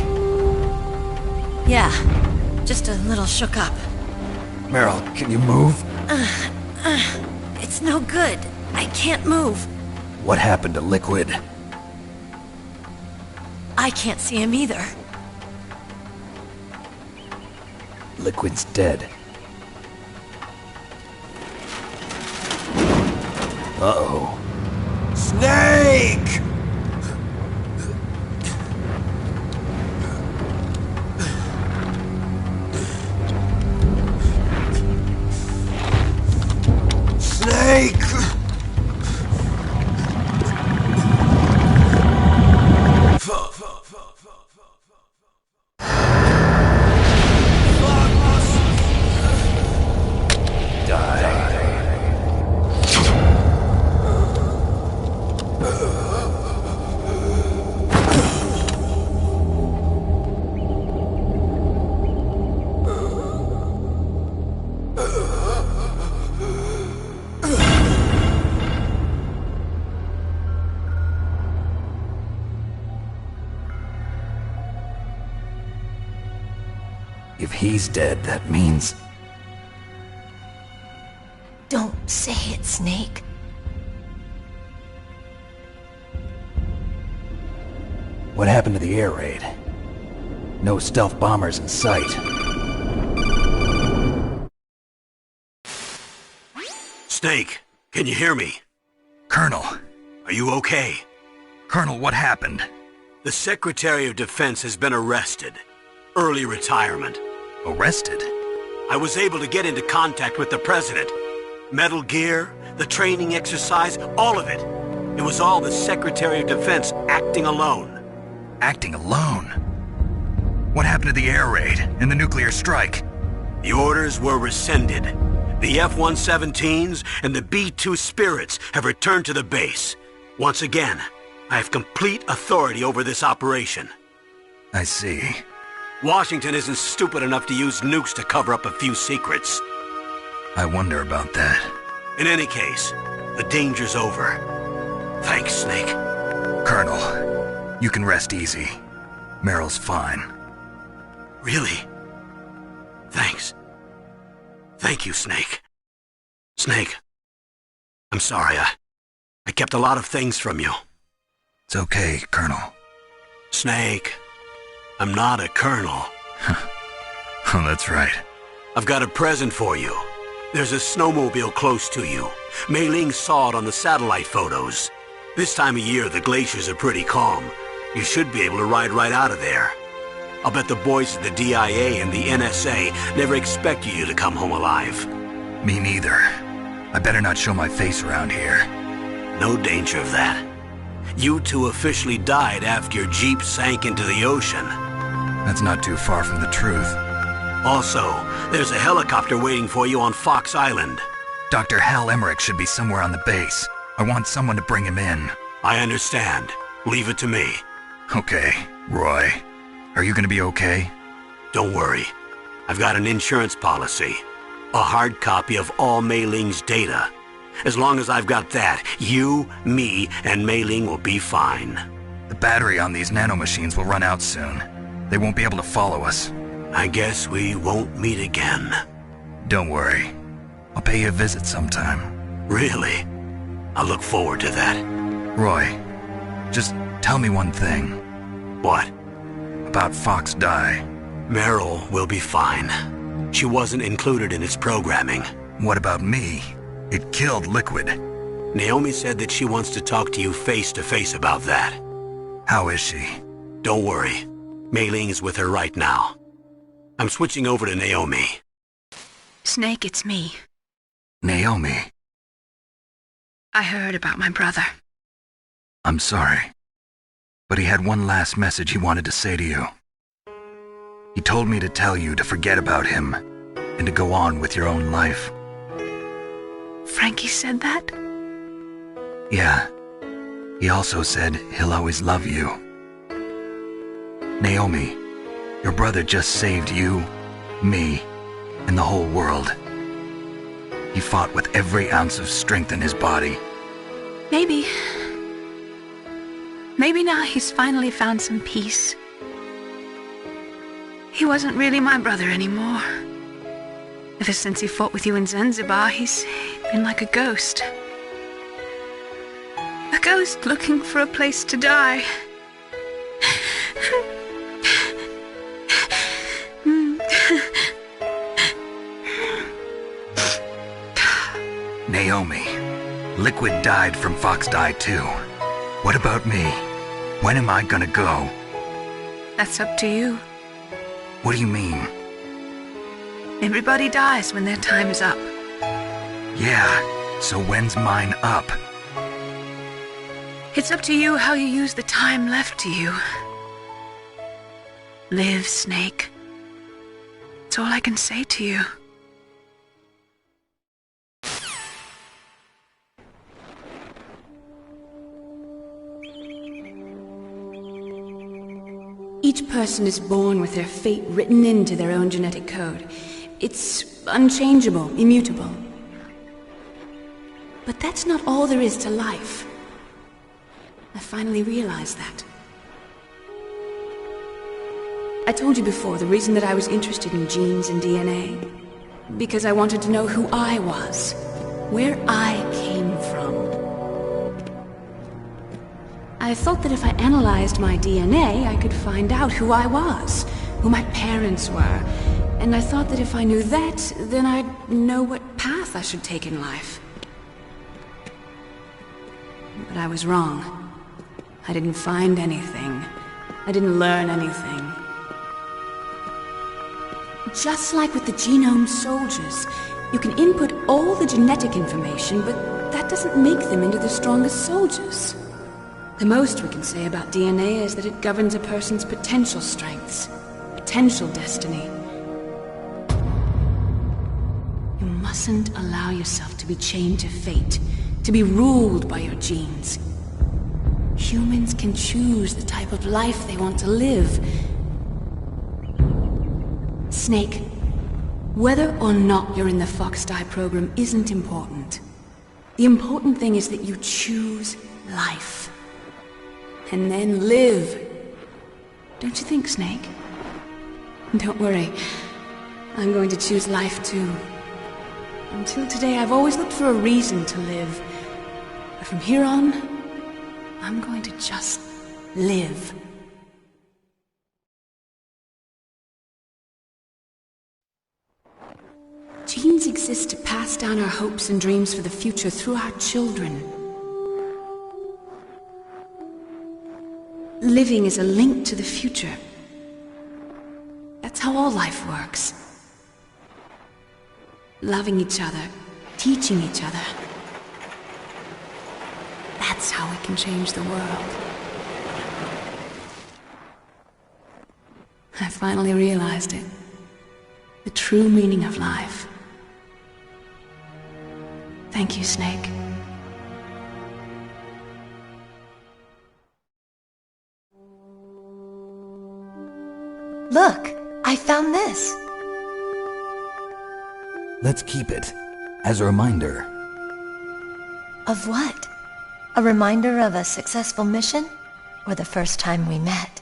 Yeah, just a little shook up. Meryl, can you move? It's no good. I can't move. What happened to Liquid? I can't see him either. Liquid's dead. Uh-oh. Snake! Snake! If he's dead, that means... Don't say it, Snake. What happened to the air raid? No stealth bombers in sight. Snake, can you hear me? Colonel. Are you okay? Colonel, what happened? The Secretary of Defense has been arrested. Early retirement. Arrested? I was able to get into contact with the President. Metal Gear, the training exercise, all of it. It was all the Secretary of Defense acting alone. Acting alone? What happened to the air raid and the nuclear strike? The orders were rescinded. The F-117s and the B-2 Spirits have returned to the base. Once again, I have complete authority over this operation. I see. Washington isn't stupid enough to use nukes to cover up a few secrets. I wonder about that. In any case, the danger's over. Thanks, Snake. Colonel, you can rest easy. Meryl's fine. Really? Thanks. Thank you, Snake. Snake, I'm sorry, I kept a lot of things from you. It's okay, Colonel. Snake, I'm not a colonel. Oh, that's right. I've got a present for you. There's a snowmobile close to you. Mei Ling saw it on the satellite photos. This time of year, the glaciers are pretty calm. You should be able to ride right out of there. I'll bet the boys at the DIA and the NSA never expected you to come home alive. Me neither. I better not show my face around here. No danger of that. You two officially died after your Jeep sank into the ocean. That's not too far from the truth. Also, there's a helicopter waiting for you on Fox Island. Dr. Hal Emmerich should be somewhere on the base. I want someone to bring him in. I understand. Leave it to me. Okay, Roy. Are you gonna be okay? Don't worry. I've got an insurance policy. A hard copy of all Mei Ling's data. As long as I've got that, you, me, and Mei Ling will be fine. The battery on these nanomachines will run out soon. They won't be able to follow us. I guess we won't meet again. Don't worry. I'll pay you a visit sometime. Really? I look forward to that. Roy, just tell me one thing. What? About Fox Die. Meryl will be fine. She wasn't included in its programming. What about me? It killed Liquid. Naomi said that she wants to talk to you face-to-face about that. How is she? Don't worry. Mei Ling is with her right now. I'm switching over to Naomi. Snake, it's me. Naomi. I heard about my brother. I'm sorry. But he had one last message he wanted to say to you. He told me to tell you to forget about him and to go on with your own life. Frankie said that? Yeah. He also said he'll always love you. Naomi, your brother just saved you, me, and the whole world. He fought with every ounce of strength in his body. Maybe now he's finally found some peace. He wasn't really my brother anymore. Ever since he fought with you in Zanzibar, he's been like a ghost. A ghost looking for a place to die. Naomi, Liquid died from Fox Die too. What about me? When am I gonna go? That's up to you. What do you mean? Everybody dies when their time is up. Yeah, so when's mine up? It's up to you how you use the time left to you. Live, Snake. That's all I can say to you. Each person is born with their fate written into their own genetic code. It's unchangeable, immutable. But that's not all there is to life. I finally realized that. I told you before the reason that I was interested in genes and DNA. Because I wanted to know who I was, where I came from. I thought that if I analyzed my DNA, I could find out who I was, who my parents were. And I thought that if I knew that, then I'd know what path I should take in life. But I was wrong. I didn't find anything. I didn't learn anything. Just like with the genome soldiers, you can input all the genetic information, but that doesn't make them into the strongest soldiers. The most we can say about DNA is that it governs a person's potential strengths, potential destiny. You mustn't allow yourself to be chained to fate, to be ruled by your genes. Humans can choose the type of life they want to live. Snake, whether or not you're in the Fox Die program isn't important. The important thing is that you choose life. And then live. Don't you think, Snake? Don't worry. I'm going to choose life too. Until today, I've always looked for a reason to live. But from here on, I'm going to just live. Genes exist to pass down our hopes and dreams for the future through our children. Living is a link to the future. That's how all life works. Loving each other, teaching each other. That's how we can change the world. I finally realized it. The true meaning of life. Thank you, Snake. Look, I found this. Let's keep it as a reminder. Of what? A reminder of a successful mission? Or the first time we met?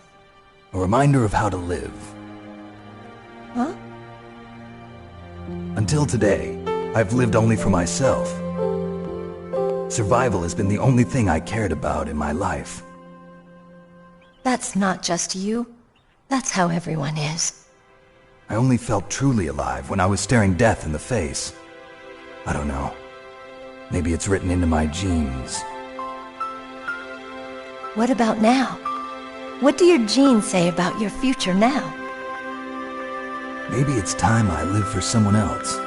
A reminder of how to live. Huh? Until today, I've lived only for myself. Survival has been the only thing I cared about in my life. That's not just you. That's how everyone is. I only felt truly alive when I was staring death in the face. I don't know. Maybe it's written into my genes. What about now? What do your genes say about your future now? Maybe it's time I live for someone else.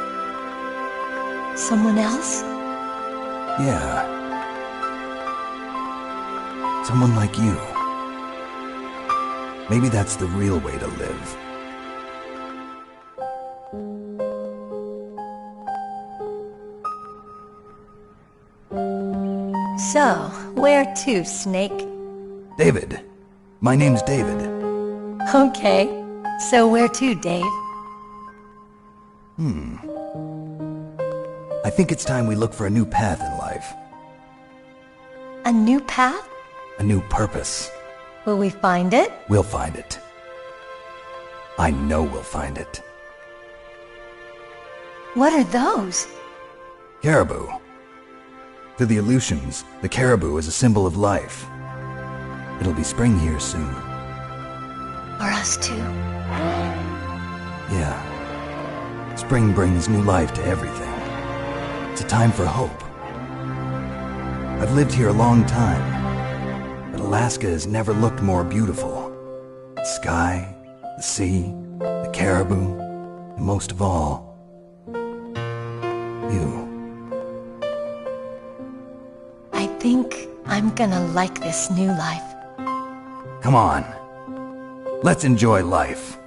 Someone else? Yeah. Someone like you. Maybe that's the real way to live. So, where to, Snake? David. My name's David. Okay. So where to, Dave? I think it's time we look for a new path in life. A new path? A new purpose. Will we find it? We'll find it. I know we'll find it. What are those? Caribou. To the Aleutians, the caribou is a symbol of life. It'll be spring here soon. For us too. Yeah. Spring brings new life to everything. It's a time for hope. I've lived here a long time, but Alaska has never looked more beautiful. The sky, the sea, the caribou, and most of all, you. I think I'm gonna like this new life. Come on. Let's enjoy life.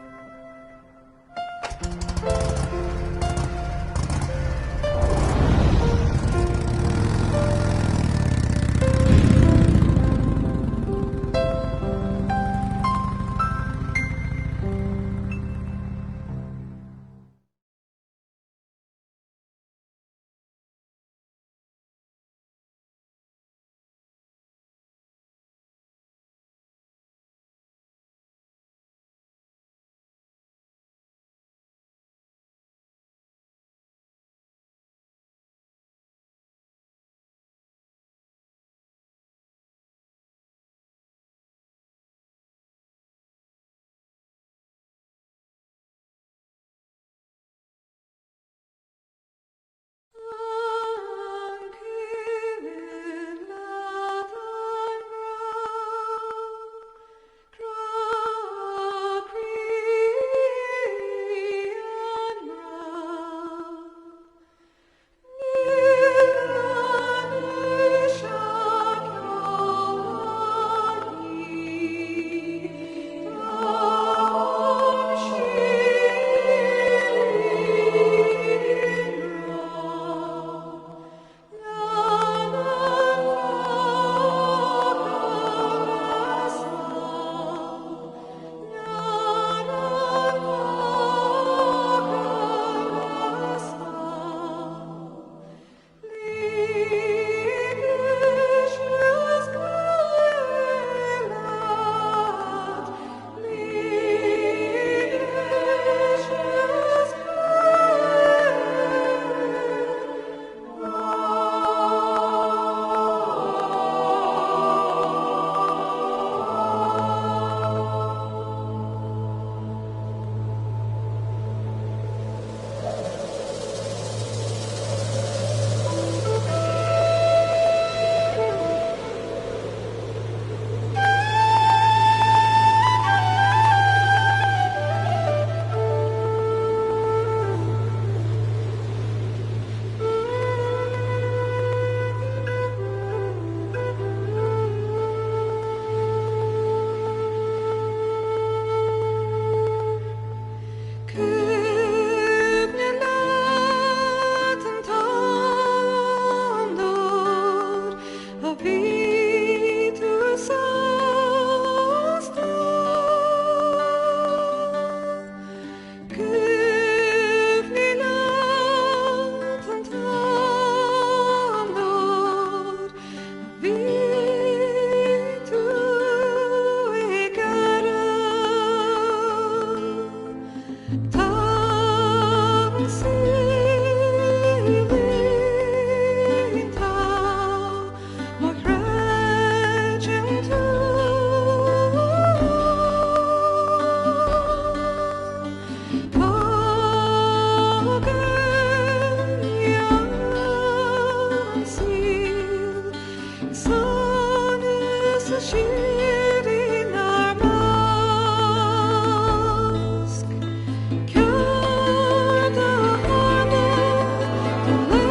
The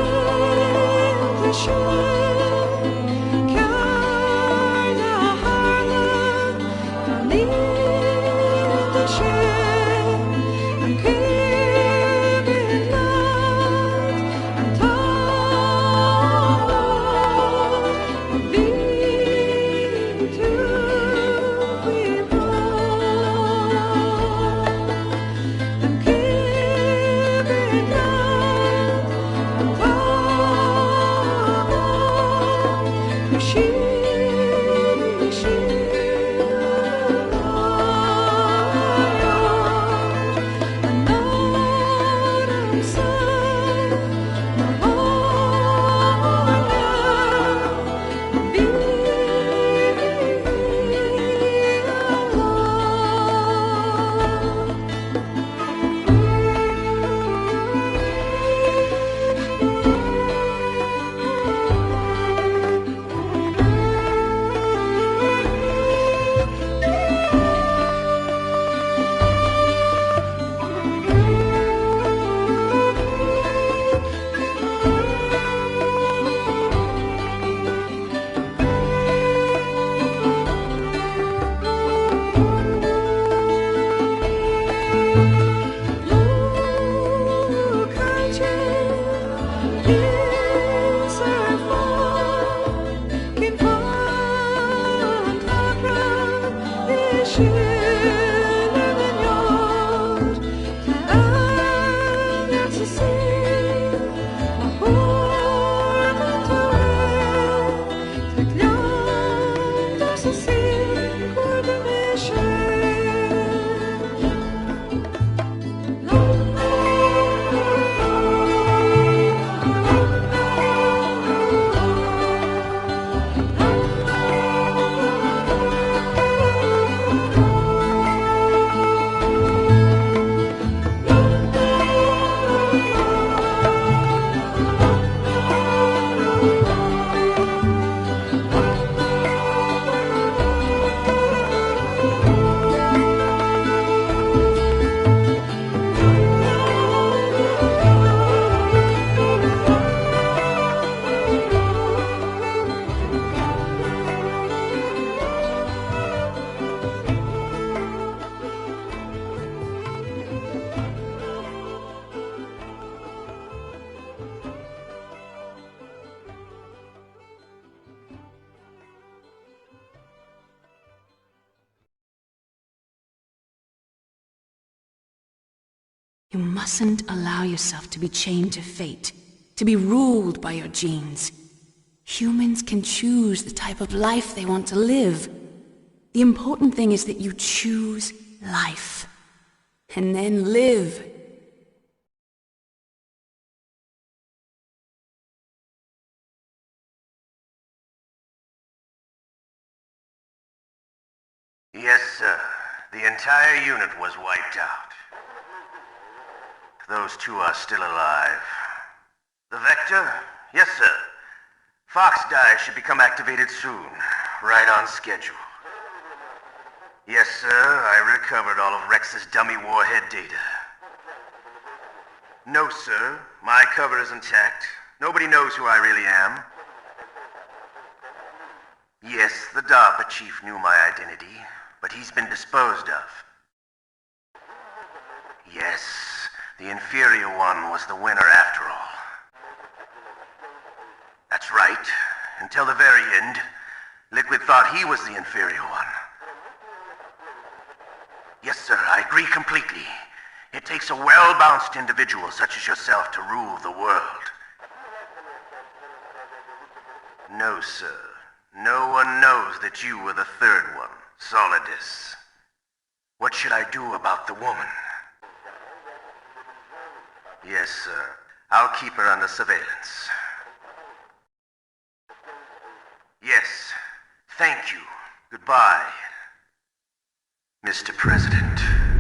You mustn't allow yourself to be chained to fate, to be ruled by your genes. Humans can choose the type of life they want to live. The important thing is that you choose life. And then live. Yes, sir. The entire unit was wiped out. Those two are still alive. The Vector? Yes, sir. Fox Die should become activated soon. Right on schedule. Yes, sir. I recovered all of Rex's dummy warhead data. No, sir. My cover is intact. Nobody knows who I really am. Yes, the DARPA chief knew my identity, but he's been disposed of. Yes, the inferior one was the winner after all. That's right. Until the very end, Liquid thought he was the inferior one. Yes, sir, I agree completely. It takes a well-balanced individual such as yourself to rule the world. No, sir. No one knows that you were the third one, Solidus. What should I do about the woman? Yes, sir. I'll keep her under surveillance. Yes. Thank you. Goodbye, Mr. President.